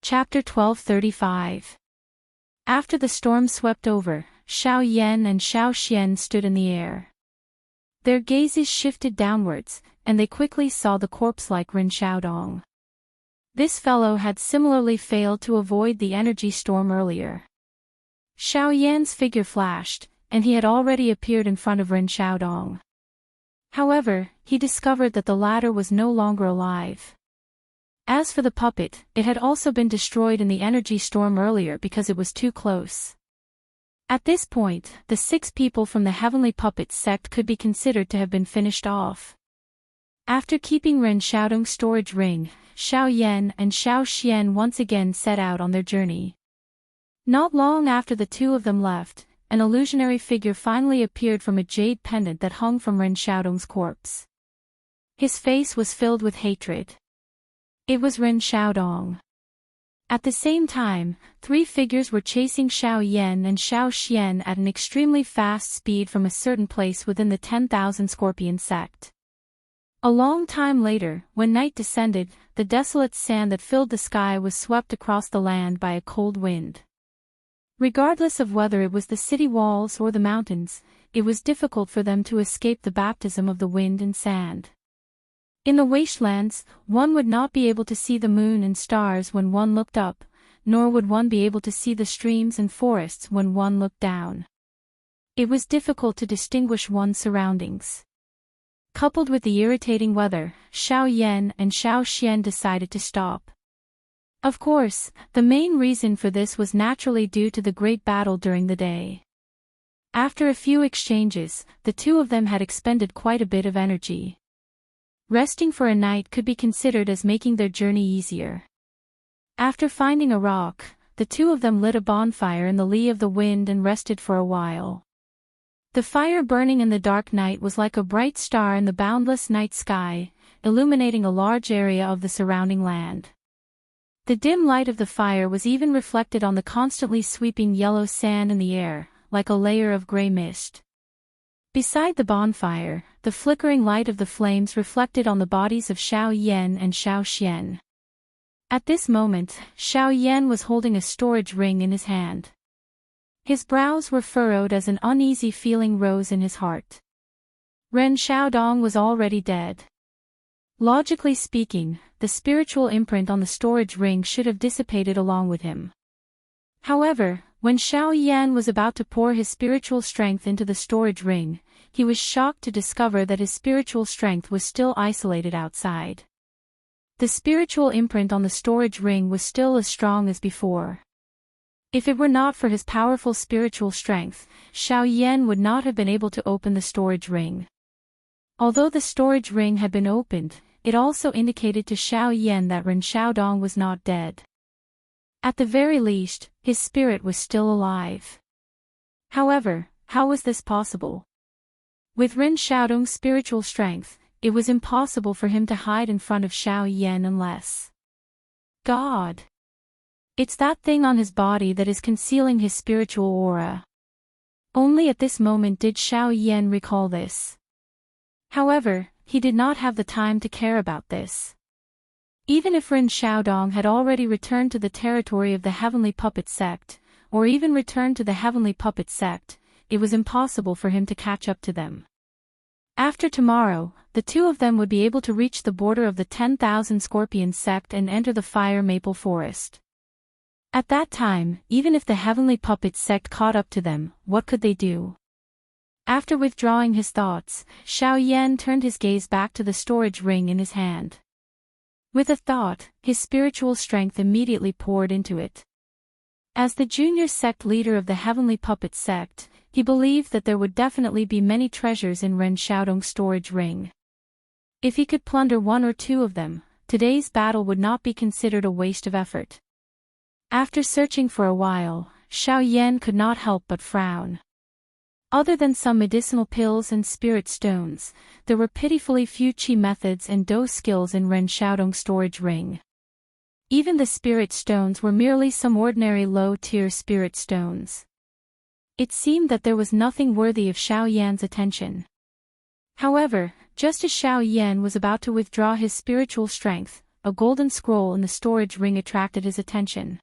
Chapter 1235. After the storm swept over, Xiao Yan and Xiao Xian stood in the air. Their gazes shifted downwards, and they quickly saw the corpse-like Ren Xiaodong. This fellow had similarly failed to avoid the energy storm earlier. Xiao Yan's figure flashed, and he had already appeared in front of Ren Xiaodong. However, he discovered that the latter was no longer alive. As for the puppet, it had also been destroyed in the energy storm earlier because it was too close. At this point, the 6 people from the Heavenly Puppet sect could be considered to have been finished off. After keeping Ren Xiaodong's storage ring, Xiao Yan and Xiao Xian once again set out on their journey. Not long after the two of them left, an illusionary figure finally appeared from a jade pendant that hung from Ren Xiaodong's corpse. His face was filled with hatred. It was Ren Xiaodong. At the same time, 3 figures were chasing Xiao Yan and Xiao Xian at an extremely fast speed from a certain place within the 10,000 Scorpion sect. A long time later, when night descended, the desolate sand that filled the sky was swept across the land by a cold wind. Regardless of whether it was the city walls or the mountains, it was difficult for them to escape the baptism of the wind and sand. In the wastelands, one would not be able to see the moon and stars when one looked up, nor would one be able to see the streams and forests when one looked down. It was difficult to distinguish one's surroundings. Coupled with the irritating weather, Xiao Yan and Xiao Xian decided to stop. Of course, the main reason for this was naturally due to the great battle during the day. After a few exchanges, the two of them had expended quite a bit of energy. Resting for a night could be considered as making their journey easier. After finding a rock, the two of them lit a bonfire in the lee of the wind and rested for a while. The fire burning in the dark night was like a bright star in the boundless night sky, illuminating a large area of the surrounding land. The dim light of the fire was even reflected on the constantly sweeping yellow sand in the air, like a layer of gray mist. Beside the bonfire, the flickering light of the flames reflected on the bodies of Xiao Yan and Xiao Xian. At this moment, Xiao Yan was holding a storage ring in his hand. His brows were furrowed as an uneasy feeling rose in his heart. Ren Xiaodong was already dead. Logically speaking, the spiritual imprint on the storage ring should have dissipated along with him. However, when Xiao Yan was about to pour his spiritual strength into the storage ring, he was shocked to discover that his spiritual strength was still isolated outside. The spiritual imprint on the storage ring was still as strong as before. If it were not for his powerful spiritual strength, Xiao Yan would not have been able to open the storage ring. Although the storage ring had been opened, it also indicated to Xiao Yan that Ren Xiaodong was not dead. At the very least, his spirit was still alive. However, how was this possible? With Ren Xiaodong's spiritual strength, it was impossible for him to hide in front of Xiao Yan unless... God! It's that thing on his body that is concealing his spiritual aura. Only at this moment did Xiao Yan recall this. However, he did not have the time to care about this. Even if Ren Xiaodong had already returned to the territory of the Heavenly Puppet sect, or even returned to the Heavenly Puppet sect, it was impossible for him to catch up to them. After tomorrow, the two of them would be able to reach the border of the 10,000 Scorpion sect and enter the Fire Maple Forest. At that time, even if the Heavenly Puppet sect caught up to them, what could they do? After withdrawing his thoughts, Xiao Yan turned his gaze back to the storage ring in his hand. With a thought, his spiritual strength immediately poured into it. As the junior sect leader of the Heavenly Puppet sect, he believed that there would definitely be many treasures in Ren Xiaodong's storage ring. If he could plunder 1 or 2 of them, today's battle would not be considered a waste of effort. After searching for a while, Xiao Yan could not help but frown. Other than some medicinal pills and spirit stones, there were pitifully few chi methods and dou skills in Ren Xiaodong's storage ring. Even the spirit stones were merely some ordinary low-tier spirit stones. It seemed that there was nothing worthy of Xiao Yan's attention. However, just as Xiao Yan was about to withdraw his spiritual strength, a golden scroll in the storage ring attracted his attention.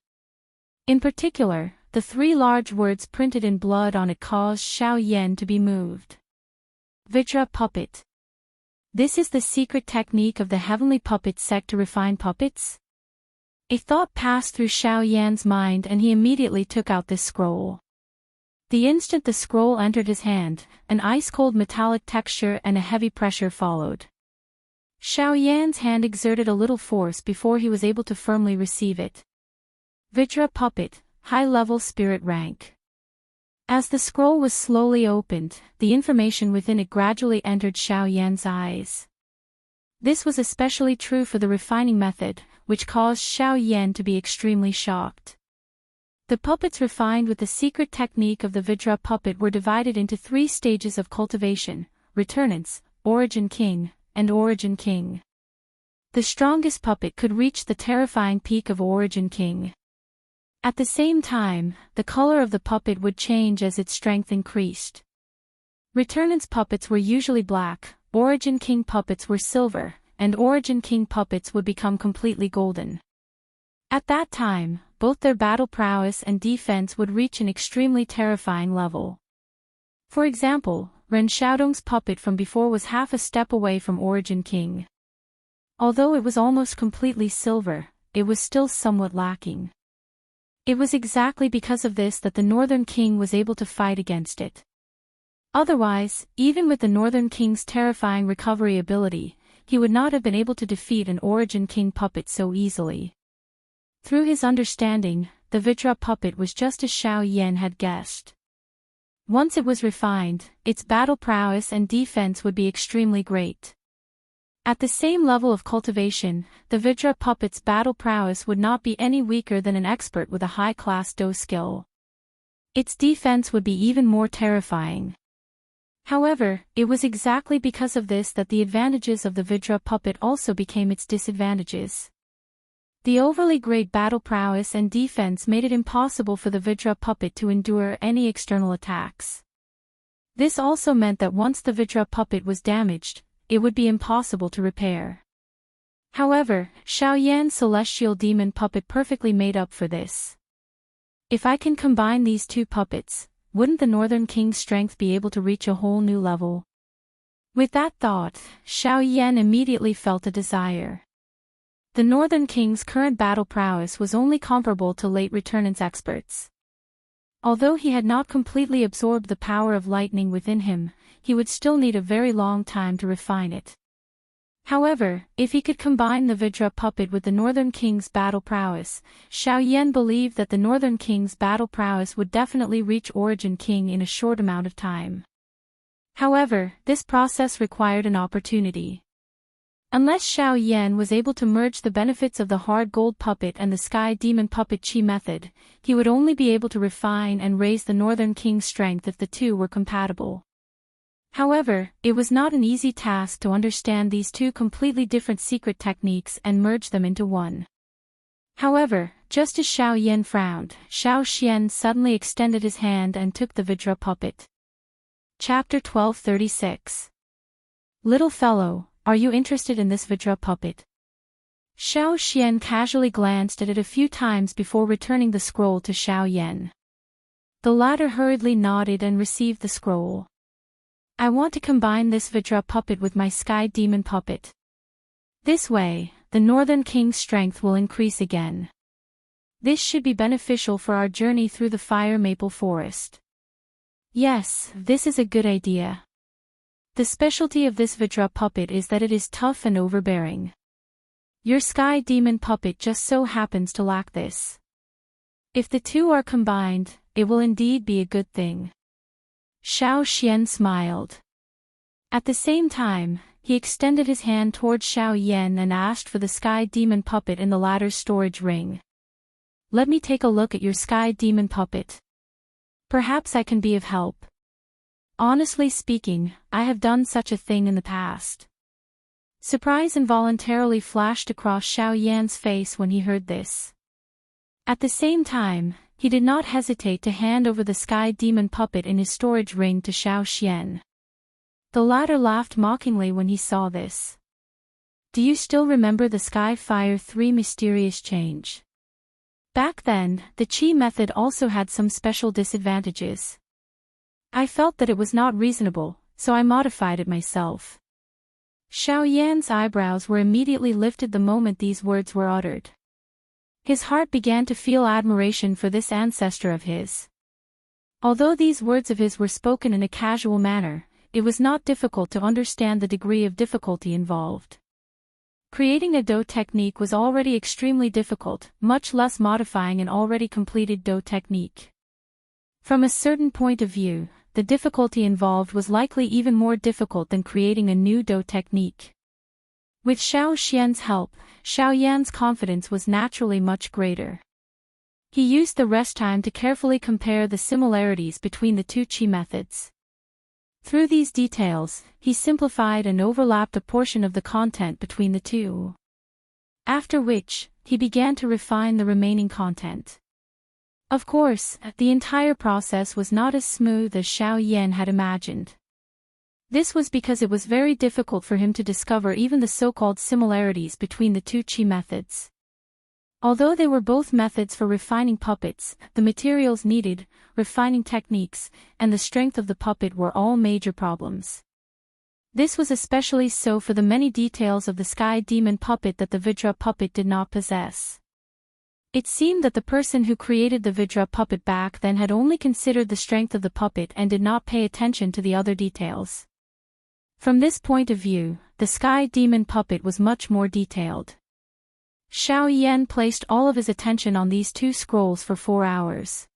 In particular, the 3 large words printed in blood on it caused Xiao Yan to be moved. Vajra puppet. This is the secret technique of the heavenly puppet sect to refine puppets? A thought passed through Xiao Yan's mind and he immediately took out this scroll. The instant the scroll entered his hand, an ice-cold metallic texture and a heavy pressure followed. Xiao Yan's hand exerted a little force before he was able to firmly receive it. Vajra puppet, high-level spirit rank. As the scroll was slowly opened, the information within it gradually entered Xiao Yan's eyes. This was especially true for the refining method, which caused Xiao Yan to be extremely shocked. The puppets refined with the secret technique of the Vajra puppet were divided into 3 stages of cultivation: returnance, origin king, and origin king. The strongest puppet could reach the terrifying peak of origin king. At the same time, the color of the puppet would change as its strength increased. Returnance puppets were usually black, origin king puppets were silver, and origin king puppets would become completely golden. At that time, both their battle prowess and defense would reach an extremely terrifying level. For example, Ren Xiaodong's puppet from before was half a step away from origin king. Although it was almost completely silver, it was still somewhat lacking. It was exactly because of this that the Northern King was able to fight against it. Otherwise, even with the Northern King's terrifying recovery ability, he would not have been able to defeat an Origin King puppet so easily. Through his understanding, the Vajra puppet was just as Xiao Yan had guessed. Once it was refined, its battle prowess and defense would be extremely great. At the same level of cultivation, the Vajra puppet's battle prowess would not be any weaker than an expert with a high-class Do skill. Its defense would be even more terrifying. However, it was exactly because of this that the advantages of the Vajra puppet also became its disadvantages. The overly great battle prowess and defense made it impossible for the Vajra puppet to endure any external attacks. This also meant that once the Vajra puppet was damaged, it would be impossible to repair. However, Xiao Yan's celestial demon puppet perfectly made up for this. If I can combine these 2 puppets, wouldn't the Northern King's strength be able to reach a whole new level? With that thought, Xiao Yan immediately felt a desire. The Northern King's current battle prowess was only comparable to late returnance experts. Although he had not completely absorbed the power of lightning within him, he would still need a very long time to refine it. However, if he could combine the Vajra puppet with the Northern King's battle prowess, Xiao Yan believed that the Northern King's battle prowess would definitely reach Origin King in a short amount of time. However, this process required an opportunity. Unless Xiao Yan was able to merge the benefits of the hard gold puppet and the sky demon puppet chi method, he would only be able to refine and raise the Northern King's strength if the 2 were compatible. However, it was not an easy task to understand these 2 completely different secret techniques and merge them into one. However, just as Xiao Yan frowned, Xiao Xian suddenly extended his hand and took the Vajra puppet. Chapter 1236. Little fellow, are you interested in this Vajra puppet? Xiao Xian casually glanced at it a few times before returning the scroll to Xiao Yan. The latter hurriedly nodded and received the scroll. I want to combine this Vajra puppet with my sky demon puppet. This way, the Northern King's strength will increase again. This should be beneficial for our journey through the fire maple forest. Yes, this is a good idea. The specialty of this Vajra puppet is that it is tough and overbearing. Your sky demon puppet just so happens to lack this. If the 2 are combined, it will indeed be a good thing. Xiao Xian smiled. At the same time, he extended his hand towards Xiao Yan and asked for the sky demon puppet in the latter's storage ring. Let me take a look at your sky demon puppet. Perhaps I can be of help. Honestly speaking, I have done such a thing in the past. Surprise involuntarily flashed across Xiao Yan's face when he heard this. At the same time, he did not hesitate to hand over the sky demon puppet in his storage ring to Xiao Xian. The latter laughed mockingly when he saw this. do you still remember the Sky Fire 3 mysterious change? Back then, the Qi method also had some special disadvantages. I felt that it was not reasonable, so I modified it myself. Xiao Yan's eyebrows were immediately lifted the moment these words were uttered. His heart began to feel admiration for this ancestor of his. Although these words of his were spoken in a casual manner, it was not difficult to understand the degree of difficulty involved. Creating a Do technique was already extremely difficult, much less modifying an already completed Do technique. From a certain point of view, the difficulty involved was likely even more difficult than creating a new Do technique. With Xiao Xian's help, Xiao Yan's confidence was naturally much greater. He used the rest time to carefully compare the similarities between the two Qi methods. Through these details, he simplified and overlapped a portion of the content between the two. After which, he began to refine the remaining content. Of course, the entire process was not as smooth as Xiao Yan had imagined. This was because it was very difficult for him to discover even the so-called similarities between the two Qi methods. Although they were both methods for refining puppets, the materials needed, refining techniques, and the strength of the puppet were all major problems. This was especially so for the many details of the Sky Demon puppet that the Vidra puppet did not possess. It seemed that the person who created the Vidra puppet back then had only considered the strength of the puppet and did not pay attention to the other details. From this point of view, the Sky Demon puppet was much more detailed. Xiao Yan placed all of his attention on these two scrolls for 4 hours.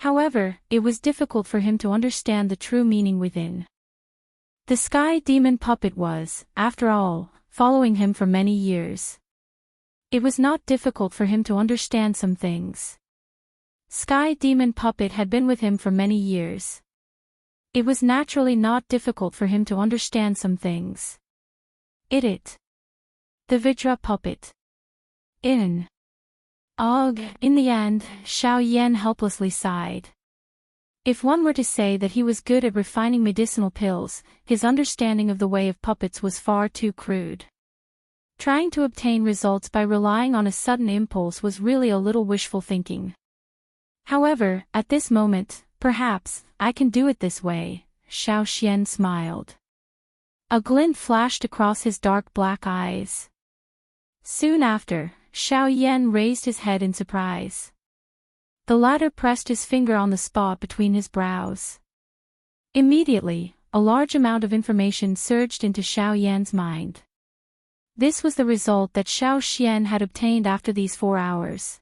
However, it was difficult for him to understand the true meaning within. The Sky Demon puppet was, after all, following him for many years. It was not difficult for him to understand some things. Sky Demon puppet had been with him for many years. It was naturally not difficult for him to understand some things. The Vidra puppet. In the end, Xiao Yan helplessly sighed. If one were to say that he was good at refining medicinal pills, his understanding of the way of puppets was far too crude. Trying to obtain results by relying on a sudden impulse was really a little wishful thinking. However, at this moment, perhaps, I can do it this way, Xiao Xian smiled. A glint flashed across his dark black eyes. Soon after, Xiao Yan raised his head in surprise. The latter pressed his finger on the spot between his brows. Immediately, a large amount of information surged into Xiao Yan's mind. This was the result that Xiao Xian had obtained after these 4 hours.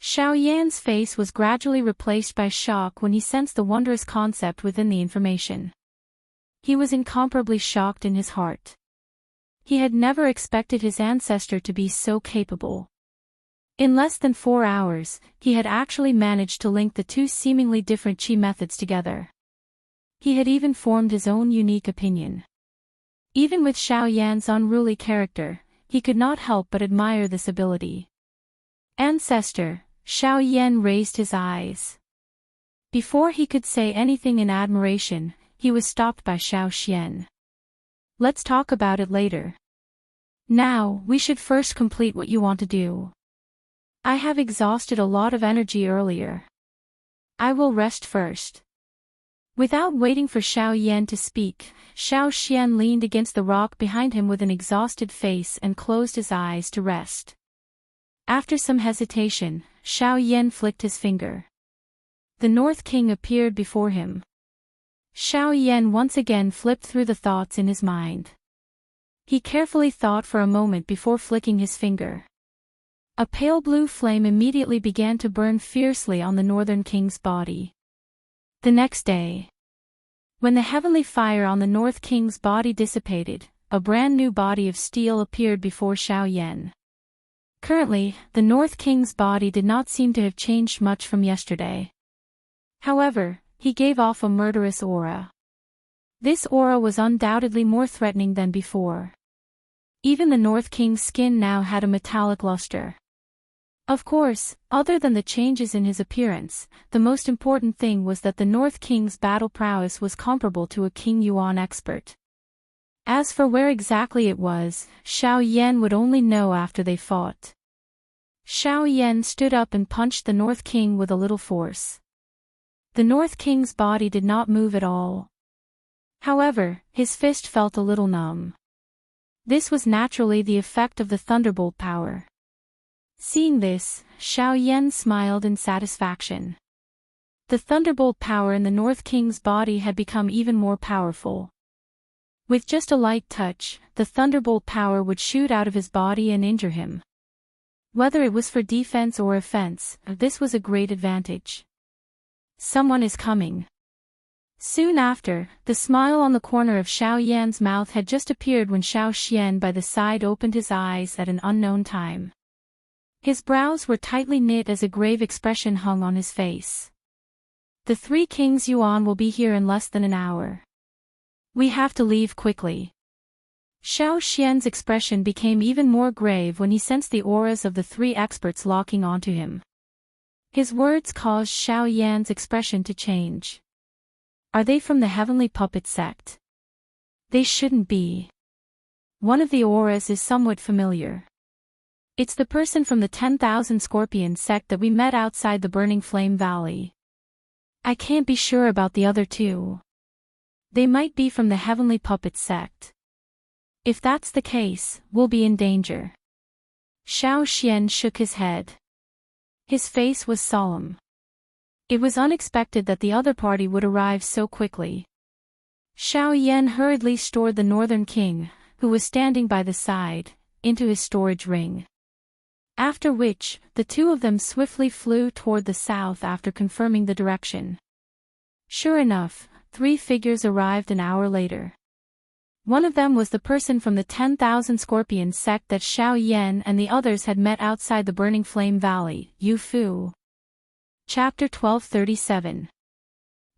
Xiao Yan's face was gradually replaced by shock when he sensed the wondrous concept within the information. He was incomparably shocked in his heart. He had never expected his ancestor to be so capable. In less than 4 hours, he had actually managed to link the two seemingly different Qi methods together. He had even formed his own unique opinion. Even with Xiao Yan's unruly character, he could not help but admire this ability. Ancestor, Xiao Yan raised his eyes. Before he could say anything in admiration, he was stopped by Xiao Xian. Let's talk about it later. Now, we should first complete what you want to do. I have exhausted a lot of energy earlier. I will rest first. Without waiting for Xiao Yan to speak, Xiao Xian leaned against the rock behind him with an exhausted face and closed his eyes to rest. After some hesitation, Xiao Yan flicked his finger. The North King appeared before him. Xiao Yan once again flipped through the thoughts in his mind. He carefully thought for a moment before flicking his finger. A pale blue flame immediately began to burn fiercely on the Northern King's body. The next day, when the heavenly fire on the North King's body dissipated, a brand new body of steel appeared before Xiao Yan. Currently, the North King's body did not seem to have changed much from yesterday. However, he gave off a murderous aura. This aura was undoubtedly more threatening than before. Even the North King's skin now had a metallic luster. Of course, other than the changes in his appearance, the most important thing was that the North King's battle prowess was comparable to a King Yuan expert. As for where exactly it was, Xiao Yan would only know after they fought. Xiao Yan stood up and punched the North King with a little force. The North King's body did not move at all. However, his fist felt a little numb. This was naturally the effect of the thunderbolt power. Seeing this, Xiao Yan smiled in satisfaction. The thunderbolt power in the North King's body had become even more powerful. With just a light touch, the thunderbolt power would shoot out of his body and injure him. Whether it was for defense or offense, this was a great advantage. Someone is coming. Soon after, the smile on the corner of Xiao Yan's mouth had just appeared when Xiao Xian by the side opened his eyes at an unknown time. His brows were tightly knit as a grave expression hung on his face. The 3 kings Yuan will be here in less than an hour. We have to leave quickly. Xiao Xian's expression became even more grave when he sensed the auras of the 3 experts locking onto him. His words caused Xiao Yan's expression to change. Are they from the Heavenly Puppet sect? They shouldn't be. One of the auras is somewhat familiar. It's the person from the 10,000 Scorpion sect that we met outside the Burning Flame Valley. I can't be sure about the other 2. They might be from the Heavenly Puppet sect. If that's the case, we'll be in danger. Xiao Xian shook his head. His face was solemn. It was unexpected that the other party would arrive so quickly. Xiao Yan hurriedly stored the Northern King, who was standing by the side, into his storage ring. After which, the 2 of them swiftly flew toward the south after confirming the direction. Sure enough, 3 figures arrived an hour later. One of them was the person from the 10,000 Scorpion sect that Xiao Yan and the others had met outside the Burning Flame Valley, Yu Fu. Chapter 1237.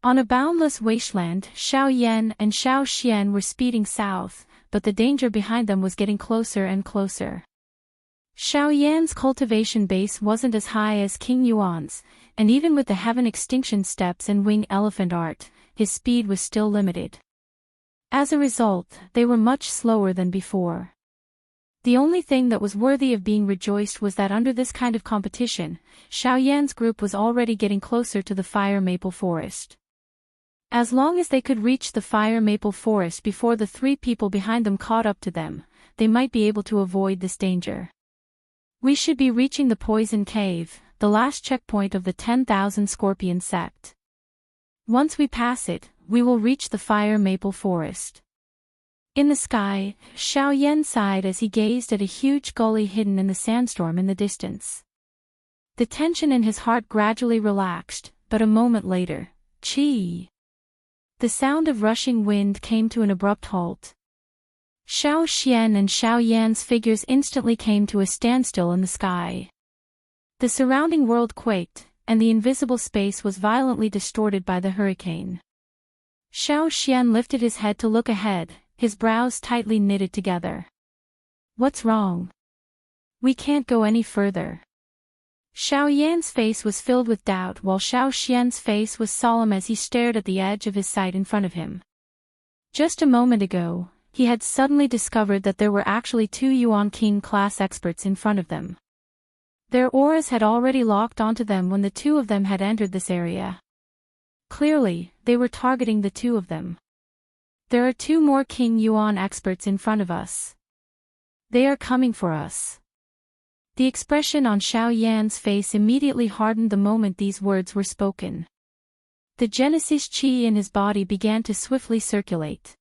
On a boundless wasteland, Xiao Yan and Xiao Xian were speeding south, but the danger behind them was getting closer and closer. Xiao Yan's cultivation base wasn't as high as King Yuan's, and even with the Heaven Extinction Steps and Wing Elephant art, his speed was still limited. As a result, they were much slower than before. The only thing that was worthy of being rejoiced was that under this kind of competition, Xiao Yan's group was already getting closer to the fire maple forest. As long as they could reach the fire maple forest before the 3 people behind them caught up to them, they might be able to avoid this danger. We should be reaching the Poison Cave, the last checkpoint of the 10,000 Scorpion sect. Once we pass it, we will reach the fire maple forest. In the sky, Xiao Yan sighed as he gazed at a huge gully hidden in the sandstorm in the distance. The tension in his heart gradually relaxed, but a moment later, Chi! The sound of rushing wind came to an abrupt halt. Xiao Xian and Xiao Yan's figures instantly came to a standstill in the sky. The surrounding world quaked, and the invisible space was violently distorted by the hurricane. Xiao Xian lifted his head to look ahead, his brows tightly knitted together. What's wrong? We can't go any further. Xiao Yan's face was filled with doubt while Xiao Xian's face was solemn as he stared at the edge of his sight in front of him. Just a moment ago, he had suddenly discovered that there were actually 2 Yuan King class experts in front of them. Their auras had already locked onto them when the 2 of them had entered this area. Clearly, they were targeting the 2 of them. There are 2 more King Yuan experts in front of us. They are coming for us. The expression on Xiao Yan's face immediately hardened the moment these words were spoken. The Genesis Qi in his body began to swiftly circulate.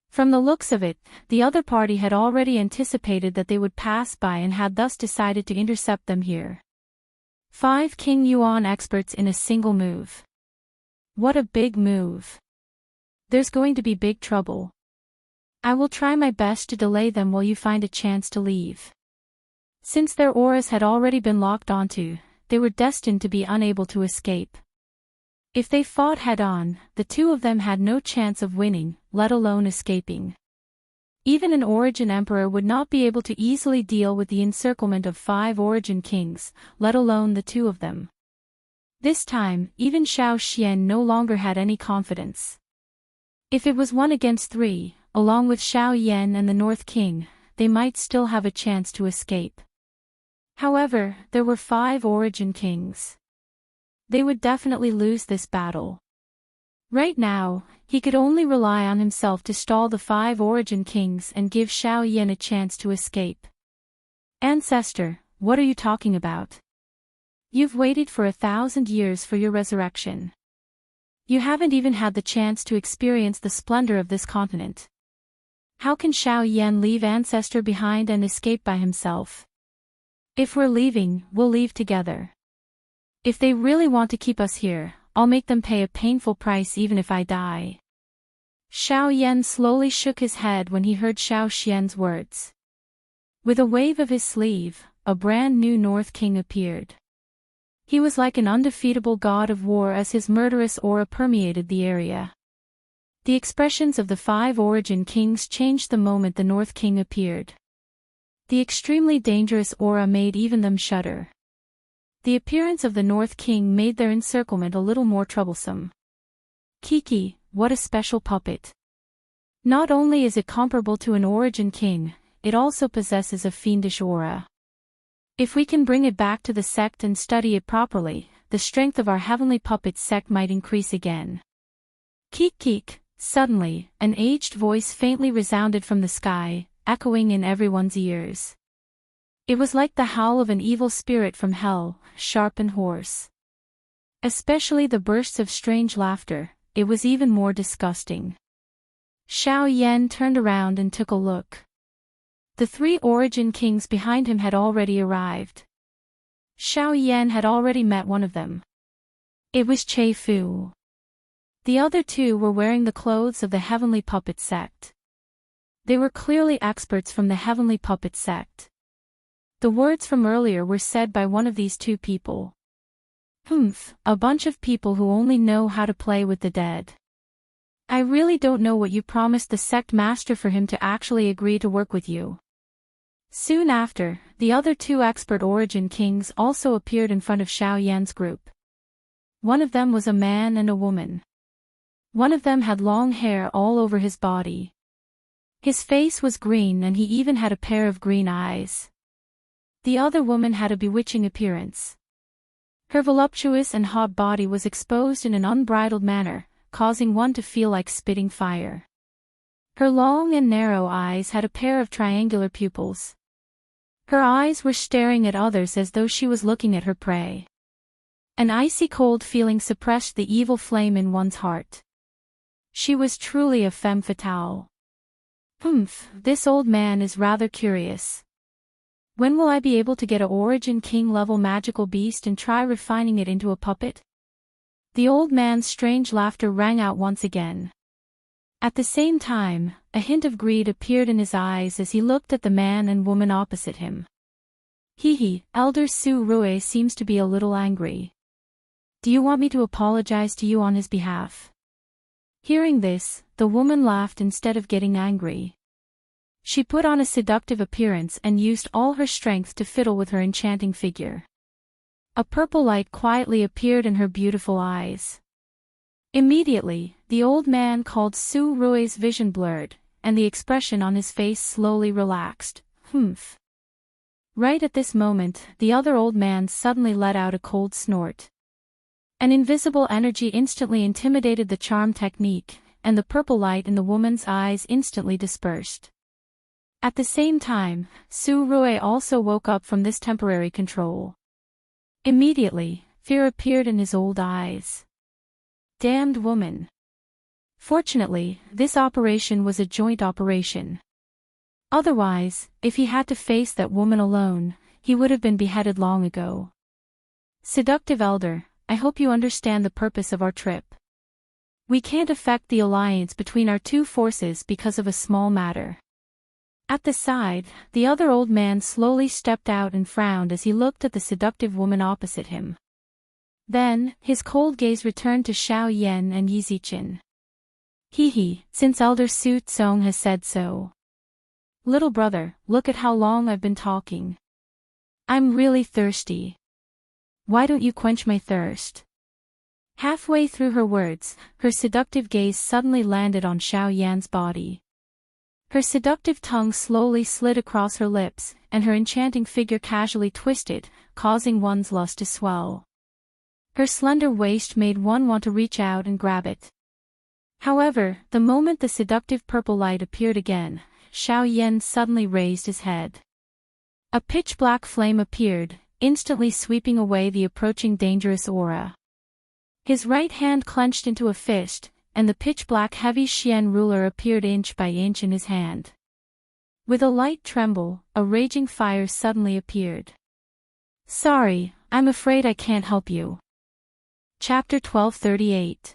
From the looks of it, the other party had already anticipated that they would pass by and had thus decided to intercept them here. 5 King Yuan experts in a single move. What a big move. There's going to be big trouble. I will try my best to delay them while you find a chance to leave. Since their auras had already been locked onto, they were destined to be unable to escape. If they fought head-on, the 2 of them had no chance of winning, let alone escaping. Even an Origin Emperor would not be able to easily deal with the encirclement of 5 Origin Kings, let alone the 2 of them. This time, even Xiao Xian no longer had any confidence. If it was 1 against 3, along with Xiao Yan and the North King, they might still have a chance to escape. However, there were 5 origin kings. They would definitely lose this battle. Right now, he could only rely on himself to stall the 5 origin kings and give Xiao Yan a chance to escape. Ancestor, what are you talking about? You've waited for 1,000 years for your resurrection. You haven't even had the chance to experience the splendor of this continent. How can Xiao Yan leave Ancestor behind and escape by himself? If we're leaving, we'll leave together. If they really want to keep us here, I'll make them pay a painful price even if I die. Xiao Yan slowly shook his head when he heard Xiao Xian's words. With a wave of his sleeve, a brand new North King appeared. He was like an undefeatable god of war as his murderous aura permeated the area. The expressions of the 5 origin kings changed the moment the North King appeared. The extremely dangerous aura made even them shudder. The appearance of the North King made their encirclement a little more troublesome. Kiki, what a special puppet. Not only is it comparable to an origin king, it also possesses a fiendish aura. If we can bring it back to the sect and study it properly, the strength of our heavenly puppet sect might increase again. Keek keek, suddenly, an aged voice faintly resounded from the sky, echoing in everyone's ears. It was like the howl of an evil spirit from hell, sharp and hoarse. Especially the bursts of strange laughter, it was even more disgusting. Xiao Yan turned around and took a look. The 3 origin kings behind him had already arrived. Xiao Yan had already met one of them. It was Che Fu. The other 2 were wearing the clothes of the Heavenly Puppet Sect. They were clearly experts from the Heavenly Puppet Sect. The words from earlier were said by one of these 2 people. A bunch of people who only know how to play with the dead. I really don't know what you promised the sect master for him to actually agree to work with you. Soon after, the other 2 expert origin kings also appeared in front of Xiao Yan's group. One of them was a man and a woman. One of them had long hair all over his body. His face was green and he even had a pair of green eyes. The other woman had a bewitching appearance. Her voluptuous and hot body was exposed in an unbridled manner, causing one to feel like spitting fire. Her long and narrow eyes had a pair of triangular pupils. Her eyes were staring at others as though she was looking at her prey. An icy cold feeling suppressed the evil flame in one's heart. She was truly a femme fatale. This old man is rather curious. When will I be able to get a origin king level magical beast and try refining it into a puppet? The old man's strange laughter rang out once again. At the same time, a hint of greed appeared in his eyes as he looked at the man and woman opposite him. Elder Su Rui seems to be a little angry. Do you want me to apologize to you on his behalf? Hearing this, the woman laughed instead of getting angry. She put on a seductive appearance and used all her strength to fiddle with her enchanting figure. A purple light quietly appeared in her beautiful eyes. Immediately, the old man called Su Rui's vision blurred, and the expression on his face slowly relaxed. Right at this moment, the other old man suddenly let out a cold snort. An invisible energy instantly intimidated the charm technique, and the purple light in the woman's eyes instantly dispersed. At the same time, Su Rui also woke up from this temporary control. Immediately, fear appeared in his old eyes. Damned woman. Fortunately, this operation was a joint operation. Otherwise, if he had to face that woman alone, he would have been beheaded long ago. Seductive elder, I hope you understand the purpose of our trip. We can't affect the alliance between our 2 forces because of a small matter. At the side, the other old man slowly stepped out and frowned as he looked at the seductive woman opposite him. Then, his cold gaze returned to Xiao Yan and Yi Zichen. Since Elder Su Tsong has said so. Little brother, look at how long I've been talking. I'm really thirsty. Why don't you quench my thirst? Halfway through her words, her seductive gaze suddenly landed on Xiao Yan's body. Her seductive tongue slowly slid across her lips, and her enchanting figure casually twisted, causing one's lust to swell. Her slender waist made one want to reach out and grab it. However, the moment the seductive purple light appeared again, Xiao Yan suddenly raised his head. A pitch-black flame appeared, instantly sweeping away the approaching dangerous aura. His right hand clenched into a fist, and the pitch-black heavy Xian ruler appeared inch by inch in his hand. With a light tremble, a raging fire suddenly appeared. "Sorry, I'm afraid I can't help you." Chapter 1238.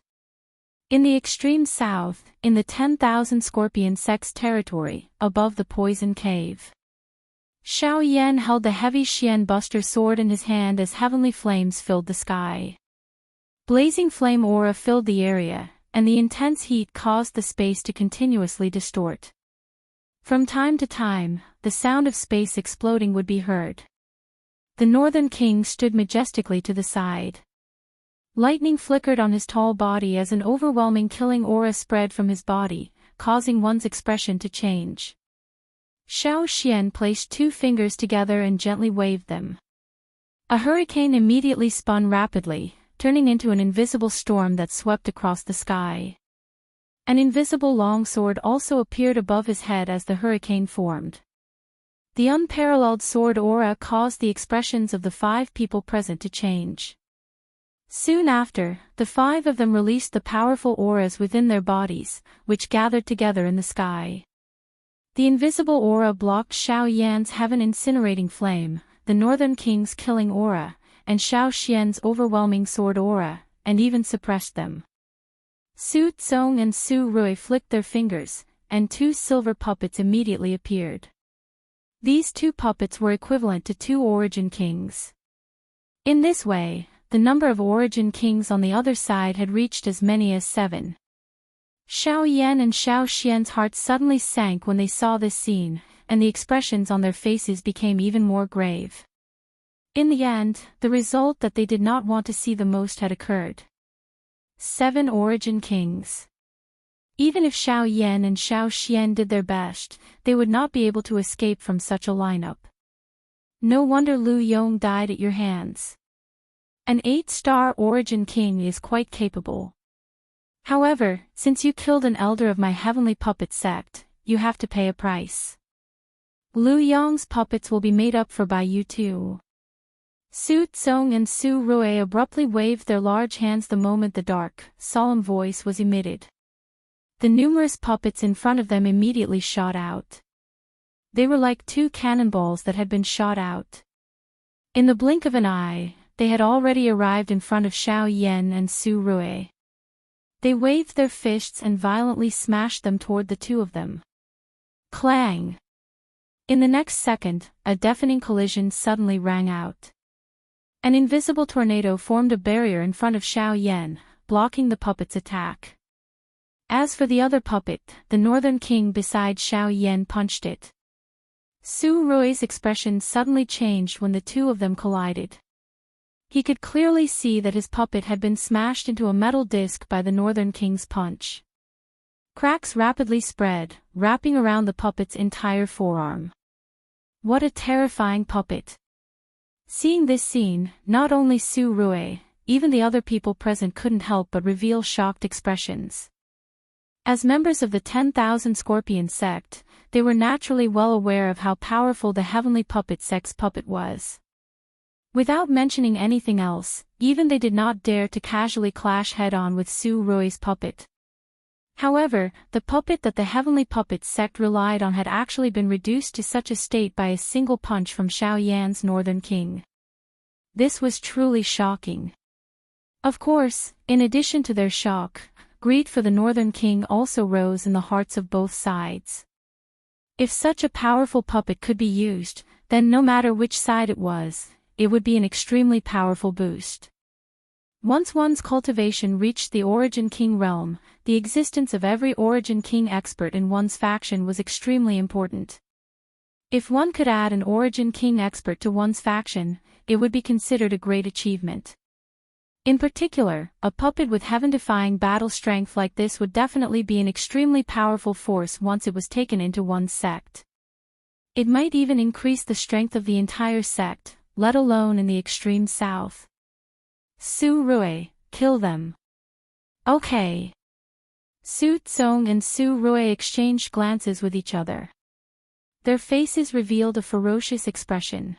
In the extreme south, in the 10,000 Scorpion sects territory, above the Poison Cave, Xiao Yan held the heavy Xian Buster sword in his hand as heavenly flames filled the sky. Blazing flame aura filled the area, and the intense heat caused the space to continuously distort. From time to time, the sound of space exploding would be heard. The Northern King stood majestically to the side. Lightning flickered on his tall body as an overwhelming killing aura spread from his body, causing one's expression to change. Xiao Xian placed 2 fingers together and gently waved them. A hurricane immediately spun rapidly, turning into an invisible storm that swept across the sky. An invisible longsword also appeared above his head as the hurricane formed. The unparalleled sword aura caused the expressions of the 5 people present to change. Soon after, the 5 of them released the powerful auras within their bodies, which gathered together in the sky. The invisible aura blocked Xiao Yan's heaven incinerating flame, the Northern King's killing aura, and Xiao Xian's overwhelming sword aura, and even suppressed them. Su Tsong and Su Rui flicked their fingers, and 2 silver puppets immediately appeared. These 2 puppets were equivalent to 2 Origin Kings. In this way, the number of Origin Kings on the other side had reached as many as 7. Xiao Yan and Xiao Xian's hearts suddenly sank when they saw this scene, and the expressions on their faces became even more grave. In the end, the result that they did not want to see the most had occurred. 7 Origin Kings. Even if Xiao Yan and Xiao Xian did their best, they would not be able to escape from such a lineup. No wonder Lu Yong died at your hands. An 8-star Origin King is quite capable. However, since you killed an elder of my heavenly puppet sect, you have to pay a price. Lu Yong's puppets will be made up for by you too. Su Tsong and Su Rui abruptly waved their large hands the moment the dark, solemn voice was emitted. The numerous puppets in front of them immediately shot out. They were like 2 cannonballs that had been shot out. In the blink of an eye, they had already arrived in front of Xiao Yan and Su Rui. They waved their fists and violently smashed them toward the 2 of them. Clang! In the next second, a deafening collision suddenly rang out. An invisible tornado formed a barrier in front of Xiao Yan, blocking the puppet's attack. As for the other puppet, the Northern King beside Xiao Yan punched it. Su Rui's expression suddenly changed when the 2 of them collided. He could clearly see that his puppet had been smashed into a metal disc by the Northern King's punch. Cracks rapidly spread, wrapping around the puppet's entire forearm. What a terrifying puppet! Seeing this scene, not only Su Rui, even the other people present couldn't help but reveal shocked expressions. As members of the 10,000 Scorpion sect, they were naturally well aware of how powerful the Heavenly Puppet sect's puppet was. Without mentioning anything else, even they did not dare to casually clash head-on with Su Rui's puppet. However, the puppet that the Heavenly Puppet sect relied on had actually been reduced to such a state by a single punch from Xiao Yan's Northern King. This was truly shocking. Of course, in addition to their shock, greed for the Northern King also rose in the hearts of both sides. If such a powerful puppet could be used, then no matter which side it was, it would be an extremely powerful boost. Once one's cultivation reached the Origin King realm, the existence of every Origin King expert in one's faction was extremely important. If one could add an Origin King expert to one's faction, it would be considered a great achievement. In particular, a puppet with heaven-defying battle strength like this would definitely be an extremely powerful force once it was taken into one's sect. It might even increase the strength of the entire sect, let alone in the extreme south. Su Rui, kill them. Okay. Su Tsong and Su Rui exchanged glances with each other. Their faces revealed a ferocious expression.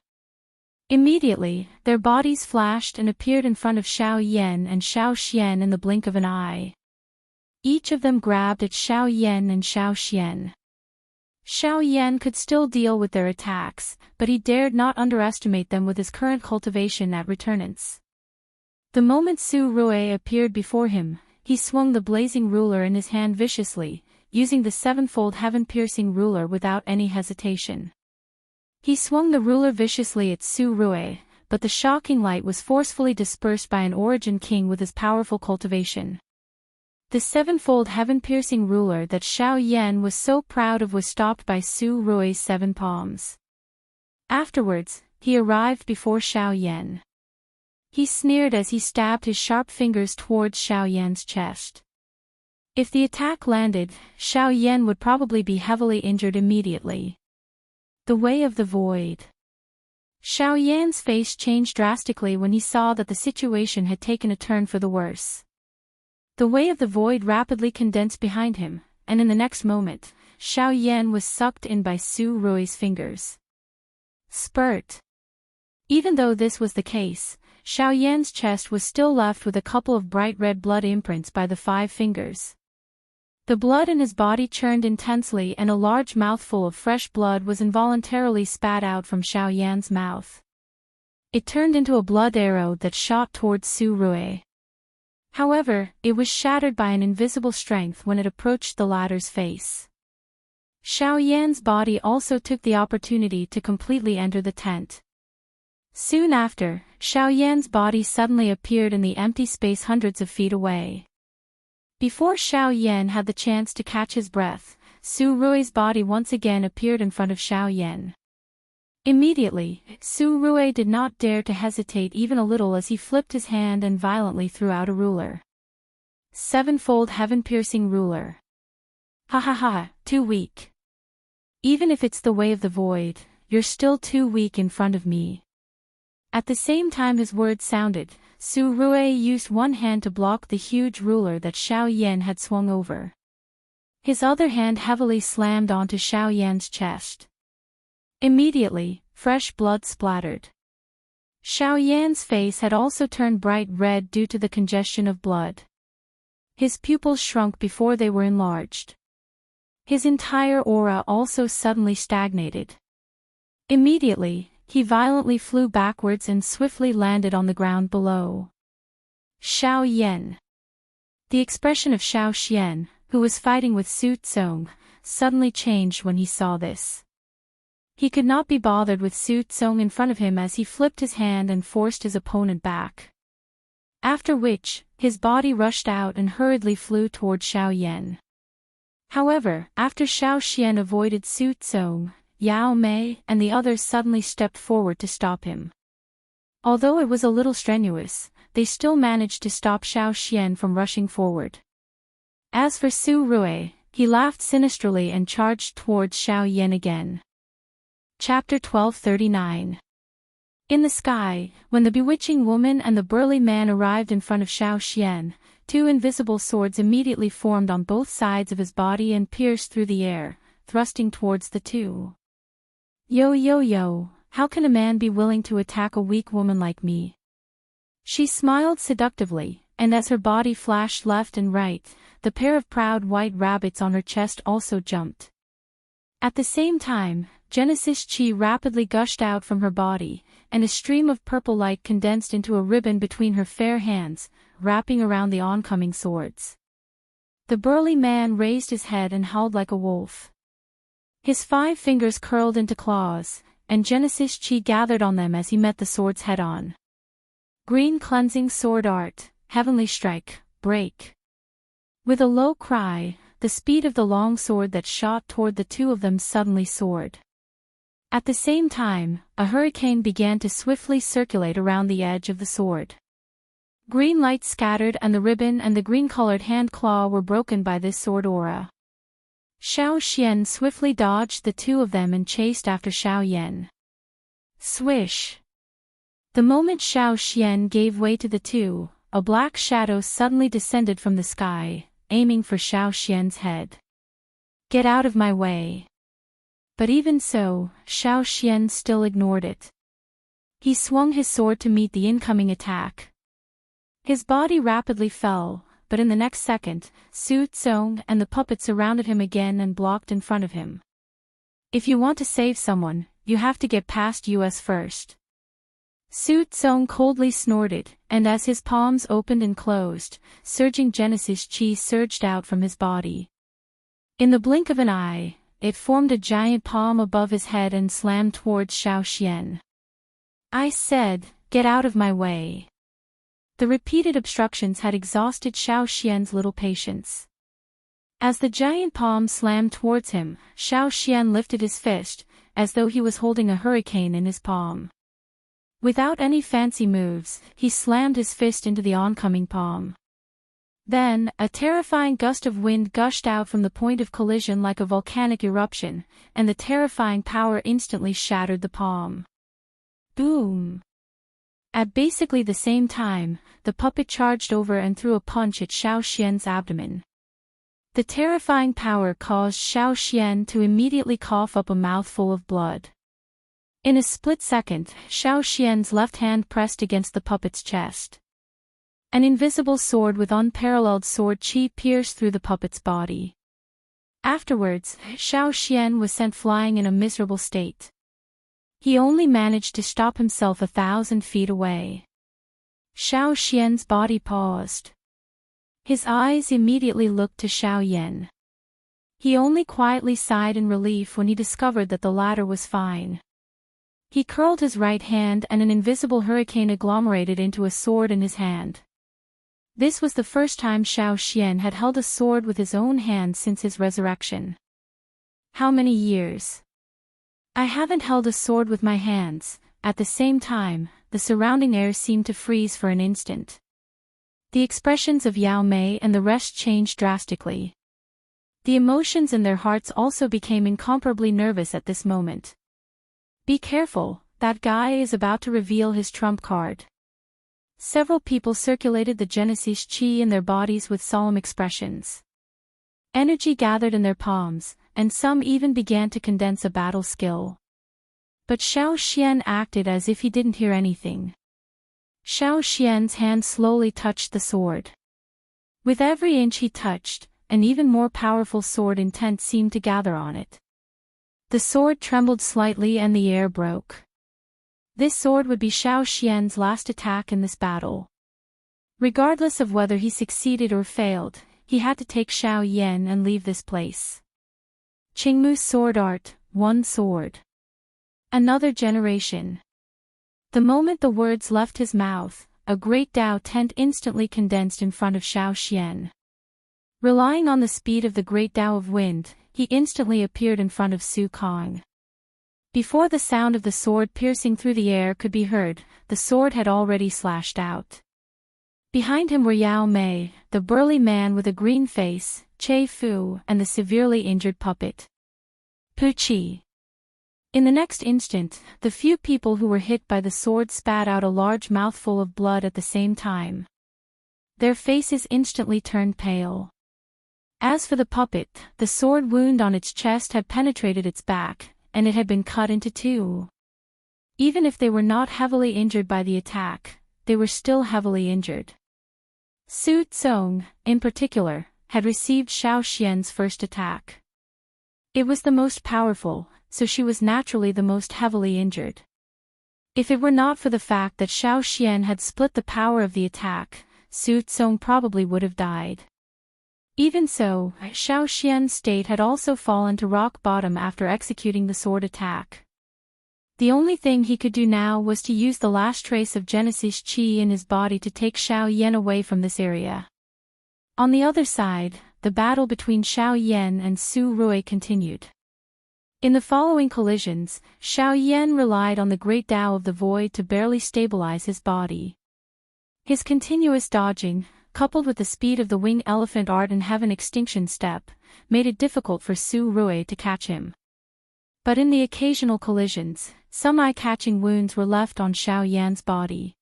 Immediately, their bodies flashed and appeared in front of Xiao Yan and Xiao Xian in the blink of an eye. Each of them grabbed at Xiao Yan and Xiao Xian. Xiao Yan could still deal with their attacks, but he dared not underestimate them with his current cultivation at returnance. The moment Su Rui appeared before him, he swung the blazing ruler in his hand viciously, using the sevenfold heaven-piercing ruler without any hesitation. He swung the ruler viciously at Su Rui, but the shocking light was forcefully dispersed by an origin king with his powerful cultivation. The sevenfold heaven-piercing ruler that Xiao Yan was so proud of was stopped by Su Rui's 7 palms. Afterwards, he arrived before Xiao Yan. He sneered as he stabbed his sharp fingers towards Xiao Yan's chest. If the attack landed, Xiao Yan would probably be heavily injured immediately. The Way of the Void. Xiao Yan's face changed drastically when he saw that the situation had taken a turn for the worse. The Way of the Void rapidly condensed behind him, and in the next moment, Xiao Yan was sucked in by Su Rui's fingers. Spurt. Even though this was the case, Xiao Yan's chest was still left with a couple of bright red blood imprints by the 5 fingers. The blood in his body churned intensely and a large mouthful of fresh blood was involuntarily spat out from Xiao Yan's mouth. It turned into a blood arrow that shot towards Su Rui. However, it was shattered by an invisible strength when it approached the latter's face. Xiao Yan's body also took the opportunity to completely enter the tent. Soon after, Xiao Yan's body suddenly appeared in the empty space hundreds of feet away. Before Xiao Yan had the chance to catch his breath, Su Rui's body once again appeared in front of Xiao Yan. Immediately, Su Rui did not dare to hesitate even a little as he flipped his hand and violently threw out a ruler. Sevenfold heaven-piercing ruler. Ha ha ha, too weak. Even if it's the Way of the Void, you're still too weak in front of me. At the same time his words sounded, Su Rui used one hand to block the huge ruler that Xiao Yan had swung over. His other hand heavily slammed onto Xiao Yan's chest. Immediately, fresh blood splattered. Xiao Yan's face had also turned bright red due to the congestion of blood. His pupils shrunk before they were enlarged. His entire aura also suddenly stagnated. Immediately, he violently flew backwards and swiftly landed on the ground below. Xiao Yan. The expression of Xiao Xian, who was fighting with Su Tsong, suddenly changed when he saw this. He could not be bothered with Su Tsong in front of him as he flipped his hand and forced his opponent back. After which, his body rushed out and hurriedly flew toward Xiao Yan. However, after Xiao Xian avoided Su Tsong, Yao Mei and the others suddenly stepped forward to stop him. Although it was a little strenuous, they still managed to stop Xiao Xian from rushing forward. As for Su Rui, he laughed sinisterly and charged towards Xiao Yan again. Chapter 1239. In the sky, when the bewitching woman and the burly man arrived in front of Xiao Xian, 2 invisible swords immediately formed on both sides of his body and pierced through the air, thrusting towards the two. Yo yo yo, how can a man be willing to attack a weak woman like me? She smiled seductively, and as her body flashed left and right, the pair of proud white rabbits on her chest also jumped. At the same time, Genesis Chi rapidly gushed out from her body, and a stream of purple light condensed into a ribbon between her fair hands, wrapping around the oncoming swords. The burly man raised his head and howled like a wolf. His 5 fingers curled into claws, and Genesis Chi gathered on them as he met the swords head-on. Green cleansing sword art, heavenly strike, break. With a low cry, the speed of the long sword that shot toward the 2 of them suddenly soared. At the same time, a hurricane began to swiftly circulate around the edge of the sword. Green light scattered and the ribbon and the green-colored hand claw were broken by this sword aura. Xiao Xian swiftly dodged the two of them and chased after Xiao Yan. Swish! The moment Xiao Xian gave way to the two, a black shadow suddenly descended from the sky, aiming for Xiao Xian's head. Get out of my way! But even so, Xiao Xian still ignored it. He swung his sword to meet the incoming attack. His body rapidly fell, but in the next second, Su Tsong and the puppet surrounded him again and blocked in front of him. If you want to save someone, you have to get past us first. Su Tsong coldly snorted, and as his palms opened and closed, surging Genesis Chi surged out from his body. In the blink of an eye, it formed a giant palm above his head and slammed towards Xiao Xian. I said, get out of my way. The repeated obstructions had exhausted Xiao Xian's little patience. As the giant palm slammed towards him, Xiao Xian lifted his fist, as though he was holding a hurricane in his palm. Without any fancy moves, he slammed his fist into the oncoming palm. Then, a terrifying gust of wind gushed out from the point of collision like a volcanic eruption, and the terrifying power instantly shattered the palm. Boom! At basically the same time, the puppet charged over and threw a punch at Xiao Xian's abdomen. The terrifying power caused Xiao Xian to immediately cough up a mouthful of blood. In a split second, Xiao Xian's left hand pressed against the puppet's chest. An invisible sword with unparalleled sword chi pierced through the puppet's body. Afterwards, Xiao Xian was sent flying in a miserable state. He only managed to stop himself 1,000 feet away. Xiao Xian's body paused. His eyes immediately looked to Xiao Yan. He only quietly sighed in relief when he discovered that the latter was fine. He curled his right hand and an invisible hurricane agglomerated into a sword in his hand. This was the first time Xiao Xian had held a sword with his own hand since his resurrection. How many years? I haven't held a sword with my hands. At the same time, the surrounding air seemed to freeze for an instant. The expressions of Yao Mei and the rest changed drastically. The emotions in their hearts also became incomparably nervous at this moment. Be careful, that guy is about to reveal his trump card. Several people circulated the Genesis Chi in their bodies with solemn expressions. Energy gathered in their palms, and some even began to condense a battle skill. But Xiao Xian acted as if he didn't hear anything. Xiao Xian's hand slowly touched the sword. With every inch he touched, an even more powerful sword intent seemed to gather on it. The sword trembled slightly and the air broke. This sword would be Xiao Xian's last attack in this battle. Regardless of whether he succeeded or failed, he had to take Xiao Yan and leave this place. Qingmu's sword art, one sword. Another generation. The moment the words left his mouth, a great Dao tent instantly condensed in front of Xiao Xian. Relying on the speed of the great Dao of wind, he instantly appeared in front of Su Kong. Before the sound of the sword piercing through the air could be heard, the sword had already slashed out. Behind him were Yao Mei, the burly man with a green face, Che Fu, and the severely injured puppet. Puchi. In the next instant, the few people who were hit by the sword spat out a large mouthful of blood at the same time. Their faces instantly turned pale. As for the puppet, the sword wound on its chest had penetrated its back, and it had been cut into two. Even if they were not heavily injured by the attack, they were still heavily injured. Su Tsong, in particular, had received Xiao Xian's first attack. It was the most powerful, so she was naturally the most heavily injured. If it were not for the fact that Xiao Xian had split the power of the attack, Su Tsong probably would have died. Even so, Xiao Xian's state had also fallen to rock bottom after executing the sword attack. The only thing he could do now was to use the last trace of Genesis Chi in his body to take Xiao Yan away from this area. On the other side, the battle between Xiao Yan and Su Rui continued. In the following collisions, Xiao Yan relied on the great Tao of the void to barely stabilize his body. His continuous dodging, coupled with the speed of the winged elephant art and heaven extinction step, made it difficult for Su Rui to catch him. But in the occasional collisions, some eye-catching wounds were left on Xiao Yan's body.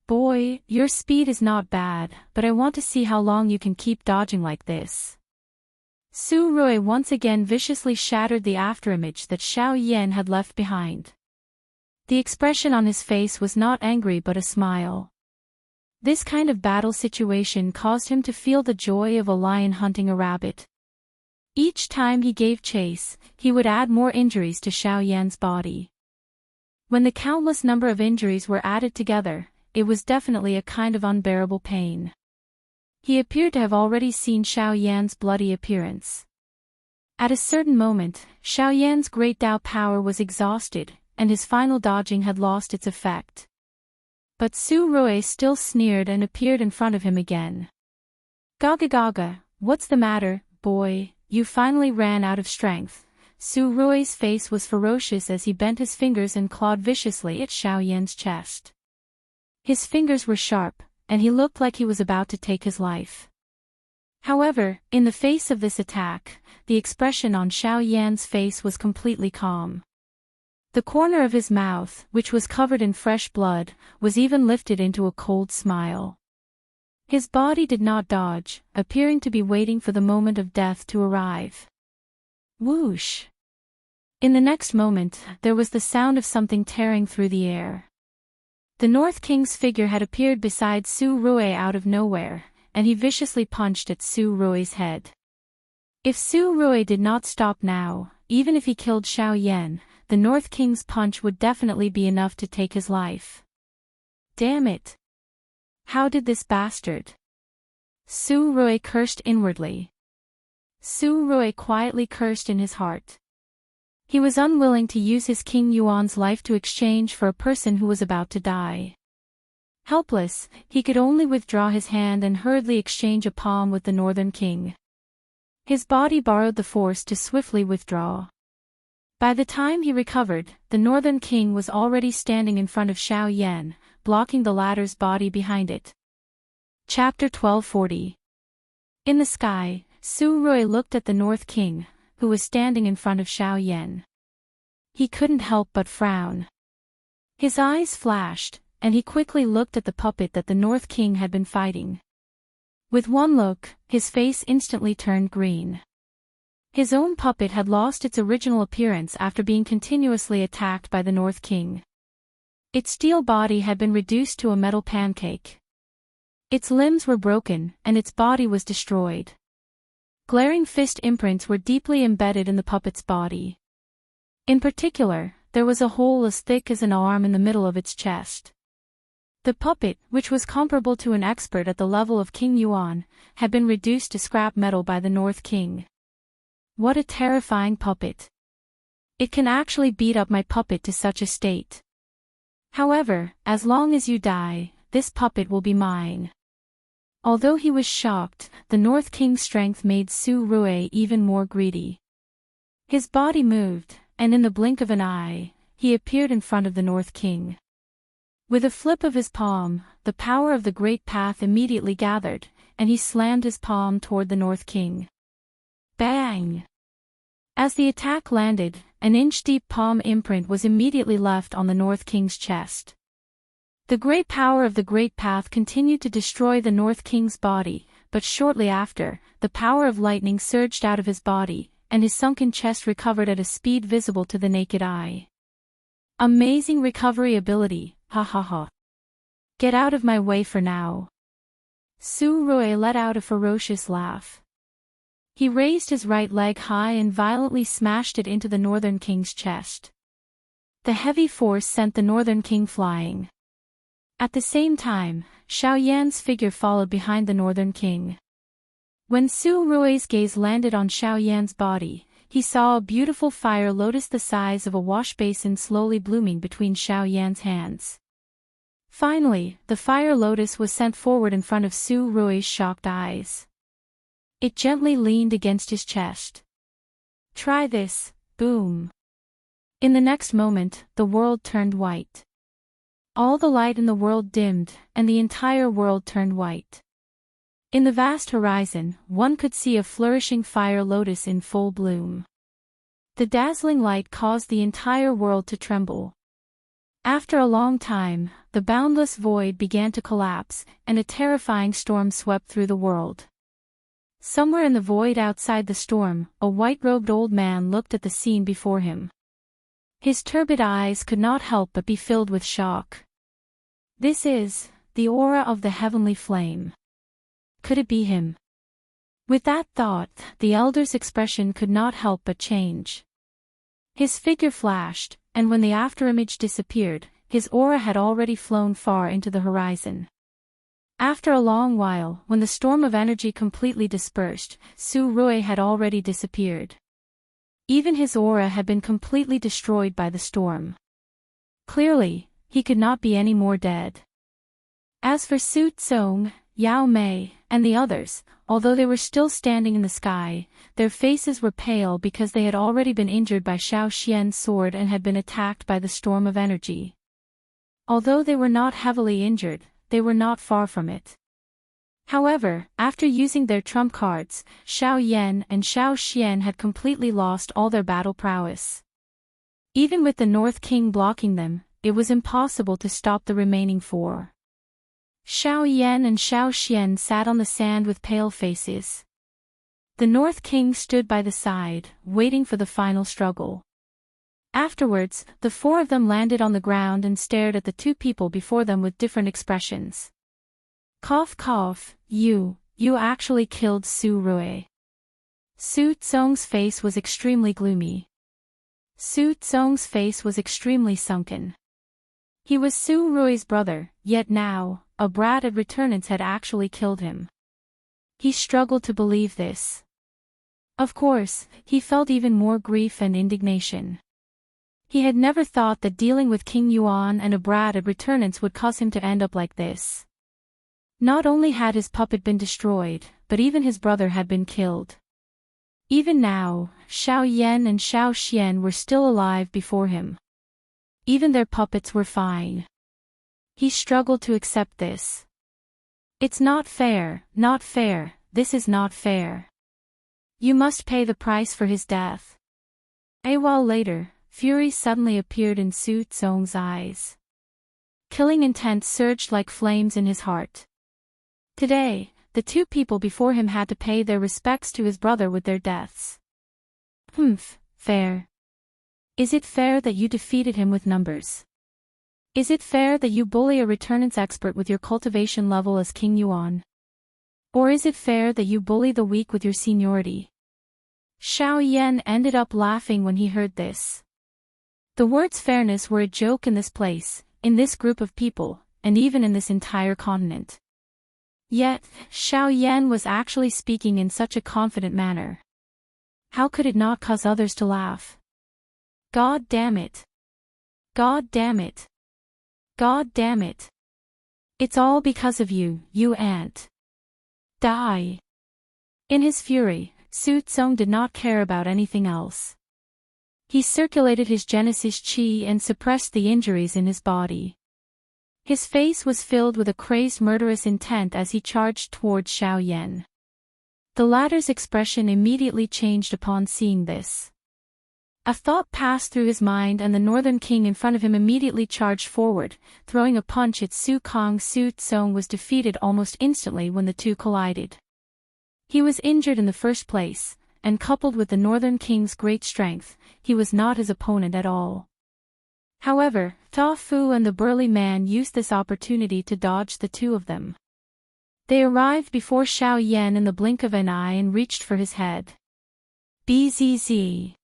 "Boy, your speed is not bad, but I want to see how long you can keep dodging like this." Su Rui once again viciously shattered the afterimage that Xiao Yan had left behind. The expression on his face was not angry but a smile. This kind of battle situation caused him to feel the joy of a lion hunting a rabbit. Each time he gave chase, he would add more injuries to Xiao Yan's body. When the countless number of injuries were added together, it was definitely a kind of unbearable pain. He appeared to have already seen Xiao Yan's bloody appearance. At a certain moment, Xiao Yan's great Dao power was exhausted, and his final dodging had lost its effect. But Su Rui still sneered and appeared in front of him again. "Gaga gaga, what's the matter, boy? You finally ran out of strength." Su Rui's face was ferocious as he bent his fingers and clawed viciously at Xiao Yan's chest. His fingers were sharp, and he looked like he was about to take his life. However, in the face of this attack, the expression on Xiao Yan's face was completely calm. The corner of his mouth, which was covered in fresh blood, was even lifted into a cold smile. His body did not dodge, appearing to be waiting for the moment of death to arrive. Whoosh! In the next moment, there was the sound of something tearing through the air. The North King's figure had appeared beside Su Rui out of nowhere, and he viciously punched at Su Rui's head. If Su Rui did not stop now, even if he killed Xiao Yan, the North King's punch would definitely be enough to take his life. Damn it! How did this bastard? Su Rui cursed inwardly. Su Rui quietly cursed in his heart. He was unwilling to use his King Yuan's life to exchange for a person who was about to die. Helpless, he could only withdraw his hand and hurriedly exchange a palm with the Northern King. His body borrowed the force to swiftly withdraw. By the time he recovered, the Northern King was already standing in front of Xiao Yan, blocking the latter's body behind it. Chapter 1240. In the sky, Su Rui looked at the North King, who was standing in front of Xiao Yan. He couldn't help but frown. His eyes flashed, and he quickly looked at the puppet that the North King had been fighting. With one look, his face instantly turned green. His own puppet had lost its original appearance after being continuously attacked by the North King. Its steel body had been reduced to a metal pancake. Its limbs were broken, and its body was destroyed. Glaring fist imprints were deeply embedded in the puppet's body. In particular, there was a hole as thick as an arm in the middle of its chest. The puppet, which was comparable to an expert at the level of King Yuan, had been reduced to scrap metal by the North King. What a terrifying puppet! It can actually beat up my puppet to such a state. However, as long as you die, this puppet will be mine. Although he was shocked, the North King's strength made Su Rui even more greedy. His body moved, and in the blink of an eye, he appeared in front of the North King. With a flip of his palm, the power of the Great Path immediately gathered, and he slammed his palm toward the North King. Bang! As the attack landed, an inch-deep palm imprint was immediately left on the North King's chest. The great power of the Great Path continued to destroy the North King's body, but shortly after, the power of lightning surged out of his body, and his sunken chest recovered at a speed visible to the naked eye. Amazing recovery ability, ha ha ha. Get out of my way for now. Su Rui let out a ferocious laugh. He raised his right leg high and violently smashed it into the Northern King's chest. The heavy force sent the Northern King flying. At the same time, Xiao Yan's figure followed behind the Northern King. When Su Rui's gaze landed on Xiao Yan's body, he saw a beautiful fire lotus the size of a wash basin slowly blooming between Xiao Yan's hands. Finally, the fire lotus was sent forward in front of Su Rui's shocked eyes. It gently leaned against his chest. Try this, boom. In the next moment, the world turned white. All the light in the world dimmed, and the entire world turned white. In the vast horizon, one could see a flourishing fire lotus in full bloom. The dazzling light caused the entire world to tremble. After a long time, the boundless void began to collapse, and a terrifying storm swept through the world. Somewhere in the void outside the storm, a white-robed old man looked at the scene before him. His turbid eyes could not help but be filled with shock. This is the aura of the heavenly flame. Could it be him? With that thought, the elder's expression could not help but change. His figure flashed, and when the afterimage disappeared, his aura had already flown far into the horizon. After a long while, when the storm of energy completely dispersed, Su Rui had already disappeared. Even his aura had been completely destroyed by the storm. Clearly, he could not be any more dead. As for Su Tsong, Yao Mei, and the others, although they were still standing in the sky, their faces were pale because they had already been injured by Xiao Xian's sword and had been attacked by the storm of energy. Although they were not heavily injured, they were not far from it. However, after using their trump cards, Xiao Yan and Xiao Xian had completely lost all their battle prowess. Even with the North King blocking them, it was impossible to stop the remaining four. Xiao Yan and Xiao Xian sat on the sand with pale faces. The North King stood by the side, waiting for the final struggle. Afterwards, the four of them landed on the ground and stared at the two people before them with different expressions. Cough cough, you actually killed Su Rui. Su Tsong's face was extremely gloomy. Su Tsong's face was extremely sunken. He was Su Rui's brother, yet now, a brat at returnance had actually killed him. He struggled to believe this. Of course, he felt even more grief and indignation. He had never thought that dealing with King Yuan and a brat at returnance would cause him to end up like this. Not only had his puppet been destroyed, but even his brother had been killed. Even now, Xiao Yan and Xiao Xian were still alive before him. Even their puppets were fine. He struggled to accept this. It's not fair, this is not fair. You must pay the price for his death. A while later, fury suddenly appeared in Su Tsong's eyes. Killing intent surged like flames in his heart. Today, the two people before him had to pay their respects to his brother with their deaths. Fair. Is it fair that you defeated him with numbers? Is it fair that you bully a returnance expert with your cultivation level as King Yuan? Or is it fair that you bully the weak with your seniority? Xiao Yan ended up laughing when he heard this. The words fairness were a joke in this place, in this group of people, and even in this entire continent. Yet, Xiao Yan was actually speaking in such a confident manner. How could it not cause others to laugh? God damn it. God damn it. God damn it. It's all because of you, you ant. Die. In his fury, Su Tsong did not care about anything else. He circulated his Genesis Qi and suppressed the injuries in his body. His face was filled with a crazed murderous intent as he charged towards Xiao Yan. The latter's expression immediately changed upon seeing this. A thought passed through his mind and the Northern King in front of him immediately charged forward, throwing a punch at Su Kong. Su Tsong was defeated almost instantly when the two collided. He was injured in the first place, and coupled with the Northern King's great strength, he was not his opponent at all. However, Ta Fu and the burly man used this opportunity to dodge the two of them. They arrived before Xiao Yan in the blink of an eye and reached for his head. Bzz.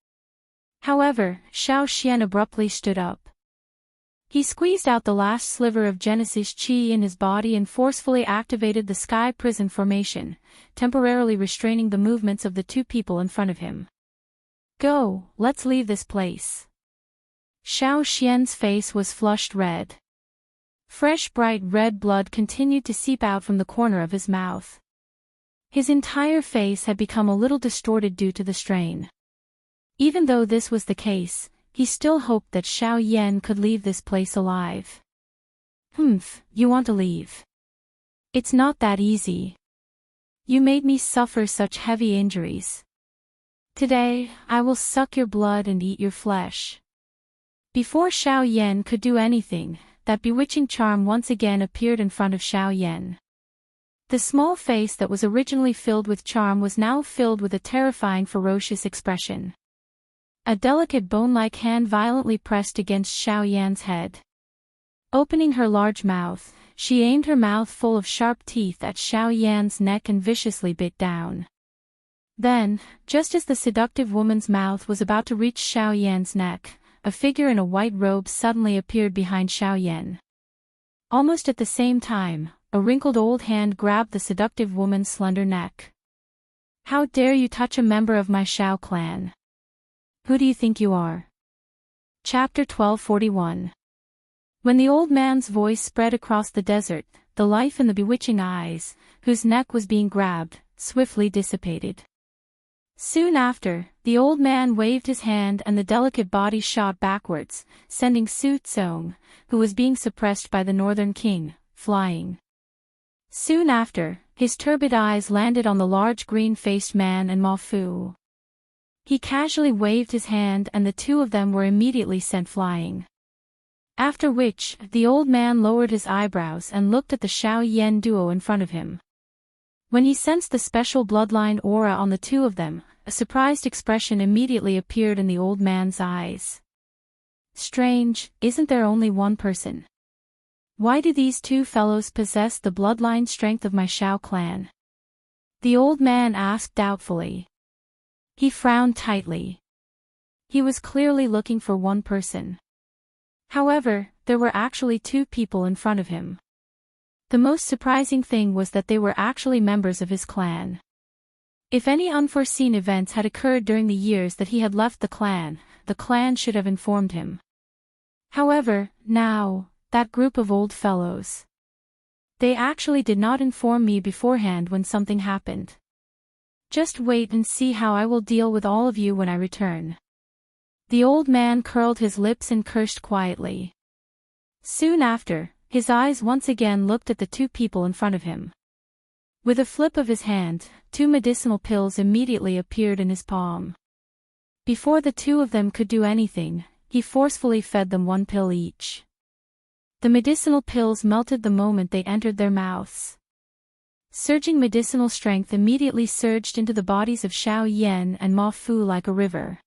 However, Xiao Xian abruptly stood up. He squeezed out the last sliver of Genesis Qi in his body and forcefully activated the Sky Prison formation, temporarily restraining the movements of the two people in front of him. Go, let's leave this place. Xiao Xian's face was flushed red. Fresh bright red blood continued to seep out from the corner of his mouth. His entire face had become a little distorted due to the strain. Even though this was the case, he still hoped that Xiao Yan could leave this place alive. You want to leave? It's not that easy. You made me suffer such heavy injuries. Today, I will suck your blood and eat your flesh. Before Xiao Yan could do anything, that bewitching charm once again appeared in front of Xiao Yan. The small face that was originally filled with charm was now filled with a terrifying ferocious expression. A delicate bone-like hand violently pressed against Xiao Yan's head. Opening her large mouth, she aimed her mouth full of sharp teeth at Xiao Yan's neck and viciously bit down. Then, just as the seductive woman's mouth was about to reach Xiao Yan's neck, a figure in a white robe suddenly appeared behind Xiao Yan. Almost at the same time, a wrinkled old hand grabbed the seductive woman's slender neck. How dare you touch a member of my Xiao clan? Who do you think you are? Chapter 1241. When the old man's voice spread across the desert, the life in the bewitching eyes, whose neck was being grabbed, swiftly dissipated. Soon after, the old man waved his hand and the delicate body shot backwards, sending Su Tsong, who was being suppressed by the northern king, flying. Soon after, his turbid eyes landed on the large green-faced man and Ma Fu. He casually waved his hand and the two of them were immediately sent flying. After which, the old man lowered his eyebrows and looked at the Xiao Yan duo in front of him. When he sensed the special bloodline aura on the two of them, a surprised expression immediately appeared in the old man's eyes. Strange, isn't there only one person? Why do these two fellows possess the bloodline strength of my Xiao clan? The old man asked doubtfully. He frowned tightly. He was clearly looking for one person. However, there were actually two people in front of him. The most surprising thing was that they were actually members of his clan. If any unforeseen events had occurred during the years that he had left the clan should have informed him. However, now, that group of old fellows. They actually did not inform me beforehand when something happened. Just wait and see how I will deal with all of you when I return. The old man curled his lips and cursed quietly. Soon after, his eyes once again looked at the two people in front of him. With a flip of his hand, two medicinal pills immediately appeared in his palm. Before the two of them could do anything, he forcefully fed them one pill each. The medicinal pills melted the moment they entered their mouths. Surging medicinal strength immediately surged into the bodies of Xiao Yan and Ma Fu like a river.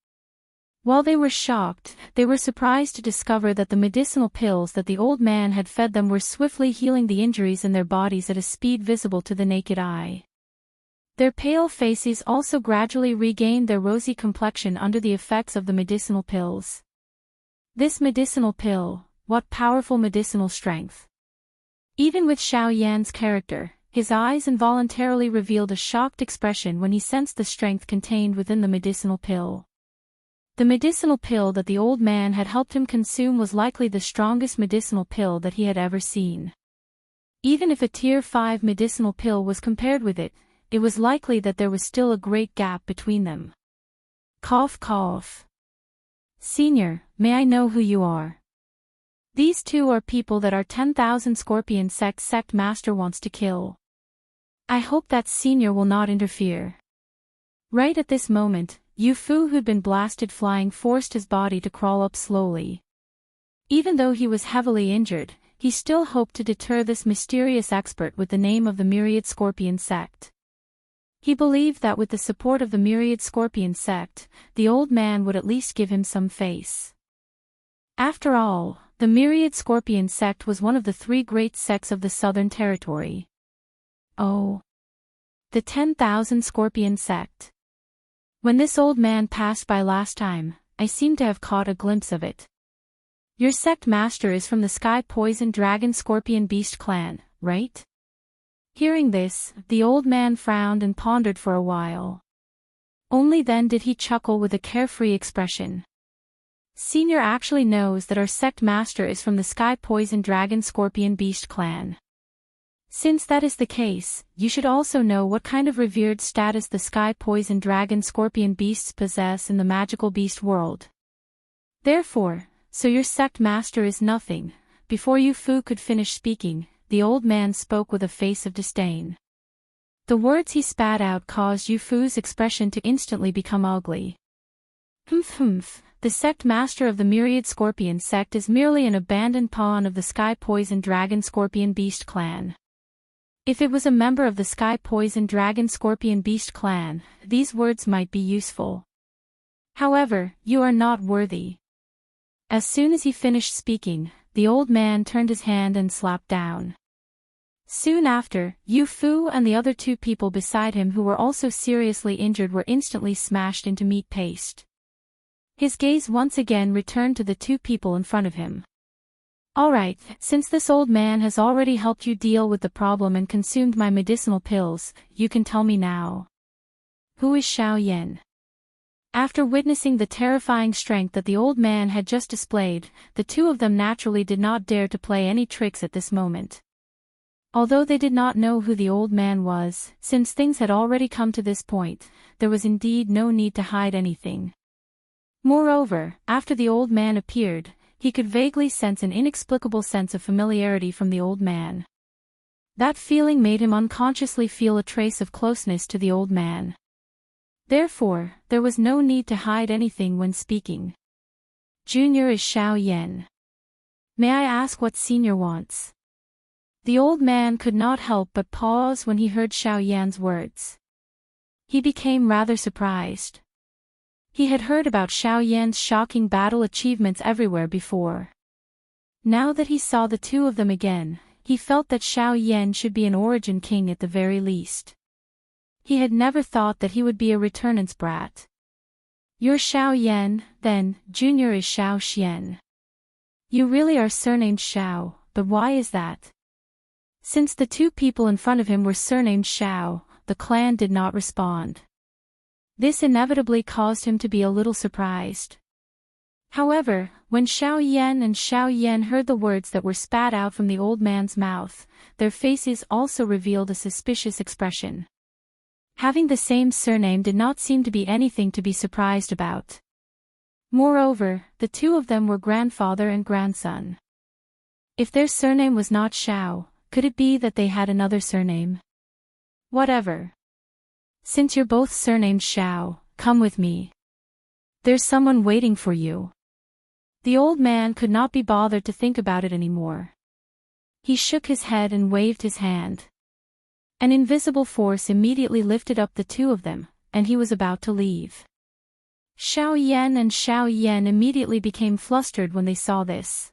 While they were shocked, they were surprised to discover that the medicinal pills that the old man had fed them were swiftly healing the injuries in their bodies at a speed visible to the naked eye. Their pale faces also gradually regained their rosy complexion under the effects of the medicinal pills. This medicinal pill, what powerful medicinal strength! Even with Xiao Yan's character, his eyes involuntarily revealed a shocked expression when he sensed the strength contained within the medicinal pill. The medicinal pill that the old man had helped him consume was likely the strongest medicinal pill that he had ever seen. Even if a Tier 5 medicinal pill was compared with it, it was likely that there was still a great gap between them. Cough cough. Senior, may I know who you are? These two are people that our 10,000 Scorpion sect master wants to kill. I hope that Senior will not interfere. Right at this moment, Yu Fu, who'd been blasted flying, forced his body to crawl up slowly. Even though he was heavily injured, he still hoped to deter this mysterious expert with the name of the Myriad Scorpion sect. He believed that with the support of the Myriad Scorpion sect, the old man would at least give him some face. After all, the Myriad Scorpion sect was one of the three great sects of the Southern Territory. Oh. The 10,000 Scorpion sect. When this old man passed by last time, I seemed to have caught a glimpse of it. Your sect master is from the Sky Poison Dragon Scorpion Beast clan, right? Hearing this, the old man frowned and pondered for a while. Only then did he chuckle with a carefree expression. Senior actually knows that our sect master is from the Sky Poison Dragon Scorpion Beast clan. Since that is the case, you should also know what kind of revered status the Sky Poison Dragon Scorpion Beasts possess in the magical beast world. Therefore, so your sect master is nothing, before Yu Fu could finish speaking, the old man spoke with a face of disdain. The words he spat out caused Yu Fu's expression to instantly become ugly. Humph. The sect master of the Myriad Scorpion sect is merely an abandoned pawn of the Sky Poison Dragon Scorpion Beast clan. If it was a member of the Sky Poison Dragon Scorpion Beast clan, these words might be useful. However, you are not worthy. As soon as he finished speaking, the old man turned his hand and slapped down. Soon after, Yu Fu and the other two people beside him who were also seriously injured were instantly smashed into meat paste. His gaze once again returned to the two people in front of him. Alright, since this old man has already helped you deal with the problem and consumed my medicinal pills, you can tell me now. Who is Xiao Yan? After witnessing the terrifying strength that the old man had just displayed, the two of them naturally did not dare to play any tricks at this moment. Although they did not know who the old man was, since things had already come to this point, there was indeed no need to hide anything. Moreover, after the old man appeared, he could vaguely sense an inexplicable sense of familiarity from the old man. That feeling made him unconsciously feel a trace of closeness to the old man. Therefore, there was no need to hide anything when speaking. Junior is Xiao Yan. May I ask what Senior wants? The old man could not help but pause when he heard Xiao Yan's words. He became rather surprised. He had heard about Xiao Yan's shocking battle achievements everywhere before. Now that he saw the two of them again, he felt that Xiao Yan should be an origin king at the very least. He had never thought that he would be a returnant's brat. You're Xiao Yan, then, Junior is Xiao Xian. You really are surnamed Xiao, but why is that? Since the two people in front of him were surnamed Xiao, the clan did not respond. This inevitably caused him to be a little surprised. However, when Xiao Yan and Xiao Yan heard the words that were spat out from the old man's mouth, their faces also revealed a suspicious expression. Having the same surname did not seem to be anything to be surprised about. Moreover, the two of them were grandfather and grandson. If their surname was not Xiao, could it be that they had another surname? Whatever. Since you're both surnamed Xiao, come with me. There's someone waiting for you. The old man could not be bothered to think about it anymore. He shook his head and waved his hand. An invisible force immediately lifted up the two of them, and he was about to leave. Xiao Yan and Xiao Yan immediately became flustered when they saw this.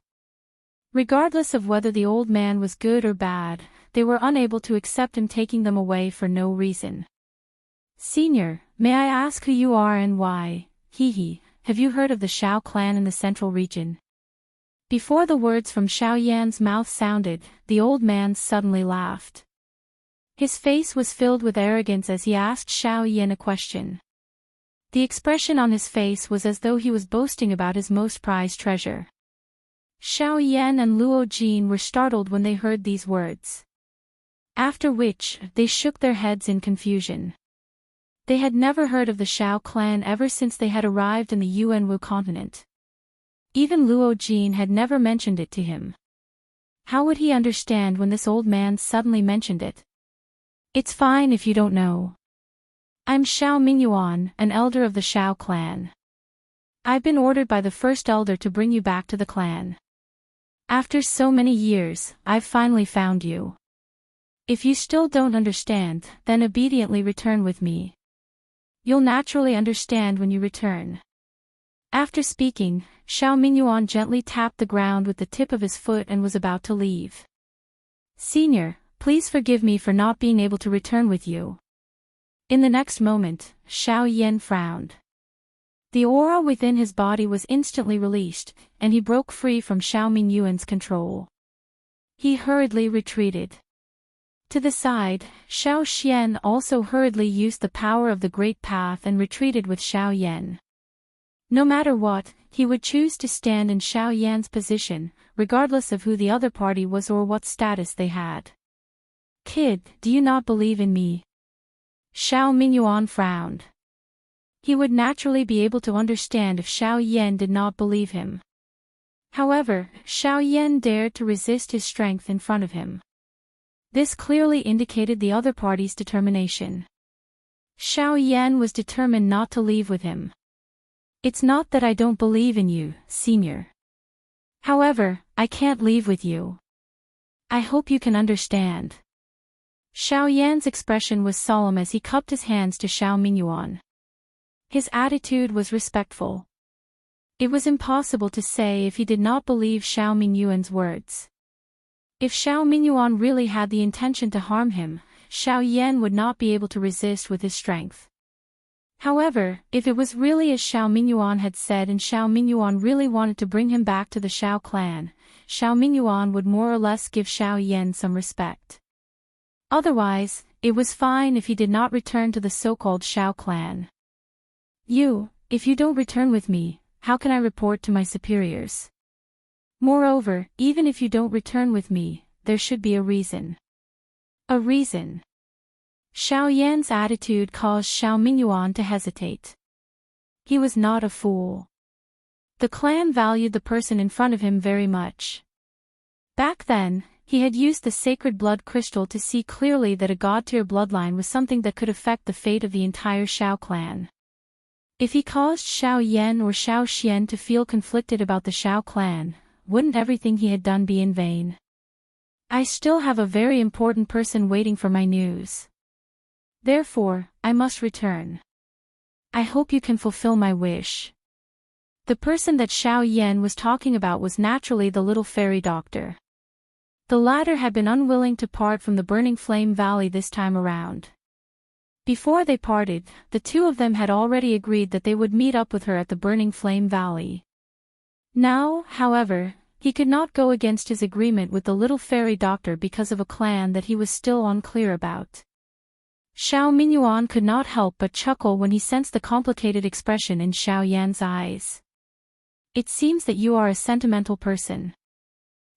Regardless of whether the old man was good or bad, they were unable to accept him taking them away for no reason. Senior, may I ask who you are and why? Have you heard of the Xiao clan in the central region? Before the words from Xiao Yan's mouth sounded, the old man suddenly laughed. His face was filled with arrogance as he asked Xiao Yan a question. The expression on his face was as though he was boasting about his most prized treasure. Xiao Yan and Luo Jin were startled when they heard these words. After which, they shook their heads in confusion. They had never heard of the Xiao clan ever since they had arrived in the Yuanwu continent. Even Luo Jin had never mentioned it to him. How would he understand when this old man suddenly mentioned it? It's fine if you don't know. I'm Xiao Mingyuan, an elder of the Xiao clan. I've been ordered by the first elder to bring you back to the clan. After so many years, I've finally found you. If you still don't understand, then obediently return with me. You'll naturally understand when you return. After speaking, Xiao Mingyuan gently tapped the ground with the tip of his foot and was about to leave. Senior, please forgive me for not being able to return with you. In the next moment, Xiao Yan frowned. The aura within his body was instantly released, and he broke free from Xiao Mingyuan's control. He hurriedly retreated. To the side, Xiao Xian also hurriedly used the power of the Great Path and retreated with Xiao Yan. No matter what, he would choose to stand in Xiao Yan's position, regardless of who the other party was or what status they had. Kid, do you not believe in me? Xiao Mingyuan frowned. He would naturally be able to understand if Xiao Yan did not believe him. However, Xiao Yan dared to resist his strength in front of him. This clearly indicated the other party's determination. Xiao Yan was determined not to leave with him. It's not that I don't believe in you, senior. However, I can't leave with you. I hope you can understand. Xiao Yan's expression was solemn as he cupped his hands to Xiao Mingyuan. His attitude was respectful. It was impossible to say if he did not believe Xiao Mingyuan's words. If Xiao Mingyuan really had the intention to harm him, Xiao Yan would not be able to resist with his strength. However, if it was really as Xiao Mingyuan had said and Xiao Mingyuan really wanted to bring him back to the Xiao clan, Xiao Mingyuan would more or less give Xiao Yan some respect. Otherwise, it was fine if he did not return to the so-called Xiao clan. If you don't return with me, how can I report to my superiors? Moreover, even if you don't return with me, there should be a reason. A reason. Xiao Yan's attitude caused Xiao Mingyuan to hesitate. He was not a fool. The clan valued the person in front of him very much. Back then, he had used the sacred blood crystal to see clearly that a god-tier bloodline was something that could affect the fate of the entire Xiao clan. If he caused Xiao Yan or Xiao Xian to feel conflicted about the Xiao clan, wouldn't everything he had done be in vain? I still have a very important person waiting for my news. Therefore, I must return. I hope you can fulfill my wish. The person that Xiao Yan was talking about was naturally the little fairy doctor. The latter had been unwilling to part from the Burning Flame Valley this time around. Before they parted, the two of them had already agreed that they would meet up with her at the Burning Flame Valley. Now, however, he could not go against his agreement with the little fairy doctor because of a clan that he was still unclear about. Xiao Mingyuan could not help but chuckle when he sensed the complicated expression in Xiao Yan's eyes. It seems that you are a sentimental person.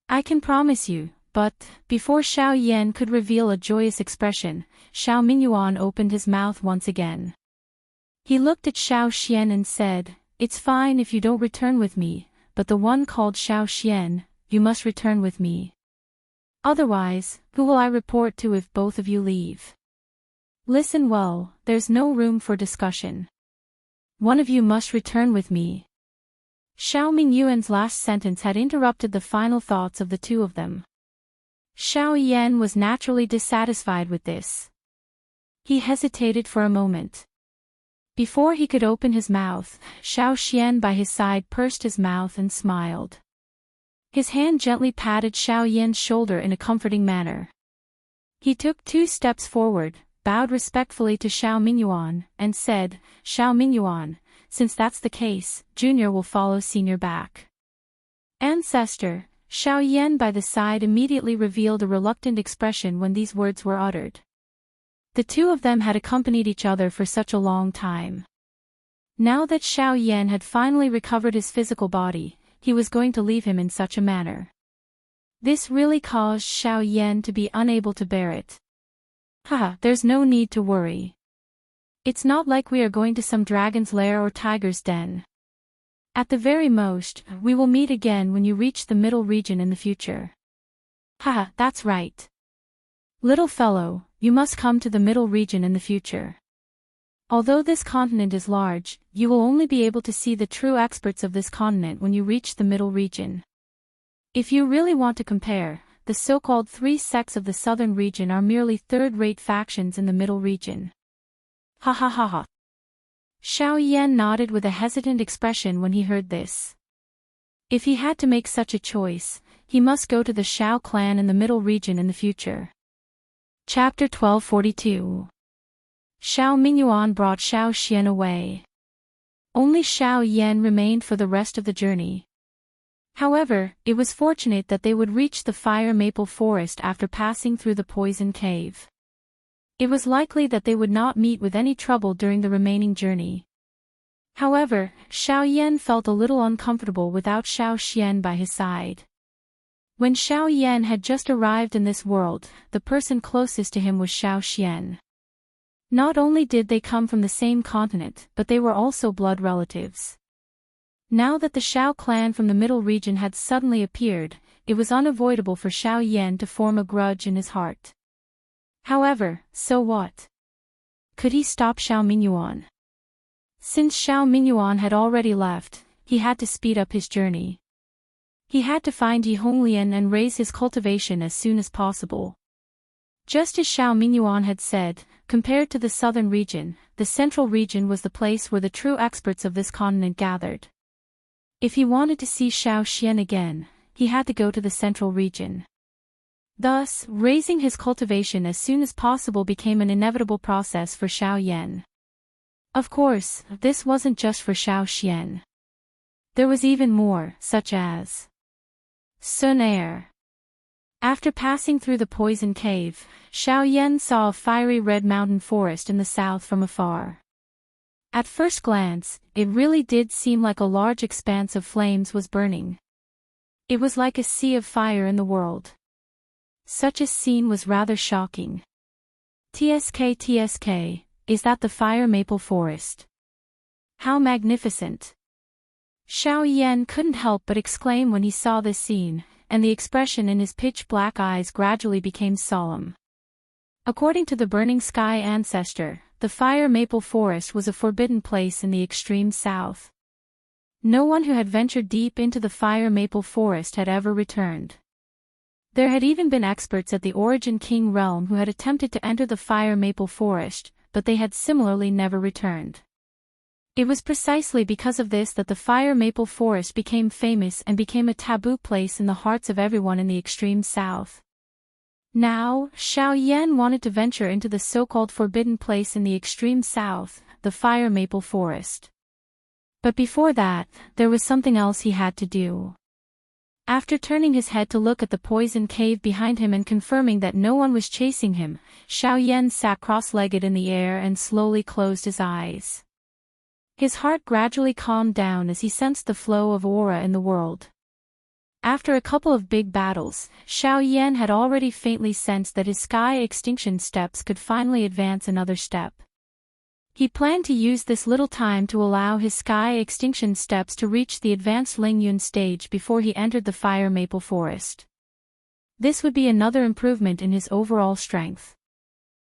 I can promise you, but, before Xiao Yan could reveal a joyous expression, Xiao Mingyuan opened his mouth once again. He looked at Xiao Xian and said, "It's fine if you don't return with me, but the one called Xiao Xian, you must return with me. Otherwise, who will I report to if both of you leave? Listen well, there's no room for discussion. One of you must return with me." Xiao Mingyuan's last sentence had interrupted the final thoughts of the two of them. Xiao Yan was naturally dissatisfied with this. He hesitated for a moment. Before he could open his mouth, Xiao Xian by his side pursed his mouth and smiled. His hand gently patted Xiao Yan's shoulder in a comforting manner. He took 2 steps forward, bowed respectfully to Xiao Mingyuan, and said, "Xiao Mingyuan, since that's the case, Junior will follow Senior back." Ancestor, Xiao Yan by the side immediately revealed a reluctant expression when these words were uttered. The two of them had accompanied each other for such a long time. Now that Xiao Yan had finally recovered his physical body, he was going to leave him in such a manner. This really caused Xiao Yan to be unable to bear it. Haha, there's no need to worry. It's not like we are going to some dragon's lair or tiger's den. At the very most, we will meet again when you reach the middle region in the future. Haha, that's right. Little fellow, you must come to the middle region in the future. Although this continent is large, you will only be able to see the true experts of this continent when you reach the middle region. If you really want to compare, the so-called 3 sects of the southern region are merely third-rate factions in the middle region. Ha ha ha ha. Xiao Yan nodded with a hesitant expression when he heard this. If he had to make such a choice, he must go to the Xiao clan in the middle region in the future. Chapter 1242. Xiao Mingyuan brought Xiao Xian away. Only Xiao Yan remained for the rest of the journey. However, it was fortunate that they would reach the fire maple forest after passing through the poison cave. It was likely that they would not meet with any trouble during the remaining journey. However, Xiao Yan felt a little uncomfortable without Xiao Xian by his side. When Xiao Yan had just arrived in this world, the person closest to him was Xiao Xian. Not only did they come from the same continent, but they were also blood relatives. Now that the Shao clan from the middle region had suddenly appeared, it was unavoidable for Shao Yan to form a grudge in his heart. However, so what? Could he stop Shao Mingyuan? Since Shao Mingyuan had already left, he had to speed up his journey. He had to find Yi Honglian and raise his cultivation as soon as possible. Just as Shao Mingyuan had said, compared to the southern region, the central region was the place where the true experts of this continent gathered. If he wanted to see Shao Xian again, he had to go to the central region. Thus, raising his cultivation as soon as possible became an inevitable process for Shao Yan. Of course, this wasn't just for Shao Xian. There was even more, such as Sun Air. After passing through the poison cave, Shao Yan saw a fiery red mountain forest in the south from afar. At first glance, it really did seem like a large expanse of flames was burning. It was like a sea of fire in the world. Such a scene was rather shocking. TSK, is that the fire maple forest? How magnificent! Shao Yan couldn't help but exclaim when he saw this scene, and the expression in his pitch-black eyes gradually became solemn. According to the Burning Sky ancestor, the fire maple forest was a forbidden place in the extreme south. No one who had ventured deep into the fire maple forest had ever returned. There had even been experts at the Origin King realm who had attempted to enter the fire maple forest, but they had similarly never returned. It was precisely because of this that the fire maple forest became famous and became a taboo place in the hearts of everyone in the extreme south. Now, Shao Yan wanted to venture into the so-called forbidden place in the extreme south, the fire maple forest. But before that, there was something else he had to do. After turning his head to look at the poison cave behind him and confirming that no one was chasing him, Shao Yan sat cross-legged in the air and slowly closed his eyes. His heart gradually calmed down as he sensed the flow of aura in the world. After a couple of big battles, Shao Yan had already faintly sensed that his sky extinction steps could finally advance another step. He planned to use this little time to allow his sky extinction steps to reach the advanced Lingyun stage before he entered the fire maple forest. This would be another improvement in his overall strength.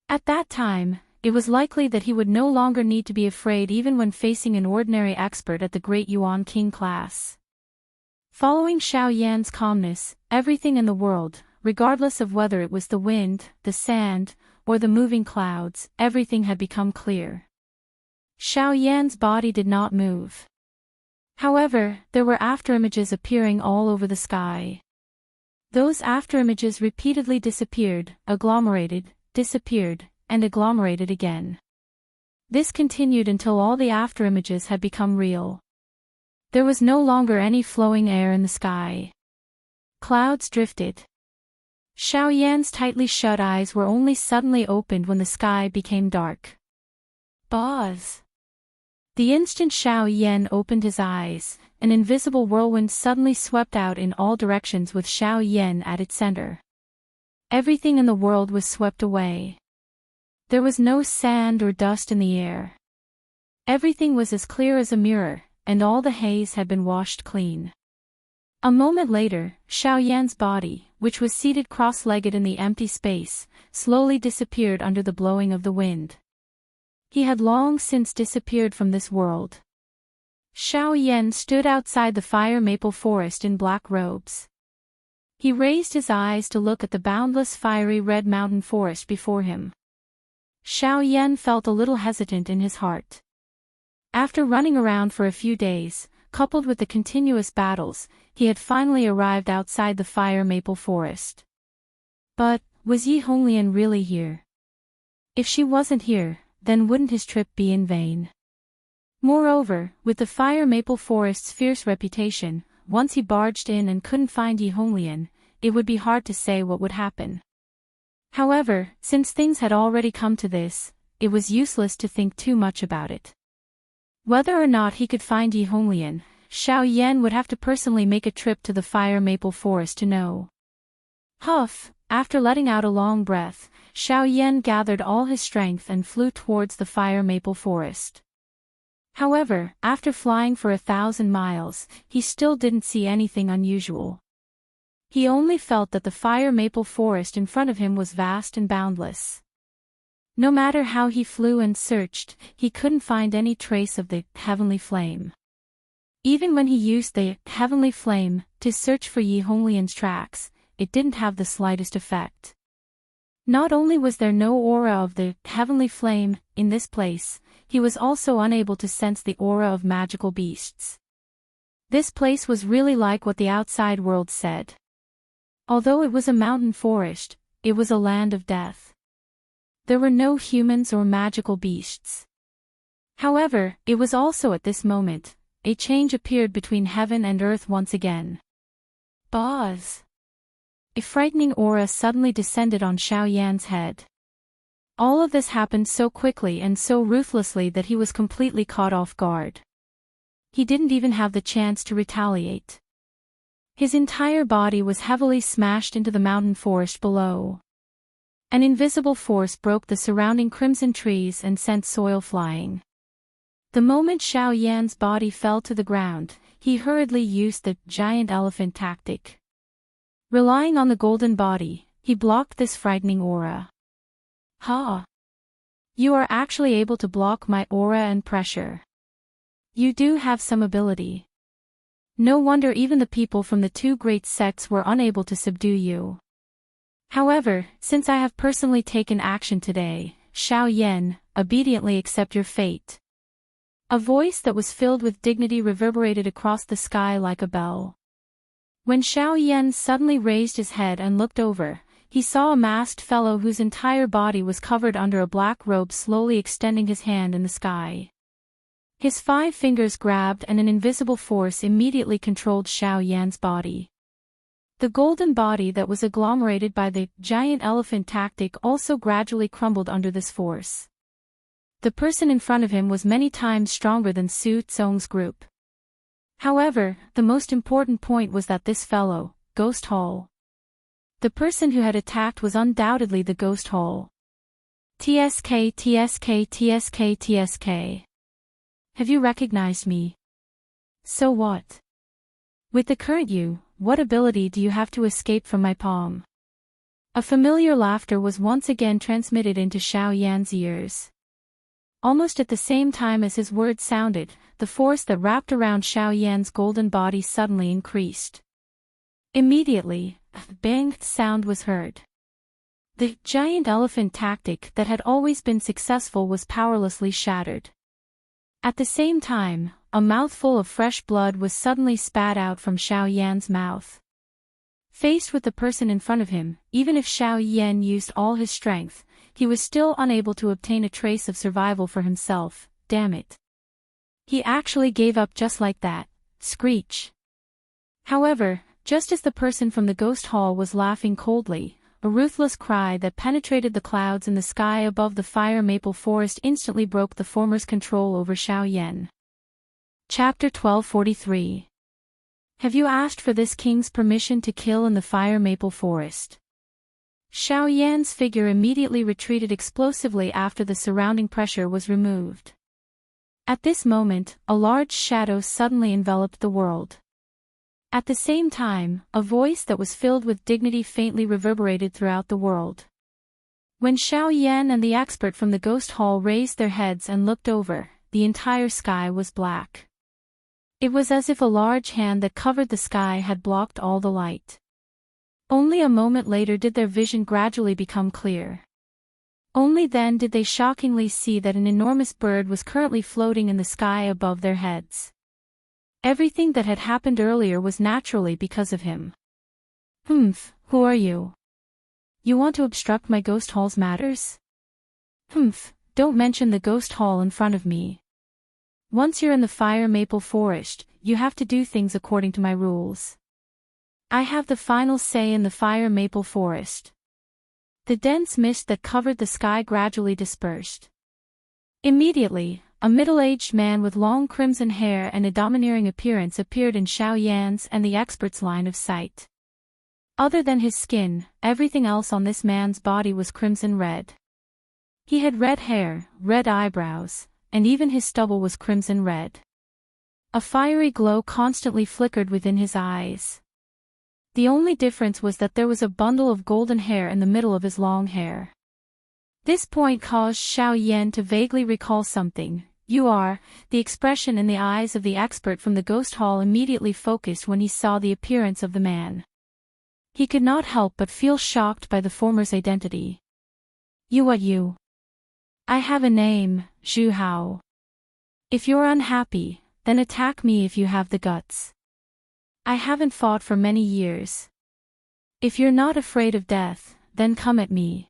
At that time, it was likely that he would no longer need to be afraid even when facing an ordinary expert at the Great Yuan King class. Following Shao Yan's calmness, everything in the world, regardless of whether it was the wind, the sand, or the moving clouds, everything had become clear. Shao Yan's body did not move. However, there were afterimages appearing all over the sky. Those afterimages repeatedly disappeared, agglomerated, disappeared, and agglomerated again. This continued until all the afterimages had become real. There was no longer any flowing air in the sky. Clouds drifted. Shao Yan's tightly shut eyes were only suddenly opened when the sky became dark. Buzz! The instant Shao Yan opened his eyes, an invisible whirlwind suddenly swept out in all directions with Shao Yan at its center. Everything in the world was swept away. There was no sand or dust in the air. Everything was as clear as a mirror, and all the haze had been washed clean. A moment later, Shao Yan's body, which was seated cross-legged in the empty space, slowly disappeared under the blowing of the wind. He had long since disappeared from this world. Shao Yan stood outside the fire maple forest in black robes. He raised his eyes to look at the boundless fiery red mountain forest before him. Shao Yan felt a little hesitant in his heart. After running around for a few days, coupled with the continuous battles, he had finally arrived outside the fire maple forest. But, was Yi Honglian really here? If she wasn't here, then wouldn't his trip be in vain? Moreover, with the fire maple forest's fierce reputation, once he barged in and couldn't find Yi Honglian, it would be hard to say what would happen. However, since things had already come to this, it was useless to think too much about it. Whether or not he could find Yi Honglian, Shao Yan would have to personally make a trip to the fire maple forest to know. Huff, after letting out a long breath, Shao Yan gathered all his strength and flew towards the fire maple forest. However, after flying for 1,000 miles, he still didn't see anything unusual. He only felt that the fire maple forest in front of him was vast and boundless. No matter how he flew and searched, he couldn't find any trace of the heavenly flame. Even when he used the heavenly flame to search for Yi Honglian's tracks, it didn't have the slightest effect. Not only was there no aura of the heavenly flame in this place, he was also unable to sense the aura of magical beasts. This place was really like what the outside world said. Although it was a mountain forest, it was a land of death. There were no humans or magical beasts. However, it was also at this moment, a change appeared between heaven and earth once again. Buzz! A frightening aura suddenly descended on Xiao Yan's head. All of this happened so quickly and so ruthlessly that he was completely caught off guard. He didn't even have the chance to retaliate. His entire body was heavily smashed into the mountain forest below. An invisible force broke the surrounding crimson trees and sent soil flying. The moment Xiao Yan's body fell to the ground, he hurriedly used the giant elephant tactic. Relying on the golden body, he blocked this frightening aura. Ha! You are actually able to block my aura and pressure. You do have some ability. No wonder even the people from the two great sects were unable to subdue you. However, since I have personally taken action today, Xiao Yan, obediently accept your fate. A voice that was filled with dignity reverberated across the sky like a bell. When Xiao Yan suddenly raised his head and looked over, he saw a masked fellow whose entire body was covered under a black robe slowly extending his hand in the sky. His 5 fingers grabbed and an invisible force immediately controlled Xiao Yan's body. The golden body that was agglomerated by the giant elephant tactic also gradually crumbled under this force. The person in front of him was many times stronger than Su Zong's group. However, the most important point was that this fellow, Ghost Hall. The person who had attacked was undoubtedly the Ghost Hall. TSK TSK TSK TSK. Have you recognized me? So what? With the current you, what ability do you have to escape from my palm? A familiar laughter was once again transmitted into Xiao Yan's ears. Almost at the same time as his words sounded, the force that wrapped around Xiao Yan's golden body suddenly increased. Immediately, a bang sound was heard. The giant elephant tactic that had always been successful was powerlessly shattered. At the same time, a mouthful of fresh blood was suddenly spat out from Xiao Yan's mouth. Faced with the person in front of him, even if Xiao Yan used all his strength, he was still unable to obtain a trace of survival for himself. Damn it. He actually gave up just like that. Screech. However, just as the person from the ghost hall was laughing coldly, a ruthless cry that penetrated the clouds in the sky above the fire maple forest instantly broke the former's control over Xiao Yan. Chapter 1243. Have you asked for this king's permission to kill in the fire maple forest? Xiao Yan's figure immediately retreated explosively after the surrounding pressure was removed. At this moment, a large shadow suddenly enveloped the world. At the same time, a voice that was filled with dignity faintly reverberated throughout the world. When Xiao Yan and the expert from the ghost hall raised their heads and looked over, the entire sky was black. It was as if a large hand that covered the sky had blocked all the light. Only a moment later did their vision gradually become clear. Only then did they shockingly see that an enormous bird was currently floating in the sky above their heads. Everything that had happened earlier was naturally because of him. Who are you? You want to obstruct my ghost hall's matters? Don't mention the ghost hall in front of me. Once you're in the fire maple forest, you have to do things according to my rules. I have the final say in the fire maple forest. The dense mist that covered the sky gradually dispersed. Immediately, a middle-aged man with long crimson hair and a domineering appearance appeared in Xiao Yan's and the expert's line of sight. Other than his skin, everything else on this man's body was crimson red. He had red hair, red eyebrows, and even his stubble was crimson red. A fiery glow constantly flickered within his eyes. The only difference was that there was a bundle of golden hair in the middle of his long hair. This point caused Xiao Yan to vaguely recall something. "You are," the expression in the eyes of the expert from the ghost hall immediately focused when he saw the appearance of the man. He could not help but feel shocked by the former's identity. "You what you?" "I have a name, Zhu Hao. If you're unhappy, then attack me if you have the guts. I haven't fought for many years. If you're not afraid of death, then come at me."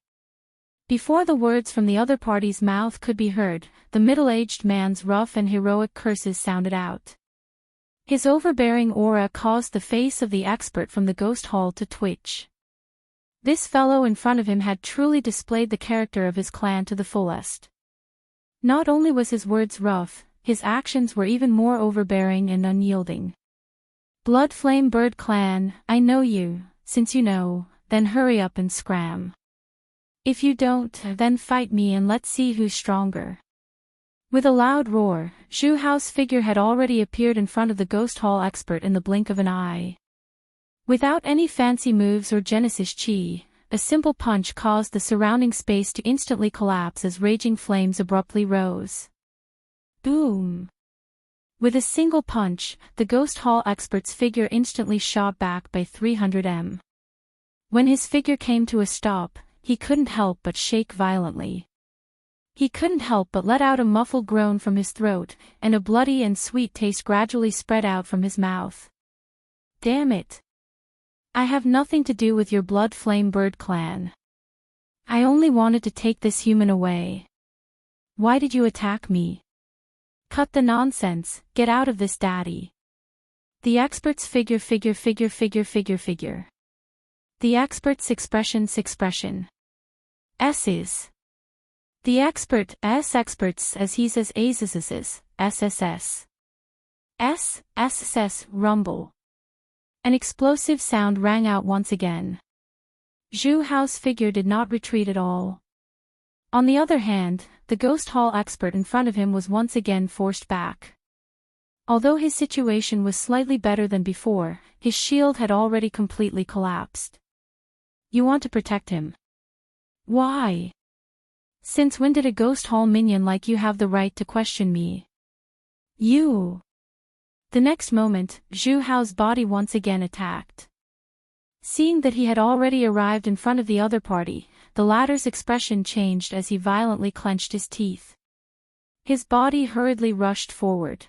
Before the words from the other party's mouth could be heard, the middle-aged man's rough and heroic curses sounded out. His overbearing aura caused the face of the expert from the ghost hall to twitch. This fellow in front of him had truly displayed the character of his clan to the fullest. Not only was his words rough, his actions were even more overbearing and unyielding. "Blood Flame Bird Clan, I know you. Since you know, then hurry up and scram. If you don't, then fight me and let's see who's stronger." With a loud roar, Zhu Hao's figure had already appeared in front of the ghost hall expert in the blink of an eye. Without any fancy moves or Genesis chi, a simple punch caused the surrounding space to instantly collapse as raging flames abruptly rose. Boom! With a single punch, the ghost hall expert's figure instantly shot back by 300 m. When his figure came to a stop, he couldn't help but shake violently. He couldn't help but let out a muffled groan from his throat, and a bloody and sweet taste gradually spread out from his mouth. "Damn it! I have nothing to do with your Blood Flame Bird Clan. I only wanted to take this human away. Why did you attack me? Cut the nonsense, get out of this, daddy." The expert's figure. The expert's expression. S is. The expert's experts as he says SSS. SSS rumble. An explosive sound rang out once again. Zhu Hao's figure did not retreat at all. On the other hand, the ghost hall expert in front of him was once again forced back. Although his situation was slightly better than before, his shield had already completely collapsed. "You want to protect him? Why? Since when did a ghost hall minion like you have the right to question me? You!" The next moment, Zhu Hao's body once again attacked. Seeing that he had already arrived in front of the other party, the latter's expression changed as he violently clenched his teeth. His body hurriedly rushed forward.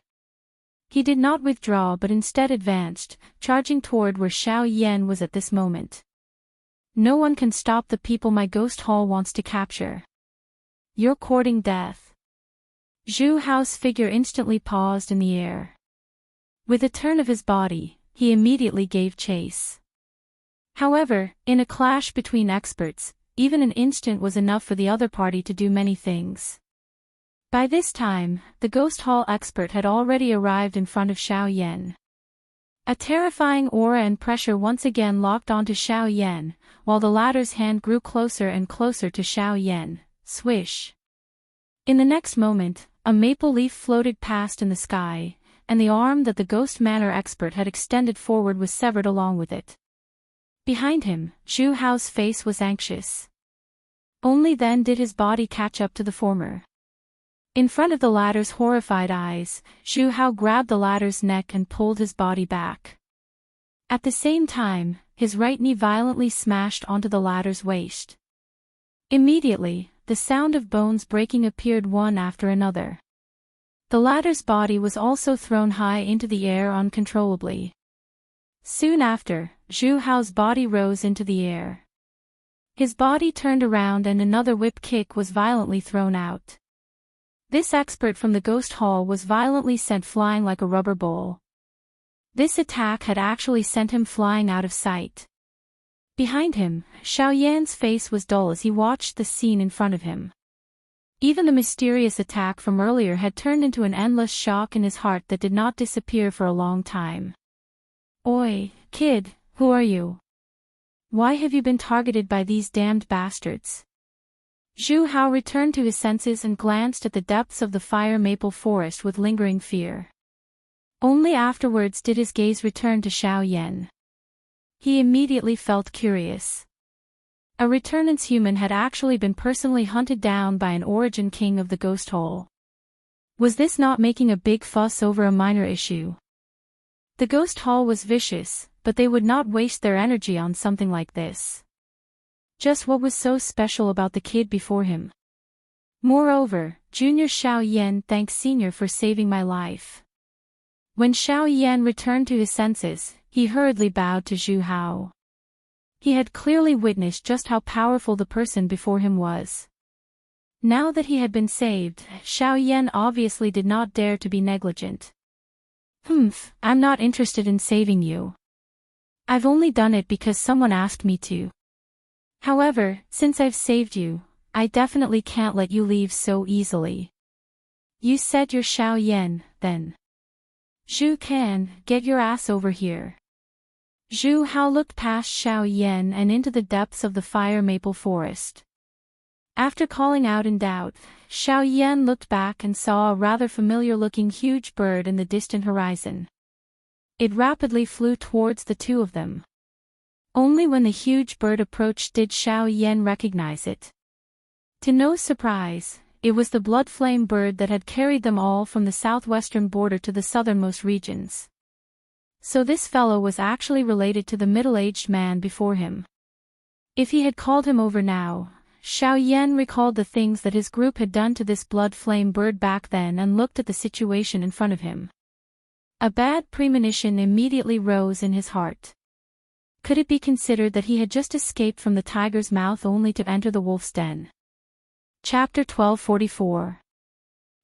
He did not withdraw but instead advanced, charging toward where Xiao Yan was at this moment. "No one can stop the people my ghost hall wants to capture. You're courting death." Zhu Hao's figure instantly paused in the air. With a turn of his body, he immediately gave chase. However, in a clash between experts, even an instant was enough for the other party to do many things. By this time, the ghost hall expert had already arrived in front of Xiao Yan. A terrifying aura and pressure once again locked onto Xiao Yan, while the latter's hand grew closer and closer to Xiao Yan. Swish! In the next moment, a maple leaf floated past in the sky, and the arm that the ghost manor expert had extended forward was severed along with it. Behind him, Zhu Hao's face was anxious. Only then did his body catch up to the former. In front of the latter's horrified eyes, Zhu Hao grabbed the latter's neck and pulled his body back. At the same time, his right knee violently smashed onto the latter's waist. Immediately, the sound of bones breaking appeared one after another. The latter's body was also thrown high into the air uncontrollably. Soon after, Zhu Hao's body rose into the air. His body turned around and another whip kick was violently thrown out. This expert from the ghost hall was violently sent flying like a rubber ball. This attack had actually sent him flying out of sight. Behind him, Xiao Yan's face was dull as he watched the scene in front of him. Even the mysterious attack from earlier had turned into an endless shock in his heart that did not disappear for a long time. "Oi, kid, who are you? Why have you been targeted by these damned bastards? Zhu Hao returned to his senses and glanced at the depths of the fire maple forest with lingering fear. Only afterwards did his gaze return to Xiao Yan. He immediately felt curious. A returnance human had actually been personally hunted down by an origin king of the Ghost Hole. Was this not making a big fuss over a minor issue? The Ghost Hall was vicious, but they would not waste their energy on something like this. Just what was so special about the kid before him? Moreover, Junior Xiao Yan thanks Senior for saving my life. When Xiao Yan returned to his senses, he hurriedly bowed to Zhu Hao. He had clearly witnessed just how powerful the person before him was. Now that he had been saved, Xiao Yan obviously did not dare to be negligent. I'm not interested in saving you. I've only done it because someone asked me to. However, since I've saved you, I definitely can't let you leave so easily. You said you're Xiao Yan, then. Zhu Can, get your ass over here. Zhu Hao looked past Xiao Yan and into the depths of the fire maple forest. After calling out in doubt, Xiao Yan looked back and saw a rather familiar-looking huge bird in the distant horizon. It rapidly flew towards the two of them. Only when the huge bird approached did Xiao Yan recognize it. To no surprise, it was the blood flame bird that had carried them all from the southwestern border to the southernmost regions. So this fellow was actually related to the middle-aged man before him. If he had called him over now, Xiao Yan recalled the things that his group had done to this blood flame bird back then and looked at the situation in front of him. A bad premonition immediately rose in his heart. Could it be considered that he had just escaped from the tiger's mouth only to enter the wolf's den? Chapter 1244.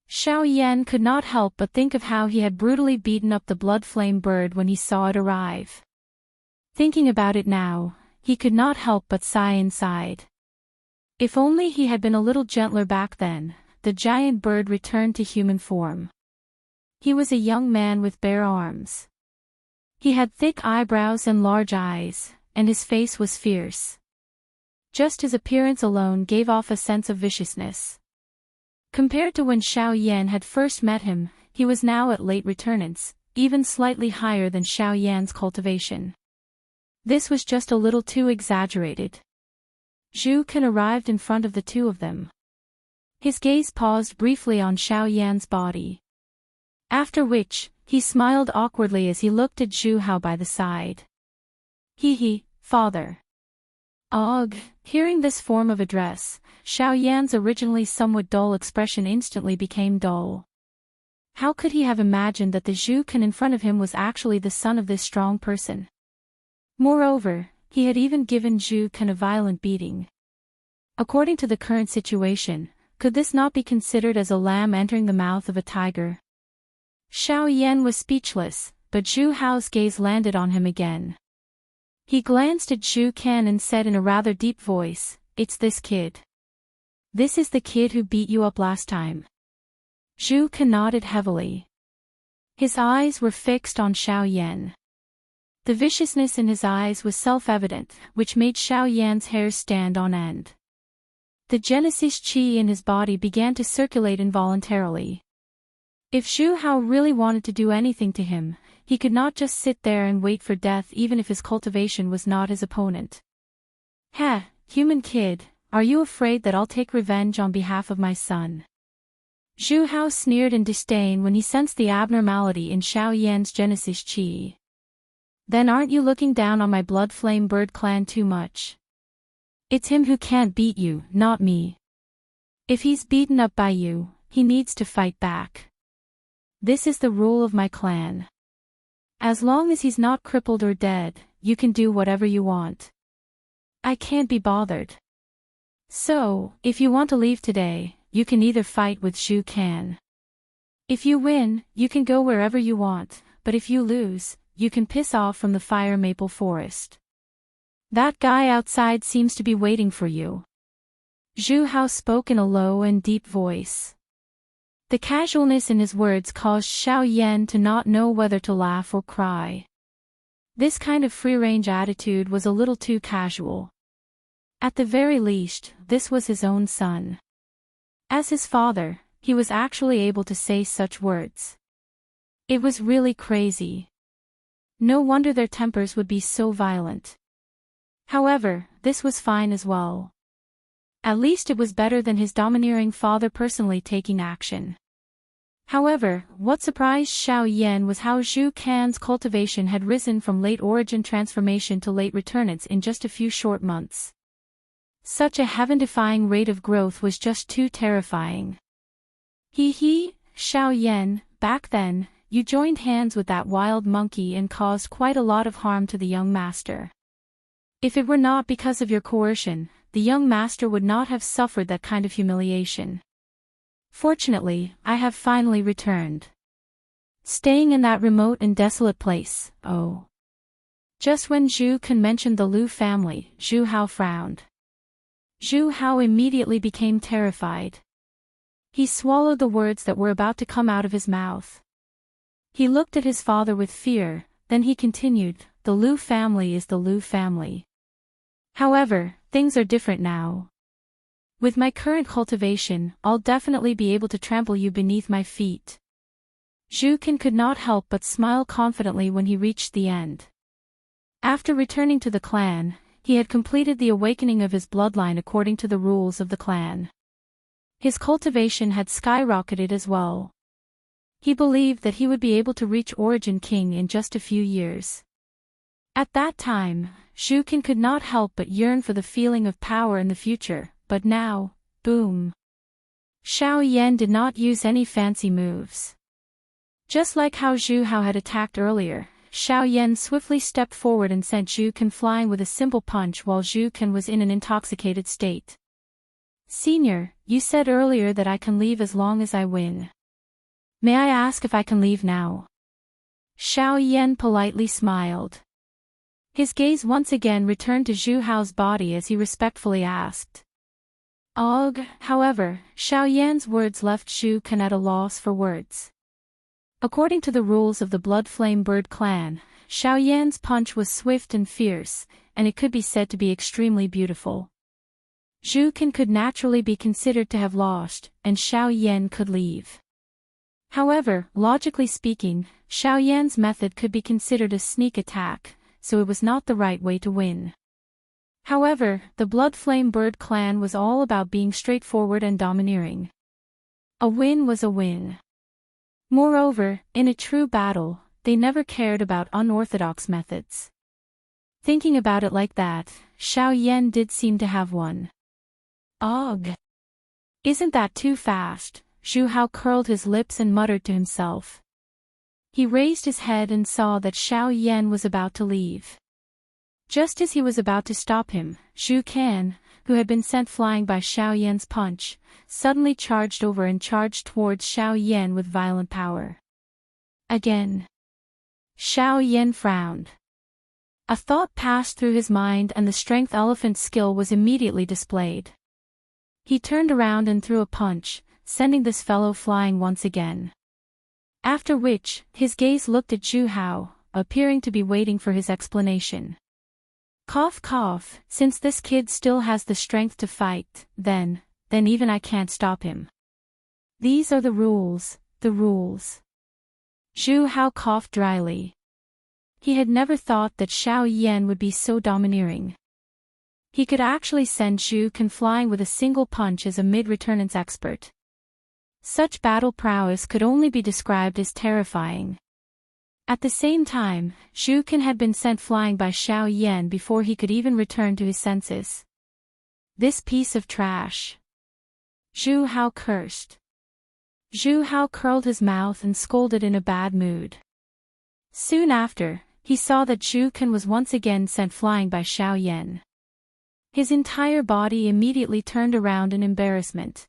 Xiao Yan could not help but think of how he had brutally beaten up the blood flame bird when he saw it arrive. Thinking about it now, he could not help but sigh inside. If only he had been a little gentler back then, the giant bird returned to human form. He was a young man with bare arms. He had thick eyebrows and large eyes, and his face was fierce. Just his appearance alone gave off a sense of viciousness. Compared to when Xiao Yan had first met him, he was now at late returnance, even slightly higher than Xiao Yan's cultivation. This was just a little too exaggerated. Zhu Can arrived in front of the two of them. His gaze paused briefly on Xiao Yan's body. After which, he smiled awkwardly as he looked at Zhu Hao by the side. Father. Ugh. Hearing this form of address, Xiao Yan's originally somewhat dull expression instantly became dull. How could he have imagined that the Zhu Can in front of him was actually the son of this strong person? Moreover, he had even given Zhu Can a violent beating. According to the current situation, could this not be considered as a lamb entering the mouth of a tiger? Xiao Yan was speechless, but Zhu Hao's gaze landed on him again. He glanced at Zhu Can and said in a rather deep voice, "It's this kid. This is the kid who beat you up last time." Zhu Can nodded heavily. His eyes were fixed on Xiao Yan. The viciousness in his eyes was self-evident, which made Xiao Yan's hairs stand on end. The Genesis chi in his body began to circulate involuntarily. If Zhu Hao really wanted to do anything to him, he could not just sit there and wait for death even if his cultivation was not his opponent. Human kid, are you afraid that I'll take revenge on behalf of my son? Zhu Hao sneered in disdain when he sensed the abnormality in Xiao Yan's Genesis chi. Then aren't you looking down on my blood flame bird clan too much? It's him who can't beat you, not me. If he's beaten up by you, he needs to fight back. This is the rule of my clan. As long as he's not crippled or dead, you can do whatever you want. I can't be bothered. So, if you want to leave today, you can either fight with Zhu Can. If you win, you can go wherever you want, but if you lose, you can piss off from the fire maple forest. That guy outside seems to be waiting for you. Zhu Hao spoke in a low and deep voice. The casualness in his words caused Xiao Yan to not know whether to laugh or cry. This kind of free-range attitude was a little too casual. At the very least, this was his own son. As his father, he was actually able to say such words. It was really crazy. No wonder their tempers would be so violent. However, this was fine as well. At least it was better than his domineering father personally taking action. However, what surprised Xiao Yan was how Zhu Kan's cultivation had risen from late origin transformation to late returnance in just a few short months. Such a heaven-defying rate of growth was just too terrifying. Xiao Yan, back then, you joined hands with that wild monkey and caused quite a lot of harm to the young master. If it were not because of your coercion, the young master would not have suffered that kind of humiliation. Fortunately, I have finally returned. Staying in that remote and desolate place, oh. Just when Zhu Kan mentioned the Lu family, Zhu Hao frowned. Zhu Hao immediately became terrified. He swallowed the words that were about to come out of his mouth. He looked at his father with fear, then he continued, the Lu family is the Lu family. However, things are different now. With my current cultivation, I'll definitely be able to trample you beneath my feet. Zhu Kan could not help but smile confidently when he reached the end. After returning to the clan, he had completed the awakening of his bloodline according to the rules of the clan. His cultivation had skyrocketed as well. He believed that he would be able to reach Origin King in just a few years. At that time, Zhu Kan could not help but yearn for the feeling of power in the future, but now, boom. Xiao Yan did not use any fancy moves. Just like how Zhu Hao had attacked earlier, Xiao Yan swiftly stepped forward and sent Zhu Kan flying with a simple punch while Zhu Kan was in an intoxicated state. Senior, you said earlier that I can leave as long as I win. May I ask if I can leave now? Xiao Yan politely smiled. His gaze once again returned to Zhu Hao's body as he respectfully asked. Ugh, however, Xiao Yan's words left Zhu Kan at a loss for words. According to the rules of the Blood Flame Bird clan, Xiao Yan's punch was swift and fierce, and it could be said to be extremely beautiful. Zhu Kan could naturally be considered to have lost, and Xiao Yan could leave. However, logically speaking, Xiao Yan's method could be considered a sneak attack, so it was not the right way to win. However, the Blood Flame Bird clan was all about being straightforward and domineering. A win was a win. Moreover, in a true battle, they never cared about unorthodox methods. Thinking about it like that, Xiao Yan did seem to have one. Ugh! Isn't that too fast? Zhu Hao curled his lips and muttered to himself. He raised his head and saw that Xiao Yan was about to leave. Just as he was about to stop him, Zhu Kan, who had been sent flying by Xiao Yan's punch, suddenly charged over and charged towards Xiao Yan with violent power. Again. Xiao Yan frowned. A thought passed through his mind and the strength elephant skill was immediately displayed. He turned around and threw a punch, sending this fellow flying once again. After which, his gaze looked at Zhu Hao, appearing to be waiting for his explanation. Cough cough, since this kid still has the strength to fight, then even I can't stop him. These are the rules, the rules. Zhu Hao coughed dryly. He had never thought that Xiao Yan would be so domineering. He could actually send Zhu Kan flying with a single punch as a mid-returnance expert. Such battle prowess could only be described as terrifying. At the same time, Zhu Kan had been sent flying by Xiao Yan before he could even return to his senses. This piece of trash. Zhu Hao cursed. Zhu Hao curled his mouth and scolded in a bad mood. Soon after, he saw that Zhu Kan was once again sent flying by Xiao Yan. His entire body immediately turned around in embarrassment.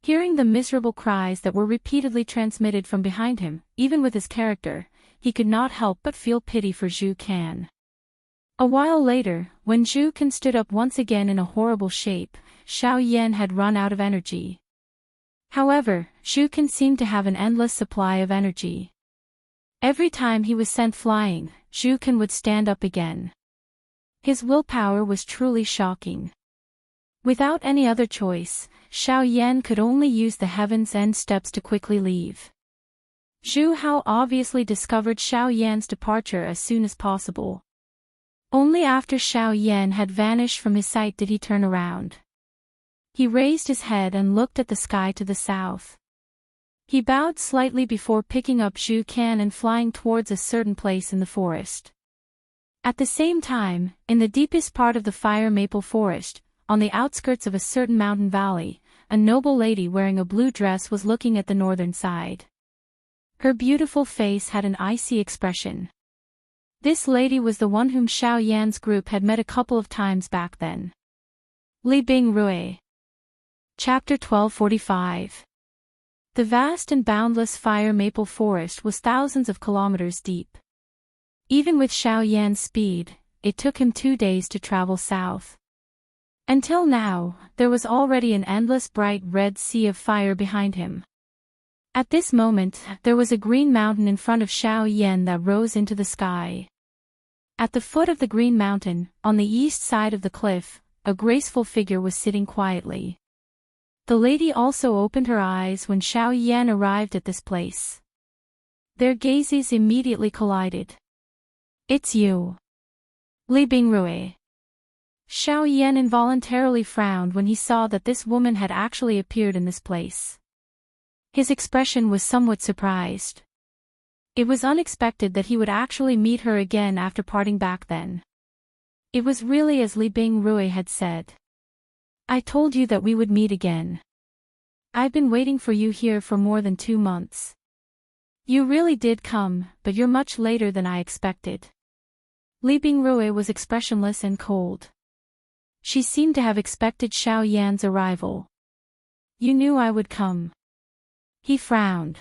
Hearing the miserable cries that were repeatedly transmitted from behind him, even with his character, he could not help but feel pity for Zhu Kan. A while later, when Zhu Kan stood up once again in a horrible shape, Xiao Yan had run out of energy. However, Zhu Kan seemed to have an endless supply of energy. Every time he was sent flying, Zhu Kan would stand up again. His willpower was truly shocking. Without any other choice, Xiao Yan could only use the heaven's end steps to quickly leave. Zhu Hao obviously discovered Xiao Yan's departure as soon as possible. Only after Xiao Yan had vanished from his sight did he turn around. He raised his head and looked at the sky to the south. He bowed slightly before picking up Zhu Can and flying towards a certain place in the forest. At the same time, in the deepest part of the fire maple forest, on the outskirts of a certain mountain valley, a noble lady wearing a blue dress was looking at the northern side. Her beautiful face had an icy expression. This lady was the one whom Xiao Yan's group had met a couple of times back then. Li Bingrui. Chapter 1245. The vast and boundless fire maple forest was thousands of kilometers deep. Even with Xiao Yan's speed, it took him 2 days to travel south. Until now, there was already an endless bright red sea of fire behind him. At this moment, there was a green mountain in front of Xiao Yan that rose into the sky. At the foot of the green mountain, on the east side of the cliff, a graceful figure was sitting quietly. The lady also opened her eyes when Xiao Yan arrived at this place. Their gazes immediately collided. "It's you." Li Bingrui. Xiao Yan involuntarily frowned when he saw that this woman had actually appeared in this place. His expression was somewhat surprised. It was unexpected that he would actually meet her again after parting back then. It was really as Li Bingrui had said. "I told you that we would meet again. I've been waiting for you here for more than 2 months. You really did come, but you're much later than I expected." Li Bingrui was expressionless and cold. She seemed to have expected Xiao Yan's arrival. "You knew I would come." He frowned.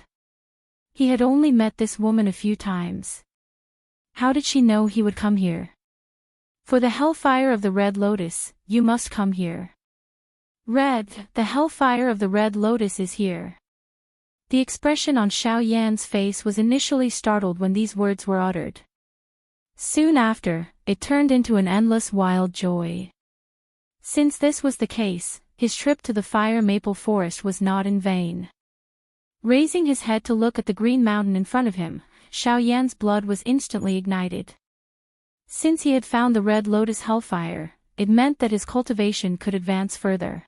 He had only met this woman a few times. How did she know he would come here? "For the hellfire of the Red Lotus, you must come here." The hellfire of the Red Lotus is here." The expression on Xiao Yan's face was initially startled when these words were uttered. Soon after, it turned into an endless wild joy. Since this was the case, his trip to the fire maple forest was not in vain. Raising his head to look at the green mountain in front of him, Xiao Yan's blood was instantly ignited. Since he had found the Red Lotus hellfire, it meant that his cultivation could advance further.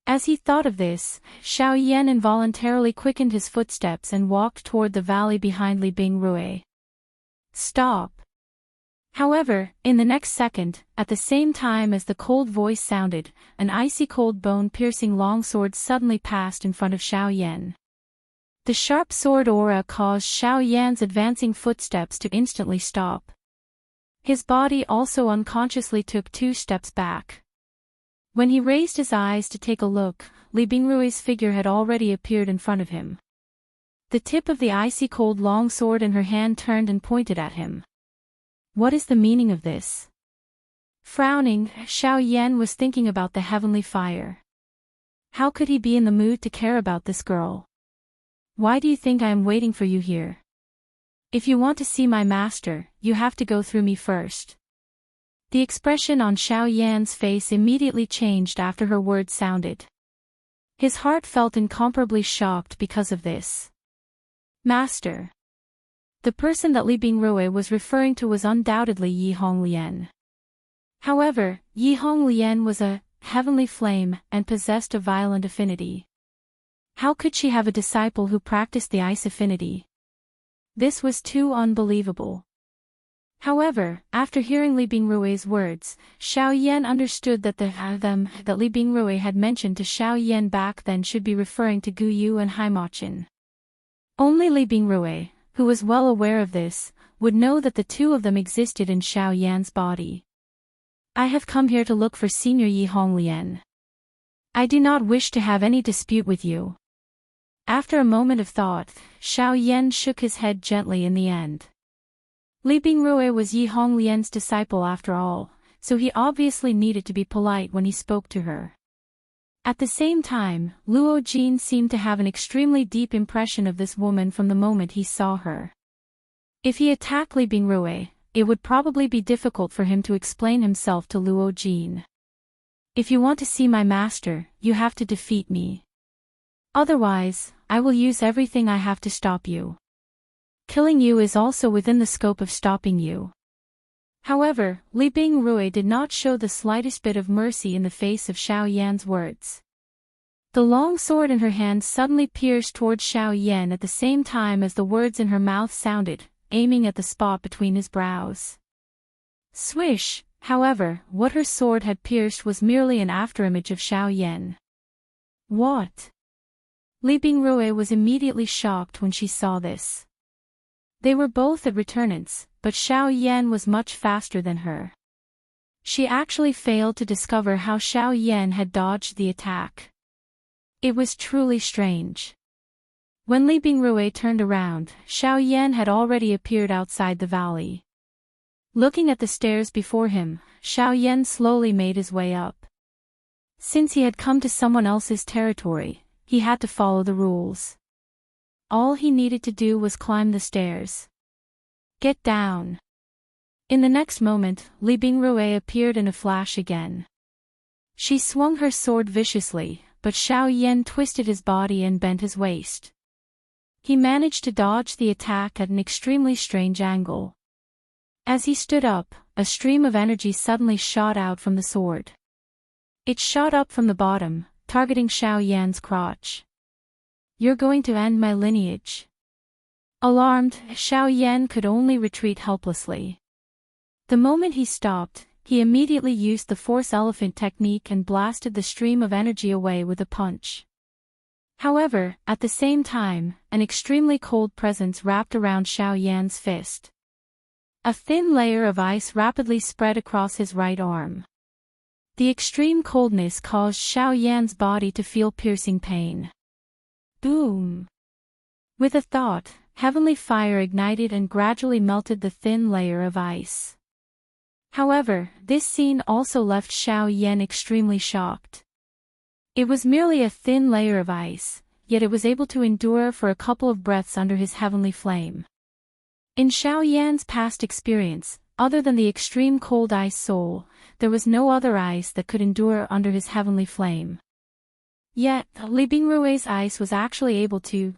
As he thought of this, Xiao Yan involuntarily quickened his footsteps and walked toward the valley behind Li Bingrui. "Stop." However, in the next second, at the same time as the cold voice sounded, an icy cold bone-piercing longsword suddenly passed in front of Xiao Yan. The sharp sword aura caused Xiao Yan's advancing footsteps to instantly stop. His body also unconsciously took 2 steps back. When he raised his eyes to take a look, Li Bingrui's figure had already appeared in front of him. The tip of the icy cold longsword in her hand turned and pointed at him. What is the meaning of this? Frowning, Xiao Yan was thinking about the heavenly fire. How could he be in the mood to care about this girl? Why do you think I am waiting for you here? If you want to see my master, you have to go through me first. The expression on Xiao Yan's face immediately changed after her words sounded. His heart felt incomparably shocked because of this. Master. The person that Li Bingrui was referring to was undoubtedly Yi Honglian. However, Yi Honglian was a heavenly flame and possessed a violent affinity. How could she have a disciple who practiced the ice affinity? This was too unbelievable. However, after hearing Li Bingrui's words, Xiao Yan understood that the them that Li Bingrui had mentioned to Xiao Yan back then should be referring to Gu Yu and Haimachin. Only Li Bingrui, who was well aware of this, would know that the two of them existed in Xiao Yan's body. I have come here to look for Senior Yi Honglian. I do not wish to have any dispute with you. After a moment of thought, Xiao Yan shook his head gently in the end. Li Bingrui was Yi Honglian's disciple after all, so he obviously needed to be polite when he spoke to her. At the same time, Luo Jin seemed to have an extremely deep impression of this woman from the moment he saw her. If he attacked Li Bingrui, it would probably be difficult for him to explain himself to Luo Jin. If you want to see my master, you have to defeat me. Otherwise, I will use everything I have to stop you. Killing you is also within the scope of stopping you. However, Li Bingrui did not show the slightest bit of mercy in the face of Xiao Yan's words. The long sword in her hand suddenly pierced towards Xiao Yan at the same time as the words in her mouth sounded, aiming at the spot between his brows. Swish, however, what her sword had pierced was merely an afterimage of Xiao Yan. What? Li Bingrui was immediately shocked when she saw this. They were both at returnants, but Xiao Yan was much faster than her. She actually failed to discover how Xiao Yan had dodged the attack. It was truly strange. When Li Bingrui turned around, Xiao Yan had already appeared outside the valley. Looking at the stairs before him, Xiao Yan slowly made his way up. Since he had come to someone else's territory, he had to follow the rules. All he needed to do was climb the stairs. Get down. In the next moment, Li Bingrui appeared in a flash again. She swung her sword viciously, but Xiao Yan twisted his body and bent his waist. He managed to dodge the attack at an extremely strange angle. As he stood up, a stream of energy suddenly shot out from the sword. It shot up from the bottom, targeting Xiao Yan's crotch. You're going to end my lineage. Alarmed, Xiao Yan could only retreat helplessly. The moment he stopped, he immediately used the force elephant technique and blasted the stream of energy away with a punch. However, at the same time, an extremely cold presence wrapped around Xiao Yan's fist. A thin layer of ice rapidly spread across his right arm. The extreme coldness caused Xiao Yan's body to feel piercing pain. Boom! With a thought, heavenly fire ignited and gradually melted the thin layer of ice. However, this scene also left Xiao Yan extremely shocked. It was merely a thin layer of ice, yet it was able to endure for a couple of breaths under his heavenly flame. In Xiao Yan's past experience, other than the extreme cold ice soul, there was no other ice that could endure under his heavenly flame. Yet, Li Bingrui's ice was actually able to,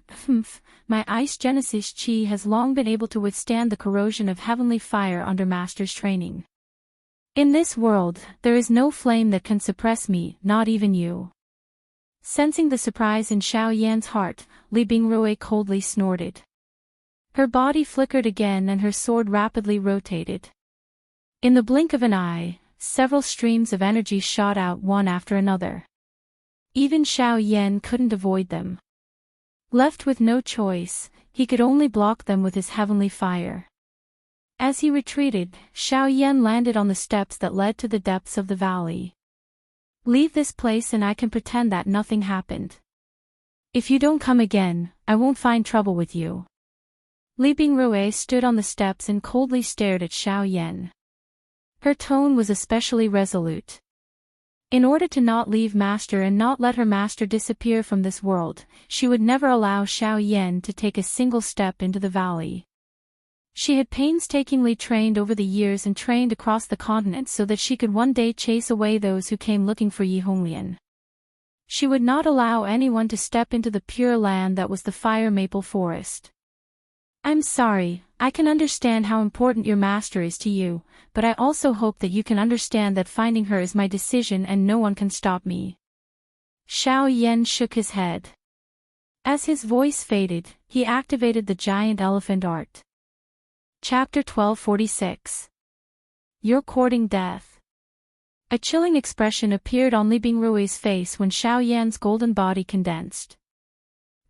my ice genesis chi has long been able to withstand the corrosion of heavenly fire under master's training. In this world, there is no flame that can suppress me, not even you. Sensing the surprise in Xiao Yan's heart, Li Bingrui coldly snorted. Her body flickered again and her sword rapidly rotated. In the blink of an eye, several streams of energy shot out one after another. Even Xiao Yan couldn't avoid them. Left with no choice, he could only block them with his heavenly fire. As he retreated, Xiao Yan landed on the steps that led to the depths of the valley. Leave this place and I can pretend that nothing happened. If you don't come again, I won't find trouble with you. Li Bingrui stood on the steps and coldly stared at Xiao Yan. Her tone was especially resolute. In order to not leave master and not let her master disappear from this world, she would never allow Xiao Yan to take a single step into the valley. She had painstakingly trained over the years and trained across the continent so that she could one day chase away those who came looking for Yi Honglian. She would not allow anyone to step into the pure land that was the fire maple forest. I'm sorry, I can understand how important your master is to you, but I also hope that you can understand that finding her is my decision and no one can stop me. Xiao Yan shook his head. As his voice faded, he activated the giant elephant art. Chapter 1246. You're courting death. A chilling expression appeared on Li Bingrui's face when Xiao Yan's golden body condensed.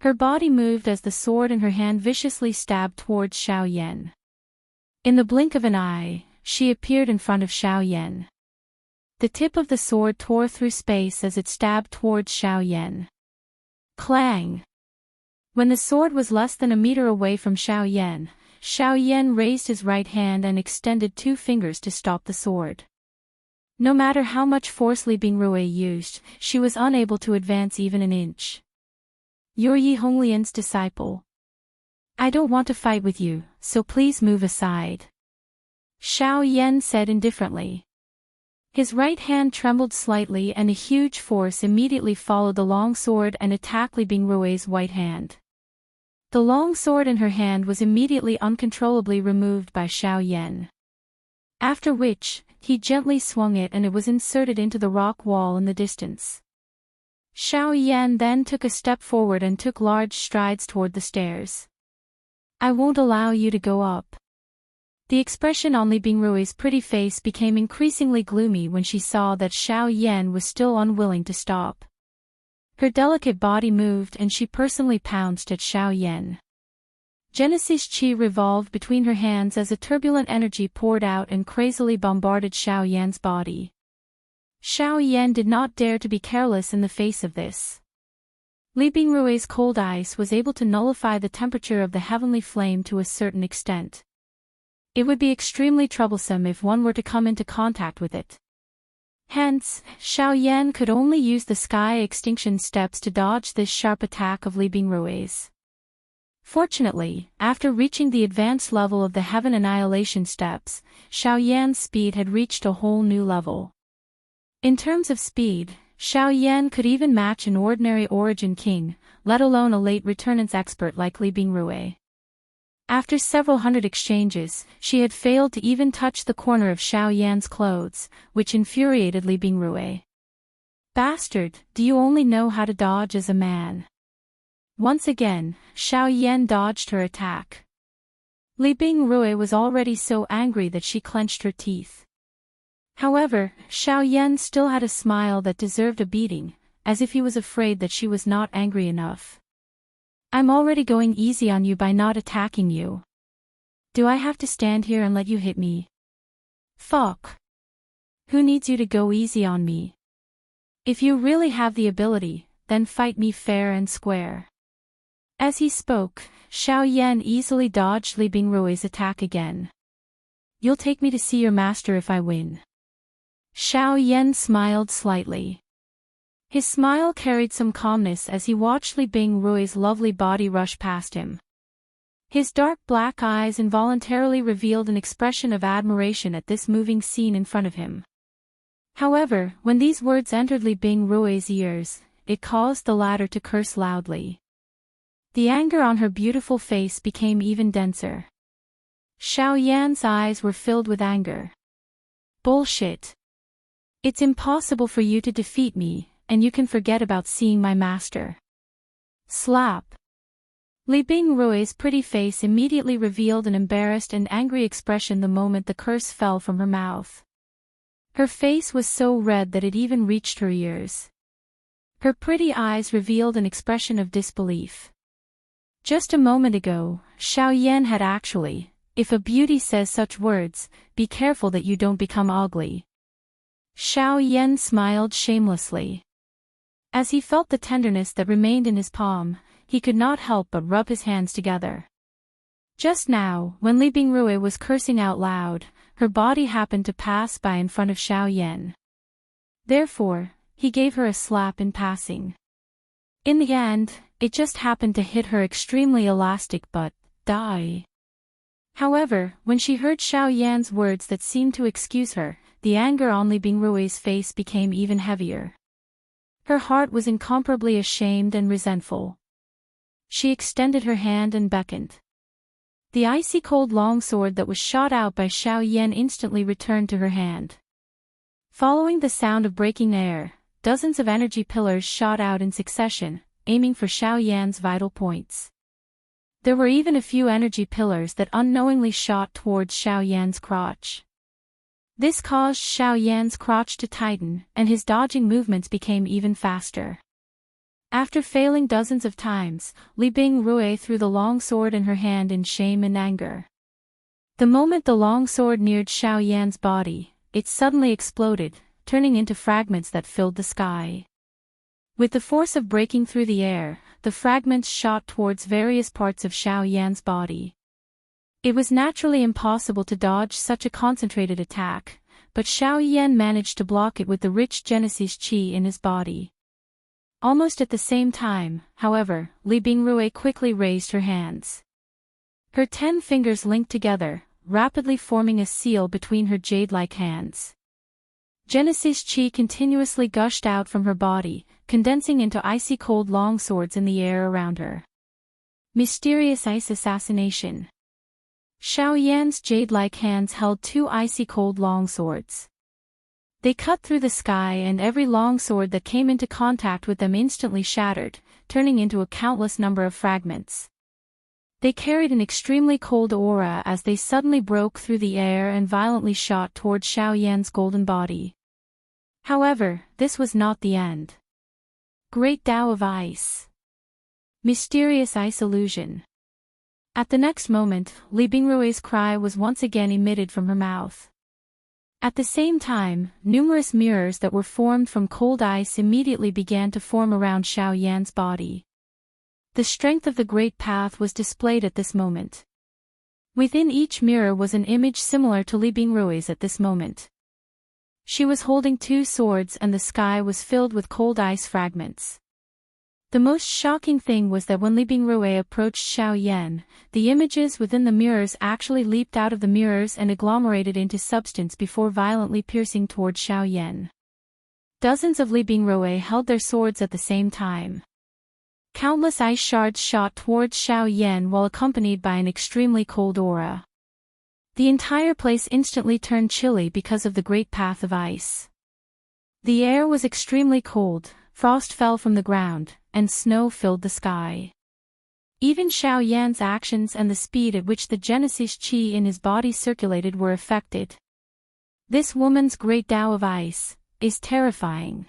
Her body moved as the sword in her hand viciously stabbed towards Xiao Yan. In the blink of an eye, she appeared in front of Xiao Yan. The tip of the sword tore through space as it stabbed towards Xiao Yan. Clang! When the sword was less than a meter away from Xiao Yan raised his right hand and extended two fingers to stop the sword. No matter how much force Li Bingrui used, she was unable to advance even an inch. You're Yi Honglian's disciple. I don't want to fight with you, so please move aside. Xiao Yan said indifferently. His right hand trembled slightly and a huge force immediately followed the long sword and attacked Li Bingrui's white hand. The long sword in her hand was immediately uncontrollably removed by Xiao Yan. After which, he gently swung it and it was inserted into the rock wall in the distance. Xiao Yan then took a step forward and took large strides toward the stairs. "I won't allow you to go up." The expression on Li Bingrui's pretty face became increasingly gloomy when she saw that Xiao Yan was still unwilling to stop. Her delicate body moved and she personally pounced at Xiao Yan. Genesis Qi revolved between her hands as a turbulent energy poured out and crazily bombarded Xiao Yan's body. Xiao Yan did not dare to be careless in the face of this. Li Bingrui's cold ice was able to nullify the temperature of the heavenly flame to a certain extent. It would be extremely troublesome if one were to come into contact with it. Hence, Xiao Yan could only use the sky extinction steps to dodge this sharp attack of Li Bingrui's. Fortunately, after reaching the advanced level of the heaven annihilation steps, Xiao Yan's speed had reached a whole new level. In terms of speed, Xiao Yan could even match an ordinary origin king, let alone a late returnance expert like Li Bingrui. After several hundred exchanges, she had failed to even touch the corner of Xiao Yan's clothes, which infuriated Li Bingrui. "Bastard, do you only know how to dodge as a man?" Once again, Xiao Yan dodged her attack. Li Bingrui was already so angry that she clenched her teeth. However, Xiao Yan still had a smile that deserved a beating, as if he was afraid that she was not angry enough. "I'm already going easy on you by not attacking you. Do I have to stand here and let you hit me? Fuck. Who needs you to go easy on me? If you really have the ability, then fight me fair and square." As he spoke, Xiao Yan easily dodged Li Bingrui's attack again. "You'll take me to see your master if I win." Xiao Yan smiled slightly. His smile carried some calmness as he watched Li Bingrui's lovely body rush past him. His dark black eyes involuntarily revealed an expression of admiration at this moving scene in front of him. However, when these words entered Li Bingrui's ears, it caused the latter to curse loudly. The anger on her beautiful face became even denser. Xiao Yan's eyes were filled with anger. "Bullshit. It's impossible for you to defeat me, and you can forget about seeing my master." Slap. Li Bingrui's pretty face immediately revealed an embarrassed and angry expression the moment the curse fell from her mouth. Her face was so red that it even reached her ears. Her pretty eyes revealed an expression of disbelief. Just a moment ago, Xiao Yan had actually, "If a beauty says such words, be careful that you don't become ugly." Xiao Yan smiled shamelessly. As he felt the tenderness that remained in his palm, he could not help but rub his hands together. Just now, when Li Bingrui was cursing out loud, her body happened to pass by in front of Xiao Yan. Therefore, he gave her a slap in passing. In the end, it just happened to hit her extremely elastic butt, die. However, when she heard Xiao Yan's words that seemed to excuse her, the anger on Li Bingrui's face became even heavier. Her heart was incomparably ashamed and resentful. She extended her hand and beckoned. The icy cold longsword that was shot out by Xiao Yan instantly returned to her hand. Following the sound of breaking air, dozens of energy pillars shot out in succession, aiming for Xiao Yan's vital points. There were even a few energy pillars that unknowingly shot towards Xiao Yan's crotch. This caused Xiao Yan's crotch to tighten, and his dodging movements became even faster. After failing dozens of times, Li Bingrui threw the long sword in her hand in shame and anger. The moment the long sword neared Xiao Yan's body, it suddenly exploded, turning into fragments that filled the sky. With the force of breaking through the air, the fragments shot towards various parts of Xiao Yan's body. It was naturally impossible to dodge such a concentrated attack, but Xiao Yan managed to block it with the rich Genesis Qi in his body. Almost at the same time, however, Li Bingrui quickly raised her hands. Her 10 fingers linked together, rapidly forming a seal between her jade-like hands. Genesis chi continuously gushed out from her body, condensing into icy cold longswords in the air around her. Mysterious ice assassination. Xiao Yan's jade-like hands held two icy cold longswords. They cut through the sky, and every longsword that came into contact with them instantly shattered, turning into a countless number of fragments. They carried an extremely cold aura as they suddenly broke through the air and violently shot towards Xiao Yan's golden body. However, this was not the end. Great Tao of Ice. Mysterious ice illusion. At the next moment, Li Bingrui's cry was once again emitted from her mouth. At the same time, numerous mirrors that were formed from cold ice immediately began to form around Xiao Yan's body. The strength of the Great Path was displayed at this moment. Within each mirror was an image similar to Li Bingrui's at this moment. She was holding two swords and the sky was filled with cold ice fragments. The most shocking thing was that when Li Bingrui approached Xiao Yan, the images within the mirrors actually leaped out of the mirrors and agglomerated into substance before violently piercing towards Xiao Yan. Dozens of Li Bingrui held their swords at the same time. Countless ice shards shot towards Xiao Yan while accompanied by an extremely cold aura. The entire place instantly turned chilly because of the great path of ice. The air was extremely cold, frost fell from the ground, and snow filled the sky. Even Xiao Yan's actions and the speed at which the Genesis Qi in his body circulated were affected. This woman's great Tao of Ice is terrifying.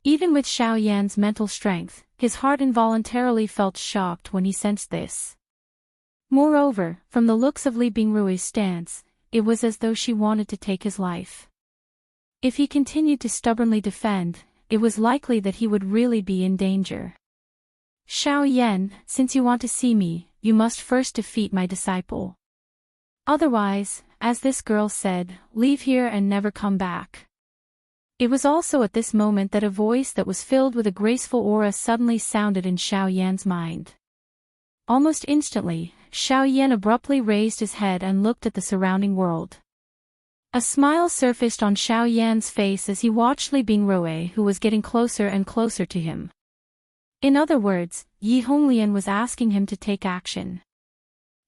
Even with Xiao Yan's mental strength, his heart involuntarily felt shocked when he sensed this. Moreover, from the looks of Li Bingrui's stance, it was as though she wanted to take his life. If he continued to stubbornly defend, it was likely that he would really be in danger. Xiao Yan, since you want to see me, you must first defeat my disciple. Otherwise, as this girl said, leave here and never come back. It was also at this moment that a voice that was filled with a graceful aura suddenly sounded in Xiao Yan's mind. Almost instantly, Xiao Yan abruptly raised his head and looked at the surrounding world. A smile surfaced on Xiao Yan's face as he watched Li Bingrui, who was getting closer and closer to him. In other words, Yi Honglian was asking him to take action.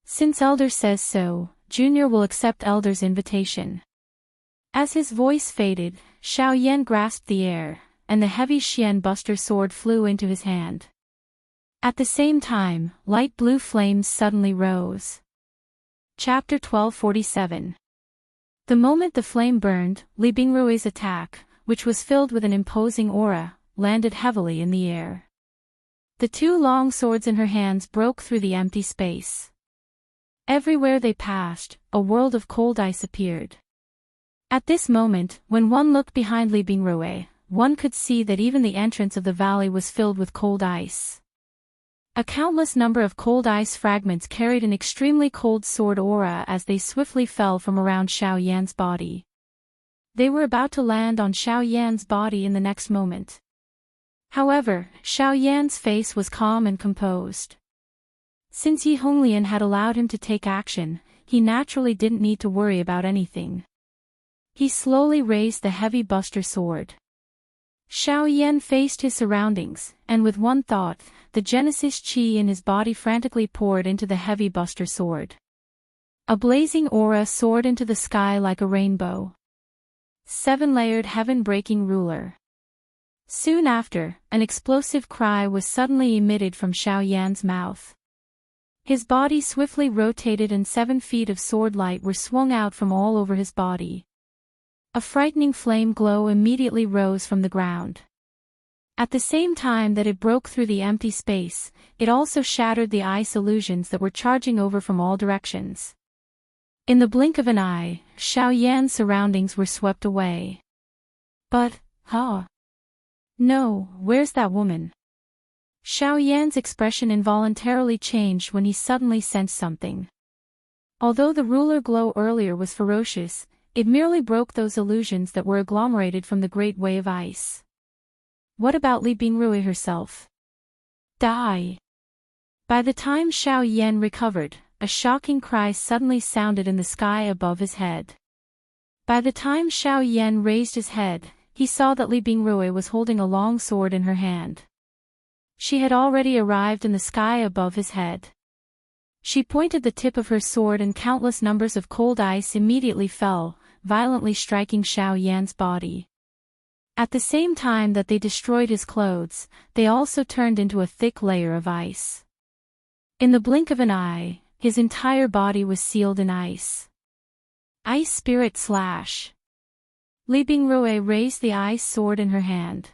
Since Elder says so, Junior will accept Elder's invitation. As his voice faded, Xiao Yan grasped the air, and the heavy Xian Buster sword flew into his hand. At the same time, light blue flames suddenly rose. Chapter 1247. The moment the flame burned, Li Bingrui's attack, which was filled with an imposing aura, landed heavily in the air. The two long swords in her hands broke through the empty space. Everywhere they passed, a world of cold ice appeared. At this moment, when one looked behind Li Bingrui, one could see that even the entrance of the valley was filled with cold ice. A countless number of cold ice fragments carried an extremely cold sword aura as they swiftly fell from around Xiao Yan's body. They were about to land on Xiao Yan's body in the next moment. However, Xiao Yan's face was calm and composed. Since Yi Honglian had allowed him to take action, he naturally didn't need to worry about anything. He slowly raised the heavy Buster sword. Xiao Yan faced his surroundings, and with one thought, the Genesis Qi in his body frantically poured into the heavy Buster sword. A blazing aura soared into the sky like a rainbow. 7-layered heaven-breaking ruler. Soon after, an explosive cry was suddenly emitted from Xiao Yan's mouth. His body swiftly rotated and 7 feet of sword light were swung out from all over his body. A frightening flame glow immediately rose from the ground. At the same time that it broke through the empty space, it also shattered the ice illusions that were charging over from all directions. In the blink of an eye, Xiao Yan's surroundings were swept away. But, no, where's that woman? Xiao Yan's expression involuntarily changed when he suddenly sensed something. Although the ruler glow earlier was ferocious, it merely broke those illusions that were agglomerated from the great wave of ice. What about Li Bingrui herself? Die! By the time Xiao Yan recovered, a shocking cry suddenly sounded in the sky above his head. By the time Xiao Yan raised his head, he saw that Li Bingrui was holding a long sword in her hand. She had already arrived in the sky above his head. She pointed the tip of her sword and countless numbers of cold ice immediately fell, violently striking Xiao Yan's body. At the same time that they destroyed his clothes, they also turned into a thick layer of ice. In the blink of an eye, his entire body was sealed in ice. Ice Spirit Slash. Li Bingrui raised the ice sword in her hand.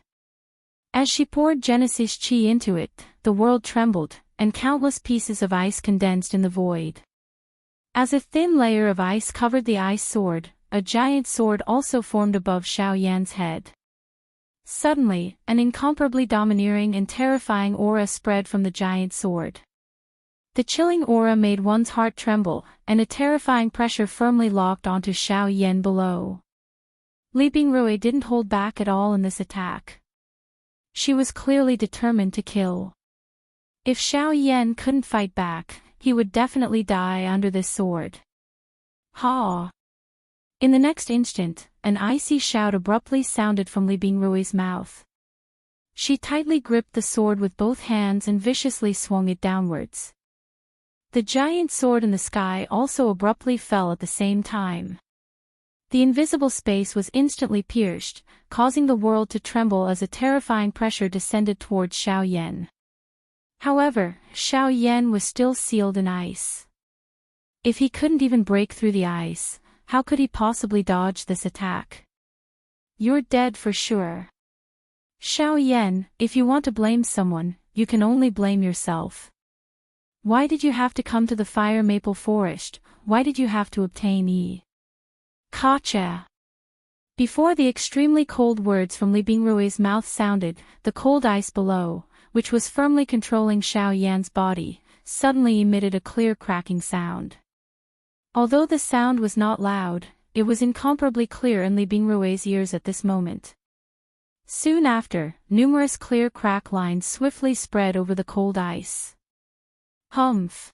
As she poured Genesis Chi into it, the world trembled, and countless pieces of ice condensed in the void. As a thin layer of ice covered the ice sword, a giant sword also formed above Xiao Yan's head. Suddenly, an incomparably domineering and terrifying aura spread from the giant sword. The chilling aura made one's heart tremble, and a terrifying pressure firmly locked onto Xiao Yan below. Li Bingrui didn't hold back at all in this attack. She was clearly determined to kill. If Xiao Yan couldn't fight back, he would definitely die under this sword. Ha! In the next instant, an icy shout abruptly sounded from Li Bingrui's mouth. She tightly gripped the sword with both hands and viciously swung it downwards. The giant sword in the sky also abruptly fell at the same time. The invisible space was instantly pierced, causing the world to tremble as a terrifying pressure descended towards Xiao Yan. However, Xiao Yan was still sealed in ice. If he couldn't even break through the ice, how could he possibly dodge this attack? You're dead for sure. Xiao Yan, if you want to blame someone, you can only blame yourself. Why did you have to come to the fire maple forest? Why did you have to obtain Kacha? Before the extremely cold words from Li Bingrui's mouth sounded, the cold ice below, which was firmly controlling Xiao Yan's body, suddenly emitted a clear cracking sound. Although the sound was not loud, it was incomparably clear in Li Bingrui's ears at this moment. Soon after, numerous clear crack lines swiftly spread over the cold ice. Humph.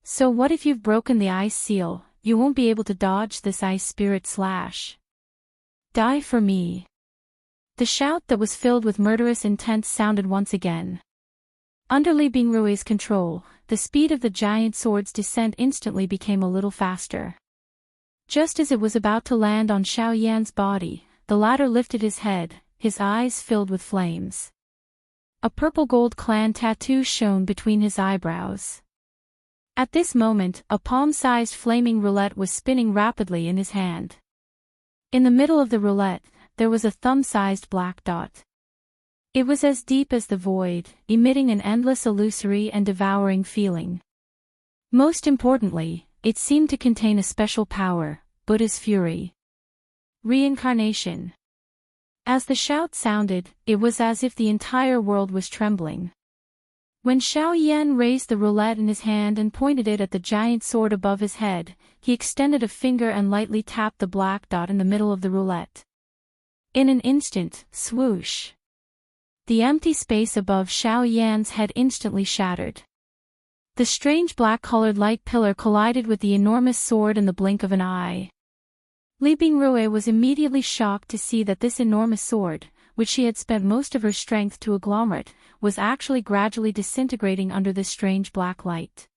So what if you've broken the ice seal? You won't be able to dodge this ice spirit slash. Die for me. The shout that was filled with murderous intent sounded once again. Under Li Bingrui's control, the speed of the giant sword's descent instantly became a little faster. Just as it was about to land on Xiao Yan's body, the latter lifted his head, his eyes filled with flames. A purple gold clan tattoo shone between his eyebrows. At this moment, a palm-sized flaming roulette was spinning rapidly in his hand. In the middle of the roulette, there was a thumb-sized black dot. It was as deep as the void, emitting an endless illusory and devouring feeling. Most importantly, it seemed to contain a special power, Buddha's fury. Reincarnation. As the shout sounded, it was as if the entire world was trembling. When Xiao Yan raised the roulette in his hand and pointed it at the giant sword above his head, he extended a finger and lightly tapped the black dot in the middle of the roulette. In an instant, swoosh. The empty space above Xiao Yan's head instantly shattered. The strange black-colored light pillar collided with the enormous sword in the blink of an eye. Li Bingrui was immediately shocked to see that this enormous sword, which she had spent most of her strength to agglomerate, was actually gradually disintegrating under this strange black light.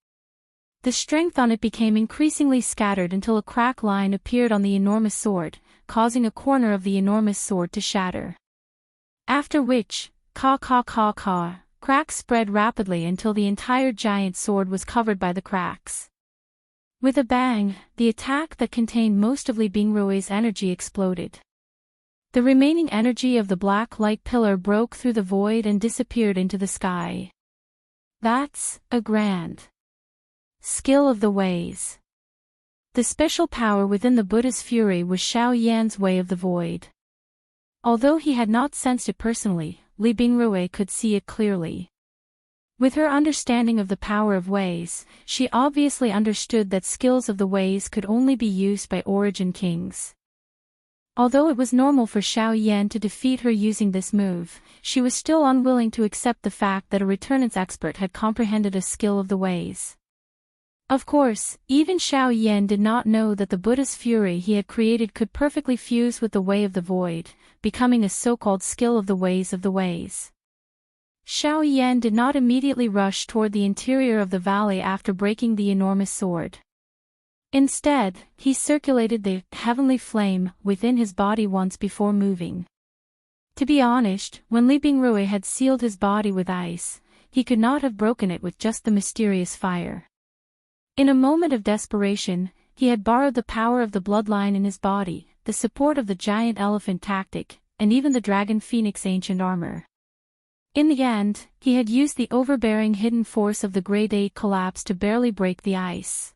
The strength on it became increasingly scattered until a crack line appeared on the enormous sword, causing a corner of the enormous sword to shatter. After which, cracks spread rapidly until the entire giant sword was covered by the cracks. With a bang, the attack that contained most of Li Bingrui's energy exploded. The remaining energy of the black light pillar broke through the void and disappeared into the sky. That's a grand skill of the ways. The special power within the Buddha's fury was Xiao Yan's way of the void. Although he had not sensed it personally, Li Bingrui could see it clearly. With her understanding of the power of ways, she obviously understood that skills of the ways could only be used by origin kings. Although it was normal for Xiao Yan to defeat her using this move, she was still unwilling to accept the fact that a returnance expert had comprehended a skill of the ways. Of course, even Xiao Yan did not know that the Buddha's fury he had created could perfectly fuse with the way of the void, becoming a so-called skill of the ways of the ways. Xiao Yan did not immediately rush toward the interior of the valley after breaking the enormous sword. Instead, he circulated the heavenly flame within his body once before moving. To be honest, when Li Bingrui had sealed his body with ice, he could not have broken it with just the mysterious fire. In a moment of desperation, he had borrowed the power of the bloodline in his body, the support of the giant elephant tactic, and even the dragon phoenix ancient armor. In the end, he had used the overbearing hidden force of the Grade 8 collapse to barely break the ice.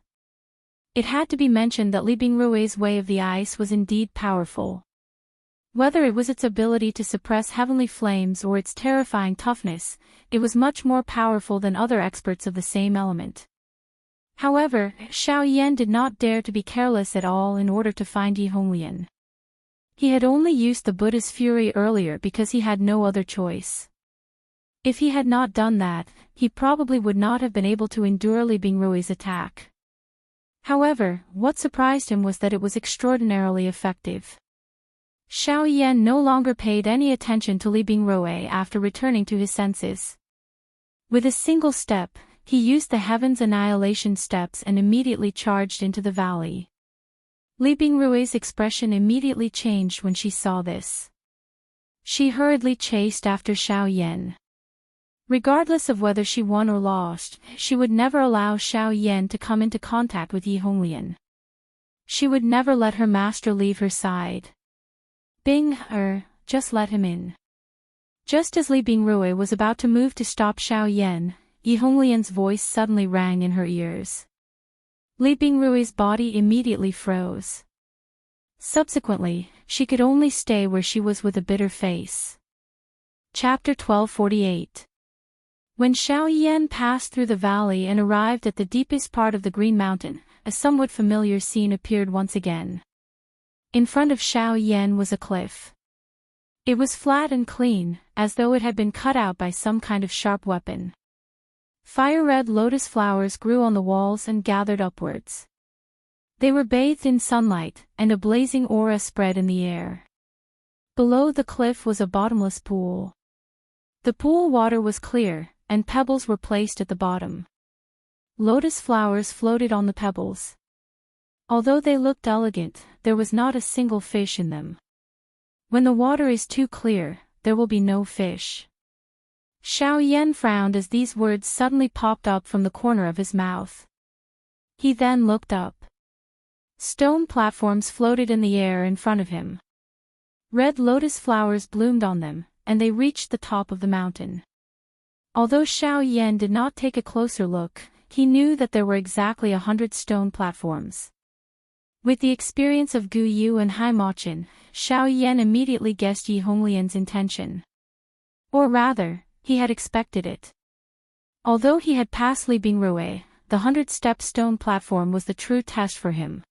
It had to be mentioned that Li Bingrui's way of the ice was indeed powerful. Whether it was its ability to suppress heavenly flames or its terrifying toughness, it was much more powerful than other experts of the same element. However, Xiao Yan did not dare to be careless at all in order to find Yi Honglian. He had only used the Buddha's fury earlier because he had no other choice. If he had not done that, he probably would not have been able to endure Li Bingrui's attack. However, what surprised him was that it was extraordinarily effective. Xiao Yan no longer paid any attention to Li Bingrui after returning to his senses. With a single step, he used the Heaven's Annihilation steps and immediately charged into the valley. Li Bingrui's expression immediately changed when she saw this. She hurriedly chased after Xiao Yan. Regardless of whether she won or lost, she would never allow Xiao Yan to come into contact with Yi Honglian. She would never let her master leave her side. Just let him in. Just as Li Bingrui was about to move to stop Xiao Yan, Yi Honglian's voice suddenly rang in her ears. Li Bingrui's body immediately froze. Subsequently, she could only stay where she was with a bitter face. Chapter 1248. When Xiao Yan passed through the valley and arrived at the deepest part of the Green Mountain, a somewhat familiar scene appeared once again. In front of Xiao Yan was a cliff. It was flat and clean, as though it had been cut out by some kind of sharp weapon. Fire-red lotus flowers grew on the walls and gathered upwards. They were bathed in sunlight, and a blazing aura spread in the air. Below the cliff was a bottomless pool. The pool water was clear, and pebbles were placed at the bottom. Lotus flowers floated on the pebbles. Although they looked elegant, there was not a single fish in them. When the water is too clear, there will be no fish. Xiao Yan frowned as these words suddenly popped up from the corner of his mouth. He then looked up. Stone platforms floated in the air in front of him. Red lotus flowers bloomed on them, and they reached the top of the mountain. Although Xiao Yan did not take a closer look, he knew that there were exactly 100 stone platforms. With the experience of Gu Yu and Hai Machin, Xiao Yan immediately guessed Yi Honglian's intention. Or rather, he had expected it. Although he had passed Li Bingrui, the 100-step stone platform was the true test for him.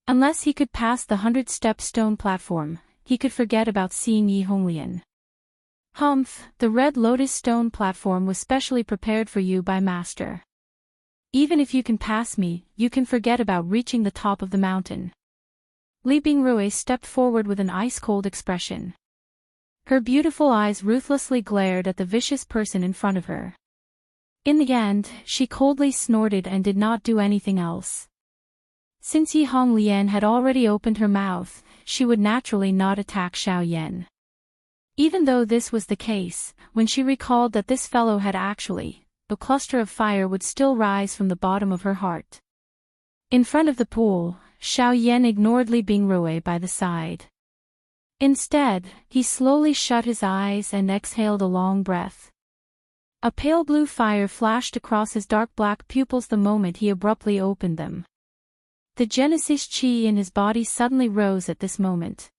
Unless he could pass the 100-step stone platform, he could forget about seeing Yi Honglian. Humph, the red lotus stone platform was specially prepared for you by Master. Even if you can pass me, you can forget about reaching the top of the mountain. Li Bingrui stepped forward with an ice-cold expression. Her beautiful eyes ruthlessly glared at the vicious person in front of her. In the end, she coldly snorted and did not do anything else. Since Yi Honglian had already opened her mouth, she would naturally not attack Xiao Yan. Even though this was the case, when she recalled that this fellow had actually, a cluster of fire would still rise from the bottom of her heart. In front of the pool, Xiao Yan ignored Li Bingrui by the side. Instead, he slowly shut his eyes and exhaled a long breath. A pale blue fire flashed across his dark black pupils the moment he abruptly opened them. The Genesis chi in his body suddenly rose at this moment.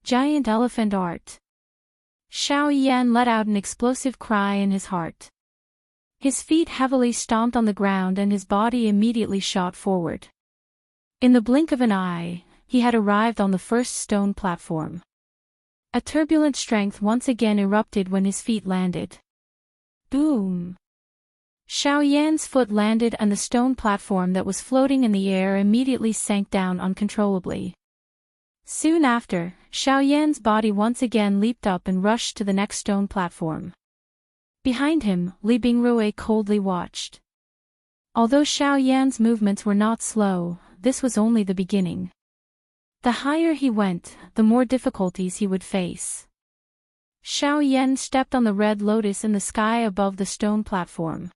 Giant elephant art. Xiao Yan let out an explosive cry in his heart. His feet heavily stomped on the ground and his body immediately shot forward. In the blink of an eye, he had arrived on the first stone platform. A turbulent strength once again erupted when his feet landed. Boom! Xiao Yan's foot landed and the stone platform that was floating in the air immediately sank down uncontrollably. Soon after, Xiao Yan's body once again leaped up and rushed to the next stone platform. Behind him, Li Bingrui coldly watched. Although Xiao Yan's movements were not slow, this was only the beginning. The higher he went, the more difficulties he would face. Xiao Yan stepped on the red lotus in the sky above the stone platform.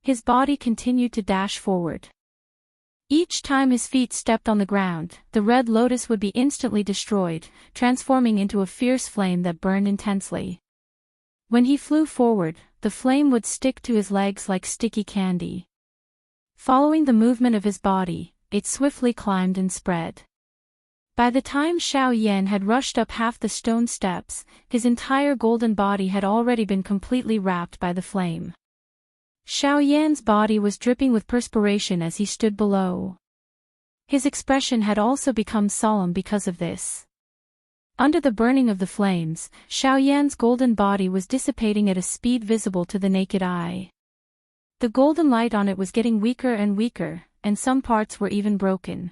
His body continued to dash forward. Each time his feet stepped on the ground, the red lotus would be instantly destroyed, transforming into a fierce flame that burned intensely. When he flew forward, the flame would stick to his legs like sticky candy. Following the movement of his body, it swiftly climbed and spread. By the time Xiao Yan had rushed up half the stone steps, his entire golden body had already been completely wrapped by the flame. Xiao Yan's body was dripping with perspiration as he stood below. His expression had also become solemn because of this. Under the burning of the flames, Xiao Yan's golden body was dissipating at a speed visible to the naked eye. The golden light on it was getting weaker and weaker, and some parts were even broken.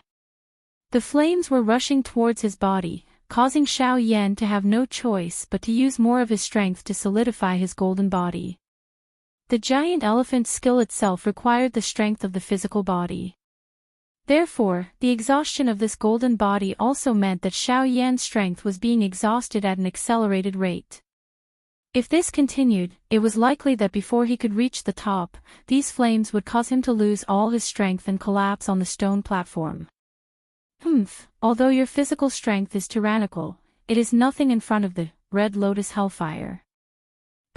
The flames were rushing towards his body, causing Xiao Yan to have no choice but to use more of his strength to solidify his golden body. The giant elephant's skill itself required the strength of the physical body. Therefore, the exhaustion of this golden body also meant that Xiao Yan's strength was being exhausted at an accelerated rate. If this continued, it was likely that before he could reach the top, these flames would cause him to lose all his strength and collapse on the stone platform. Although your physical strength is tyrannical, it is nothing in front of the Red Lotus Hellfire.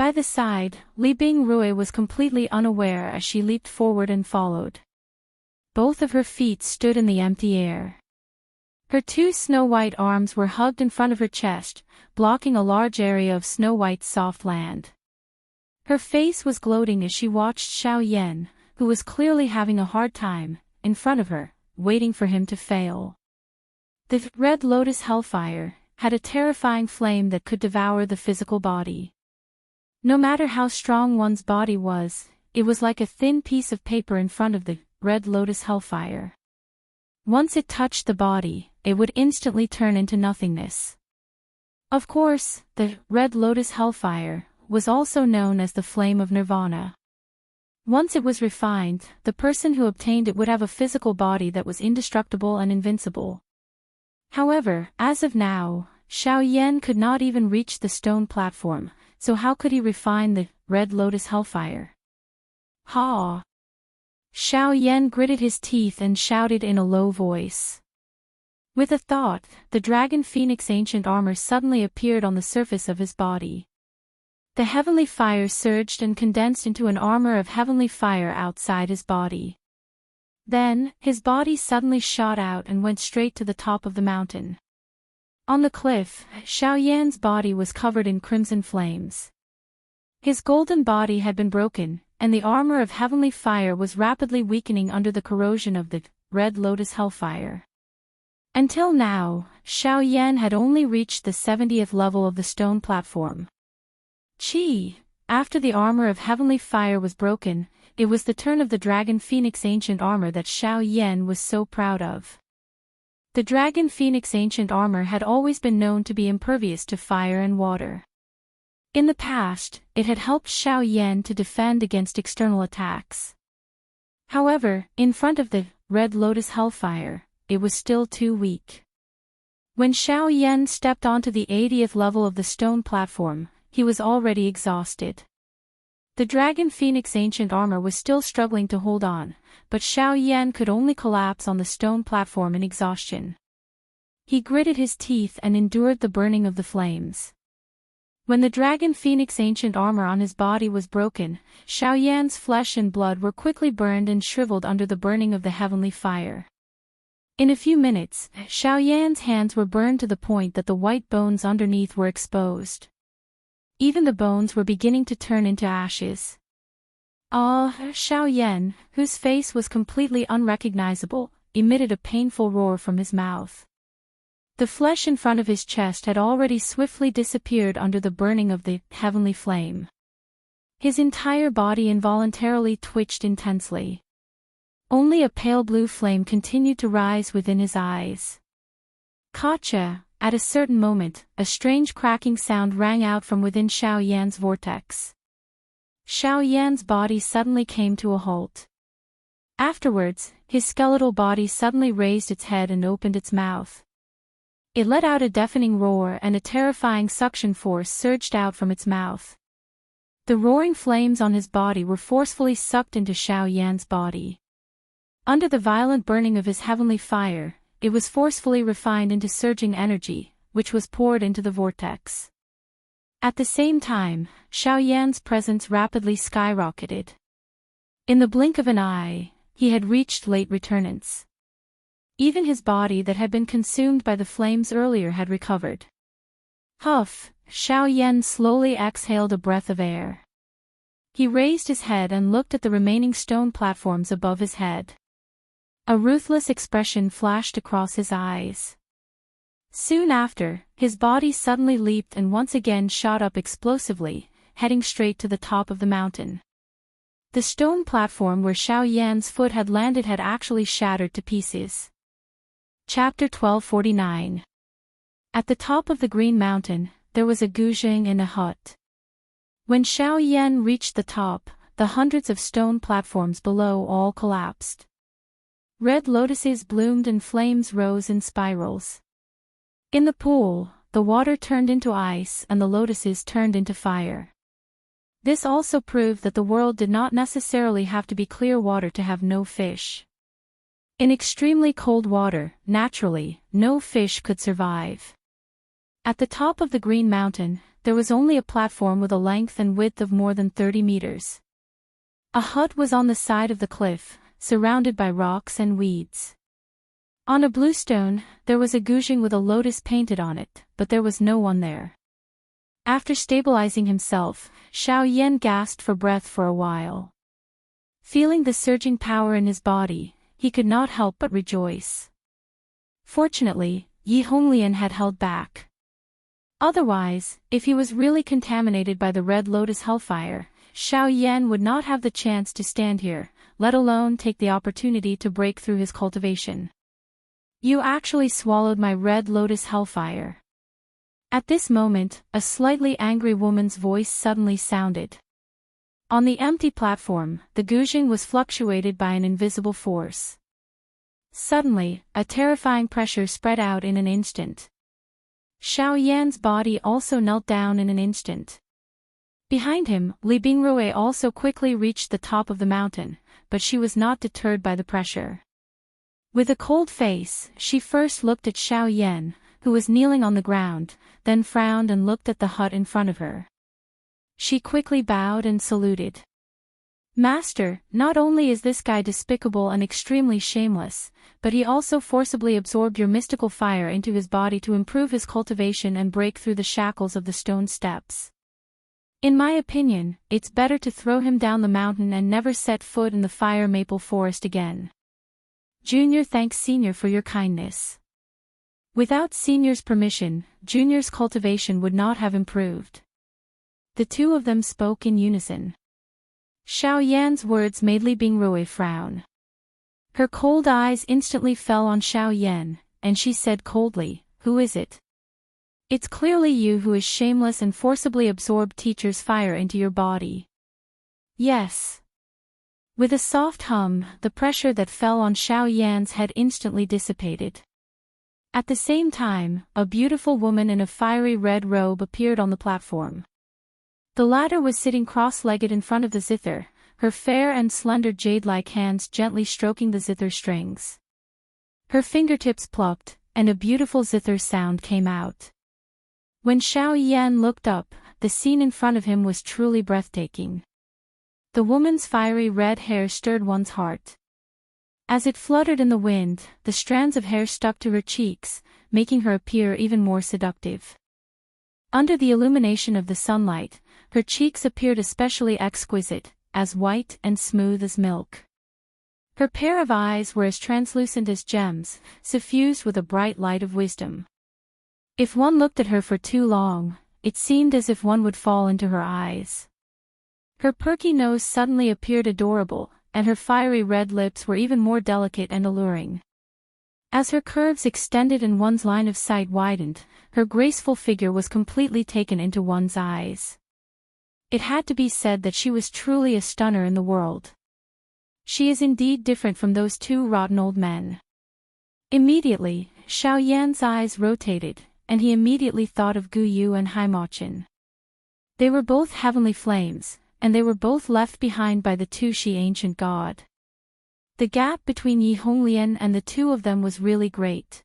By the side, Li Bingrui was completely unaware as she leaped forward and followed. Both of her feet stood in the empty air. Her two snow-white arms were hugged in front of her chest, blocking a large area of snow-white soft land. Her face was gloating as she watched Xiao Yan, who was clearly having a hard time, in front of her, waiting for him to fail. The Red Lotus Hellfire had a terrifying flame that could devour the physical body. No matter how strong one's body was, it was like a thin piece of paper in front of the Red Lotus Hellfire. Once it touched the body, it would instantly turn into nothingness. Of course, the Red Lotus Hellfire was also known as the Flame of Nirvana. Once it was refined, the person who obtained it would have a physical body that was indestructible and invincible. However, as of now, Xiao Yan could not even reach the stone platform, so how could he refine the Red Lotus Hellfire? Ha! Xiao Yan gritted his teeth and shouted in a low voice. With a thought, the Dragon Phoenix ancient armor suddenly appeared on the surface of his body. The heavenly fire surged and condensed into an armor of heavenly fire outside his body. Then, his body suddenly shot out and went straight to the top of the mountain. On the cliff, Xiao Yan's body was covered in crimson flames. His golden body had been broken, and the armor of heavenly fire was rapidly weakening under the corrosion of the Red Lotus Hellfire. Until now, Xiao Yan had only reached the 70th level of the stone platform. After the armor of heavenly fire was broken, it was the turn of the Dragon Phoenix ancient armor that Xiao Yan was so proud of. The Dragon Phoenix ancient armor had always been known to be impervious to fire and water. In the past, it had helped Xiao Yan to defend against external attacks. However, in front of the Red Lotus Hellfire, it was still too weak. When Xiao Yan stepped onto the 80th level of the stone platform, he was already exhausted. The Dragon Phoenix ancient armor was still struggling to hold on, but Xiao Yan could only collapse on the stone platform in exhaustion. He gritted his teeth and endured the burning of the flames. When the Dragon Phoenix ancient armor on his body was broken, Xiao Yan's flesh and blood were quickly burned and shriveled under the burning of the heavenly fire. In a few minutes, Xiao Yan's hands were burned to the point that the white bones underneath were exposed. Even the bones were beginning to turn into ashes. Xiao Yan, whose face was completely unrecognizable, emitted a painful roar from his mouth. The flesh in front of his chest had already swiftly disappeared under the burning of the heavenly flame. His entire body involuntarily twitched intensely. Only a pale blue flame continued to rise within his eyes. Gotcha! At a certain moment, a strange cracking sound rang out from within Xiao Yan's vortex. Xiao Yan's body suddenly came to a halt. Afterwards, his skeletal body suddenly raised its head and opened its mouth. It let out a deafening roar and a terrifying suction force surged out from its mouth. The roaring flames on his body were forcefully sucked into Xiao Yan's body. Under the violent burning of his heavenly fire, it was forcefully refined into surging energy, which was poured into the vortex. At the same time, Xiao Yan's presence rapidly skyrocketed. In the blink of an eye, he had reached late returnance. Even his body that had been consumed by the flames earlier had recovered. Huff, Xiao Yan slowly exhaled a breath of air. He raised his head and looked at the remaining stone platforms above his head. A ruthless expression flashed across his eyes. Soon after, his body suddenly leaped and once again shot up explosively, heading straight to the top of the mountain. The stone platform where Xiao Yan's foot had landed had actually shattered to pieces. Chapter 1249. At the top of the Green Mountain, there was a guzheng in a hut. When Xiao Yan reached the top, the hundreds of stone platforms below all collapsed. Red lotuses bloomed and flames rose in spirals. In the pool, the water turned into ice and the lotuses turned into fire. This also proved that the world did not necessarily have to be clear water to have no fish. In extremely cold water, naturally, no fish could survive. At the top of the Green Mountain, there was only a platform with a length and width of more than 30 meters. A hut was on the side of the cliff, surrounded by rocks and weeds. On a blue stone, there was a guzheng with a lotus painted on it, but there was no one there. After stabilizing himself, Xiao Yan gasped for breath for a while. Feeling the surging power in his body, he could not help but rejoice. Fortunately, Yi Honglian had held back. Otherwise, if he was really contaminated by the Red Lotus hellfire, Xiao Yan would not have the chance to stand here, let alone take the opportunity to break through his cultivation. You actually swallowed my Red Lotus hellfire. At this moment, a slightly angry woman's voice suddenly sounded. On the empty platform, the guzheng was fluctuated by an invisible force. Suddenly, a terrifying pressure spread out in an instant. Xiao Yan's body also knelt down in an instant. Behind him, Li Bingrui also quickly reached the top of the mountain, but she was not deterred by the pressure. With a cold face, she first looked at Xiao Yan, who was kneeling on the ground, then frowned and looked at the hut in front of her. She quickly bowed and saluted. Master, not only is this guy despicable and extremely shameless, but he also forcibly absorbed your mystical fire into his body to improve his cultivation and break through the shackles of the stone steps. In my opinion, it's better to throw him down the mountain and never set foot in the fire maple forest again. Junior thanks Senior for your kindness. Without Senior's permission, Junior's cultivation would not have improved. The two of them spoke in unison. Xiao Yan's words made Li Bingrui frown. Her cold eyes instantly fell on Xiao Yan, and she said coldly, "Who is it?" "It's clearly you who is shameless and forcibly absorbed teacher's fire into your body." "Yes." With a soft hum, the pressure that fell on Xiao Yan's head instantly dissipated. At the same time, a beautiful woman in a fiery red robe appeared on the platform. The latter was sitting cross-legged in front of the zither, her fair and slender jade-like hands gently stroking the zither strings. Her fingertips plucked, and a beautiful zither sound came out. When Xiao Yan looked up, the scene in front of him was truly breathtaking. The woman's fiery red hair stirred one's heart. As it fluttered in the wind, the strands of hair stuck to her cheeks, making her appear even more seductive. Under the illumination of the sunlight, her cheeks appeared especially exquisite, as white and smooth as milk. Her pair of eyes were as translucent as gems, suffused with a bright light of wisdom. If one looked at her for too long, it seemed as if one would fall into her eyes. Her perky nose suddenly appeared adorable, and her fiery red lips were even more delicate and alluring. As her curves extended and one's line of sight widened, her graceful figure was completely taken into one's eyes. It had to be said that she was truly a stunner in the world. She is indeed different from those two rotten old men. Immediately, Xiao Yan's eyes rotated, and he immediately thought of Gu Yu and Haimochin. They were both heavenly flames, and they were both left behind by the Tu Shi ancient god. The gap between Yi Honglian and the two of them was really great.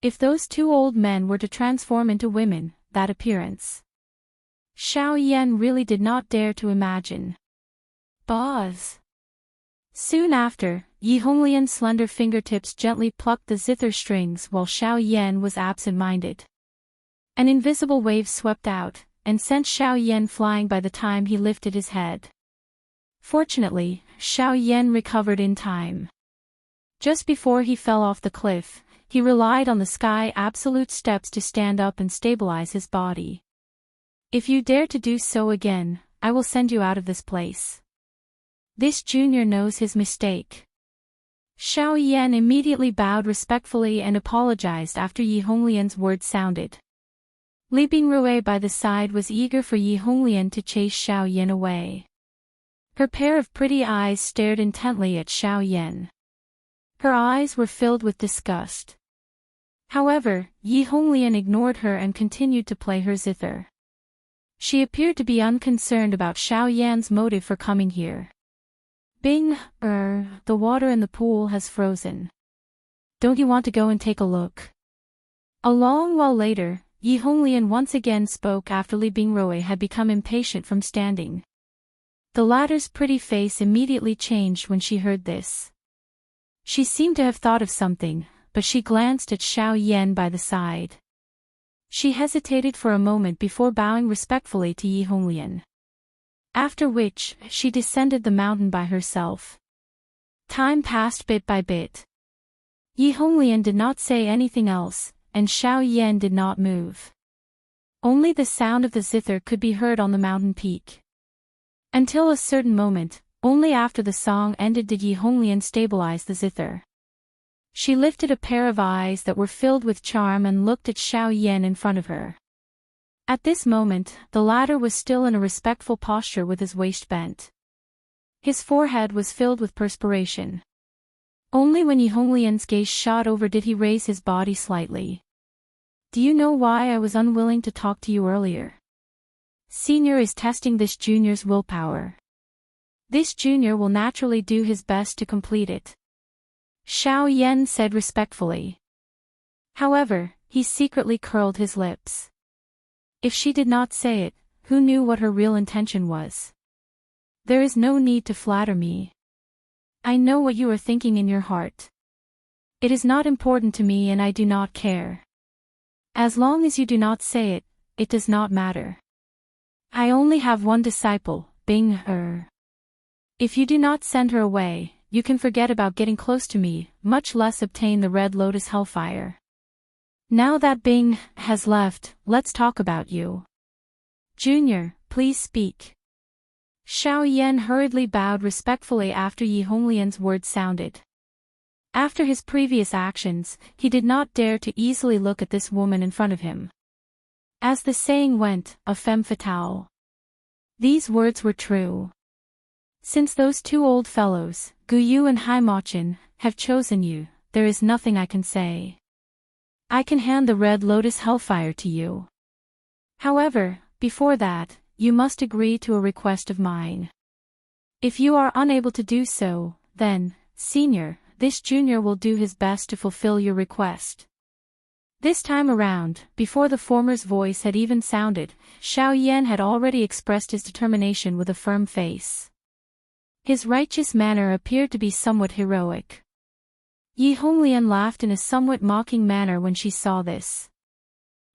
If those two old men were to transform into women, that appearance. Xiao Yan really did not dare to imagine. Boz. Soon after, Yi Honglian's slender fingertips gently plucked the zither strings while Xiao Yan was absent-minded. An invisible wave swept out, and sent Xiao Yan flying by the time he lifted his head. Fortunately, Xiao Yan recovered in time. Just before he fell off the cliff, he relied on the sky absolute steps to stand up and stabilize his body. If you dare to do so again, I will send you out of this place. This junior knows his mistake. Xiao Yan immediately bowed respectfully and apologized after Yi Honglian's words sounded. Li Bingrui by the side was eager for Yi Honglian to chase Xiao Yan away. Her pair of pretty eyes stared intently at Xiao Yan. Her eyes were filled with disgust. However, Yi Honglian ignored her and continued to play her zither. She appeared to be unconcerned about Xiao Yan's motive for coming here. Bing, the water in the pool has frozen. Don't you want to go and take a look? A long while later, Yi Honglian once again spoke after Li Bingrui had become impatient from standing. The latter's pretty face immediately changed when she heard this. She seemed to have thought of something, but she glanced at Xiao Yan by the side. She hesitated for a moment before bowing respectfully to Yi Honglian. After which, she descended the mountain by herself. Time passed bit by bit. Yi Honglian did not say anything else, and Xiao Yan did not move. Only the sound of the zither could be heard on the mountain peak. Until a certain moment, only after the song ended did Yi Honglian stabilize the zither. She lifted a pair of eyes that were filled with charm and looked at Xiao Yan in front of her. At this moment, the latter was still in a respectful posture with his waist bent. His forehead was filled with perspiration. Only when Yi Honglian's gaze shot over did he raise his body slightly. Do you know why I was unwilling to talk to you earlier? Senior is testing this junior's willpower. This junior will naturally do his best to complete it. Xiao Yan said respectfully. However, he secretly curled his lips. If she did not say it, who knew what her real intention was? There is no need to flatter me. I know what you are thinking in your heart. It is not important to me and I do not care. As long as you do not say it, it does not matter. I only have one disciple, Bing. If you do not send her away, you can forget about getting close to me, much less obtain the Red Lotus Hellfire. Now that Bing has left, let's talk about you. Junior, please speak. Xiao Yan hurriedly bowed respectfully after Yi Honglian's words sounded. After his previous actions, he did not dare to easily look at this woman in front of him. As the saying went, a femme fatale. These words were true. Since those two old fellows, Gu Yu and Haimochin, have chosen you, there is nothing I can say. I can hand the Red Lotus Hellfire to you. However, before that, you must agree to a request of mine. If you are unable to do so, then, Senior, this junior will do his best to fulfill your request. This time around, before the former's voice had even sounded, Xiao Yan had already expressed his determination with a firm face. His righteous manner appeared to be somewhat heroic. Yi Honglian laughed in a somewhat mocking manner when she saw this.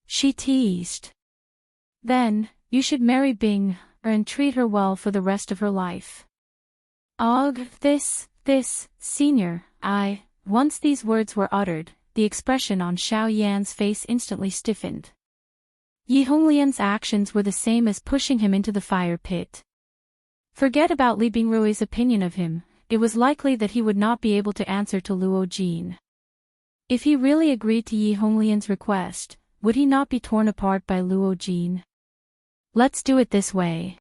She teased. Then, you should marry Bing, and treat her well for the rest of her life. Ugh, this, Senior, once these words were uttered, the expression on Xiao Yan's face instantly stiffened. Yi Honglian's actions were the same as pushing him into the fire pit. Forget about Li Bingrui's opinion of him, it was likely that he would not be able to answer to Luo Jin. If he really agreed to Yi Honglian's request, would he not be torn apart by Luo Jin? Let's do it this way.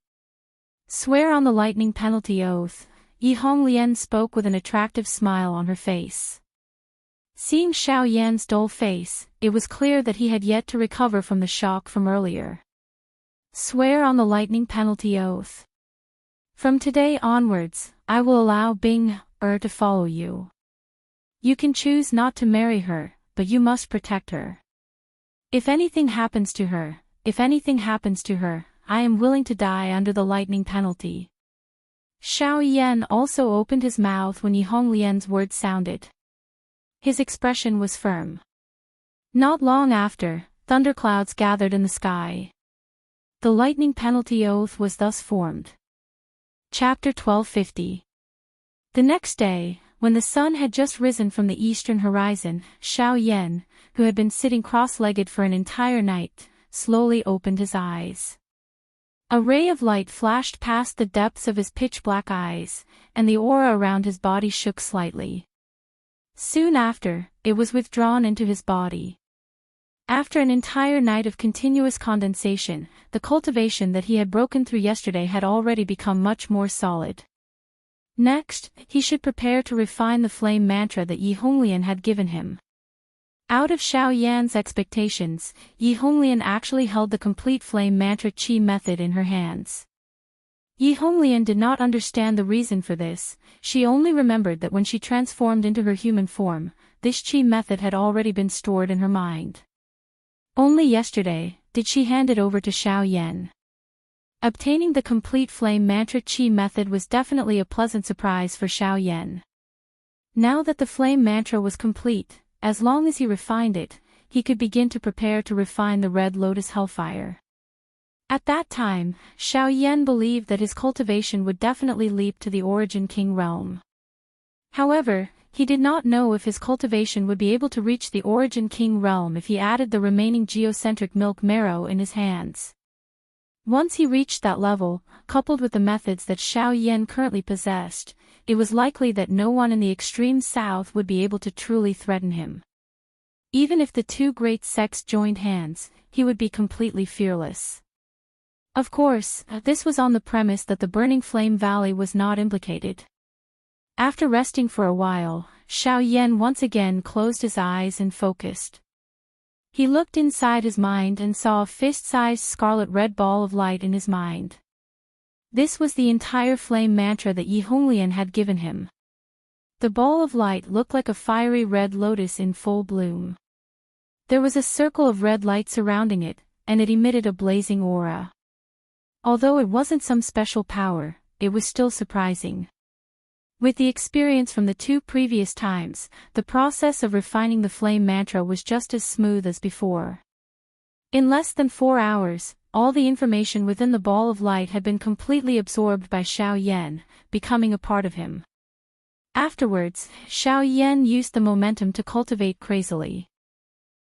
Swear on the lightning penalty oath, Yi Honglian spoke with an attractive smile on her face. Seeing Xiao Yan's dull face, it was clear that he had yet to recover from the shock from earlier. Swear on the lightning penalty oath. From today onwards, I will allow Bing-er to follow you. You can choose not to marry her, but you must protect her. If anything happens to her, I am willing to die under the lightning penalty. Xiao Yan also opened his mouth when Yi Honglian's words sounded. His expression was firm. Not long after, thunderclouds gathered in the sky. The lightning penalty oath was thus formed. Chapter 1250. The next day, when the sun had just risen from the eastern horizon, Xiao Yan, who had been sitting cross-legged for an entire night, slowly opened his eyes. A ray of light flashed past the depths of his pitch-black eyes, and the aura around his body shook slightly. Soon after, it was withdrawn into his body. After an entire night of continuous condensation, the cultivation that he had broken through yesterday had already become much more solid. Next, he should prepare to refine the flame mantra that Yi Honglian had given him. Out of Xiao Yan's expectations, Yi Honglian actually held the complete flame mantra chi method in her hands. Yi Honglian did not understand the reason for this, she only remembered that when she transformed into her human form, this chi method had already been stored in her mind. Only yesterday, did she hand it over to Xiao Yan. Obtaining the complete flame mantra chi method was definitely a pleasant surprise for Xiao Yan. Now that the flame mantra was complete, as long as he refined it, he could begin to prepare to refine the Red Lotus Hellfire. At that time, Xiao Yan believed that his cultivation would definitely leap to the Origin King realm. However, he did not know if his cultivation would be able to reach the Origin King realm if he added the remaining geocentric milk marrow in his hands. Once he reached that level, coupled with the methods that Xiao Yan currently possessed, it was likely that no one in the extreme south would be able to truly threaten him. Even if the two great sects joined hands, he would be completely fearless. Of course, this was on the premise that the Burning Flame Valley was not implicated. After resting for a while, Xiao Yan once again closed his eyes and focused. He looked inside his mind and saw a fist-sized scarlet-red ball of light in his mind. This was the entire flame mantra that Yi Honglian had given him. The ball of light looked like a fiery red lotus in full bloom. There was a circle of red light surrounding it, and it emitted a blazing aura. Although it wasn't some special power, it was still surprising. With the experience from the two previous times, the process of refining the flame mantra was just as smooth as before. In less than 4 hours, all the information within the ball of light had been completely absorbed by Xiao Yan, becoming a part of him. Afterwards, Xiao Yan used the momentum to cultivate crazily.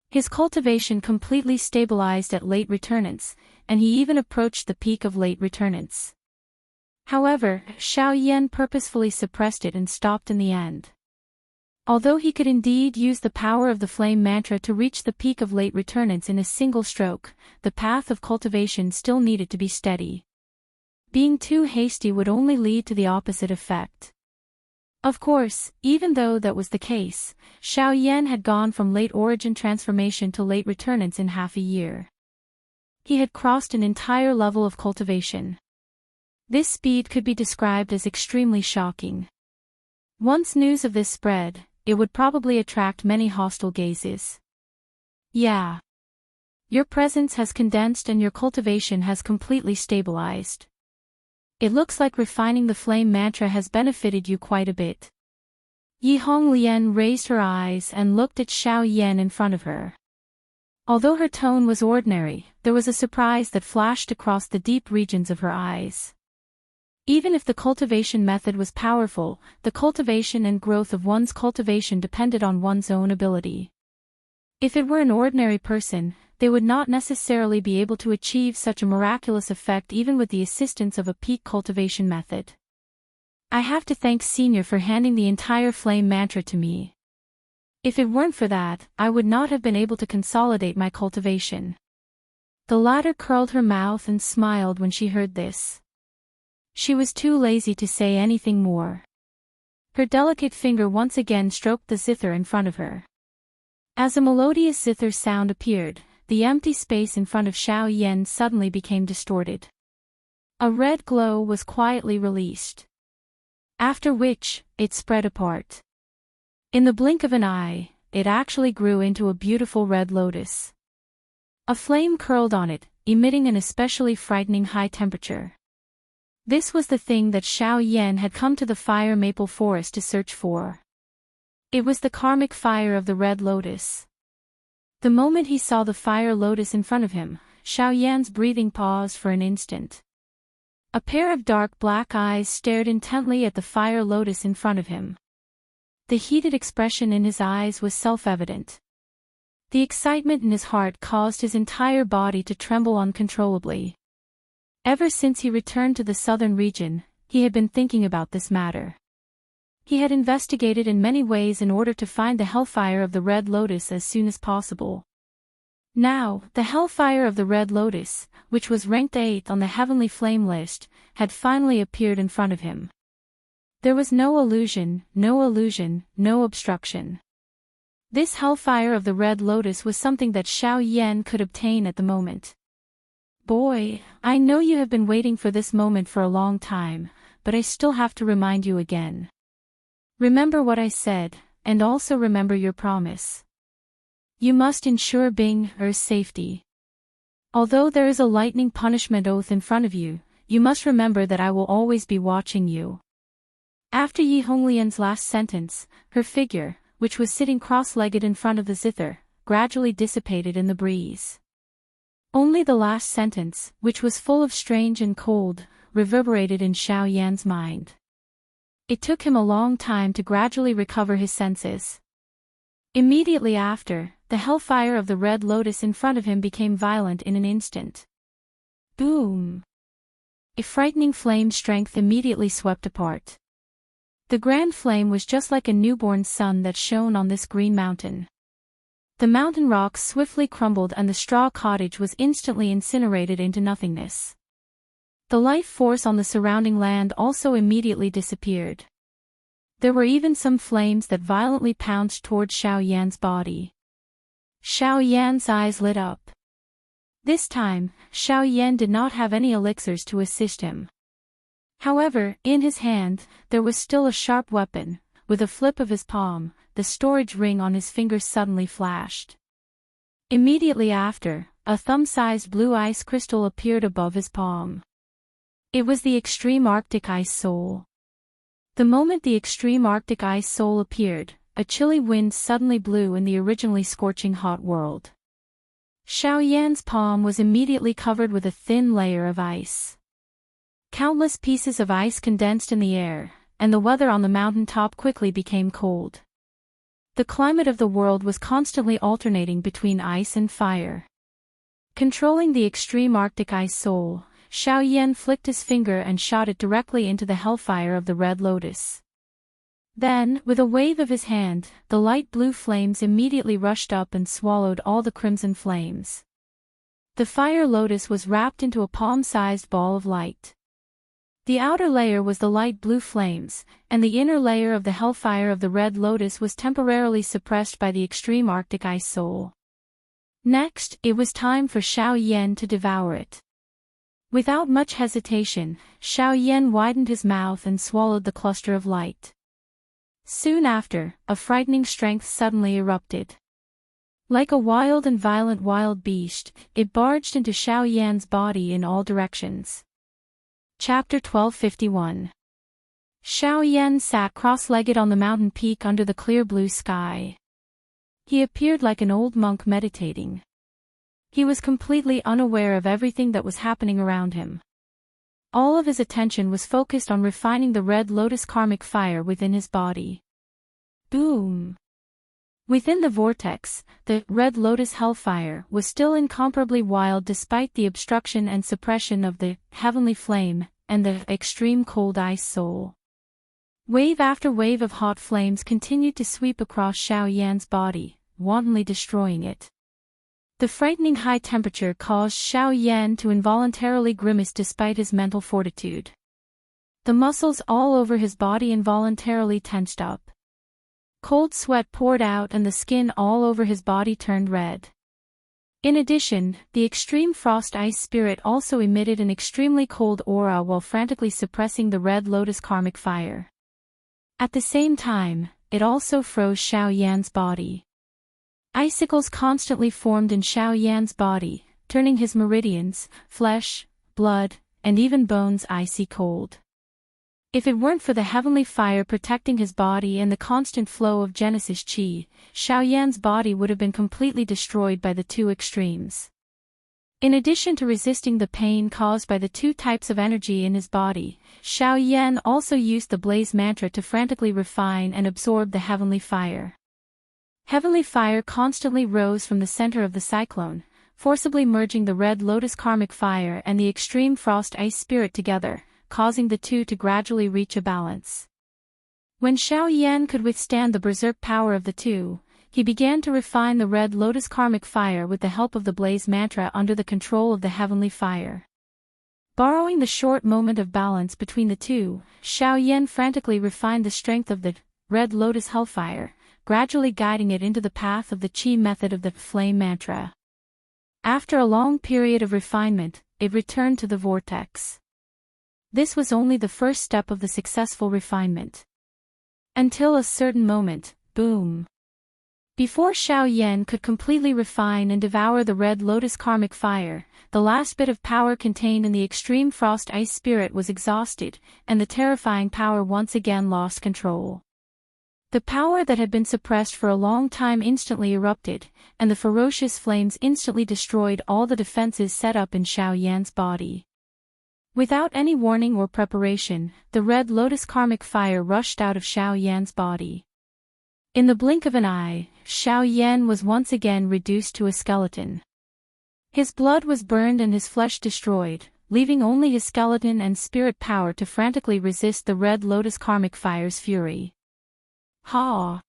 His cultivation completely stabilized at late returnance, and he even approached the peak of late returnance. However, Xiao Yan purposefully suppressed it and stopped in the end. Although he could indeed use the power of the flame mantra to reach the peak of late returnance in a single stroke, the path of cultivation still needed to be steady. Being too hasty would only lead to the opposite effect. Of course, even though that was the case, Xiao Yan had gone from late origin transformation to late returnance in half a year. He had crossed an entire level of cultivation. This speed could be described as extremely shocking. Once news of this spread, it would probably attract many hostile gazes. Yeah. Your presence has condensed and your cultivation has completely stabilized. It looks like refining the flame mantra has benefited you quite a bit. Yi Honglian raised her eyes and looked at Xiao Yan in front of her. Although her tone was ordinary, there was a surprise that flashed across the deep regions of her eyes. Even if the cultivation method was powerful, the cultivation and growth of one's cultivation depended on one's own ability. If it were an ordinary person, they would not necessarily be able to achieve such a miraculous effect even with the assistance of a peak cultivation method. I have to thank Senior for handing the entire flame mantra to me. If it weren't for that, I would not have been able to consolidate my cultivation. The latter curled her mouth and smiled when she heard this. She was too lazy to say anything more. Her delicate finger once again stroked the zither in front of her. As a melodious zither sound appeared, the empty space in front of Xiao Yan suddenly became distorted. A red glow was quietly released. After which, it spread apart. In the blink of an eye, it actually grew into a beautiful red lotus. A flame curled on it, emitting an especially frightening high temperature. This was the thing that Xiao Yan had come to the fire maple forest to search for. It was the karmic fire of the red lotus. The moment he saw the fire lotus in front of him, Xiao Yan's breathing paused for an instant. A pair of dark black eyes stared intently at the fire lotus in front of him. The heated expression in his eyes was self-evident. The excitement in his heart caused his entire body to tremble uncontrollably. Ever since he returned to the southern region, he had been thinking about this matter. He had investigated in many ways in order to find the hellfire of the Red Lotus as soon as possible. Now, the hellfire of the Red Lotus, which was ranked 8th on the Heavenly Flame list, had finally appeared in front of him. There was no illusion, no obstruction. This hellfire of the Red Lotus was something that Xiao Yan could obtain at the moment. Boy, I know you have been waiting for this moment for a long time, but I still have to remind you again. Remember what I said, and also remember your promise. You must ensure Bing's safety. Although there is a lightning punishment oath in front of you, you must remember that I will always be watching you. After Yi Honglian's last sentence, her figure, which was sitting cross-legged in front of the zither, gradually dissipated in the breeze. Only the last sentence, which was full of strange and cold, reverberated in Xiao Yan's mind. It took him a long time to gradually recover his senses. Immediately after, the hellfire of the Red Lotus in front of him became violent in an instant. Boom! A frightening flame strength immediately swept apart. The grand flame was just like a newborn sun that shone on this green mountain. The mountain rocks swiftly crumbled and the straw cottage was instantly incinerated into nothingness. The life force on the surrounding land also immediately disappeared. There were even some flames that violently pounced toward Xiao Yan's body. Xiao Yan's eyes lit up. This time, Xiao Yan did not have any elixirs to assist him. However, in his hand, there was still a sharp weapon. With a flip of his palm, the storage ring on his finger suddenly flashed. Immediately after, a thumb-sized blue ice crystal appeared above his palm. It was the Extreme Arctic Ice Soul. The moment the Extreme Arctic Ice Soul appeared, a chilly wind suddenly blew in the originally scorching hot world. Xiao Yan's palm was immediately covered with a thin layer of ice. Countless pieces of ice condensed in the air, and the weather on the mountain top quickly became cold. The climate of the world was constantly alternating between ice and fire. Controlling the Extreme Arctic Ice Soul, Xiao Yan flicked his finger and shot it directly into the hellfire of the Red Lotus. Then, with a wave of his hand, the light blue flames immediately rushed up and swallowed all the crimson flames. The fire lotus was wrapped into a palm-sized ball of light. The outer layer was the light blue flames, and the inner layer of the hellfire of the Red Lotus was temporarily suppressed by the Extreme Arctic Ice Soul. Next, it was time for Xiao Yan to devour it. Without much hesitation, Xiao Yan widened his mouth and swallowed the cluster of light. Soon after, a frightening strength suddenly erupted. Like a wild and violent wild beast, it barged into Xiao Yan's body in all directions. Chapter 1251. Xiao Yan sat cross-legged on the mountain peak under the clear blue sky. He appeared like an old monk meditating. He was completely unaware of everything that was happening around him. All of his attention was focused on refining the Red Lotus karmic fire within his body. Boom! Within the vortex, the Red Lotus Hellfire was still incomparably wild despite the obstruction and suppression of the heavenly flame and the extreme cold ice soul. Wave after wave of hot flames continued to sweep across Xiao Yan's body, wantonly destroying it. The frightening high temperature caused Xiao Yan to involuntarily grimace despite his mental fortitude. The muscles all over his body involuntarily tensed up. Cold sweat poured out and the skin all over his body turned red. In addition, the extreme frost ice spirit also emitted an extremely cold aura while frantically suppressing the Red Lotus karmic fire. At the same time, it also froze Xiao Yan's body. Icicles constantly formed in Xiao Yan's body, turning his meridians, flesh, blood, and even bones icy cold. If it weren't for the heavenly fire protecting his body and the constant flow of Genesis Qi, Xiao Yan's body would have been completely destroyed by the two extremes. In addition to resisting the pain caused by the two types of energy in his body, Xiao Yan also used the blaze mantra to frantically refine and absorb the heavenly fire. Heavenly fire constantly rose from the center of the cyclone, forcibly merging the Red Lotus karmic fire and the extreme frost ice spirit together, causing the two to gradually reach a balance. When Xiao Yan could withstand the berserk power of the two, he began to refine the Red Lotus karmic fire with the help of the blaze mantra under the control of the heavenly fire. Borrowing the short moment of balance between the two, Xiao Yan frantically refined the strength of the Red Lotus hellfire, gradually guiding it into the path of the Qi method of the flame mantra. After a long period of refinement, it returned to the vortex. This was only the first step of the successful refinement. Until a certain moment, boom. Before Xiao Yan could completely refine and devour the Red Lotus karmic fire, the last bit of power contained in the extreme frost ice spirit was exhausted, and the terrifying power once again lost control. The power that had been suppressed for a long time instantly erupted, and the ferocious flames instantly destroyed all the defenses set up in Xiao Yan's body. Without any warning or preparation, the Red Lotus karmic fire rushed out of Xiao Yan's body. In the blink of an eye, Xiao Yan was once again reduced to a skeleton. His blood was burned and his flesh destroyed, leaving only his skeleton and spirit power to frantically resist the Red Lotus karmic fire's fury. Ha!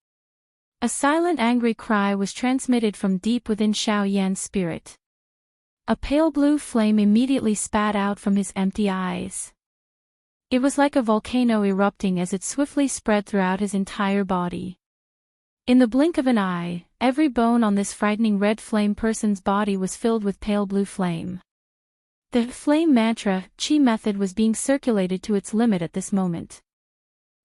A silent angry cry was transmitted from deep within Xiao Yan's spirit. A pale blue flame immediately spat out from his empty eyes. It was like a volcano erupting as it swiftly spread throughout his entire body. In the blink of an eye, every bone on this frightening red flame person's body was filled with pale blue flame. The flame mantra, Qi method, was being circulated to its limit at this moment.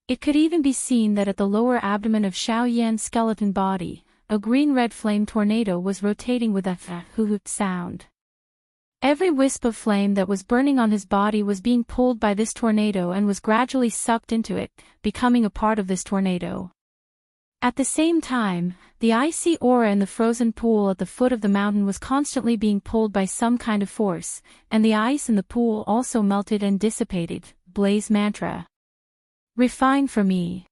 It could even be seen that at the lower abdomen of Xiao Yan's skeleton body, a green-red flame tornado was rotating with a th-hoot sound. Every wisp of flame that was burning on his body was being pulled by this tornado and was gradually sucked into it, becoming a part of this tornado. At the same time, the icy aura in the frozen pool at the foot of the mountain was constantly being pulled by some kind of force, and the ice in the pool also melted and dissipated. Blaze mantra. Refine for me.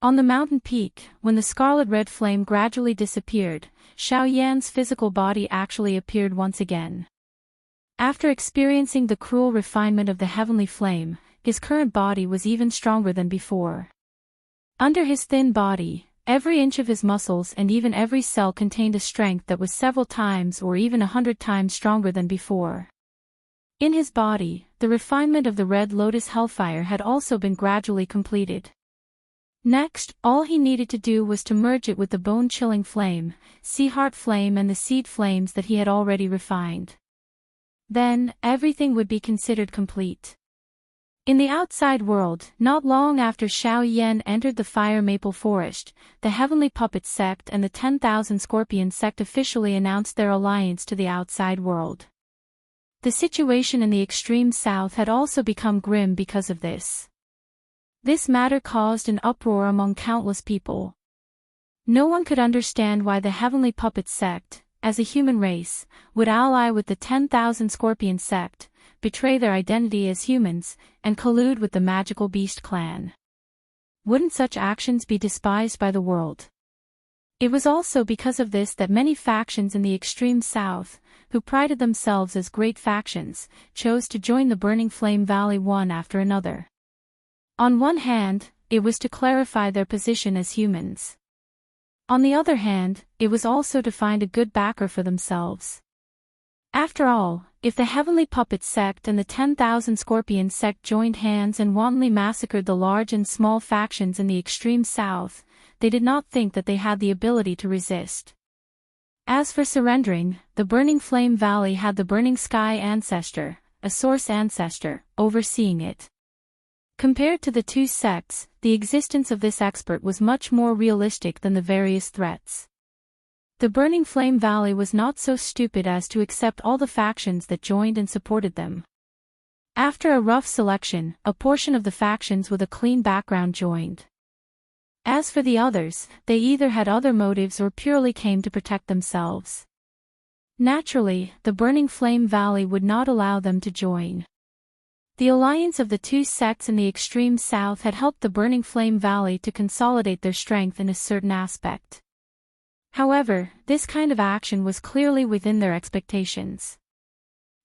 On the mountain peak, when the scarlet red flame gradually disappeared, Xiao Yan's physical body actually appeared once again. After experiencing the cruel refinement of the heavenly flame, his current body was even stronger than before. Under his thin body, every inch of his muscles and even every cell contained a strength that was several times or even 100 times stronger than before. In his body, the refinement of the Red Lotus hellfire had also been gradually completed. Next, all he needed to do was to merge it with the bone-chilling flame, sea heart flame, and the seed flames that he had already refined. Then, everything would be considered complete. In the outside world, not long after Xiao Yan entered the Fire Maple Forest, the Heavenly Puppet Sect and the 10,000 Scorpion Sect officially announced their alliance to the outside world. The situation in the extreme south had also become grim because of this. This matter caused an uproar among countless people. No one could understand why the Heavenly Puppet Sect, as a human race, would ally with the 10,000 Scorpion Sect, betray their identity as humans, and collude with the Magical Beast clan. Wouldn't such actions be despised by the world? It was also because of this that many factions in the extreme south, who prided themselves as great factions, chose to join the Burning Flame Valley one after another. On one hand, it was to clarify their position as humans. On the other hand, it was also to find a good backer for themselves. After all, if the Heavenly Puppet sect and the 10,000 Scorpion sect joined hands and wantonly massacred the large and small factions in the extreme south, they did not think that they had the ability to resist. As for surrendering, the Burning Flame Valley had the Burning Sky Ancestor, a Source Ancestor, overseeing it. Compared to the two sects, the existence of this expert was much more realistic than the various threats. The Burning Flame Valley was not so stupid as to accept all the factions that joined and supported them. After a rough selection, a portion of the factions with a clean background joined. As for the others, they either had other motives or purely came to protect themselves. Naturally, the Burning Flame Valley would not allow them to join. The alliance of the two sects in the extreme south had helped the Burning Flame Valley to consolidate their strength in a certain aspect. However, this kind of action was clearly within their expectations.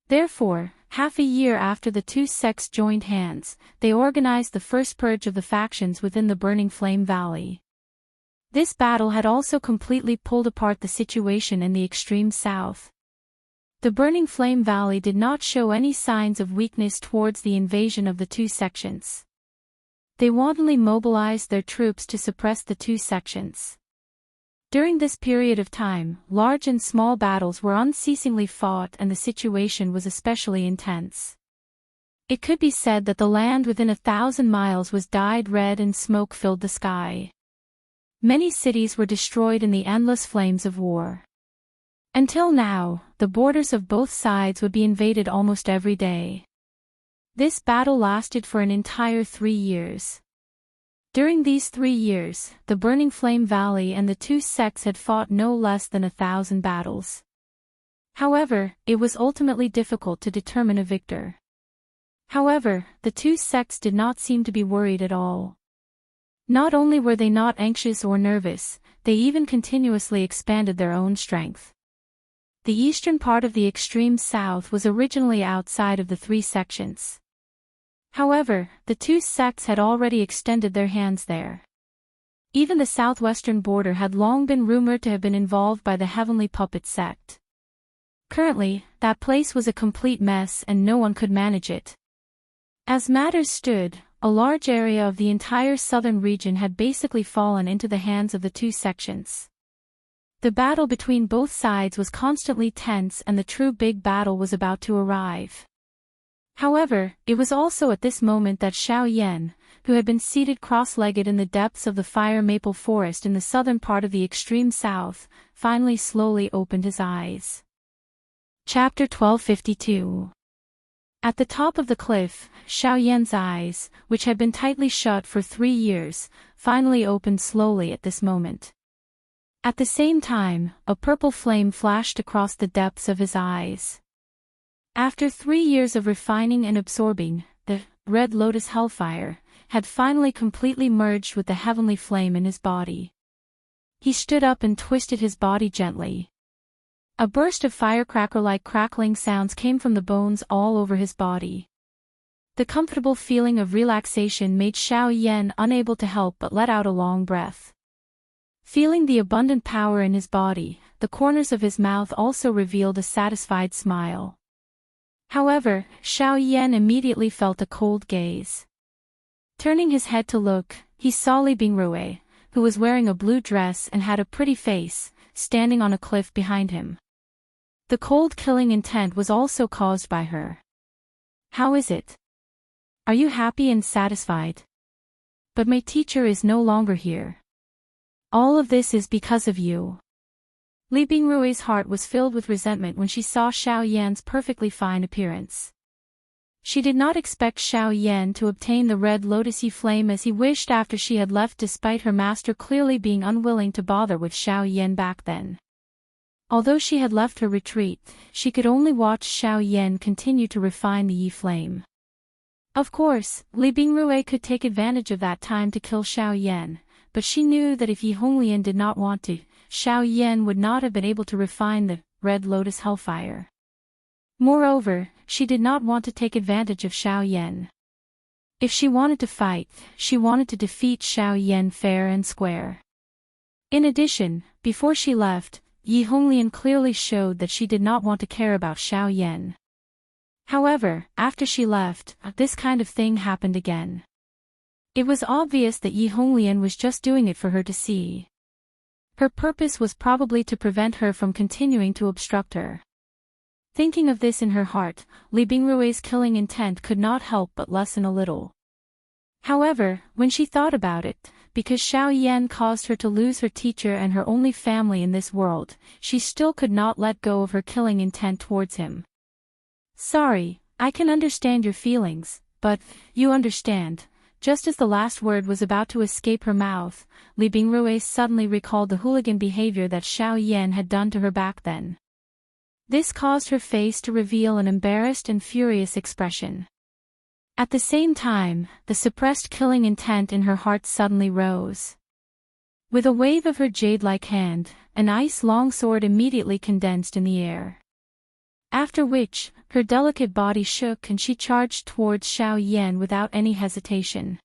Therefore, half a year after the two sects joined hands, they organized the first purge of the factions within the Burning Flame Valley. This battle had also completely pulled apart the situation in the extreme south. The Burning Flame Valley did not show any signs of weakness towards the invasion of the two sections. They wantonly mobilized their troops to suppress the two sections. During this period of time, large and small battles were unceasingly fought and the situation was especially intense. It could be said that the land within 1,000 miles was dyed red and smoke filled the sky. Many cities were destroyed in the endless flames of war. Until now, the borders of both sides would be invaded almost every day. This battle lasted for an entire 3 years. During these 3 years, the Burning Flame Valley and the two sects had fought no less than 1,000 battles. However, it was ultimately difficult to determine a victor. However, the two sects did not seem to be worried at all. Not only were they not anxious or nervous, they even continuously expanded their own strength. The eastern part of the extreme south was originally outside of the three sections. However, the two sects had already extended their hands there. Even the southwestern border had long been rumored to have been involved by the Heavenly Puppet sect. Currently, that place was a complete mess and no one could manage it. As matters stood, a large area of the entire southern region had basically fallen into the hands of the two sections. The battle between both sides was constantly tense and the true big battle was about to arrive. However, it was also at this moment that Xiao Yan, who had been seated cross-legged in the depths of the fire maple forest in the southern part of the extreme south, finally slowly opened his eyes. Chapter 1252. At the top of the cliff, Xiao Yan's eyes, which had been tightly shut for 3 years, finally opened slowly at this moment. At the same time, a purple flame flashed across the depths of his eyes. After 3 years of refining and absorbing, the red lotus hellfire had finally completely merged with the heavenly flame in his body. He stood up and twisted his body gently. A burst of firecracker-like crackling sounds came from the bones all over his body. The comfortable feeling of relaxation made Xiao Yan unable to help but let out a long breath. Feeling the abundant power in his body, the corners of his mouth also revealed a satisfied smile. However, Xiao Yan immediately felt a cold gaze. Turning his head to look, he saw Li Bingrui, who was wearing a blue dress and had a pretty face, standing on a cliff behind him. The cold killing intent was also caused by her. "How is it? Are you happy and satisfied? But my teacher is no longer here. All of this is because of you." Li Bingrui's heart was filled with resentment when she saw Xiao Yan's perfectly fine appearance. She did not expect Xiao Yan to obtain the red lotusy flame as he wished after she had left, despite her master clearly being unwilling to bother with Xiao Yan back then. Although she had left her retreat, she could only watch Xiao Yan continue to refine the Yi flame. Of course, Li Bingrui could take advantage of that time to kill Xiao Yan, but she knew that if Yi Honglian did not want to, Xiao Yan would not have been able to refine the Red Lotus Hellfire. Moreover, she did not want to take advantage of Xiao Yan. If she wanted to fight, she wanted to defeat Xiao Yan fair and square. In addition, before she left, Yi Honglian clearly showed that she did not want to care about Xiao Yan. However, after she left, this kind of thing happened again. It was obvious that Yi Honglian was just doing it for her to see. Her purpose was probably to prevent her from continuing to obstruct her. Thinking of this in her heart, Li Bingrui's killing intent could not help but lessen a little. However, when she thought about it, because Xiao Yan caused her to lose her teacher and her only family in this world, she still could not let go of her killing intent towards him. Sorry, I can understand your feelings, but, you understand. Just as the last word was about to escape her mouth, Li Bingrui suddenly recalled the hooligan behavior that Xiao Yan had done to her back then. This caused her face to reveal an embarrassed and furious expression. At the same time, the suppressed killing intent in her heart suddenly rose. With a wave of her jade-like hand, an ice-long sword immediately condensed in the air. After which, her delicate body shook and she charged towards Xiao Yan without any hesitation.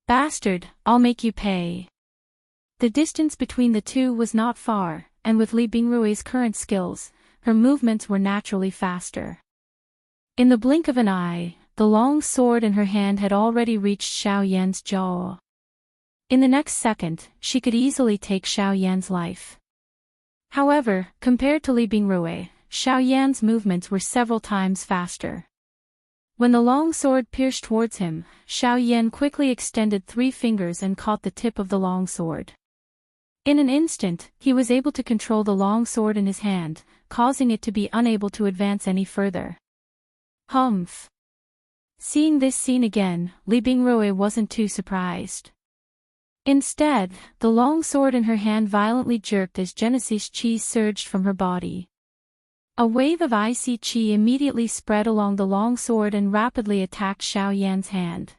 Bastard, I'll make you pay. The distance between the two was not far, and with Li Bingrui's current skills, her movements were naturally faster. In the blink of an eye, the long sword in her hand had already reached Xiao Yan's jaw. In the next second, she could easily take Xiao Yan's life. However, compared to Li Bingrui, Xiao Yan's movements were several times faster. When the long sword pierced towards him, Xiao Yan quickly extended 3 fingers and caught the tip of the long sword. In an instant, he was able to control the long sword in his hand, causing it to be unable to advance any further. Humph! Seeing this scene again, Li Bingrui wasn't too surprised. Instead, the long sword in her hand violently jerked as Genesis Chi surged from her body. A wave of icy chi immediately spread along the long sword and rapidly attacked Xiao Yan's hand.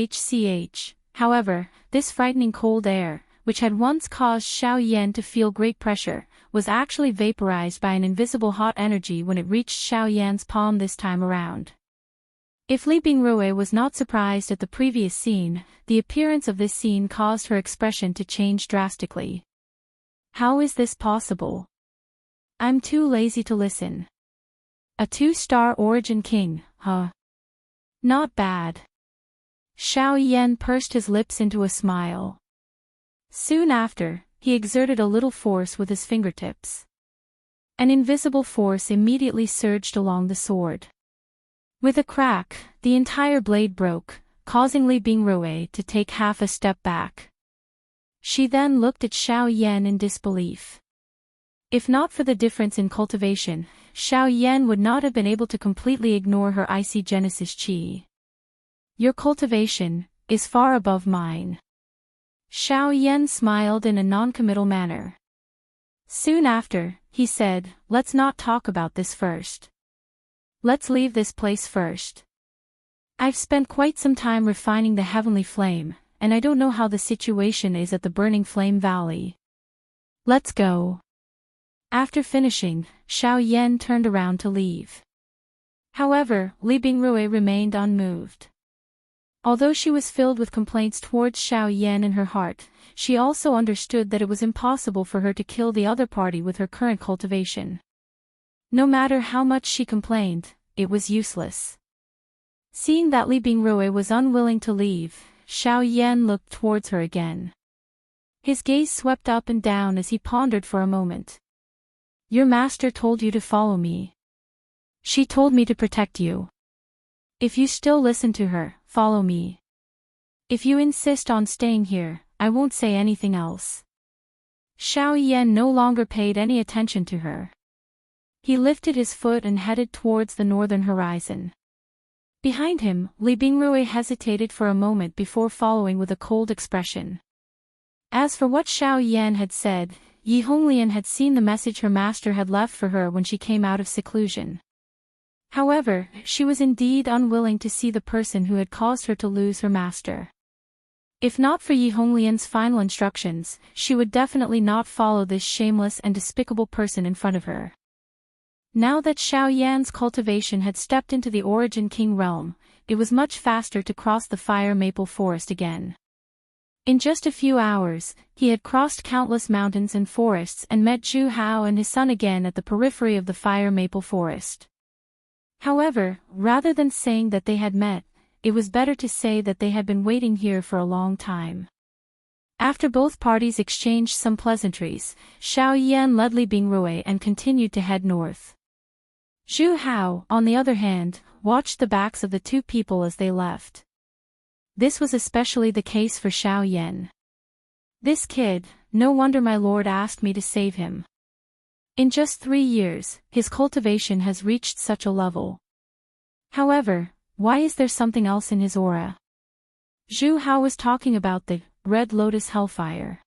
Ch. However, this frightening cold air, which had once caused Xiao Yan to feel great pressure, was actually vaporized by an invisible hot energy when it reached Xiao Yan's palm this time around. If Li Bingrui was not surprised at the previous scene, the appearance of this scene caused her expression to change drastically. How is this possible? I'm too lazy to listen. A 2-star origin king, huh? Not bad. Xiao Yan pursed his lips into a smile. Soon after, he exerted a little force with his fingertips. An invisible force immediately surged along the sword. With a crack, the entire blade broke, causing Li Bingrui to take half a step back. She then looked at Xiao Yan in disbelief. If not for the difference in cultivation, Xiao Yan would not have been able to completely ignore her icy Genesis Chi. Your cultivation is far above mine. Xiao Yan smiled in a non-committal manner. Soon after, he said, let's not talk about this first. Let's leave this place first. I've spent quite some time refining the heavenly flame, and I don't know how the situation is at the Burning Flame Valley. Let's go. After finishing, Xiao Yan turned around to leave. However, Li Bingrui remained unmoved. Although she was filled with complaints towards Xiao Yan in her heart, she also understood that it was impossible for her to kill the other party with her current cultivation. No matter how much she complained, it was useless. Seeing that Li Bingrui was unwilling to leave, Xiao Yan looked towards her again. His gaze swept up and down as he pondered for a moment. Your master told you to follow me. She told me to protect you. If you still listen to her, follow me. If you insist on staying here, I won't say anything else. Xiao Yan no longer paid any attention to her. He lifted his foot and headed towards the northern horizon. Behind him, Li Bingrui hesitated for a moment before following with a cold expression. As for what Xiao Yan had said, Yi Honglian had seen the message her master had left for her when she came out of seclusion. However, she was indeed unwilling to see the person who had caused her to lose her master. If not for Yi Honglian's final instructions, she would definitely not follow this shameless and despicable person in front of her. Now that Xiao Yan's cultivation had stepped into the Origin King realm, it was much faster to cross the fire maple forest again. In just a few hours, he had crossed countless mountains and forests and met Zhu Hao and his son again at the periphery of the fire maple forest. However, rather than saying that they had met, it was better to say that they had been waiting here for a long time. After both parties exchanged some pleasantries, Xiao Yan led Li Bingrui and continued to head north. Zhu Hao, on the other hand, watched the backs of the two people as they left. This was especially the case for Xiao Yan. This kid, no wonder my lord asked me to save him. In just 3 years, his cultivation has reached such a level. However, why is there something else in his aura? Zhu Hao was talking about the Red Lotus Hellfire.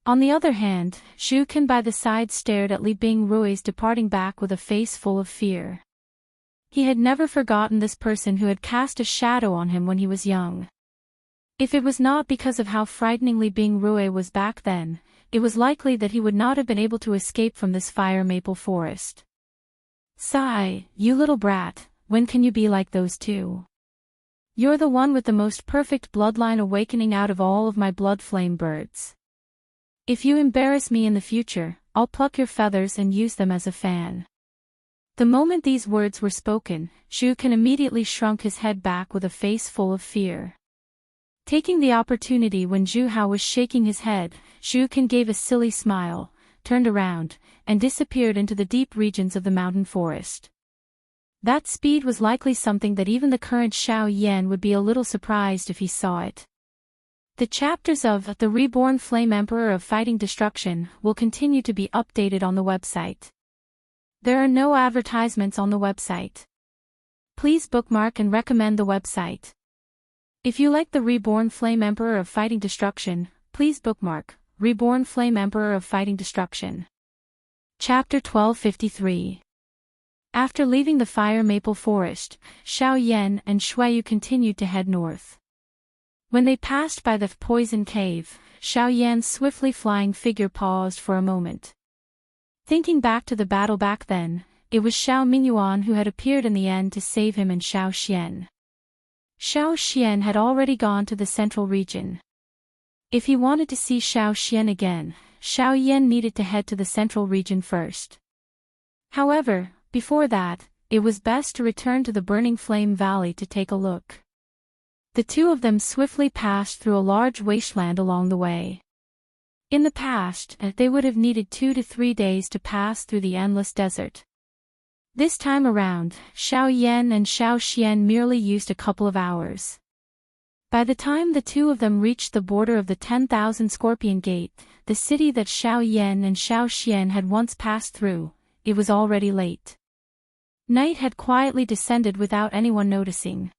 On the other hand, Zhu Kan by the side stared at Li Bingrui's departing back with a face full of fear. He had never forgotten this person who had cast a shadow on him when he was young. If it was not because of how frightening Li Bingrui was back then, it was likely that he would not have been able to escape from this fire maple forest. Sigh, you little brat, when can you be like those two? You're the one with the most perfect bloodline awakening out of all of my blood flame birds. If you embarrass me in the future, I'll pluck your feathers and use them as a fan. The moment these words were spoken, Zhu Kan immediately shrunk his head back with a face full of fear. Taking the opportunity when Zhu Hao was shaking his head, Zhu Kan gave a silly smile, turned around, and disappeared into the deep regions of the mountain forest. That speed was likely something that even the current Xiao Yan would be a little surprised if he saw it. The chapters of The Reborn Flame Emperor of Fighting Destruction will continue to be updated on the website. There are no advertisements on the website. Please bookmark and recommend the website. If you like The Reborn Flame Emperor of Fighting Destruction, please bookmark Reborn Flame Emperor of Fighting Destruction. Chapter 1253. After leaving the fire maple forest, Xiao Yan and Shuiyu continued to head north. When they passed by the poison cave, Xiao Yan's swiftly flying figure paused for a moment. Thinking back to the battle back then, it was Xiao Mingyuan who had appeared in the end to save him and Xiao Xian. Xiao Xian had already gone to the central region. If he wanted to see Xiao Xian again, Xiao Yan needed to head to the central region first. However, before that, it was best to return to the Burning Flame Valley to take a look. The two of them swiftly passed through a large wasteland along the way. In the past, they would have needed 2 to 3 days to pass through the endless desert. This time around, Xiao Yan and Xiao Xian merely used a couple of hours. By the time the two of them reached the border of the 10,000 Scorpion Gate, the city that Xiao Yan and Xiao Xian had once passed through, it was already late. Night had quietly descended without anyone noticing.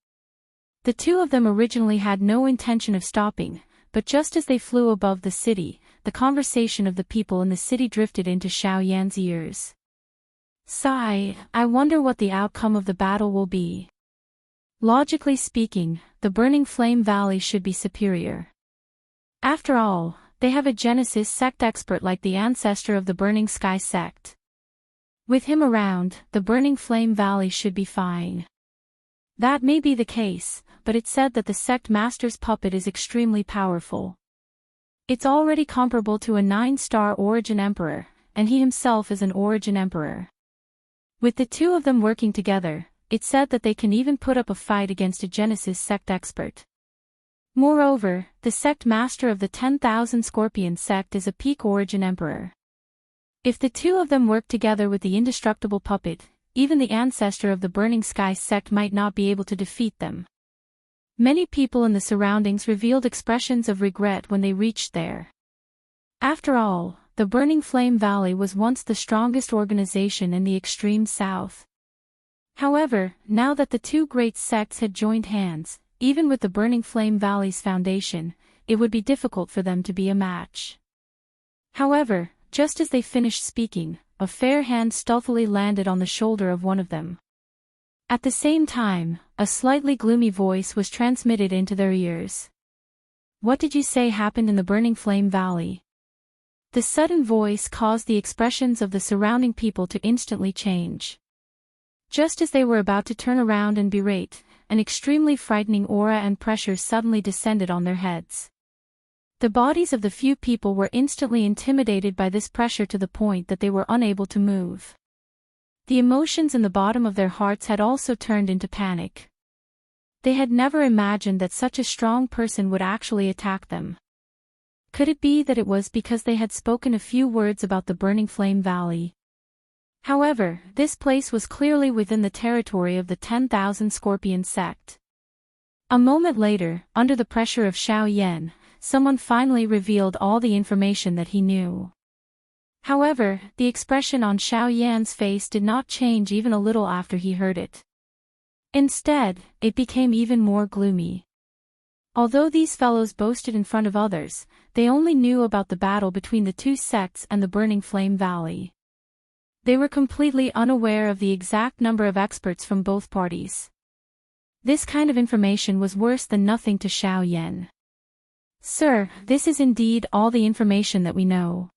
The two of them originally had no intention of stopping, but just as they flew above the city, the conversation of the people in the city drifted into Xiao Yan's ears. Sigh, I wonder what the outcome of the battle will be. Logically speaking, the Burning Flame Valley should be superior. After all, they have a Genesis sect expert like the ancestor of the Burning Sky sect. With him around, the Burning Flame Valley should be fine. That may be the case, but it's said that the sect master's puppet is extremely powerful. It's already comparable to a 9-star Origin Emperor, and he himself is an Origin Emperor. With the two of them working together, it's said that they can even put up a fight against a Genesis sect expert. Moreover, the sect master of the 10,000 Scorpion sect is a peak Origin Emperor. If the two of them work together with the indestructible puppet, even the ancestor of the Burning Sky sect might not be able to defeat them. Many people in the surroundings revealed expressions of regret when they reached there. After all, the Burning Flame Valley was once the strongest organization in the extreme south. However, now that the two great sects had joined hands, even with the Burning Flame Valley's foundation, it would be difficult for them to be a match. However, just as they finished speaking, a fair hand stealthily landed on the shoulder of one of them. At the same time, a slightly gloomy voice was transmitted into their ears. What did you say happened in the Burning Flame Valley? The sudden voice caused the expressions of the surrounding people to instantly change. Just as they were about to turn around and berate, an extremely frightening aura and pressure suddenly descended on their heads. The bodies of the few people were instantly intimidated by this pressure to the point that they were unable to move. The emotions in the bottom of their hearts had also turned into panic. They had never imagined that such a strong person would actually attack them. Could it be that it was because they had spoken a few words about the Burning Flame Valley? However, this place was clearly within the territory of the 10,000 Scorpion sect. A moment later, under the pressure of Xiao Yan, someone finally revealed all the information that he knew. However, the expression on Xiao Yan's face did not change even a little after he heard it. Instead, it became even more gloomy. Although these fellows boasted in front of others, they only knew about the battle between the two sects and the Burning Flame Valley. They were completely unaware of the exact number of experts from both parties. This kind of information was worse than nothing to Xiao Yan. Sir, this is indeed all the information that we know.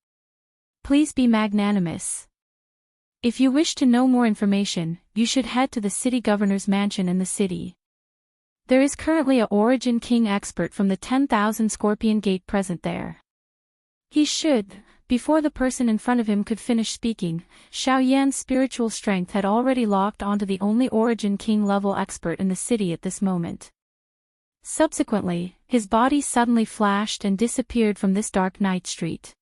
Please be magnanimous. If you wish to know more information, you should head to the city governor's mansion in the city. There is currently a Origin King expert from the 10,000 Scorpion Gate present there. He should. Before the person in front of him could finish speaking, Xiao Yan's spiritual strength had already locked onto the only Origin King level expert in the city at this moment. Subsequently, his body suddenly flashed and disappeared from this dark night street.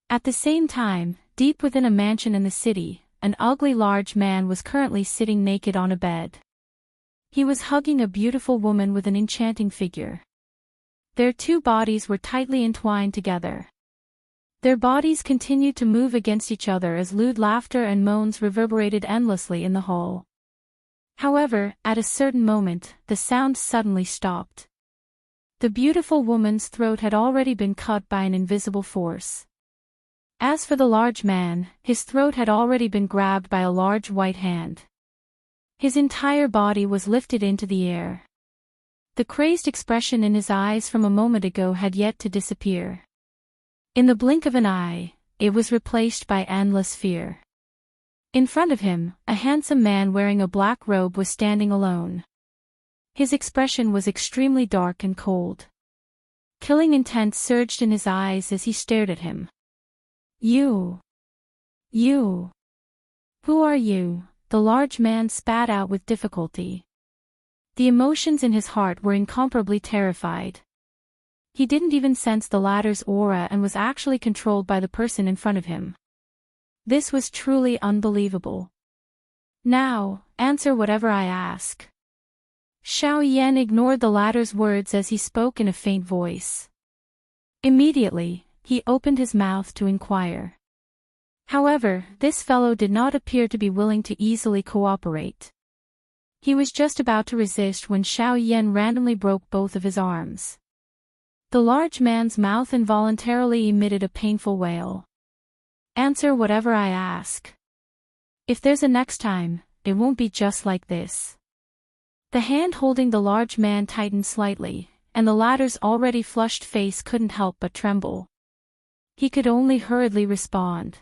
At the same time, deep within a mansion in the city, an ugly large man was currently sitting naked on a bed. He was hugging a beautiful woman with an enchanting figure. Their two bodies were tightly entwined together. Their bodies continued to move against each other as lewd laughter and moans reverberated endlessly in the hall. However, at a certain moment, the sound suddenly stopped. The beautiful woman's throat had already been cut by an invisible force. As for the large man, his throat had already been grabbed by a large white hand. His entire body was lifted into the air. The crazed expression in his eyes from a moment ago had yet to disappear. In the blink of an eye, it was replaced by endless fear. In front of him, a handsome man wearing a black robe was standing alone. His expression was extremely dark and cold. Killing intent surged in his eyes as he stared at him. You. Who are you? The large man spat out with difficulty. The emotions in his heart were incomparably terrified. He didn't even sense the latter's aura and was actually controlled by the person in front of him. This was truly unbelievable. Now, answer whatever I ask. Xiao Yan ignored the latter's words as he spoke in a faint voice. Immediately, he opened his mouth to inquire. However, this fellow did not appear to be willing to easily cooperate. He was just about to resist when Xiao Yan randomly broke both of his arms. The large man's mouth involuntarily emitted a painful wail. Answer whatever I ask. If there's a next time, it won't be just like this. The hand holding the large man tightened slightly, and the latter's already flushed face couldn't help but tremble. He could only hurriedly respond.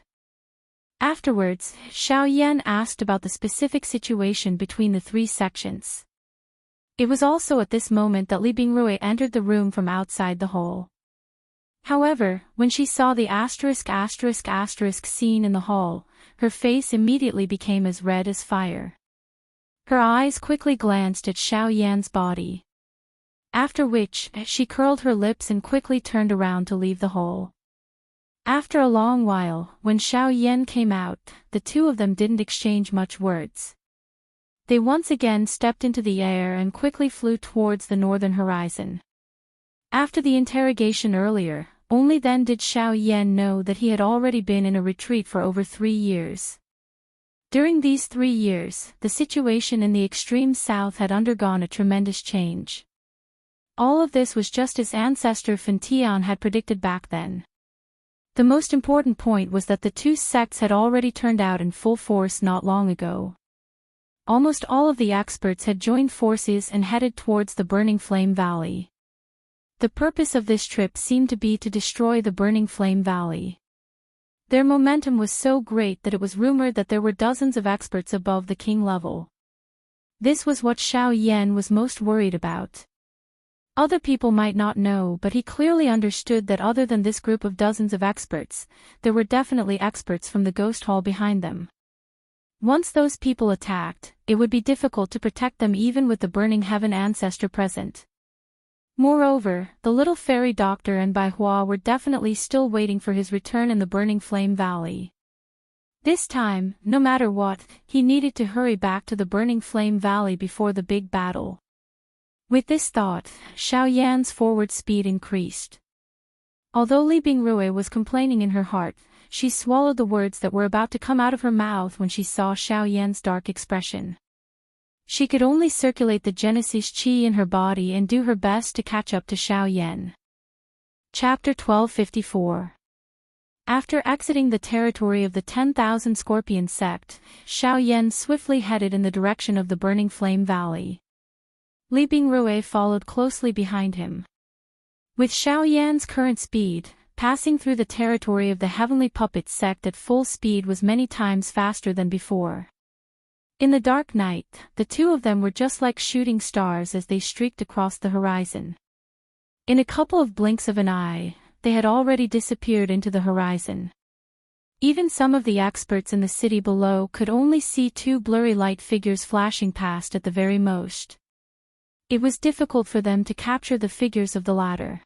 Afterwards, Xiao Yan asked about the specific situation between the three sections. It was also at this moment that Li Bingrui entered the room from outside the hall. However, when she saw the **** scene in the hall, her face immediately became as red as fire. Her eyes quickly glanced at Xiao Yan's body. After which, she curled her lips and quickly turned around to leave the hall. After a long while, when Xiao Yan came out, the two of them didn't exchange much words. They once again stepped into the air and quickly flew towards the northern horizon. After the interrogation earlier, only then did Xiao Yan know that he had already been in a retreat for over 3 years. During these 3 years, the situation in the extreme south had undergone a tremendous change. All of this was just as ancestor Fentian had predicted back then. The most important point was that the two sects had already turned out in full force not long ago. Almost all of the experts had joined forces and headed towards the Burning Flame Valley. The purpose of this trip seemed to be to destroy the burning flame valley. Their momentum was so great that it was rumored that there were dozens of experts above the king level. This was what Xiao Yan was most worried about. Other people might not know, but he clearly understood that other than this group of dozens of experts, there were definitely experts from the ghost hall behind them. Once those people attacked, it would be difficult to protect them even with the burning heaven ancestor present. Moreover, the little fairy doctor and Bai Hua were definitely still waiting for his return in the burning flame valley. This time, no matter what, he needed to hurry back to the burning flame valley before the big battle. With this thought, Xiao Yan's forward speed increased. Although Li Bingrui was complaining in her heart, she swallowed the words that were about to come out of her mouth when she saw Xiao Yan's dark expression. She could only circulate the Genesis Qi in her body and do her best to catch up to Xiao Yan. Chapter 1254. After exiting the territory of the 10,000 Scorpion sect, Xiao Yan swiftly headed in the direction of the burning flame valley. Li Bingrui followed closely behind him. With Xiao Yan's current speed, passing through the territory of the Heavenly Puppet sect at full speed was many times faster than before. In the dark night, the two of them were just like shooting stars as they streaked across the horizon. In a couple of blinks of an eye, they had already disappeared into the horizon. Even some of the experts in the city below could only see two blurry light figures flashing past at the very most. It was difficult for them to capture the figures of the latter.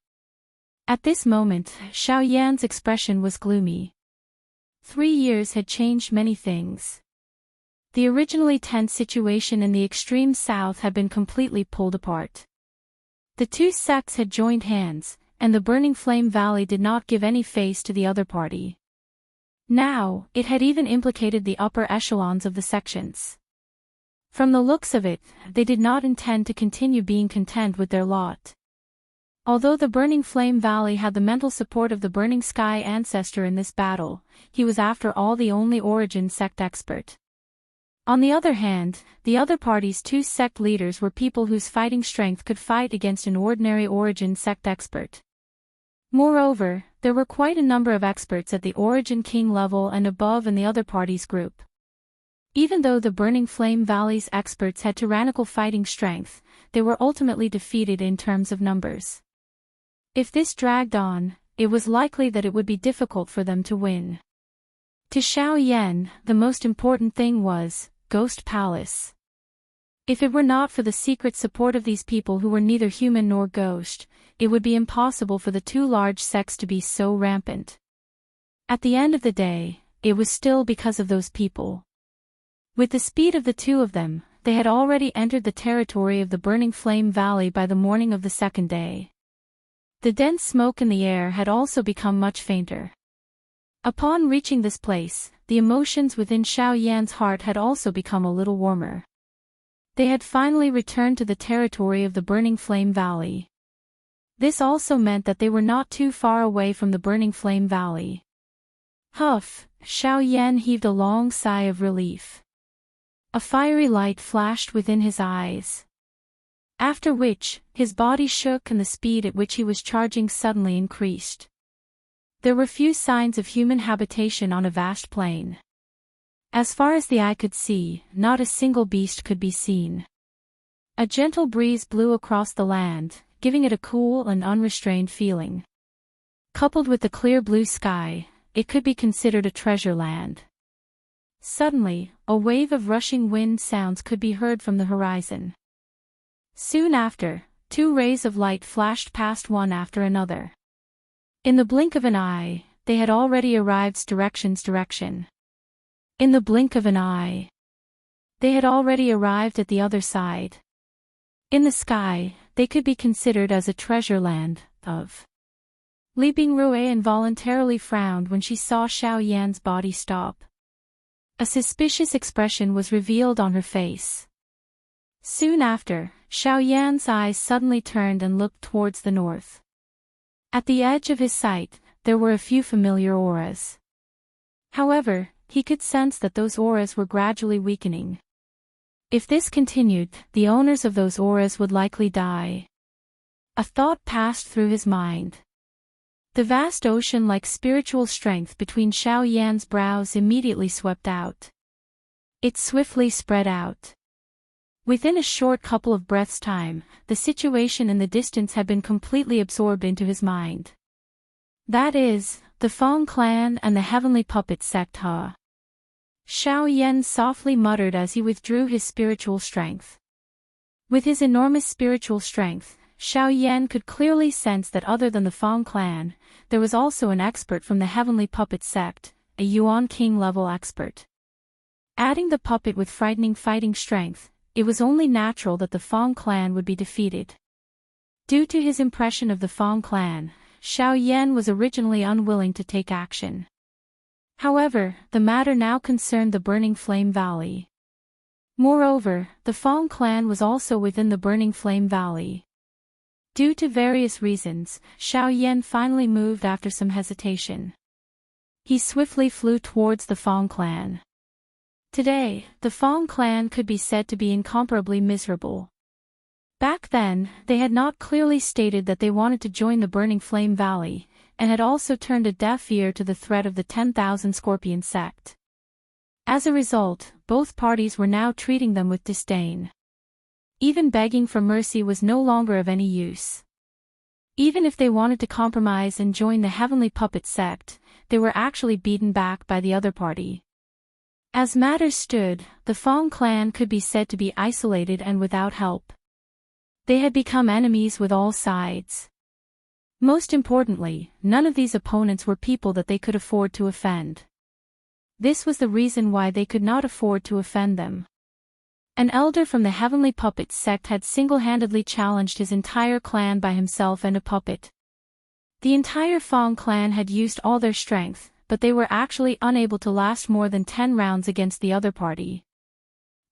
At this moment, Xiao Yan's expression was gloomy. 3 years had changed many things. The originally tense situation in the extreme south had been completely pulled apart. The two sects had joined hands, and the burning flame valley did not give any face to the other party. Now, it had even implicated the upper echelons of the sections. From the looks of it, they did not intend to continue being content with their lot. Although the Burning Flame Valley had the mental support of the Burning Sky ancestor in this battle, he was after all the only Origin sect expert. On the other hand, the other party's two sect leaders were people whose fighting strength could fight against an ordinary Origin sect expert. Moreover, there were quite a number of experts at the Origin King level and above in the other party's group. Even though the Burning Flame Valley's experts had tyrannical fighting strength, they were ultimately defeated in terms of numbers. If this dragged on, it was likely that it would be difficult for them to win. To Xiao Yan, the most important thing was Ghost Palace. If it were not for the secret support of these people who were neither human nor ghost, it would be impossible for the two large sects to be so rampant. At the end of the day, it was still because of those people. With the speed of the two of them, they had already entered the territory of the Burning Flame Valley by the morning of the second day. The dense smoke in the air had also become much fainter. Upon reaching this place, the emotions within Xiao Yan's heart had also become a little warmer. They had finally returned to the territory of the Burning Flame Valley. This also meant that they were not too far away from the Burning Flame Valley. Huff, Xiao Yan heaved a long sigh of relief. A fiery light flashed within his eyes. After which, his body shook and the speed at which he was charging suddenly increased. There were few signs of human habitation on a vast plain. As far as the eye could see, not a single beast could be seen. A gentle breeze blew across the land, giving it a cool and unrestrained feeling. Coupled with the clear blue sky, it could be considered a treasure land. Suddenly, a wave of rushing wind sounds could be heard from the horizon. Soon after, two rays of light flashed past one after another. In the blink of an eye, they had already arrived direction. In the blink of an eye, they had already arrived at the other side. In the sky, they could be considered as a treasure land of. Li Bingrui involuntarily frowned when she saw Xiao Yan's body stop. A suspicious expression was revealed on her face. Soon after, Xiao Yan's eyes suddenly turned and looked towards the north. At the edge of his sight, there were a few familiar auras. However, he could sense that those auras were gradually weakening. If this continued, the owners of those auras would likely die. A thought passed through his mind. The vast ocean-like spiritual strength between Xiao Yan's brows immediately swept out. It swiftly spread out. Within a short couple of breaths' time, the situation in the distance had been completely absorbed into his mind. That is, the Fong clan and the Heavenly Puppet sect, huh? Xiao Yan softly muttered as he withdrew his spiritual strength. With his enormous spiritual strength, Xiao Yan could clearly sense that other than the Fong clan, there was also an expert from the Heavenly Puppet sect, a Yuan King level expert. Adding the puppet with frightening fighting strength, it was only natural that the Fong clan would be defeated. Due to his impression of the Fong clan, Xiao Yan was originally unwilling to take action. However, the matter now concerned the Burning Flame Valley. Moreover, the Fong clan was also within the Burning Flame Valley. Due to various reasons, Xiao Yan finally moved after some hesitation. He swiftly flew towards the Fong clan. Today, the Fong clan could be said to be incomparably miserable. Back then, they had not clearly stated that they wanted to join the Burning Flame Valley, and had also turned a deaf ear to the threat of the 10,000 Scorpion sect. As a result, both parties were now treating them with disdain. Even begging for mercy was no longer of any use. Even if they wanted to compromise and join the Heavenly Puppet sect, they were actually beaten back by the other party. As matters stood, the Fong clan could be said to be isolated and without help. They had become enemies with all sides. Most importantly, none of these opponents were people that they could afford to offend. This was the reason why they could not afford to offend them. An elder from the Heavenly Puppet sect had single-handedly challenged his entire clan by himself and a puppet. The entire Fong clan had used all their strength, but they were actually unable to last more than 10 rounds against the other party.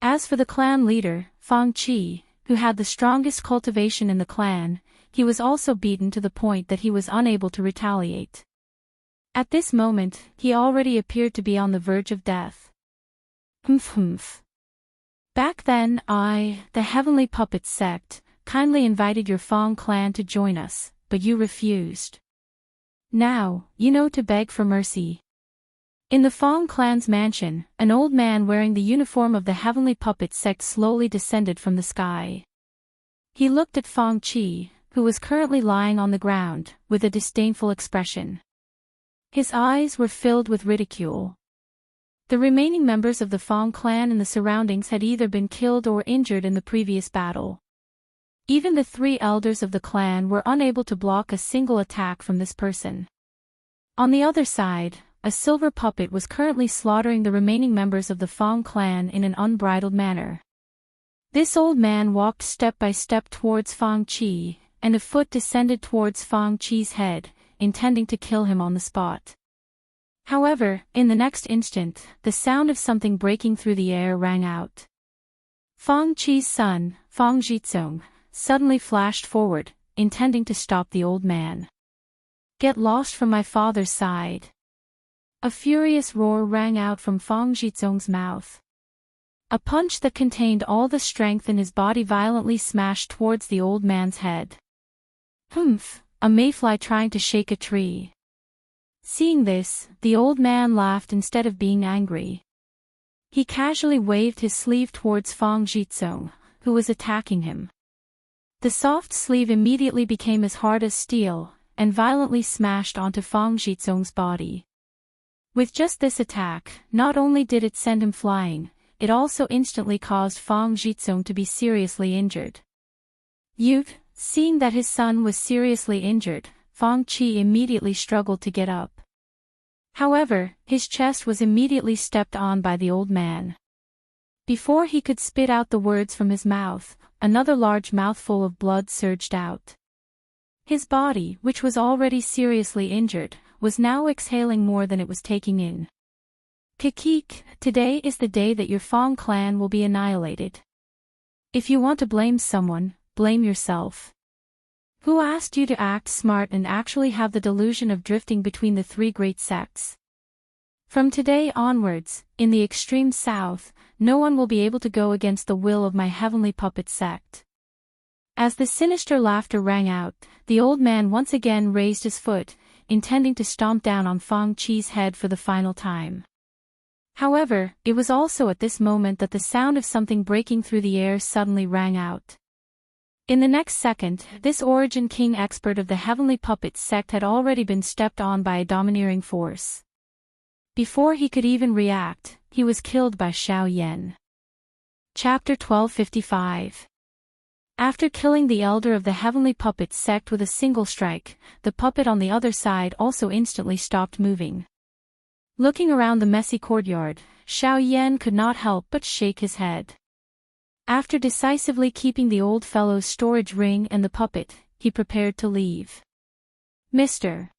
As for the clan leader, Fong Qi, who had the strongest cultivation in the clan, he was also beaten to the point that he was unable to retaliate. At this moment, he already appeared to be on the verge of death. Humph. Back then the Heavenly Puppet sect, kindly invited your Fong clan to join us, but you refused. Now, you know to beg for mercy. In the Fong clan's mansion, an old man wearing the uniform of the Heavenly Puppet sect slowly descended from the sky. He looked at Fong Qi, who was currently lying on the ground, with a disdainful expression. His eyes were filled with ridicule. The remaining members of the Fong clan in the surroundings had either been killed or injured in the previous battle. Even the 3 elders of the clan were unable to block a single attack from this person. On the other side, a silver puppet was currently slaughtering the remaining members of the Fong clan in an unbridled manner. This old man walked step by step towards Fong Qi, and a foot descended towards Fong Qi's head, intending to kill him on the spot. However, in the next instant, the sound of something breaking through the air rang out. Fong Qi's son, Fong Jizong, suddenly flashed forward, intending to stop the old man. Get lost from my father's side. A furious roar rang out from Fong Jizong's mouth. A punch that contained all the strength in his body violently smashed towards the old man's head. Humph, a mayfly trying to shake a tree. Seeing this, the old man laughed instead of being angry. He casually waved his sleeve towards Fong Jizong, who was attacking him. The soft sleeve immediately became as hard as steel, and violently smashed onto Fong Jizong's body. With just this attack, not only did it send him flying, it also instantly caused Fong Jizong to be seriously injured. Seeing that his son was seriously injured, Fong Qi immediately struggled to get up. However, his chest was immediately stepped on by the old man. Before he could spit out the words from his mouth, another large mouthful of blood surged out. His body, which was already seriously injured, was now exhaling more than it was taking in. Kikik, today is the day that your Fong clan will be annihilated. If you want to blame someone, blame yourself. Who asked you to act smart and actually have the delusion of drifting between the 3 great sects? From today onwards, in the extreme south, no one will be able to go against the will of my Heavenly Puppet sect. As the sinister laughter rang out, the old man once again raised his foot, intending to stomp down on Fang Qi's head for the final time. However, it was also at this moment that the sound of something breaking through the air suddenly rang out. In the next second, this Origin King expert of the Heavenly Puppet sect had already been stepped on by a domineering force. Before he could even react, he was killed by Xiao Yan. Chapter 1255. After killing the elder of the Heavenly Puppet sect with a single strike, the puppet on the other side also instantly stopped moving. Looking around the messy courtyard, Xiao Yan could not help but shake his head. After decisively keeping the old fellow's storage ring and the puppet, he prepared to leave. Mr.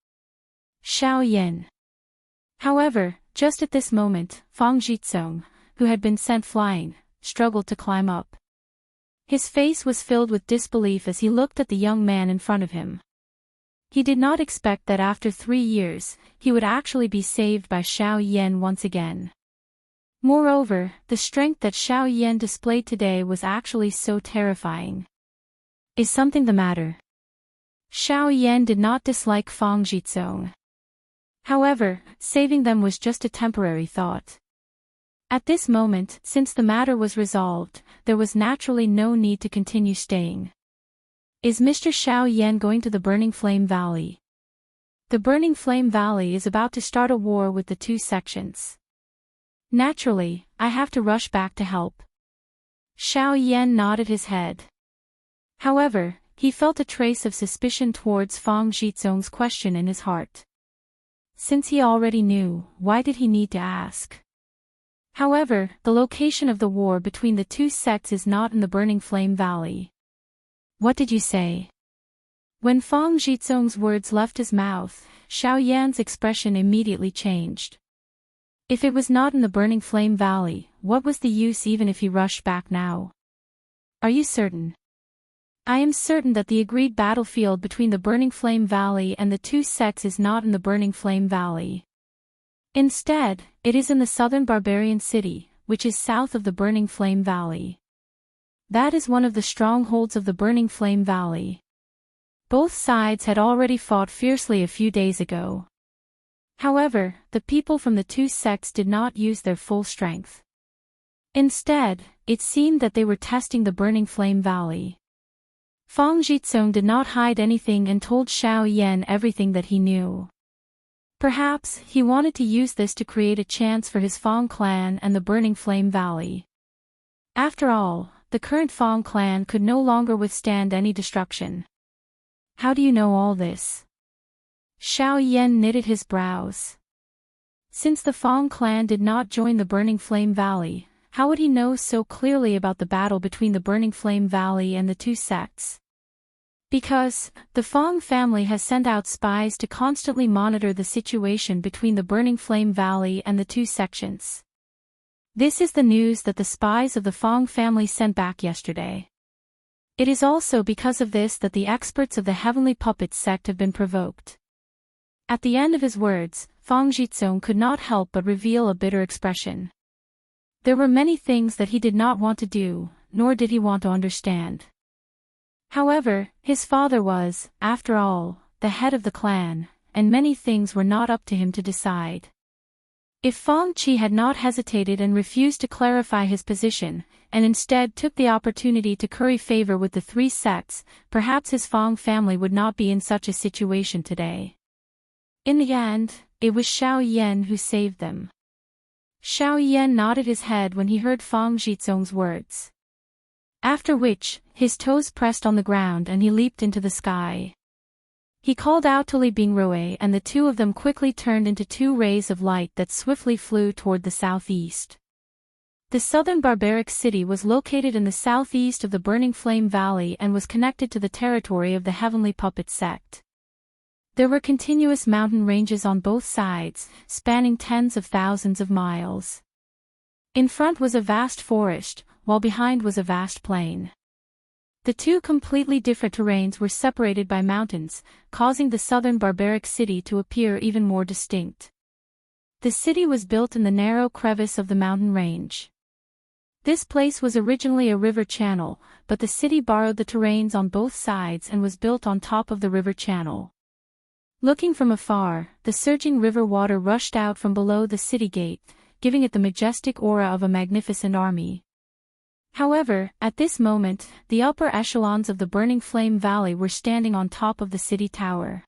Xiao Yan. However, just at this moment, Fang Jizong, who had been sent flying, struggled to climb up. His face was filled with disbelief as he looked at the young man in front of him. He did not expect that after 3 years, he would actually be saved by Xiao Yan once again. Moreover, the strength that Xiao Yan displayed today was actually so terrifying. Is something the matter? Xiao Yan did not dislike Fang Jizong. However, saving them was just a temporary thought. At this moment, since the matter was resolved, there was naturally no need to continue staying. Is Mr. Xiao Yan going to the Burning Flame Valley? The Burning Flame Valley is about to start a war with the two sections. Naturally, I have to rush back to help. Xiao Yan nodded his head. However, he felt a trace of suspicion towards Fang Jizong's question in his heart. Since he already knew, why did he need to ask? However, the location of the war between the two sects is not in the Burning Flame Valley. What did you say? When Fang Jizong's words left his mouth, Xiao Yan's expression immediately changed. If it was not in the Burning Flame Valley, what was the use even if he rushed back now? Are you certain? I am certain that the agreed battlefield between the Burning Flame Valley and the two sects is not in the Burning Flame Valley. Instead, it is in the southern barbarian city, which is south of the Burning Flame Valley. That is one of the strongholds of the Burning Flame Valley. Both sides had already fought fiercely a few days ago. However, the people from the two sects did not use their full strength. Instead, it seemed that they were testing the Burning Flame Valley. Fang Jizong did not hide anything and told Xiao Yan everything that he knew. Perhaps he wanted to use this to create a chance for his Fang clan and the Burning Flame Valley. After all, the current Fang clan could no longer withstand any destruction. How do you know all this? Xiao Yan knitted his brows. Since the Fang clan did not join the Burning Flame Valley, how would he know so clearly about the battle between the Burning Flame Valley and the two sects? Because, the Fang family has sent out spies to constantly monitor the situation between the Burning Flame Valley and the two sections. This is the news that the spies of the Fang family sent back yesterday. It is also because of this that the experts of the Heavenly Puppet sect have been provoked. At the end of his words, Fang Jizong could not help but reveal a bitter expression. There were many things that he did not want to do, nor did he want to understand. However, his father was, after all, the head of the clan, and many things were not up to him to decide. If Fang Qi had not hesitated and refused to clarify his position, and instead took the opportunity to curry favor with the three sects, perhaps his Fang family would not be in such a situation today. In the end, it was Xiao Yan who saved them. Xiao Yan nodded his head when he heard Fang Jizong's words. After which, his toes pressed on the ground and he leaped into the sky. He called out to Li Bingrui and the two of them quickly turned into two rays of light that swiftly flew toward the southeast. The southern barbaric city was located in the southeast of the Burning Flame Valley and was connected to the territory of the Heavenly Puppet sect. There were continuous mountain ranges on both sides, spanning tens of thousands of miles. In front was a vast forest, while behind was a vast plain. The two completely different terrains were separated by mountains, causing the southern barbaric city to appear even more distinct. The city was built in the narrow crevice of the mountain range. This place was originally a river channel, but the city borrowed the terrains on both sides and was built on top of the river channel. Looking from afar, the surging river water rushed out from below the city gate, giving it the majestic aura of a magnificent army. However, at this moment, the upper echelons of the Burning Flame Valley were standing on top of the city tower.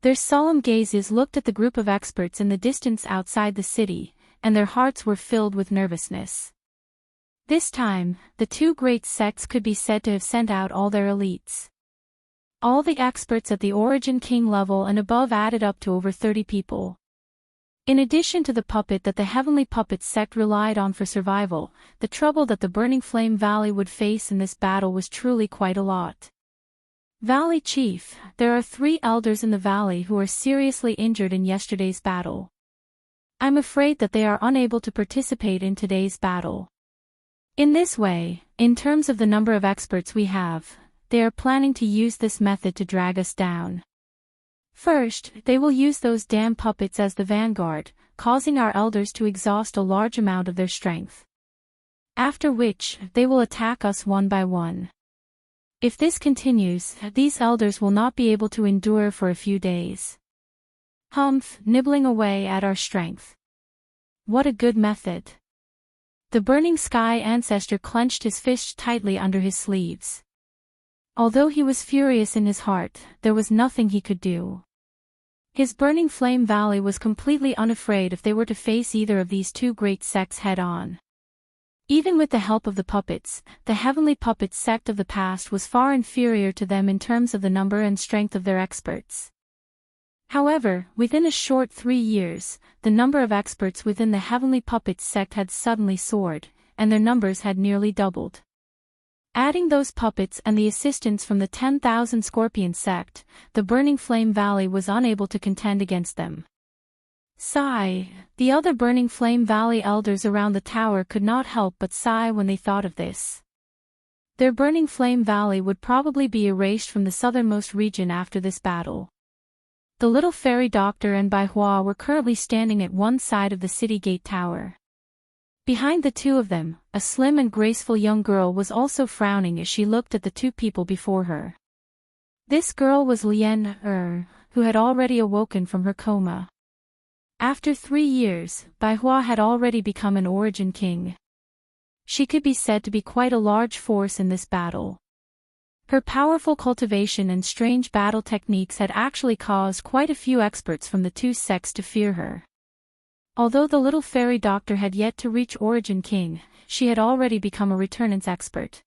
Their solemn gazes looked at the group of experts in the distance outside the city, and their hearts were filled with nervousness. This time, the two great sects could be said to have sent out all their elites. All the experts at the Origin King level and above added up to over 30 people. In addition to the puppet that the Heavenly Puppet sect relied on for survival, the trouble that the Burning Flame Valley would face in this battle was truly quite a lot. Valley Chief, there are 3 elders in the valley who are seriously injured in yesterday's battle. I'm afraid that they are unable to participate in today's battle. In this way, in terms of the number of experts we have, they are planning to use this method to drag us down. First, they will use those damn puppets as the vanguard, causing our elders to exhaust a large amount of their strength. After which, they will attack us one by one. If this continues, these elders will not be able to endure for a few days. Humph, nibbling away at our strength. What a good method. The Burning Sky Ancestor clenched his fists tightly under his sleeves. Although he was furious in his heart, there was nothing he could do. His Burning Flame Valley was completely unafraid if they were to face either of these two great sects head-on. Even with the help of the puppets, the Heavenly Puppet sect of the past was far inferior to them in terms of the number and strength of their experts. However, within a short 3 years, the number of experts within the Heavenly Puppet sect had suddenly soared, and their numbers had nearly doubled. Adding those puppets and the assistance from the 10,000 Scorpion sect, the Burning Flame Valley was unable to contend against them. Sigh. The other Burning Flame Valley elders around the tower could not help but sigh when they thought of this. Their Burning Flame Valley would probably be erased from the southernmost region after this battle. The little fairy doctor and Bai Hua were currently standing at one side of the city gate tower. Behind the two of them, a slim and graceful young girl was also frowning as she looked at the two people before her. This girl was Lien who had already awoken from her coma. After 3 years, Bai Hua had already become an Origin King. She could be said to be quite a large force in this battle. Her powerful cultivation and strange battle techniques had actually caused quite a few experts from the two sects to fear her. Although the little fairy doctor had yet to reach Origin King, she had already become a returnance expert.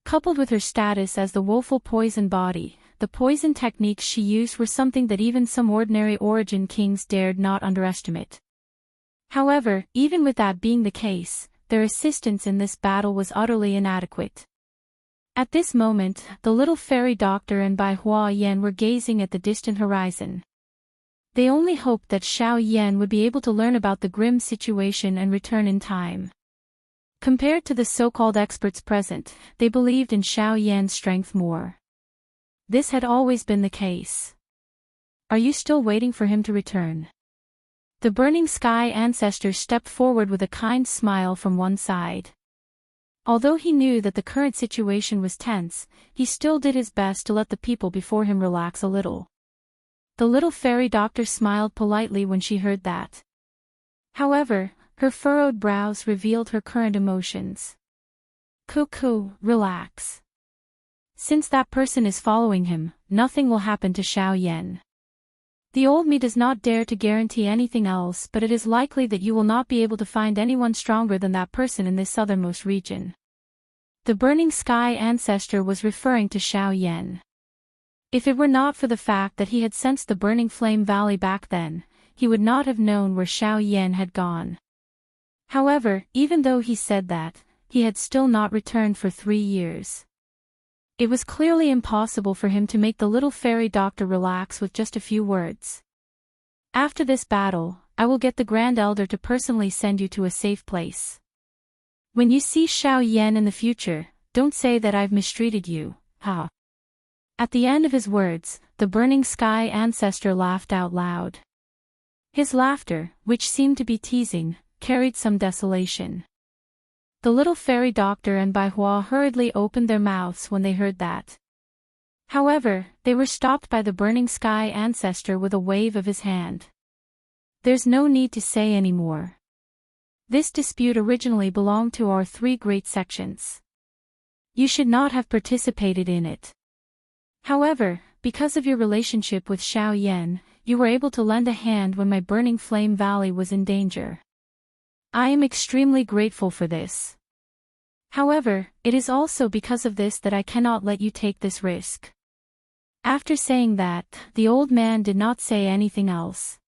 Coupled with her status as the woeful poison body, the poison techniques she used were something that even some ordinary Origin Kings dared not underestimate. However, even with that being the case, their assistance in this battle was utterly inadequate. At this moment, the little fairy doctor and Bai Hua Yan were gazing at the distant horizon. They only hoped that Xiao Yan would be able to learn about the grim situation and return in time. Compared to the so-called experts present, they believed in Xiao Yan's strength more. This had always been the case. Are you still waiting for him to return? The Burning Sky Ancestor stepped forward with a kind smile from one side. Although he knew that the current situation was tense, he still did his best to let the people before him relax a little. The little fairy doctor smiled politely when she heard that. However, her furrowed brows revealed her current emotions. Cuckoo, relax. Since that person is following him, nothing will happen to Xiao Yan. The old me does not dare to guarantee anything else, but it is likely that you will not be able to find anyone stronger than that person in this southernmost region. The Burning Sky Ancestor was referring to Xiao Yan. If it were not for the fact that he had sensed the Burning Flame Valley back then, he would not have known where Xiao Yan had gone. However, even though he said that, he had still not returned for 3 years. It was clearly impossible for him to make the little fairy doctor relax with just a few words. After this battle, I will get the Grand Elder to personally send you to a safe place. When you see Xiao Yan in the future, don't say that I've mistreated you, ha. At the end of his words, the Burning Sky Ancestor laughed out loud. His laughter, which seemed to be teasing, carried some desolation. The little fairy doctor and Bai Hua hurriedly opened their mouths when they heard that. However, they were stopped by the burning sky ancestor with a wave of his hand. There's no need to say any more. This dispute originally belonged to our three great sections. You should not have participated in it. However, because of your relationship with Xiao Yan, you were able to lend a hand when my burning flame valley was in danger. I am extremely grateful for this. However, it is also because of this that I cannot let you take this risk. After saying that, the old man did not say anything else.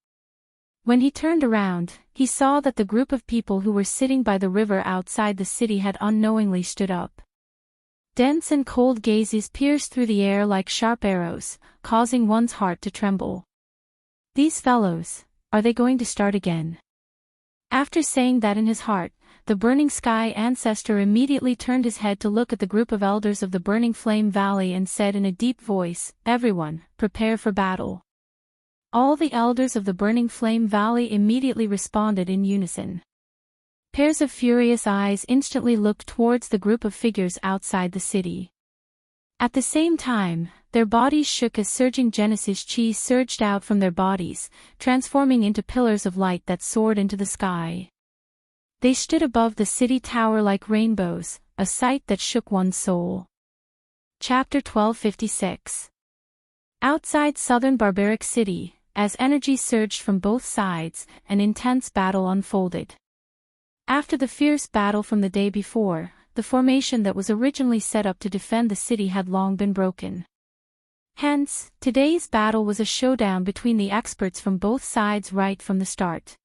When he turned around, he saw that the group of people who were sitting by the river outside the city had unknowingly stood up. Dense and cold gazes pierced through the air like sharp arrows, causing one's heart to tremble. These fellows, are they going to start again? After saying that in his heart, the burning sky ancestor immediately turned his head to look at the group of elders of the burning flame valley and said in a deep voice, "Everyone, prepare for battle." All the elders of the burning flame valley immediately responded in unison. Pairs of furious eyes instantly looked towards the group of figures outside the city. At the same time, their bodies shook as surging Genesis chi surged out from their bodies, transforming into pillars of light that soared into the sky. They stood above the city tower like rainbows, a sight that shook one's soul. Chapter 1256. Outside southern barbaric city, as energy surged from both sides, an intense battle unfolded. After the fierce battle from the day before, the formation that was originally set up to defend the city had long been broken. Hence, today's battle was a showdown between the experts from both sides right from the start.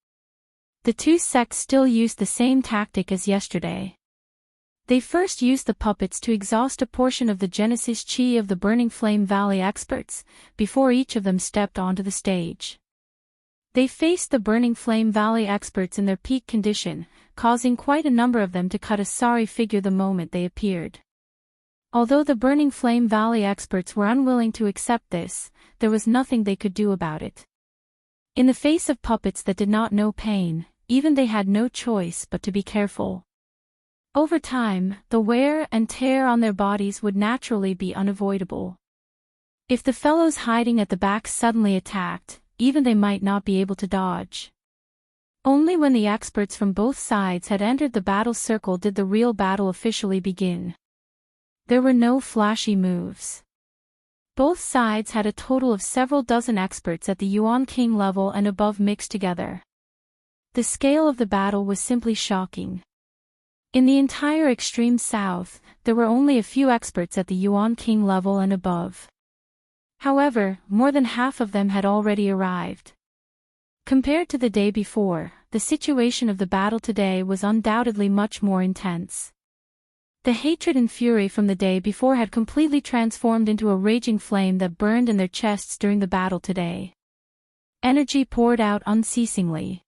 The two sects still used the same tactic as yesterday. They first used the puppets to exhaust a portion of the Genesis chi of the Burning Flame Valley experts, before each of them stepped onto the stage. They faced the Burning Flame Valley experts in their peak condition, causing quite a number of them to cut a sorry figure the moment they appeared. Although the Burning Flame Valley experts were unwilling to accept this, there was nothing they could do about it. In the face of puppets that did not know pain, even they had no choice but to be careful. Over time, the wear and tear on their bodies would naturally be unavoidable. If the fellows hiding at the back suddenly attacked, even they might not be able to dodge. Only when the experts from both sides had entered the battle circle did the real battle officially begin. There were no flashy moves. Both sides had a total of several dozen experts at the Yuan King level and above mixed together. The scale of the battle was simply shocking. In the entire extreme south, there were only a few experts at the Yuan King level and above. However, more than half of them had already arrived. Compared to the day before, the situation of the battle today was undoubtedly much more intense. The hatred and fury from the day before had completely transformed into a raging flame that burned in their chests during the battle today. Energy poured out unceasingly.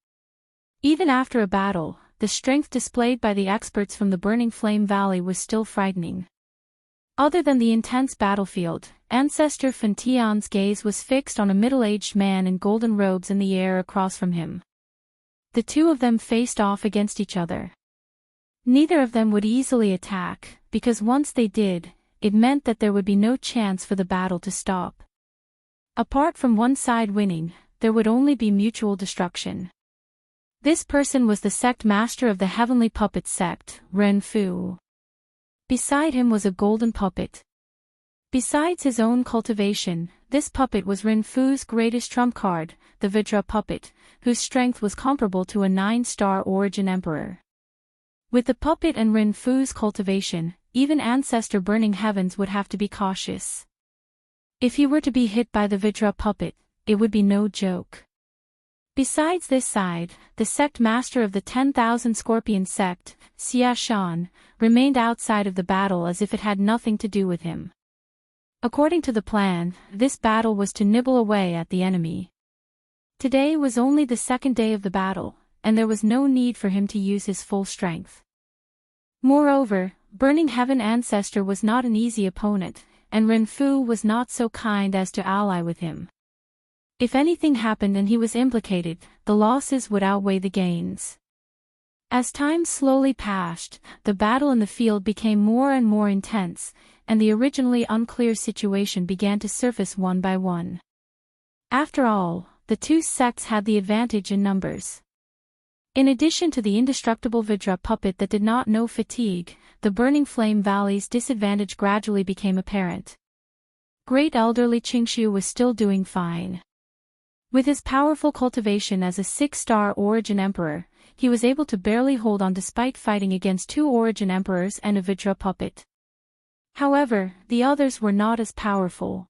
Even after a battle, the strength displayed by the experts from the Burning Flame Valley was still frightening. Other than the intense battlefield, Ancestor Fantian's gaze was fixed on a middle-aged man in golden robes in the air across from him. The two of them faced off against each other. Neither of them would easily attack, because once they did, it meant that there would be no chance for the battle to stop. Apart from one side winning, there would only be mutual destruction. This person was the sect master of the Heavenly Puppet sect, Ren Fu. Beside him was a golden puppet. Besides his own cultivation, this puppet was Ren Fu's greatest trump card, the Vidra puppet, whose strength was comparable to a 9-star origin emperor. With the puppet and Ren Fu's cultivation, even Ancestor Burning Heavens would have to be cautious. If he were to be hit by the Vidra puppet, it would be no joke. Besides this side, the sect master of the 10,000 Scorpion sect, Xia Shan, remained outside of the battle as if it had nothing to do with him. According to the plan, this battle was to nibble away at the enemy. Today was only the second day of the battle, and there was no need for him to use his full strength. Moreover, Burning Heaven Ancestor was not an easy opponent, and Ren Fu was not so kind as to ally with him. If anything happened and he was implicated, the losses would outweigh the gains. As time slowly passed, the battle in the field became more and more intense, and the originally unclear situation began to surface one by one. After all, the two sects had the advantage in numbers. In addition to the indestructible Vidra puppet that did not know fatigue, the Burning Flame Valley's disadvantage gradually became apparent. Great elderly Qingxiu was still doing fine. With his powerful cultivation as a 6-star Origin Emperor, he was able to barely hold on despite fighting against 2 Origin Emperors and a Vidra puppet. However, the others were not as powerful.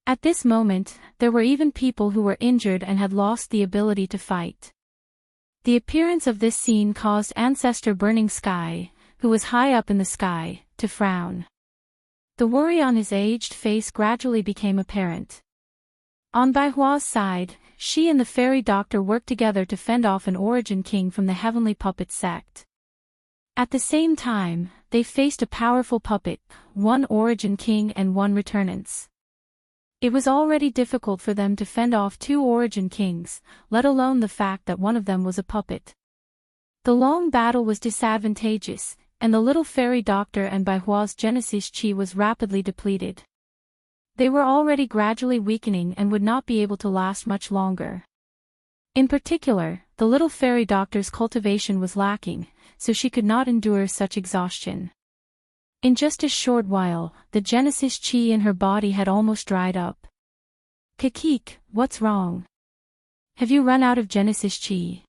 At this moment, there were even people who were injured and had lost the ability to fight. The appearance of this scene caused Ancestor Burning Sky, who was high up in the sky, to frown. The worry on his aged face gradually became apparent. On Baihua's side, she and the fairy doctor worked together to fend off an Origin King from the Heavenly Puppet sect. At the same time, they faced a powerful puppet, 1 Origin King and 1 Returnance. It was already difficult for them to fend off 2 Origin Kings, let alone the fact that one of them was a puppet. The long battle was disadvantageous, and the little fairy doctor and Baihua's Genesis Qi was rapidly depleted. They were already gradually weakening and would not be able to last much longer. In particular, the little fairy doctor's cultivation was lacking, so she could not endure such exhaustion. In just a short while, the Genesis Qi in her body had almost dried up. Kikik, what's wrong? Have you run out of Genesis Qi?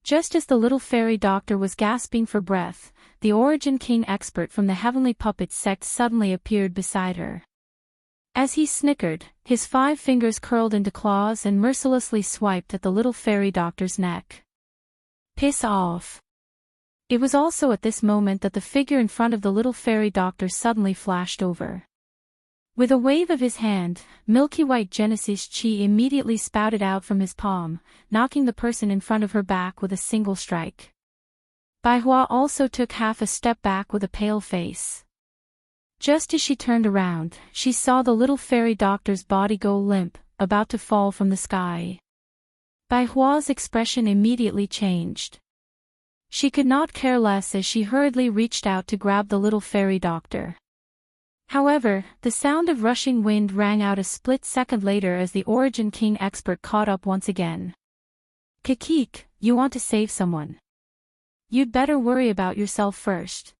Just as the little fairy doctor was gasping for breath, the Origin King expert from the Heavenly Puppet sect suddenly appeared beside her. As he snickered, his 5 fingers curled into claws and mercilessly swiped at the little fairy doctor's neck. Piss off! It was also at this moment that the figure in front of the little fairy doctor suddenly flashed over. With a wave of his hand, milky white Genesis Qi immediately spouted out from his palm, knocking the person in front of her back with a single strike. Baihua also took half a step back with a pale face. Just as she turned around, she saw the little fairy doctor's body go limp, about to fall from the sky. Baihua's expression immediately changed. She could not care less as she hurriedly reached out to grab the little fairy doctor. However, the sound of rushing wind rang out a split second later as the Origin King expert caught up once again. Kikik, you want to save someone? You'd better worry about yourself first.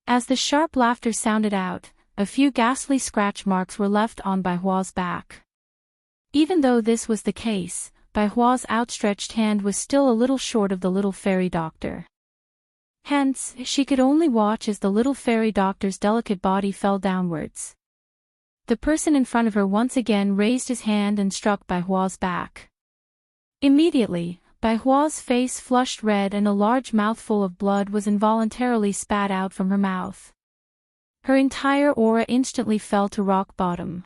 As the sharp laughter sounded out, a few ghastly scratch marks were left on Baihua's back. Even though this was the case, Baihua's outstretched hand was still a little short of the little fairy doctor. Hence, she could only watch as the little fairy doctor's delicate body fell downwards. The person in front of her once again raised his hand and struck Baihua's back. Immediately, Baihua's face flushed red and a large mouthful of blood was involuntarily spat out from her mouth. Her entire aura instantly fell to rock bottom.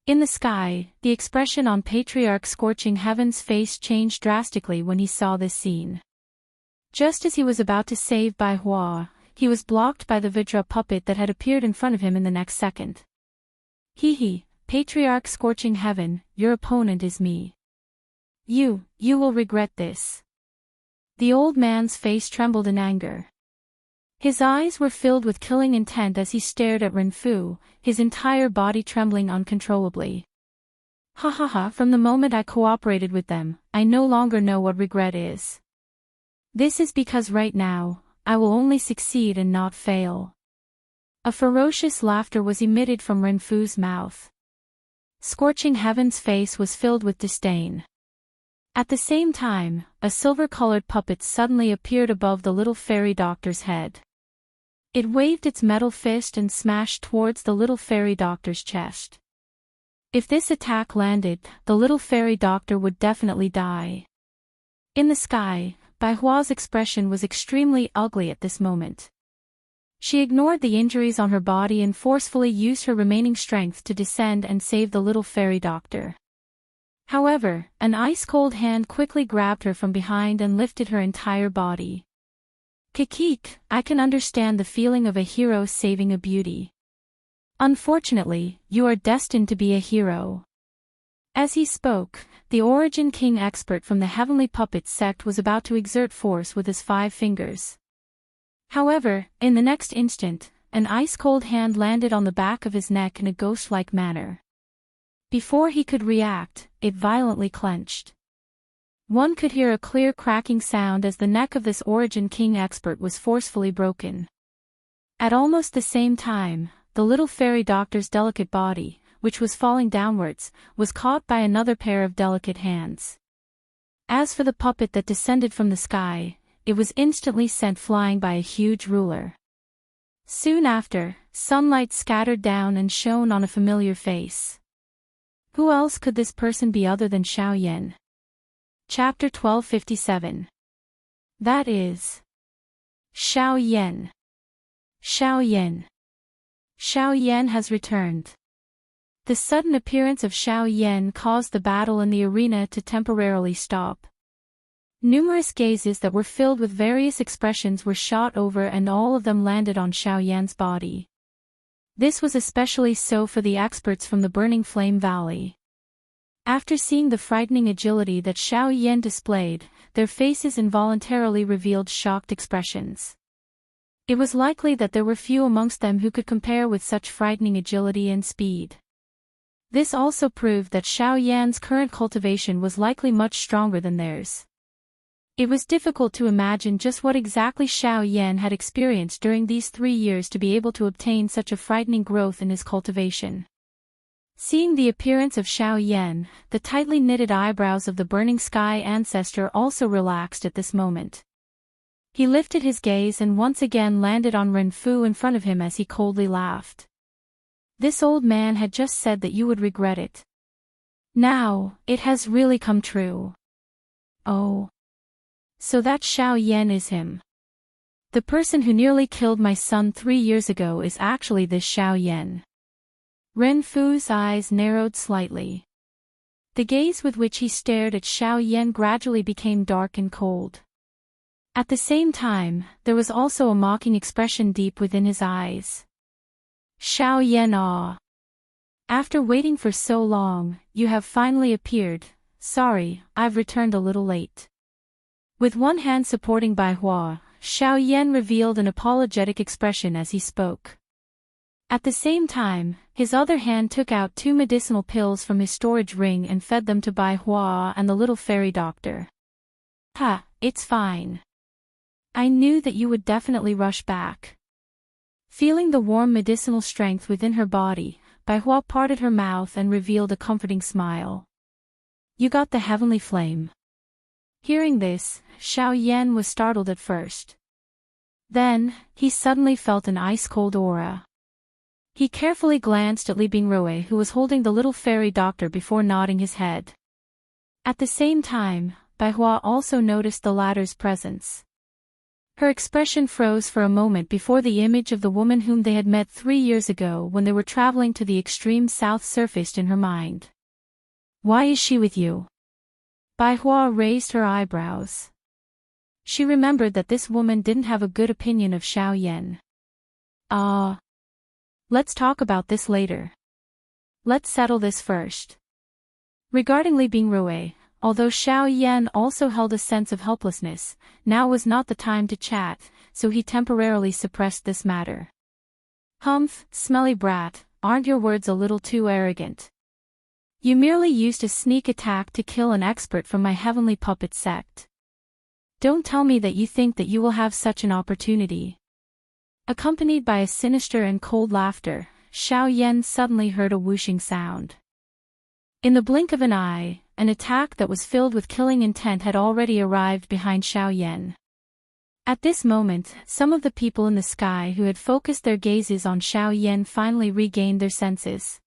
In the sky, the expression on Patriarch Scorching Heaven's face changed drastically when he saw this scene. Just as he was about to save Baihua, he was blocked by the Vidra puppet that had appeared in front of him in the next second. Hee, Patriarch Scorching Heaven, your opponent is me. You will regret this. The old man's face trembled in anger. His eyes were filled with killing intent as he stared at Renfu, his entire body trembling uncontrollably. From the moment I cooperated with them, I no longer know what regret is. This is because right now, I will only succeed and not fail. A ferocious laughter was emitted from Renfu's mouth. Scorching Heaven's face was filled with disdain. At the same time, a silver-colored puppet suddenly appeared above the little fairy doctor's head. It waved its metal fist and smashed towards the little fairy doctor's chest. If this attack landed, the little fairy doctor would definitely die. In the sky, Baihua's expression was extremely ugly at this moment. She ignored the injuries on her body and forcefully used her remaining strength to descend and save the little fairy doctor. However, an ice-cold hand quickly grabbed her from behind and lifted her entire body. Kikik, I can understand the feeling of a hero saving a beauty. Unfortunately, you are destined to be a hero. As he spoke, the Origin King expert from the Heavenly Puppet sect was about to exert force with his 5 fingers. However, in the next instant, an ice-cold hand landed on the back of his neck in a ghost-like manner. Before he could react, it violently clenched. One could hear a clear cracking sound as the neck of this Origin King expert was forcefully broken. At almost the same time, the little fairy doctor's delicate body, which was falling downwards, was caught by another pair of delicate hands. As for the puppet that descended from the sky, it was instantly sent flying by a huge ruler. Soon after, sunlight scattered down and shone on a familiar face. Who else could this person be other than Xiao Yan? Chapter 1257. That is Xiao Yan. Xiao Yan. Xiao Yan has returned. The sudden appearance of Xiao Yan caused the battle in the arena to temporarily stop. Numerous gazes that were filled with various expressions were shot over and all of them landed on Xiao Yan's body. This was especially so for the experts from the Burning Flame Valley. After seeing the frightening agility that Xiao Yan displayed, their faces involuntarily revealed shocked expressions. It was likely that there were few amongst them who could compare with such frightening agility and speed. This also proved that Xiao Yan's current cultivation was likely much stronger than theirs. It was difficult to imagine just what exactly Xiao Yan had experienced during these 3 years to be able to obtain such a frightening growth in his cultivation. Seeing the appearance of Xiao Yan, the tightly knitted eyebrows of the Burning Sky ancestor also relaxed at this moment. He lifted his gaze and once again landed on Ren Fu in front of him as he coldly laughed. This old man had just said that you would regret it. Now, it has really come true. Oh. So that Xiao Yan is him. The person who nearly killed my son 3 years ago is actually this Xiao Yan. Ren Fu's eyes narrowed slightly. The gaze with which he stared at Xiao Yan gradually became dark and cold. At the same time, there was also a mocking expression deep within his eyes. Xiao Yan ah. After waiting for so long, you have finally appeared. Sorry, I've returned a little late. With one hand supporting Bai Hua, Xiao Yan revealed an apologetic expression as he spoke. At the same time, his other hand took out 2 medicinal pills from his storage ring and fed them to Bai Hua and the little fairy doctor. Ha, it's fine. I knew that you would definitely rush back. Feeling the warm medicinal strength within her body, Bai Hua parted her mouth and revealed a comforting smile. You got the heavenly flame. Hearing this, Xiao Yan was startled at first. Then, he suddenly felt an ice-cold aura. He carefully glanced at Li Bingrui who was holding the little fairy doctor before nodding his head. At the same time, Bai Hua also noticed the latter's presence. Her expression froze for a moment before the image of the woman whom they had met 3 years ago when they were traveling to the extreme south surfaced in her mind. Why is she with you? Bai Hua raised her eyebrows. She remembered that this woman didn't have a good opinion of Xiao Yan. Let's talk about this later. Let's settle this first. Regarding Li Bingrui, although Xiao Yan also held a sense of helplessness, now was not the time to chat, so he temporarily suppressed this matter. Humph, smelly brat, aren't your words a little too arrogant? You merely used a sneak attack to kill an expert from my heavenly puppet sect. Don't tell me that you think that you will have such an opportunity. Accompanied by a sinister and cold laughter, Xiao Yan suddenly heard a whooshing sound. In the blink of an eye, an attack that was filled with killing intent had already arrived behind Xiao Yan. At this moment, some of the people in the sky who had focused their gazes on Xiao Yan finally regained their senses.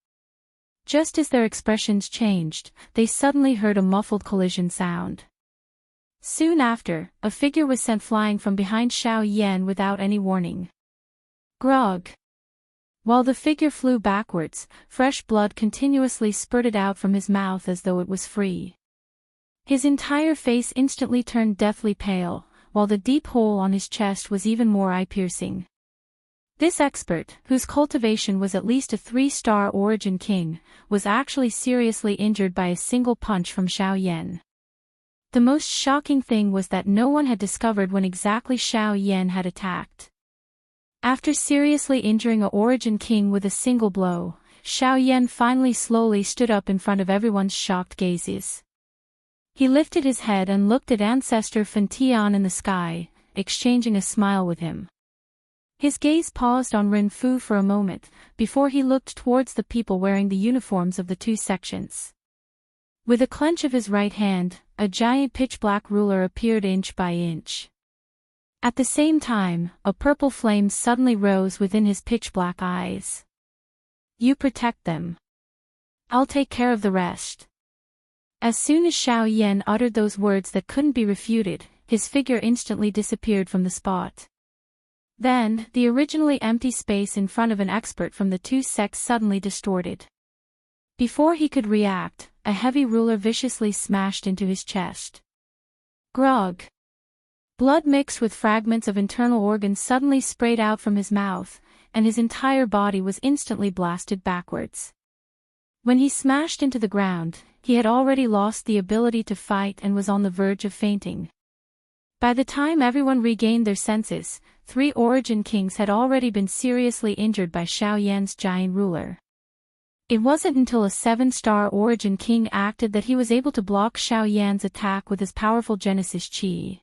Just as their expressions changed, they suddenly heard a muffled collision sound. Soon after, a figure was sent flying from behind Xiao Yan without any warning. Grog! While the figure flew backwards, fresh blood continuously spurted out from his mouth as though it was free. His entire face instantly turned deathly pale, while the deep hole on his chest was even more eye-piercing. This expert, whose cultivation was at least a 3-star origin king, was actually seriously injured by a single punch from Xiao Yan. The most shocking thing was that no one had discovered when exactly Xiao Yan had attacked. After seriously injuring a origin king with a single blow, Xiao Yan finally slowly stood up in front of everyone's shocked gazes. He lifted his head and looked at Ancestor Fan Tian in the sky, exchanging a smile with him. His gaze paused on Ren Fu for a moment, before he looked towards the people wearing the uniforms of the two sections. With a clench of his right hand, a giant pitch-black ruler appeared inch by inch. At the same time, a purple flame suddenly rose within his pitch-black eyes. You protect them. I'll take care of the rest. As soon as Xiao Yan uttered those words that couldn't be refuted, his figure instantly disappeared from the spot. Then, the originally empty space in front of an expert from the two sects suddenly distorted. Before he could react, a heavy ruler viciously smashed into his chest. Grog. Blood mixed with fragments of internal organs suddenly sprayed out from his mouth, and his entire body was instantly blasted backwards. When he smashed into the ground, he had already lost the ability to fight and was on the verge of fainting. By the time everyone regained their senses, 3 origin kings had already been seriously injured by Xiao Yan's giant ruler. It wasn't until a 7-star origin king acted that he was able to block Xiao Yan's attack with his powerful Genesis Chi.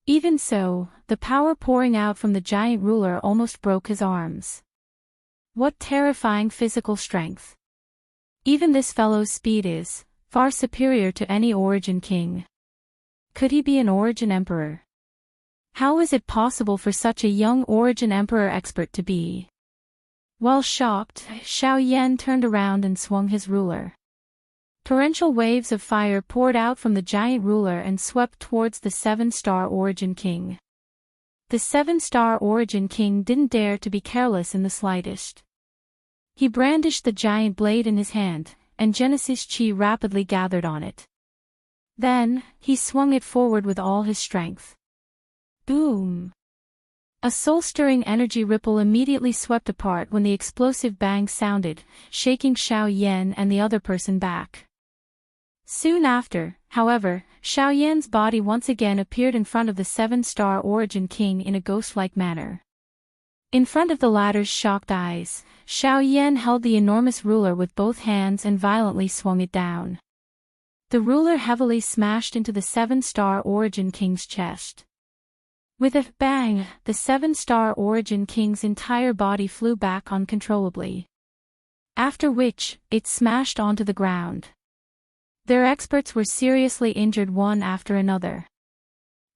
Even so, the power pouring out from the giant ruler almost broke his arms. What terrifying physical strength! Even this fellow's speed is far superior to any origin king. Could he be an origin emperor? How is it possible for such a young origin emperor expert to be? While shocked, Xiao Yan turned around and swung his ruler. Torrential waves of fire poured out from the giant ruler and swept towards the 7-star origin king. The 7-star origin king didn't dare to be careless in the slightest. He brandished the giant blade in his hand, and Genesis Chi rapidly gathered on it. Then, he swung it forward with all his strength. Boom! A soul-stirring energy ripple immediately swept apart when the explosive bang sounded, shaking Xiao Yan and the other person back. Soon after, however, Xiao Yan's body once again appeared in front of the 7-star origin king in a ghost-like manner. In front of the latter's shocked eyes, Xiao Yan held the enormous ruler with both hands and violently swung it down. The ruler heavily smashed into the 7-star origin king's chest. With a bang, the 7-star origin king's entire body flew back uncontrollably. After which, it smashed onto the ground. Their experts were seriously injured one after another.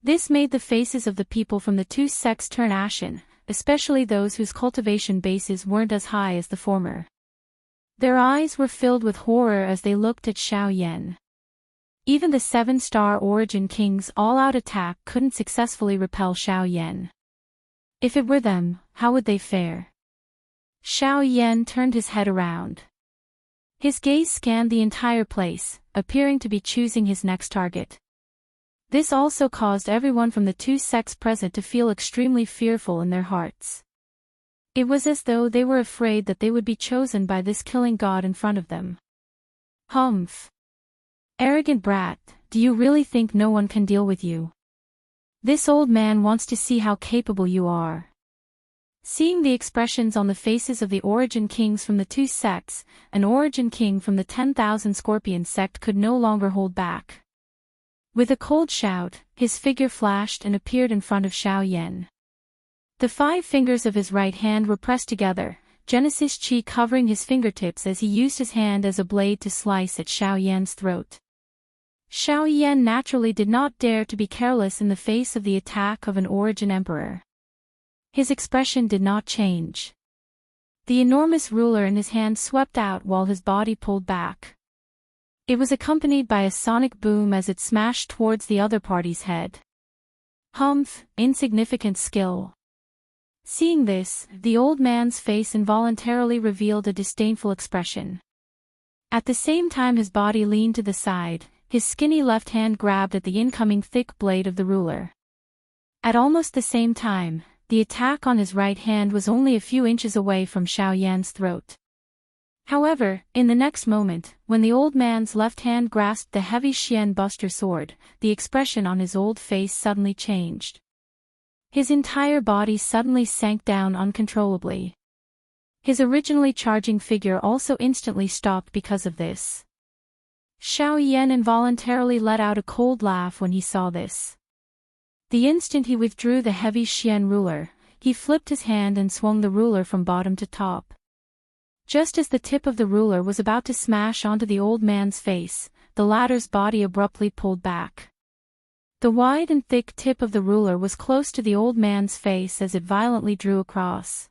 This made the faces of the people from the two sects turn ashen, especially those whose cultivation bases weren't as high as the former. Their eyes were filled with horror as they looked at Xiao Yan. Even the 7-star origin king's all-out attack couldn't successfully repel Xiao Yan. If it were them, how would they fare? Xiao Yan turned his head around. His gaze scanned the entire place, appearing to be choosing his next target. This also caused everyone from the two sects present to feel extremely fearful in their hearts. It was as though they were afraid that they would be chosen by this killing god in front of them. Humph! Arrogant brat, do you really think no one can deal with you? This old man wants to see how capable you are. Seeing the expressions on the faces of the origin kings from the two sects, an origin king from the 10,000 Scorpion sect could no longer hold back. With a cold shout, his figure flashed and appeared in front of Xiao Yan. The 5 fingers of his right hand were pressed together, Genesis Chi covering his fingertips as he used his hand as a blade to slice at Xiao Yan's throat. Xiao Yan naturally did not dare to be careless in the face of the attack of an origin emperor. His expression did not change. The enormous ruler in his hand swept out while his body pulled back. It was accompanied by a sonic boom as it smashed towards the other party's head. Humph, insignificant skill. Seeing this, the old man's face involuntarily revealed a disdainful expression. At the same time his body leaned to the side, his skinny left hand grabbed at the incoming thick blade of the ruler. At almost the same time, the attack on his right hand was only a few inches away from Xiao Yan's throat. However, in the next moment, when the old man's left hand grasped the heavy Xian Buster sword, the expression on his old face suddenly changed. His entire body suddenly sank down uncontrollably. His originally charging figure also instantly stopped because of this. Xiao Yan involuntarily let out a cold laugh when he saw this. The instant he withdrew the heavy Xian ruler, he flipped his hand and swung the ruler from bottom to top. Just as the tip of the ruler was about to smash onto the old man's face, the latter's body abruptly pulled back. The wide and thick tip of the ruler was close to the old man's face as it violently drew across.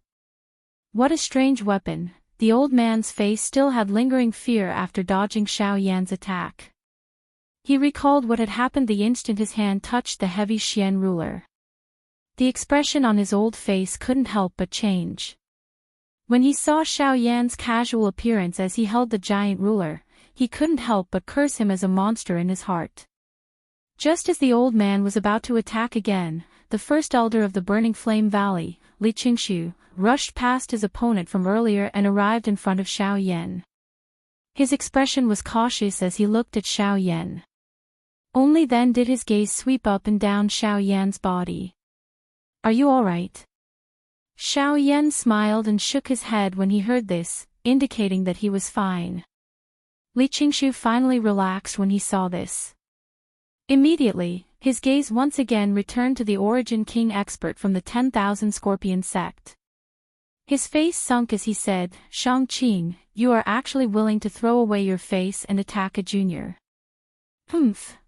What a strange weapon! The old man's face still had lingering fear after dodging Xiao Yan's attack. He recalled what had happened the instant his hand touched the heavy Xian ruler. The expression on his old face couldn't help but change. When he saw Xiao Yan's casual appearance as he held the giant ruler, he couldn't help but curse him as a monster in his heart. Just as the old man was about to attack again, the first elder of the Burning Flame Valley, Li Qingshu, rushed past his opponent from earlier and arrived in front of Xiao Yan. His expression was cautious as he looked at Xiao Yan. Only then did his gaze sweep up and down Xiao Yan's body. "Are you all right?" Xiao Yan smiled and shook his head when he heard this, indicating that he was fine. Li Qingshu finally relaxed when he saw this. Immediately, his gaze once again returned to the Origin King expert from the 10,000 Scorpion sect. His face sunk as he said, "Shang-Qing, you are actually willing to throw away your face and attack a junior.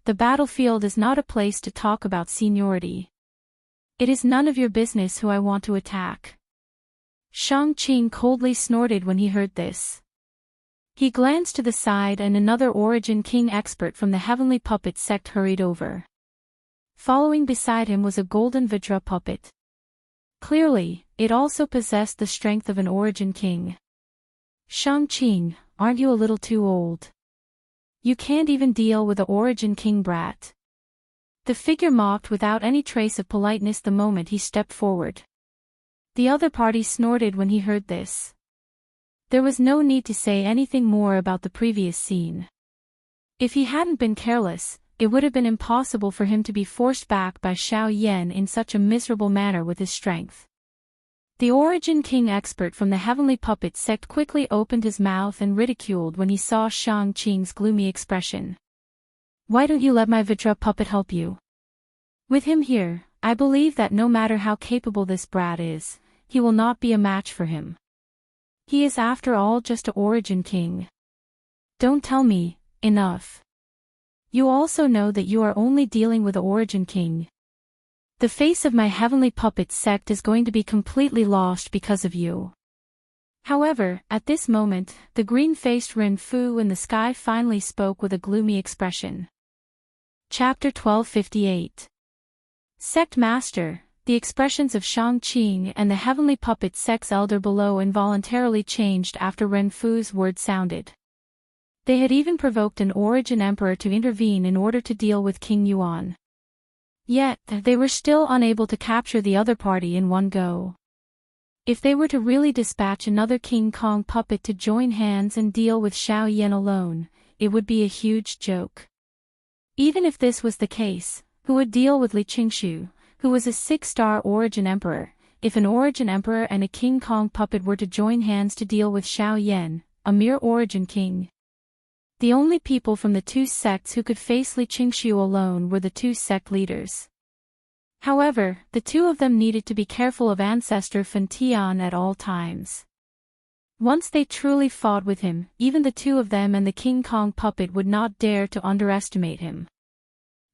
The battlefield is not a place to talk about seniority. It is none of your business who I want to attack." Shang-Qing coldly snorted when he heard this. He glanced to the side and another Origin King expert from the Heavenly Puppet sect hurried over. Following beside him was a golden Vajra puppet. Clearly, it also possessed the strength of an Origin King. "Shang-Qing, aren't you a little too old? You can't even deal with a Origin King brat." The figure mocked without any trace of politeness the moment he stepped forward. The other party snorted when he heard this. There was no need to say anything more about the previous scene. If he hadn't been careless, it would have been impossible for him to be forced back by Xiao Yan in such a miserable manner with his strength. The Origin King expert from the Heavenly Puppet sect quickly opened his mouth and ridiculed when he saw Shang-Qing's gloomy expression. "Why don't you let my Vajra puppet help you? With him here, I believe that no matter how capable this brat is, he will not be a match for him. He is after all just an Origin King." "Don't tell me, enough. You also know that you are only dealing with an Origin King. The face of my Heavenly Puppet sect is going to be completely lost because of you." However, at this moment, the green-faced Ren Fu in the sky finally spoke with a gloomy expression. Chapter 1258. Sect Master. The expressions of Shang-Qing and the Heavenly Puppet sect's elder below involuntarily changed after Ren Fu's words sounded. They had even provoked an Origin Emperor to intervene in order to deal with King Yuan. Yet, they were still unable to capture the other party in one go. If they were to really dispatch another King Kong puppet to join hands and deal with Xiao Yan alone, it would be a huge joke. Even if this was the case, who would deal with Li Qingshu, who was a 6-star Origin Emperor, if an Origin Emperor and a King Kong puppet were to join hands to deal with Xiao Yan, a mere Origin King? The only people from the two sects who could face Li Qingshu alone were the two sect leaders. However, the two of them needed to be careful of Ancestor Fan Tian at all times. Once they truly fought with him, even the two of them and the King Kong puppet would not dare to underestimate him.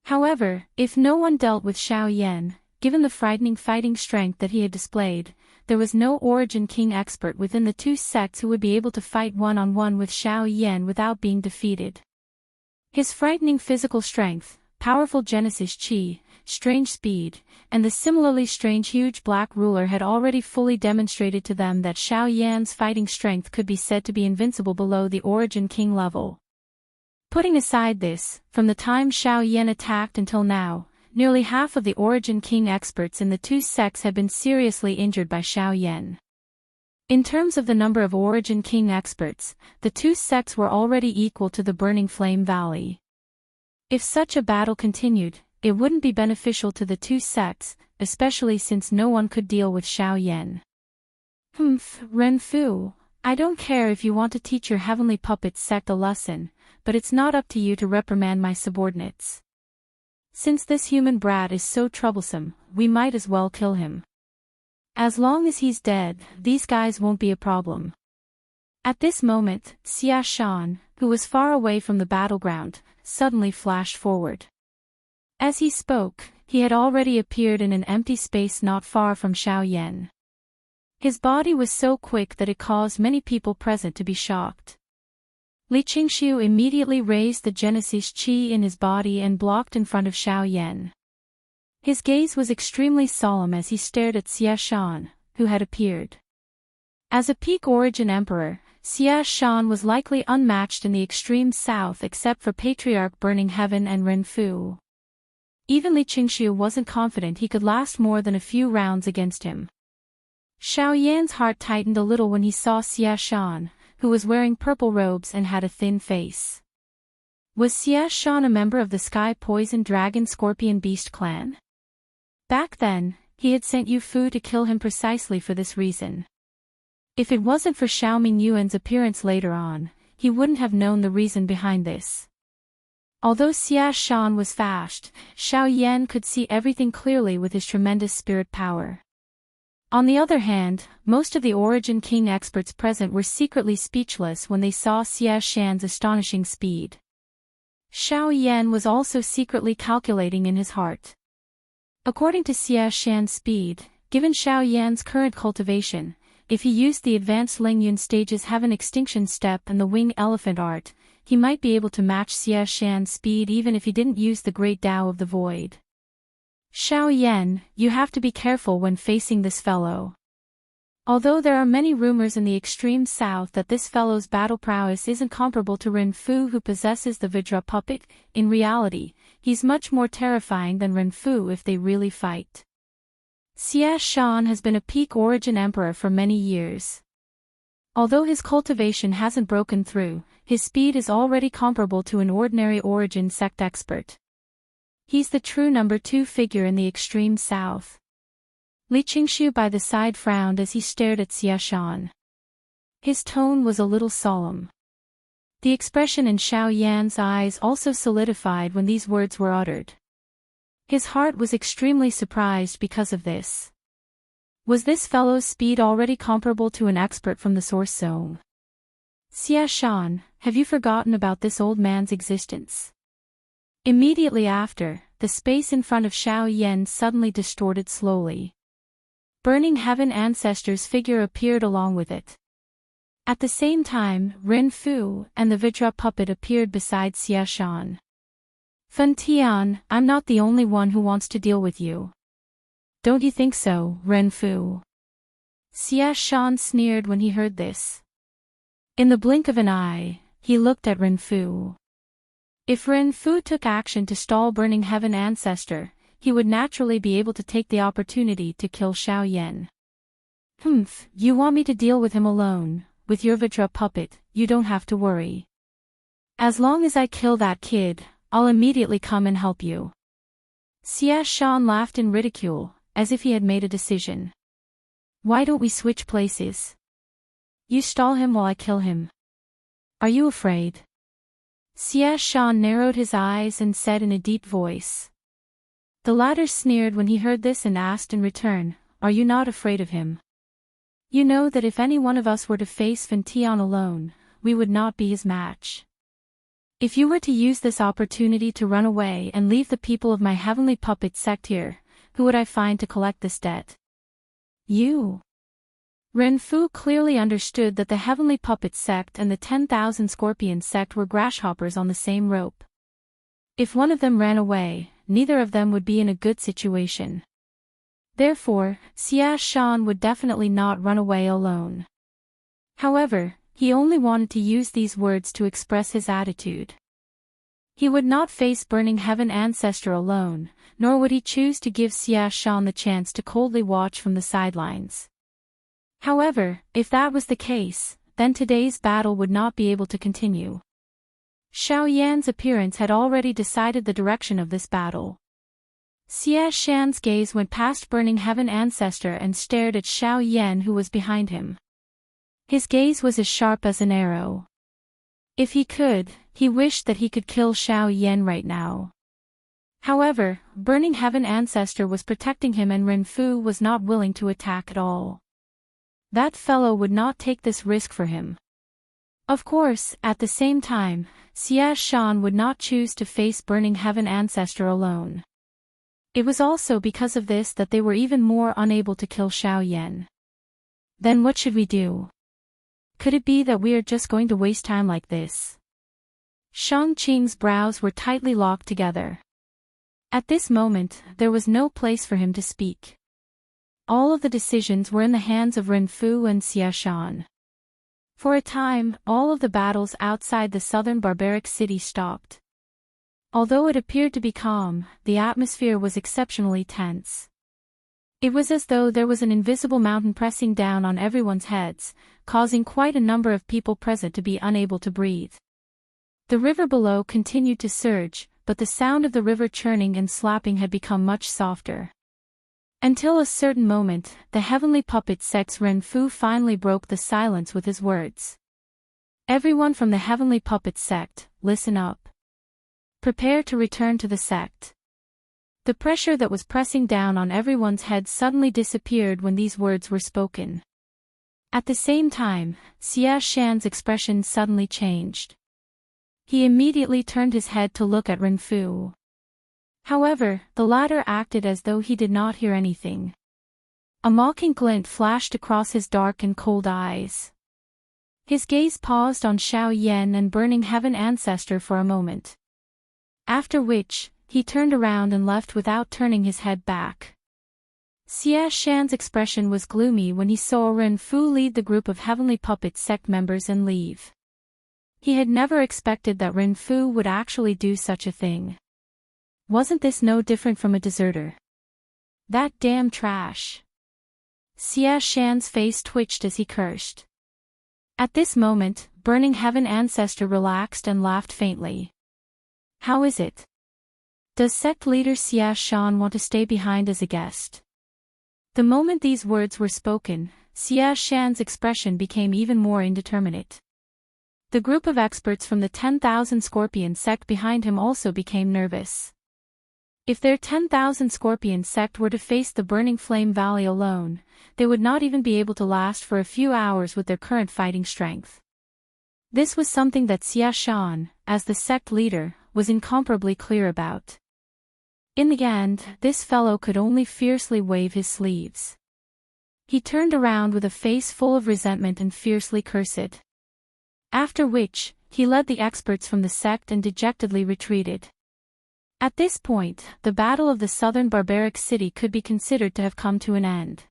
However, if no one dealt with Xiao Yan, given the frightening fighting strength that he had displayed, there was no Origin King expert within the two sects who would be able to fight one-on-one with Xiao Yan without being defeated. His frightening physical strength, powerful Genesis Chi, strange speed, and the similarly strange huge black ruler had already fully demonstrated to them that Xiao Yan's fighting strength could be said to be invincible below the Origin King level. Putting aside this, from the time Xiao Yan attacked until now, nearly half of the Origin King experts in the two sects had been seriously injured by Xiao Yan. In terms of the number of Origin King experts, the two sects were already equal to the Burning Flame Valley. If such a battle continued, it wouldn't be beneficial to the two sects, especially since no one could deal with Xiao Yan. Renfu, I don't care if you want to teach your Heavenly Puppets sect a lesson, but it's not up to you to reprimand my subordinates. Since this human brat is so troublesome, we might as well kill him. As long as he's dead, these guys won't be a problem. At this moment, Xia Shan, who was far away from the battleground, suddenly flashed forward. As he spoke, he had already appeared in an empty space not far from Xiao Yan. His body was so quick that it caused many people present to be shocked. Li Qingxiu immediately raised the Genesis Qi in his body and blocked in front of Xiao Yan. His gaze was extremely solemn as he stared at Xia Shan, who had appeared. As a peak origin emperor, Xia Shan was likely unmatched in the extreme south except for Patriarch Burning Heaven and Renfu. Even Li Qingxiu wasn't confident he could last more than a few rounds against him. Xiao Yan's heart tightened a little when he saw Xia Shan, who was wearing purple robes and had a thin face. Was Xia Shan a member of the Sky Poison Dragon Scorpion Beast clan? Back then, he had sent Yu Fu to kill him precisely for this reason. If it wasn't for Xiao Mingyuan's appearance later on, he wouldn't have known the reason behind this. Although Xia Shan was fast, Xiao Yan could see everything clearly with his tremendous spirit power. On the other hand, most of the Origin King experts present were secretly speechless when they saw Xia Shan's astonishing speed. Xiao Yan was also secretly calculating in his heart. According to Xia Shan's speed, given Xiao Yan's current cultivation, if he used the advanced Lingyun stage's Heaven Extinction Step and the Wing Elephant Art, he might be able to match Xia Shan's speed even if he didn't use the Great Tao of the Void. Xiao Yan, you have to be careful when facing this fellow. Although there are many rumors in the extreme south that this fellow's battle prowess isn't comparable to Renfu who possesses the Vajra puppet, in reality, he's much more terrifying than Renfu if they really fight. Xia Shan has been a peak origin emperor for many years. Although his cultivation hasn't broken through, his speed is already comparable to an ordinary origin sect expert. He's the true number 2 figure in the extreme south. Li Qingxiu by the side frowned as he stared at Xia Shan. His tone was a little solemn. The expression in Xiao Yan's eyes also solidified when these words were uttered. His heart was extremely surprised because of this. Was this fellow's speed already comparable to an expert from the Source Zone? Xia Shan, have you forgotten about this old man's existence? Immediately after, the space in front of Xiao Yan suddenly distorted slowly. Burning Heaven Ancestor's figure appeared along with it. At the same time, Renfu and the Vajra puppet appeared beside Xia Shan. Fen Tian, I'm not the only one who wants to deal with you. Don't you think so, Renfu? Xia Shan sneered when he heard this. In the blink of an eye, he looked at Renfu. If Renfu took action to stall Burning Heaven Ancestor, he would naturally be able to take the opportunity to kill Xiao Yan. You want me to deal with him alone, with your Vajra puppet, you don't have to worry. As long as I kill that kid, I'll immediately come and help you. Xia Shan laughed in ridicule, as if he had made a decision. Why don't we switch places? You stall him while I kill him. Are you afraid? Xia Shan narrowed his eyes and said in a deep voice. The latter sneered when he heard this and asked in return, Are you not afraid of him? You know that if any one of us were to face Fen Tian alone, we would not be his match. If you were to use this opportunity to run away and leave the people of my heavenly puppet sect here, who would I find to collect this debt? You. Renfu clearly understood that the Heavenly Puppet sect and the 10,000 Scorpion sect were grasshoppers on the same rope. If one of them ran away, neither of them would be in a good situation. Therefore, Xia Shan would definitely not run away alone. However, he only wanted to use these words to express his attitude. He would not face Burning Heaven Ancestor alone, nor would he choose to give Xia Shan the chance to coldly watch from the sidelines. However, if that was the case, then today's battle would not be able to continue. Xiao Yan's appearance had already decided the direction of this battle. Xia Shan's gaze went past Burning Heaven Ancestor and stared at Xiao Yan, who was behind him. His gaze was as sharp as an arrow. If he could, he wished that he could kill Xiao Yan right now. However, Burning Heaven Ancestor was protecting him and Ren Fu was not willing to attack at all. That fellow would not take this risk for him. Of course, at the same time, Xia Shan would not choose to face Burning Heaven Ancestor alone. It was also because of this that they were even more unable to kill Xiao Yan. Then what should we do? Could it be that we are just going to waste time like this? Shang Qing's brows were tightly locked together. At this moment, there was no place for him to speak. All of the decisions were in the hands of Ren Fu and Xia Shan. For a time, all of the battles outside the southern barbaric city stopped. Although it appeared to be calm, the atmosphere was exceptionally tense. It was as though there was an invisible mountain pressing down on everyone's heads, causing quite a number of people present to be unable to breathe. The river below continued to surge, but the sound of the river churning and slapping had become much softer. Until a certain moment, the heavenly puppet sect's Ren Fu finally broke the silence with his words. Everyone from the heavenly puppet sect, listen up. Prepare to return to the sect. The pressure that was pressing down on everyone's head suddenly disappeared when these words were spoken. At the same time, Xia Shan's expression suddenly changed. He immediately turned his head to look at Ren Fu. However, the latter acted as though he did not hear anything. A mocking glint flashed across his dark and cold eyes. His gaze paused on Xiao Yan and Burning Heaven Ancestor for a moment. After which, he turned around and left without turning his head back. Xia Shan's expression was gloomy when he saw Ren Fu lead the group of heavenly puppet sect members and leave. He had never expected that Ren Fu would actually do such a thing. Wasn't this no different from a deserter? That damn trash. Xia Shan's face twitched as he cursed. At this moment, Burning Heaven Ancestor relaxed and laughed faintly. How is it? Does sect leader Xia Shan want to stay behind as a guest? The moment these words were spoken, Xia Shan's expression became even more indeterminate. The group of experts from the 10,000 Scorpion sect behind him also became nervous. If their 10,000 Scorpion sect were to face the Burning Flame Valley alone, they would not even be able to last for a few hours with their current fighting strength. This was something that Xia Shan, as the sect leader, was incomparably clear about. In the end, this fellow could only fiercely wave his sleeves. He turned around with a face full of resentment and fiercely cursed. After which, he led the experts from the sect and dejectedly retreated. At this point, the battle of the southern barbaric city could be considered to have come to an end.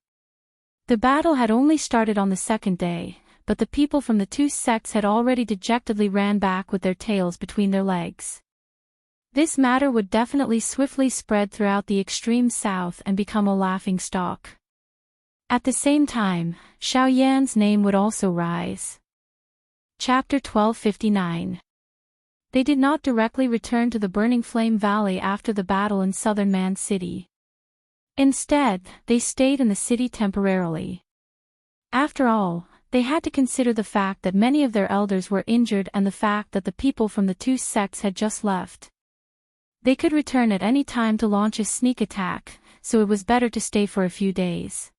The battle had only started on the second day, but the people from the two sects had already dejectedly ran back with their tails between their legs. This matter would definitely swiftly spread throughout the extreme south and become a laughing stock. At the same time, Xiao Yan's name would also rise. Chapter 1259. They did not directly return to the Burning Flame Valley after the battle in southern Man City. Instead, they stayed in the city temporarily. After all, they had to consider the fact that many of their elders were injured and the fact that the people from the two sects had just left. They could return at any time to launch a sneak attack, so it was better to stay for a few days.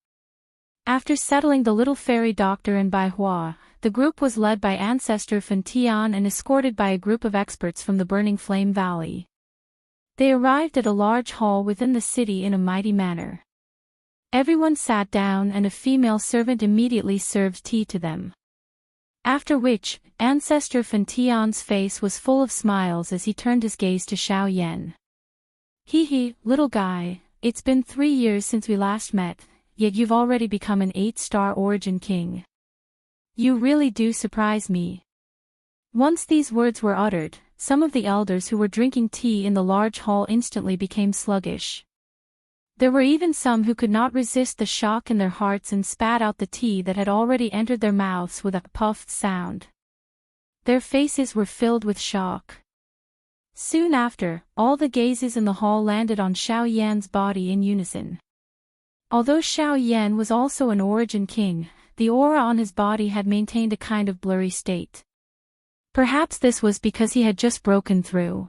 After settling the little fairy doctor in Baihua, the group was led by Ancestor Fan Tian and escorted by a group of experts from the Burning Flame Valley. They arrived at a large hall within the city in a mighty manner. Everyone sat down and a female servant immediately served tea to them. After which, Ancestor Fan Tian's face was full of smiles as he turned his gaze to Xiao Yan. Hee, little guy, it's been 3 years since we last met, yet you've already become an 8-star origin king. You really do surprise me. Once these words were uttered, some of the elders who were drinking tea in the large hall instantly became sluggish. There were even some who could not resist the shock in their hearts and spat out the tea that had already entered their mouths with a puffed sound. Their faces were filled with shock. Soon after, all the gazes in the hall landed on Xiao Yan's body in unison. Although Xiao Yan was also an origin king, the aura on his body had maintained a kind of blurry state. Perhaps this was because he had just broken through.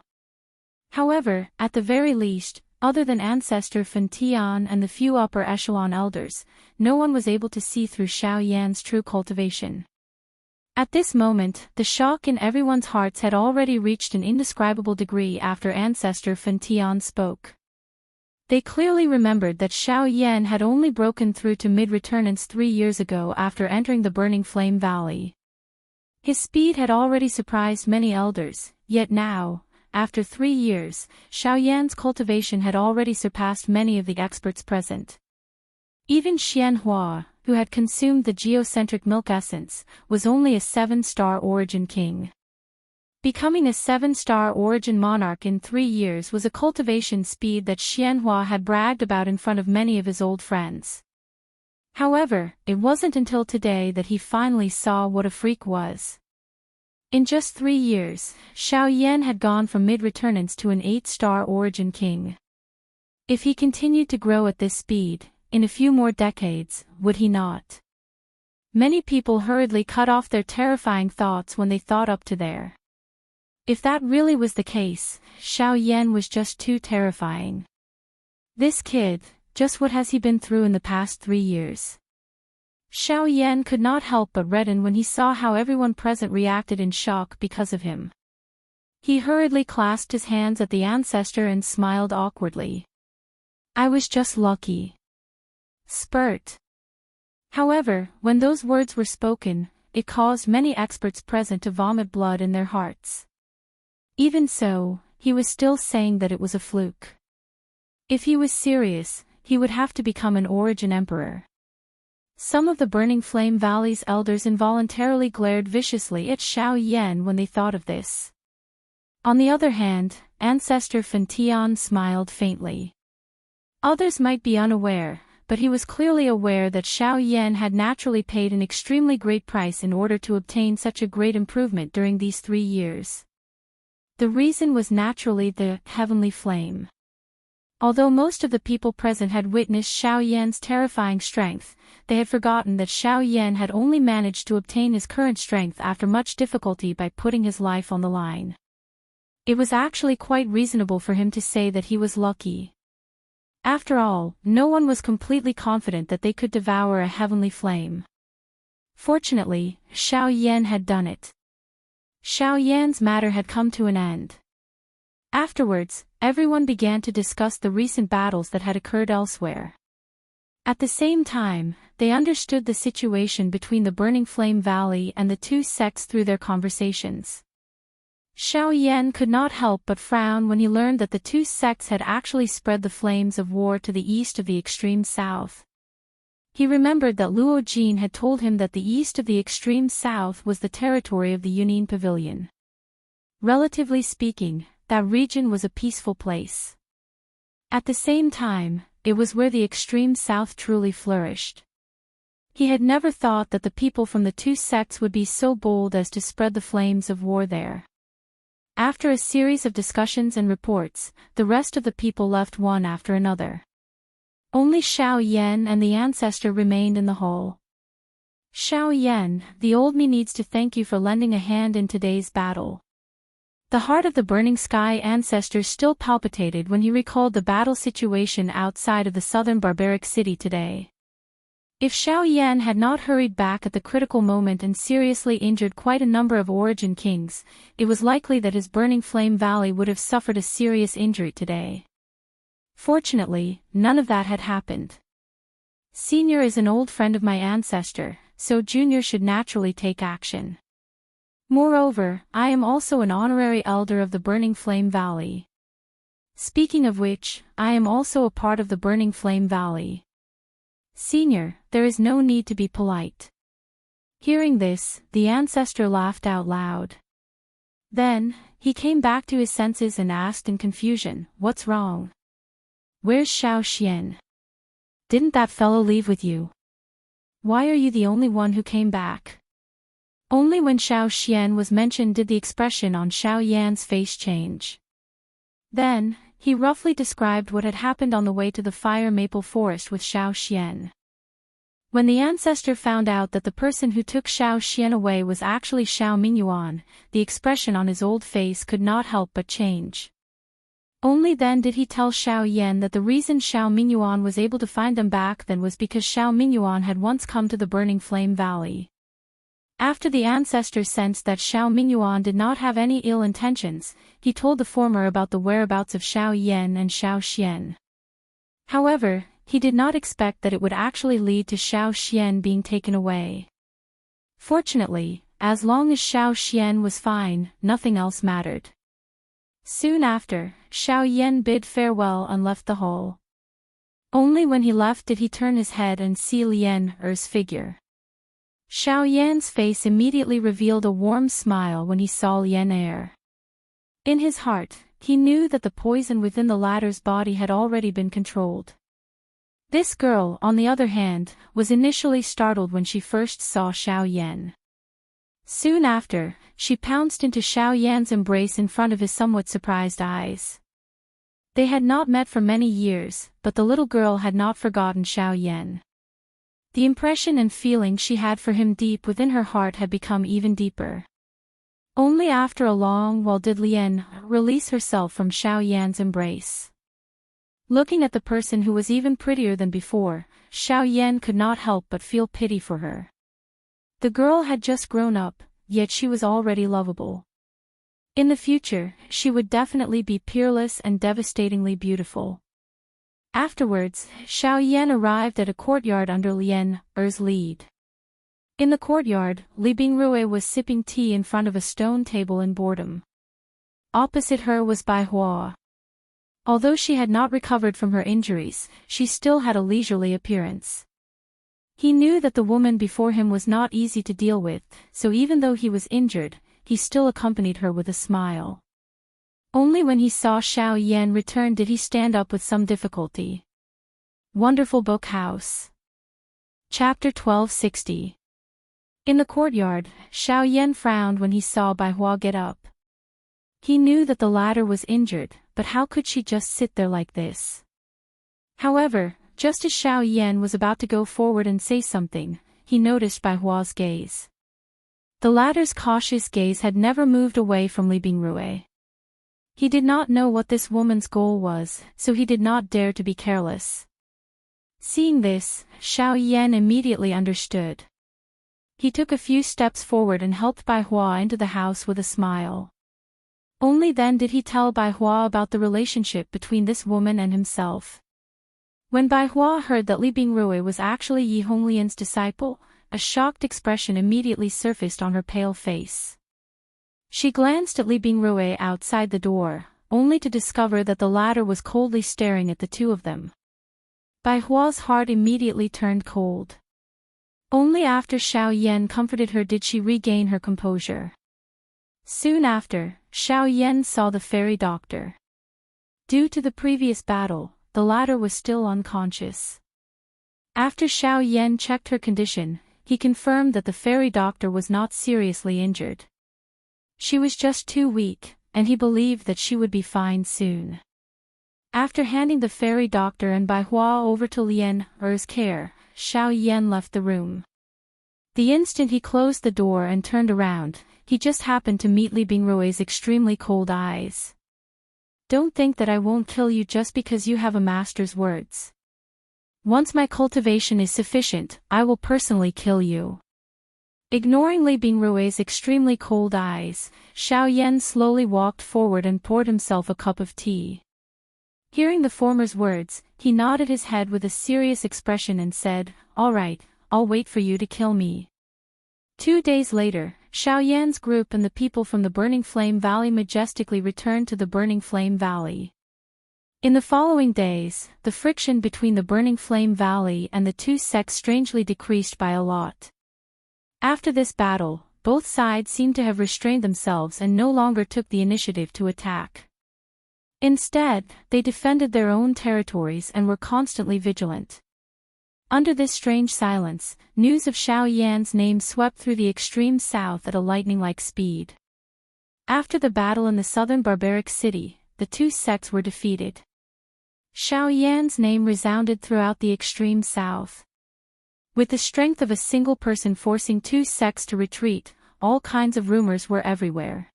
However, at the very least, other than Ancestor Fan Tian and the few upper echelon elders, no one was able to see through Xiao Yan's true cultivation. At this moment, the shock in everyone's hearts had already reached an indescribable degree after Ancestor Fan Tian spoke. They clearly remembered that Xiao Yan had only broken through to mid-returnance 3 years ago after entering the Burning Flame Valley. His speed had already surprised many elders, yet now, after 3 years, Xiao Yan's cultivation had already surpassed many of the experts present. Even Xian Hua, who had consumed the geocentric milk essence, was only a 7-star origin king. Becoming a 7-star origin monarch in 3 years was a cultivation speed that Xian Hua had bragged about in front of many of his old friends. However, it wasn't until today that he finally saw what a freak was. In just 3 years, Xiao Yan had gone from mid-returnance to an 8-star origin king. If he continued to grow at this speed, in a few more decades, would he not? Many people hurriedly cut off their terrifying thoughts when they thought up to there. If that really was the case, Xiao Yan was just too terrifying. This kid, just what has he been through in the past 3 years? Xiao Yan could not help but redden when he saw how everyone present reacted in shock because of him. He hurriedly clasped his hands at the ancestor and smiled awkwardly. I was just lucky. Spurt. However, when those words were spoken, it caused many experts present to vomit blood in their hearts. Even so, he was still saying that it was a fluke. If he was serious, he would have to become an origin emperor. Some of the Burning Flame Valley's elders involuntarily glared viciously at Xiao Yan when they thought of this. On the other hand, Ancestor Fan Tian smiled faintly. Others might be unaware, but he was clearly aware that Xiao Yan had naturally paid an extremely great price in order to obtain such a great improvement during these 3 years. The reason was naturally the heavenly flame. Although most of the people present had witnessed Xiao Yan's terrifying strength, they had forgotten that Xiao Yan had only managed to obtain his current strength after much difficulty by putting his life on the line. It was actually quite reasonable for him to say that he was lucky. After all, no one was completely confident that they could devour a heavenly flame. Fortunately, Xiao Yan had done it. Xiao Yan's matter had come to an end. Afterwards, everyone began to discuss the recent battles that had occurred elsewhere. At the same time, they understood the situation between the Burning Flame Valley and the 2 sects through their conversations. Xiao Yan could not help but frown when he learned that the 2 sects had actually spread the flames of war to the east of the extreme south. He remembered that Luo Jin had told him that the east of the extreme south was the territory of the Yunin Pavilion. Relatively speaking, that region was a peaceful place. At the same time, it was where the extreme south truly flourished. He had never thought that the people from the 2 sects would be so bold as to spread the flames of war there. After a series of discussions and reports, the rest of the people left one after another. Only Xiao Yan and the ancestor remained in the hall. Xiao Yan, the old me needs to thank you for lending a hand in today's battle. The heart of the Burning Sky ancestor still palpitated when he recalled the battle situation outside of the southern barbaric city today. If Xiao Yan had not hurried back at the critical moment and seriously injured quite a number of origin kings, it was likely that his Burning Flame Valley would have suffered a serious injury today. Fortunately, none of that had happened. Senior is an old friend of my ancestor, so Junior should naturally take action. Moreover, I am also an honorary elder of the Burning Flame Valley. Speaking of which, I am also a part of the Burning Flame Valley. Senior, there is no need to be polite. Hearing this, the ancestor laughed out loud. Then, He came back to his senses and asked in confusion, "What's wrong? Where's Xiao Xian? Didn't that fellow leave with you? Why are you the only one who came back?" Only when Xiao Xian was mentioned did the expression on Xiao Yan's face change. Then, he roughly described what had happened on the way to the fire maple forest with Xiao Xian. When the ancestor found out that the person who took Xiao Xian away was actually Xiao Mingyuan, the expression on his old face could not help but change. Only then did he tell Xiao Yan that the reason Xiao Mingyuan was able to find them back then was because Xiao Mingyuan had once come to the Burning Flame Valley. After the ancestor sensed that Xiao Mingyuan did not have any ill intentions, he told the former about the whereabouts of Xiao Yan and Xiao Xian. However, he did not expect that it would actually lead to Xiao Xian being taken away. Fortunately, as long as Xiao Xian was fine, nothing else mattered. Soon after, Xiao Yan bid farewell and left the hall. Only when he left did he turn his head and see Lian Er's figure. Xiao Yan's face immediately revealed a warm smile when he saw Lian Er. In his heart, he knew that the poison within the latter's body had already been controlled. This girl, on the other hand, was initially startled when she first saw Xiao Yan. Soon after, she pounced into Xiao Yan's embrace in front of his somewhat surprised eyes. They had not met for many years, but the little girl had not forgotten Xiao Yan. The impression and feeling she had for him deep within her heart had become even deeper. Only after a long while did Lian release herself from Xiao Yan's embrace. Looking at the person who was even prettier than before, Xiao Yan could not help but feel pity for her. The girl had just grown up, yet she was already lovable. In the future, she would definitely be peerless and devastatingly beautiful. Afterwards, Xiao Yan arrived at a courtyard under Lian Er's lead. In the courtyard, Li Bingrui was sipping tea in front of a stone table in boredom. Opposite her was Bai Hua. Although she had not recovered from her injuries, she still had a leisurely appearance. He knew that the woman before him was not easy to deal with, so even though he was injured, he still accompanied her with a smile. Only when he saw Xiao Yan return did he stand up with some difficulty. Wonderful Book House. Chapter 1260. In the courtyard, Xiao Yan frowned when he saw Bai Hua get up. He knew that the latter was injured, but how could she just sit there like this? However, just as Xiao Yan was about to go forward and say something, he noticed Bai Hua's gaze. The latter's cautious gaze had never moved away from Li Bingrui. He did not know what this woman's goal was, so he did not dare to be careless. Seeing this, Xiao Yan immediately understood. He took a few steps forward and helped Bai Hua into the house with a smile. Only then did he tell Bai Hua about the relationship between this woman and himself. When Bai Hua heard that Li Bingrui was actually Yi Honglian's disciple, a shocked expression immediately surfaced on her pale face. She glanced at Li Bingrui outside the door, only to discover that the latter was coldly staring at the two of them. Bai Hua's heart immediately turned cold. Only after Xiao Yan comforted her did she regain her composure. Soon after, Xiao Yan saw the fairy doctor. Due to the previous battle, the latter was still unconscious. After Xiao Yan checked her condition, he confirmed that the fairy doctor was not seriously injured. She was just too weak, and he believed that she would be fine soon. After handing the fairy doctor and Bai Hua over to Lian Er's care, Xiao Yan left the room. The instant he closed the door and turned around, he just happened to meet Li Bingrui's extremely cold eyes. Don't think that I won't kill you just because you have a master's words. Once my cultivation is sufficient, I will personally kill you. Ignoring Li Bingrui's extremely cold eyes, Xiao Yan slowly walked forward and poured himself a cup of tea. Hearing the former's words, he nodded his head with a serious expression and said, "All right, I'll wait for you to kill me." 2 days later, Xiao Yan's group and the people from the Burning Flame Valley majestically returned to the Burning Flame Valley. In the following days, the friction between the Burning Flame Valley and the two sects strangely decreased by a lot. After this battle, both sides seemed to have restrained themselves and no longer took the initiative to attack. Instead, they defended their own territories and were constantly vigilant. Under this strange silence, news of Xiao Yan's name swept through the extreme south at a lightning-like speed. After the battle in the southern barbaric city, the two sects were defeated. Xiao Yan's name resounded throughout the extreme south. With the strength of a single person forcing two sects to retreat, all kinds of rumors were everywhere.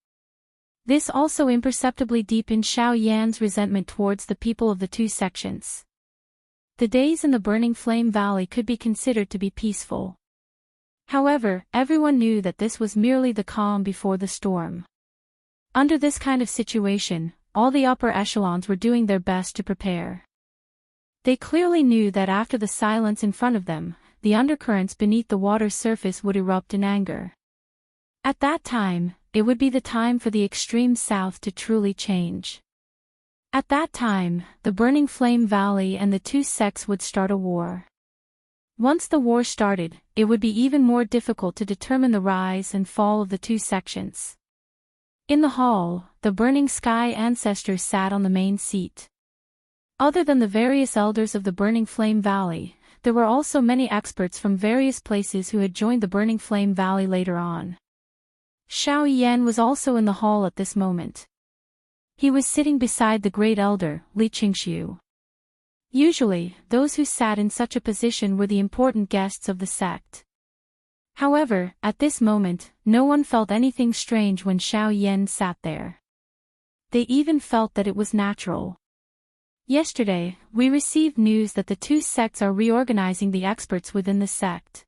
This also imperceptibly deepened Xiao Yan's resentment towards the people of the two sections. The days in the Burning Flame Valley could be considered to be peaceful. However, everyone knew that this was merely the calm before the storm. Under this kind of situation, all the upper echelons were doing their best to prepare. They clearly knew that after the silence in front of them, the undercurrents beneath the water's surface would erupt in anger. At that time, it would be the time for the extreme south to truly change. At that time, the Burning Flame Valley and the two sects would start a war. Once the war started, it would be even more difficult to determine the rise and fall of the two sections. In the hall, the Burning Sky ancestors sat on the main seat. Other than the various elders of the Burning Flame Valley, there were also many experts from various places who had joined the Burning Flame Valley later on. Xiao Yan was also in the hall at this moment. He was sitting beside the great elder, Li Qingxiu. Usually, those who sat in such a position were the important guests of the sect. However, at this moment, no one felt anything strange when Xiao Yan sat there. They even felt that it was natural. Yesterday, we received news that the two sects are reorganizing the experts within the sect.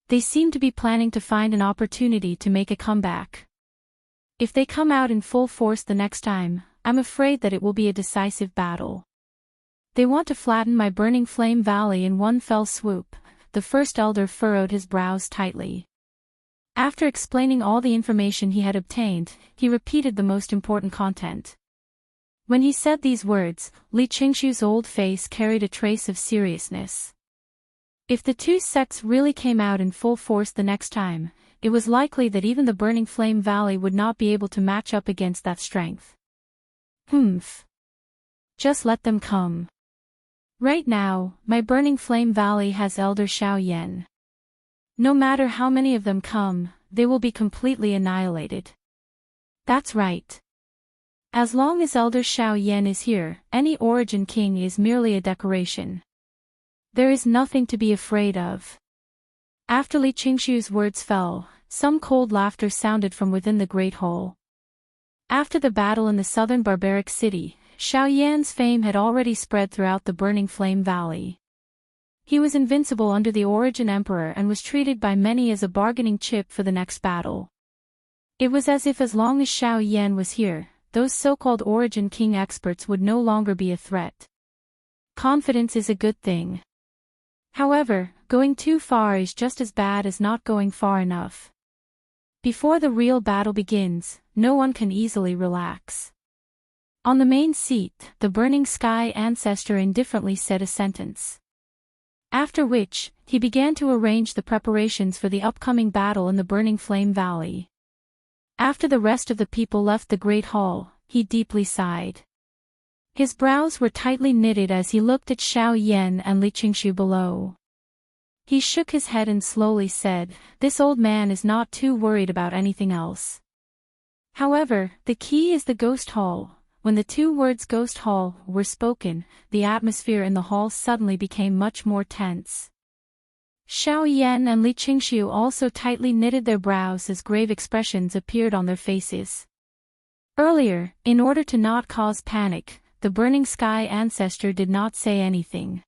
They seem to be planning to find an opportunity to make a comeback. If they come out in full force the next time, I'm afraid that it will be a decisive battle. They want to flatten my Burning Flame Valley in one fell swoop. The first elder furrowed his brows tightly. After explaining all the information he had obtained, he repeated the most important content. When he said these words, Li Qingxiu's old face carried a trace of seriousness. If the two sects really came out in full force the next time, it was likely that even the Burning Flame Valley would not be able to match up against that strength. Just let them come. Right now, my Burning Flame Valley has Elder Xiao Yan. No matter how many of them come, they will be completely annihilated. That's right. As long as Elder Xiao Yan is here, any Origin King is merely a decoration. There is nothing to be afraid of. After Li Qingxiu's words fell, some cold laughter sounded from within the great hall. After the battle in the southern barbaric city, Xiao Yan's fame had already spread throughout the Burning Flame Valley. He was invincible under the Origin Emperor and was treated by many as a bargaining chip for the next battle. It was as if as long as Xiao Yan was here, those so-called Origin King experts would no longer be a threat. Confidence is a good thing. However, going too far is just as bad as not going far enough. Before the real battle begins, no one can easily relax. On the main seat, the Burning Sky ancestor indifferently said a sentence. After which, he began to arrange the preparations for the upcoming battle in the Burning Flame Valley. After the rest of the people left the great hall, he deeply sighed. His brows were tightly knitted as he looked at Xiao Yan and Li Qingxiu below. He shook his head and slowly said, "This old man is not too worried about anything else." However, the key is the Ghost Hall. When the two words Ghost Hall were spoken, the atmosphere in the hall suddenly became much more tense. Xiao Yan and Li Qingxiu also tightly knitted their brows as grave expressions appeared on their faces. Earlier, in order to not cause panic, the Burning Sky ancestor did not say anything.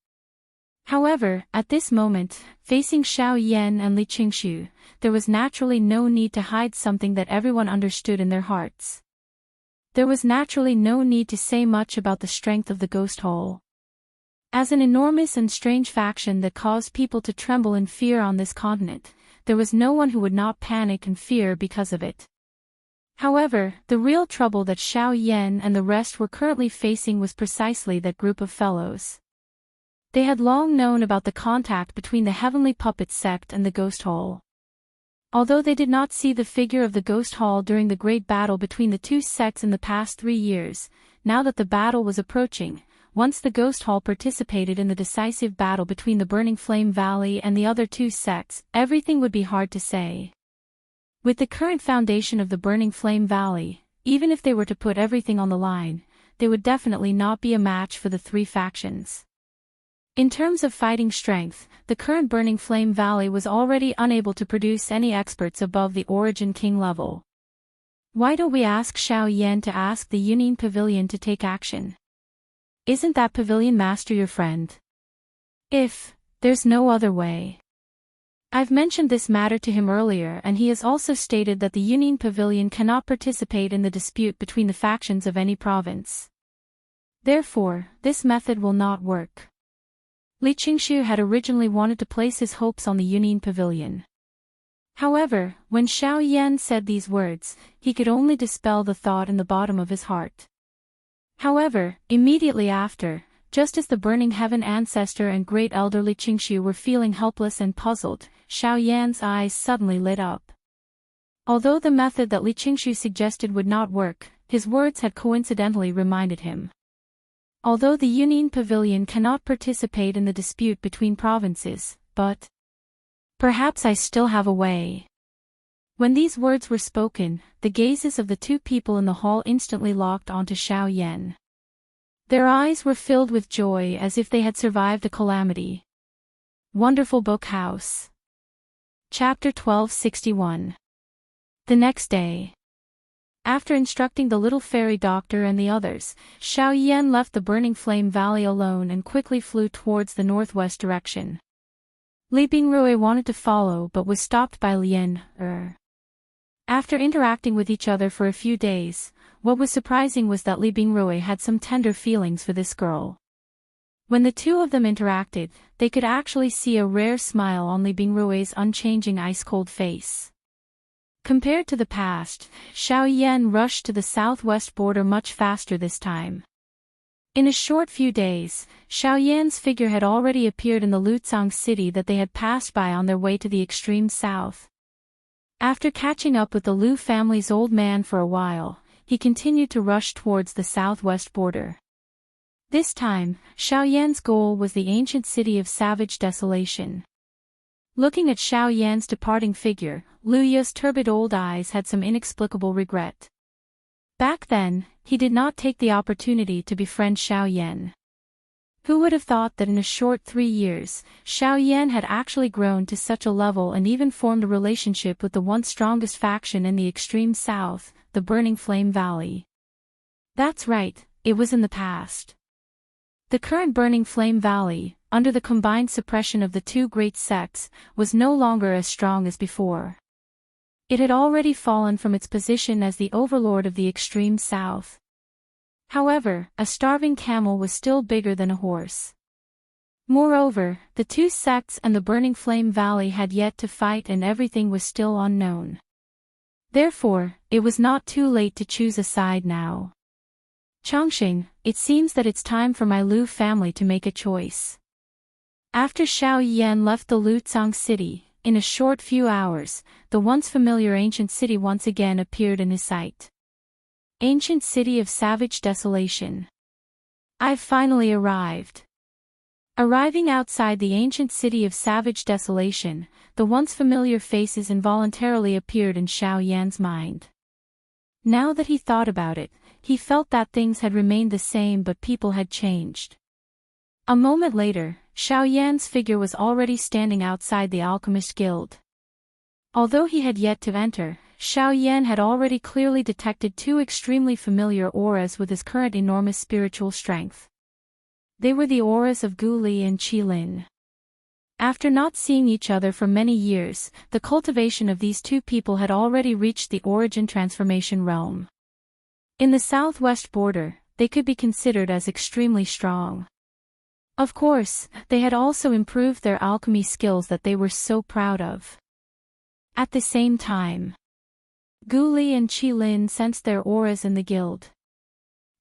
However, at this moment, facing Xiao Yan and Li Qingxiu, there was naturally no need to hide something that everyone understood in their hearts. There was naturally no need to say much about the strength of the Ghost Hall. As an enormous and strange faction that caused people to tremble in fear on this continent, there was no one who would not panic and fear because of it. However, the real trouble that Xiao Yan and the rest were currently facing was precisely that group of fellows. They had long known about the contact between the Heavenly Puppet sect and the Ghost Hall. Although they did not see the figure of the Ghost Hall during the great battle between the two sects in the past 3 years, now that the battle was approaching, once the Ghost Hall participated in the decisive battle between the Burning Flame Valley and the other two sects, everything would be hard to say. With the current foundation of the Burning Flame Valley, even if they were to put everything on the line, they would definitely not be a match for the three factions. In terms of fighting strength, the current Burning Flame Valley was already unable to produce any experts above the Origin King level. Why don't we ask Xiao Yan to ask the Union Pavilion to take action? Isn't that Pavilion Master your friend? If there's no other way. I've mentioned this matter to him earlier, and he has also stated that the Union Pavilion cannot participate in the dispute between the factions of any province. Therefore, this method will not work. Li Qingshu had originally wanted to place his hopes on the Union Pavilion. However, when Xiao Yan said these words, he could only dispel the thought in the bottom of his heart. However, immediately after, just as the Burning Heaven ancestor and great elder Li Qingshu were feeling helpless and puzzled, Xiao Yan's eyes suddenly lit up. Although the method that Li Qingshu suggested would not work, his words had coincidentally reminded him. Although the Union Pavilion cannot participate in the dispute between provinces, but perhaps I still have a way. When these words were spoken, the gazes of the two people in the hall instantly locked onto Xiao Yan. Their eyes were filled with joy as if they had survived a calamity. Wonderful Book House. Chapter 1261. The next day. After instructing the little fairy doctor and the others, Xiao Yan left the Burning Flame Valley alone and quickly flew towards the northwest direction. Li Bingrui wanted to follow but was stopped by Lian. After interacting with each other for a few days, what was surprising was that Li Bingrui had some tender feelings for this girl. When the two of them interacted, they could actually see a rare smile on Li Bingrui's unchanging ice-cold face. Compared to the past, Xiao Yan rushed to the southwest border much faster this time. In a short few days, Xiao Yan's figure had already appeared in the Lutsang city that they had passed by on their way to the extreme south. After catching up with the Lu family's old man for a while, he continued to rush towards the southwest border. This time, Xiao Yan's goal was the ancient city of Savage Desolation. Looking at Xiao Yan's departing figure, Lu Ya's turbid old eyes had some inexplicable regret. Back then, he did not take the opportunity to befriend Xiao Yan. Who would have thought that in a short 3 years, Xiao Yan had actually grown to such a level and even formed a relationship with the once strongest faction in the extreme south, the Burning Flame Valley. That's right, it was in the past. The current Burning Flame Valley, under the combined suppression of the two great sects, was no longer as strong as before. It had already fallen from its position as the overlord of the extreme south. However, a starving camel was still bigger than a horse. Moreover, the two sects and the Burning Flame Valley had yet to fight and everything was still unknown. Therefore, it was not too late to choose a side now. Chongqing, it seems that it's time for my Lu family to make a choice. After Xiao Yan left the Lutsang city, in a short few hours, the once familiar ancient city once again appeared in his sight. Ancient city of Savage Desolation. I've finally arrived. Arriving outside the ancient city of Savage Desolation, the once familiar faces involuntarily appeared in Xiao Yan's mind. Now that he thought about it, he felt that things had remained the same but people had changed. A moment later, Xiao Yan's figure was already standing outside the Alchemist Guild. Although he had yet to enter, Xiao Yan had already clearly detected two extremely familiar auras with his current enormous spiritual strength. They were the auras of Gu Li and Qi Lin. After not seeing each other for many years, the cultivation of these two people had already reached the origin transformation realm. In the southwest border, they could be considered as extremely strong. Of course, they had also improved their alchemy skills that they were so proud of. At the same time, Gu Li and Qi Lin sensed their auras in the guild.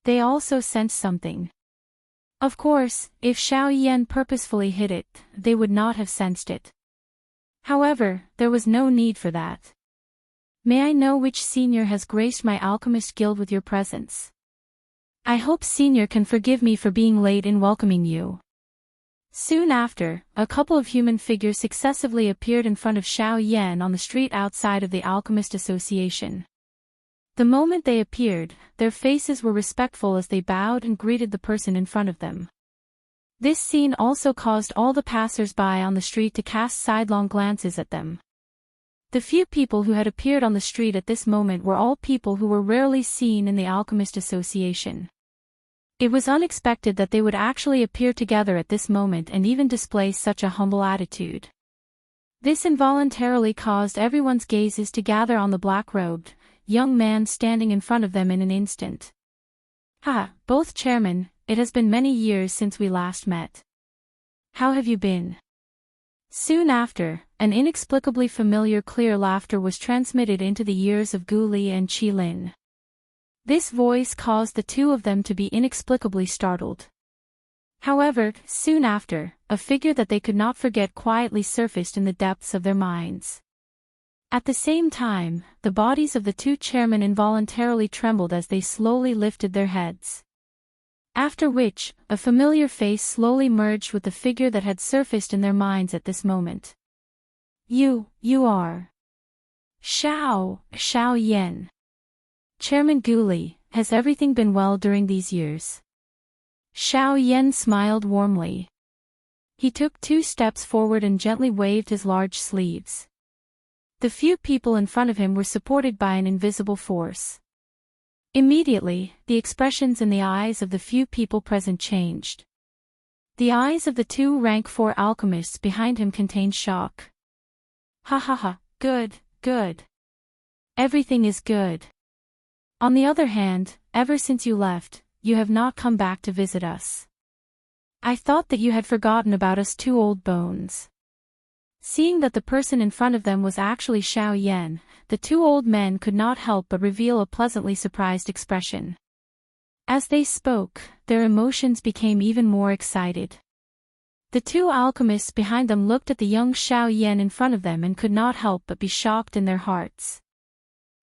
They also sensed something. Of course, if Xiao Yan purposefully hid it, they would not have sensed it. However, there was no need for that. May I know which senior has graced my alchemist guild with your presence? I hope senior can forgive me for being late in welcoming you. Soon after, a couple of human figures successively appeared in front of Xiao Yan on the street outside of the Alchemist Association. The moment they appeared, their faces were respectful as they bowed and greeted the person in front of them. This scene also caused all the passers-by on the street to cast sidelong glances at them. The few people who had appeared on the street at this moment were all people who were rarely seen in the Alchemist Association. It was unexpected that they would actually appear together at this moment and even display such a humble attitude. This involuntarily caused everyone's gazes to gather on the black-robed young man standing in front of them in an instant. Both chairmen, it has been many years since we last met. How have you been? Soon after, an inexplicably familiar clear laughter was transmitted into the ears of Gu Li and Qi Lin. This voice caused the two of them to be inexplicably startled. However, soon after, a figure that they could not forget quietly surfaced in the depths of their minds. At the same time, the bodies of the two chairmen involuntarily trembled as they slowly lifted their heads. After which, a familiar face slowly merged with the figure that had surfaced in their minds at this moment. You are Xiao Yan. Chairman Gu Li, has everything been well during these years? Xiao Yan smiled warmly. He took 2 steps forward and gently waved his large sleeves. The few people in front of him were supported by an invisible force. Immediately, the expressions in the eyes of the few people present changed. The eyes of the 2 rank 4 alchemists behind him contained shock. Good. Everything is good. On the other hand, ever since you left, you have not come back to visit us. I thought that you had forgotten about us 2 old bones. Seeing that the person in front of them was actually Xiao Yan, the 2 old men could not help but reveal a pleasantly surprised expression. As they spoke, their emotions became even more excited. The 2 alchemists behind them looked at the young Xiao Yan in front of them and could not help but be shocked in their hearts.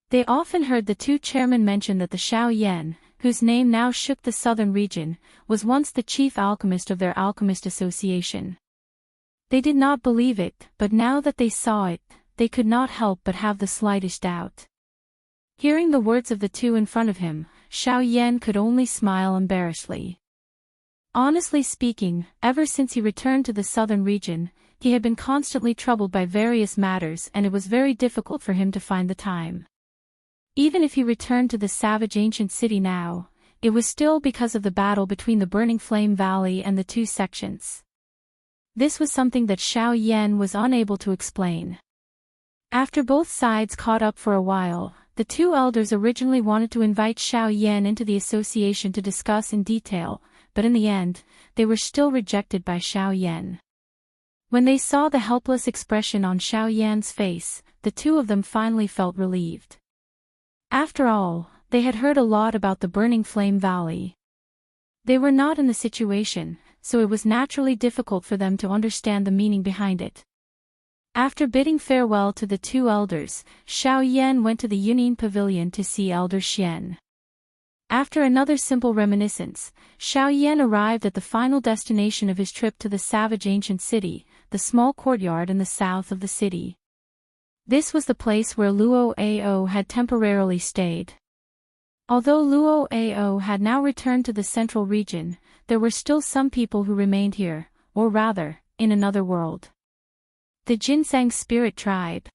They often heard the 2 chairmen mention that the Xiao Yan, whose name now shook the southern region, was once the chief alchemist of their alchemist association. They did not believe it, but now that they saw it, they could not help but have the slightest doubt. Hearing the words of the 2 in front of him, Xiao Yan could only smile embarrassedly. Honestly speaking, ever since he returned to the southern region, he had been constantly troubled by various matters and it was very difficult for him to find the time. Even if he returned to the savage ancient city now, it was still because of the battle between the Burning Flame Valley and the 2 sections. This was something that Xiao Yan was unable to explain. After both sides caught up for a while, the 2 elders originally wanted to invite Xiao Yan into the association to discuss in detail, but in the end, they were still rejected by Xiao Yan. When they saw the helpless expression on Xiao Yan's face, the 2 of them finally felt relieved. After all, they had heard a lot about the Burning Flame Valley. They were not in the situation, so it was naturally difficult for them to understand the meaning behind it. After bidding farewell to the 2 elders, Xiao Yan went to the Yunyin Pavilion to see Elder Xian. After another simple reminiscence, Xiao Yan arrived at the final destination of his trip to the savage ancient city, the small courtyard in the south of the city. This was the place where Luo Ao had temporarily stayed. Although Luo Ao had now returned to the central region, there were still some people who remained here, or rather, in another world. The Jinsang spirit tribe.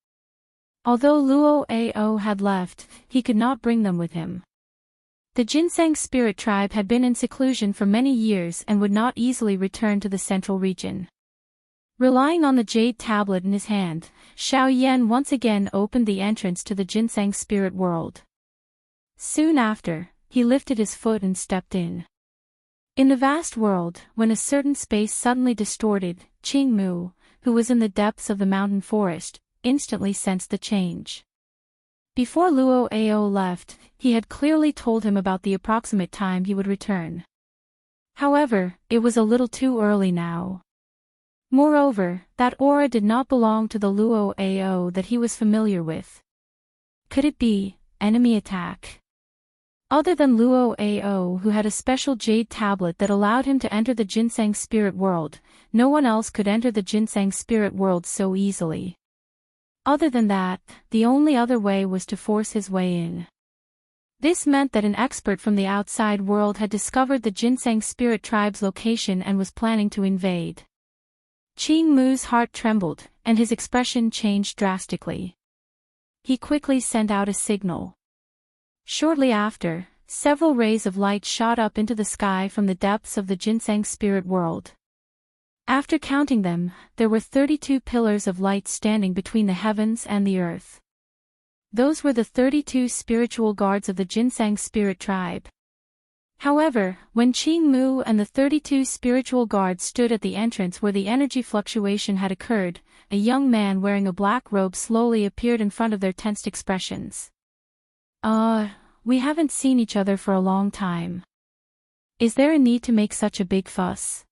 Although Luo Ao had left, he could not bring them with him. The Jinsang spirit tribe had been in seclusion for many years and would not easily return to the central region. Relying on the jade tablet in his hand, Xiao Yan once again opened the entrance to the Jinsang spirit world. Soon after, he lifted his foot and stepped in. In the vast world, when a certain space suddenly distorted, Qing Mu, who was in the depths of the mountain forest, instantly sensed the change. Before Luo Ao left, he had clearly told him about the approximate time he would return. However, it was a little too early now. Moreover, that aura did not belong to the Luo Ao that he was familiar with. Could it be enemy attack? Other than Luo Ao, who had a special jade tablet that allowed him to enter the ginseng spirit world, no one else could enter the ginseng spirit world so easily. Other than that, the only other way was to force his way in. This meant that an expert from the outside world had discovered the ginseng spirit tribe's location and was planning to invade. Qing Mu's heart trembled, and his expression changed drastically. He quickly sent out a signal. Shortly after, several rays of light shot up into the sky from the depths of the ginseng spirit world. After counting them, there were 32 pillars of light standing between the heavens and the earth. Those were the 32 spiritual guards of the ginseng spirit tribe. However, when Qing Mu and the 32 spiritual guards stood at the entrance where the energy fluctuation had occurred, a young man wearing a black robe slowly appeared in front of their tensed expressions. We haven't seen each other for a long time. Is there a need to make such a big fuss?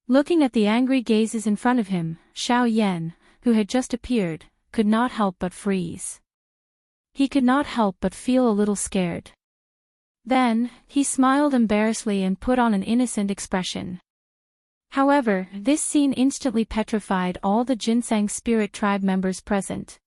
Looking at the angry gazes in front of him, Xiao Yan, who had just appeared, could not help but freeze. He could not help but feel a little scared. Then, he smiled embarrassedly and put on an innocent expression. However, this scene instantly petrified all the ginseng spirit tribe members present.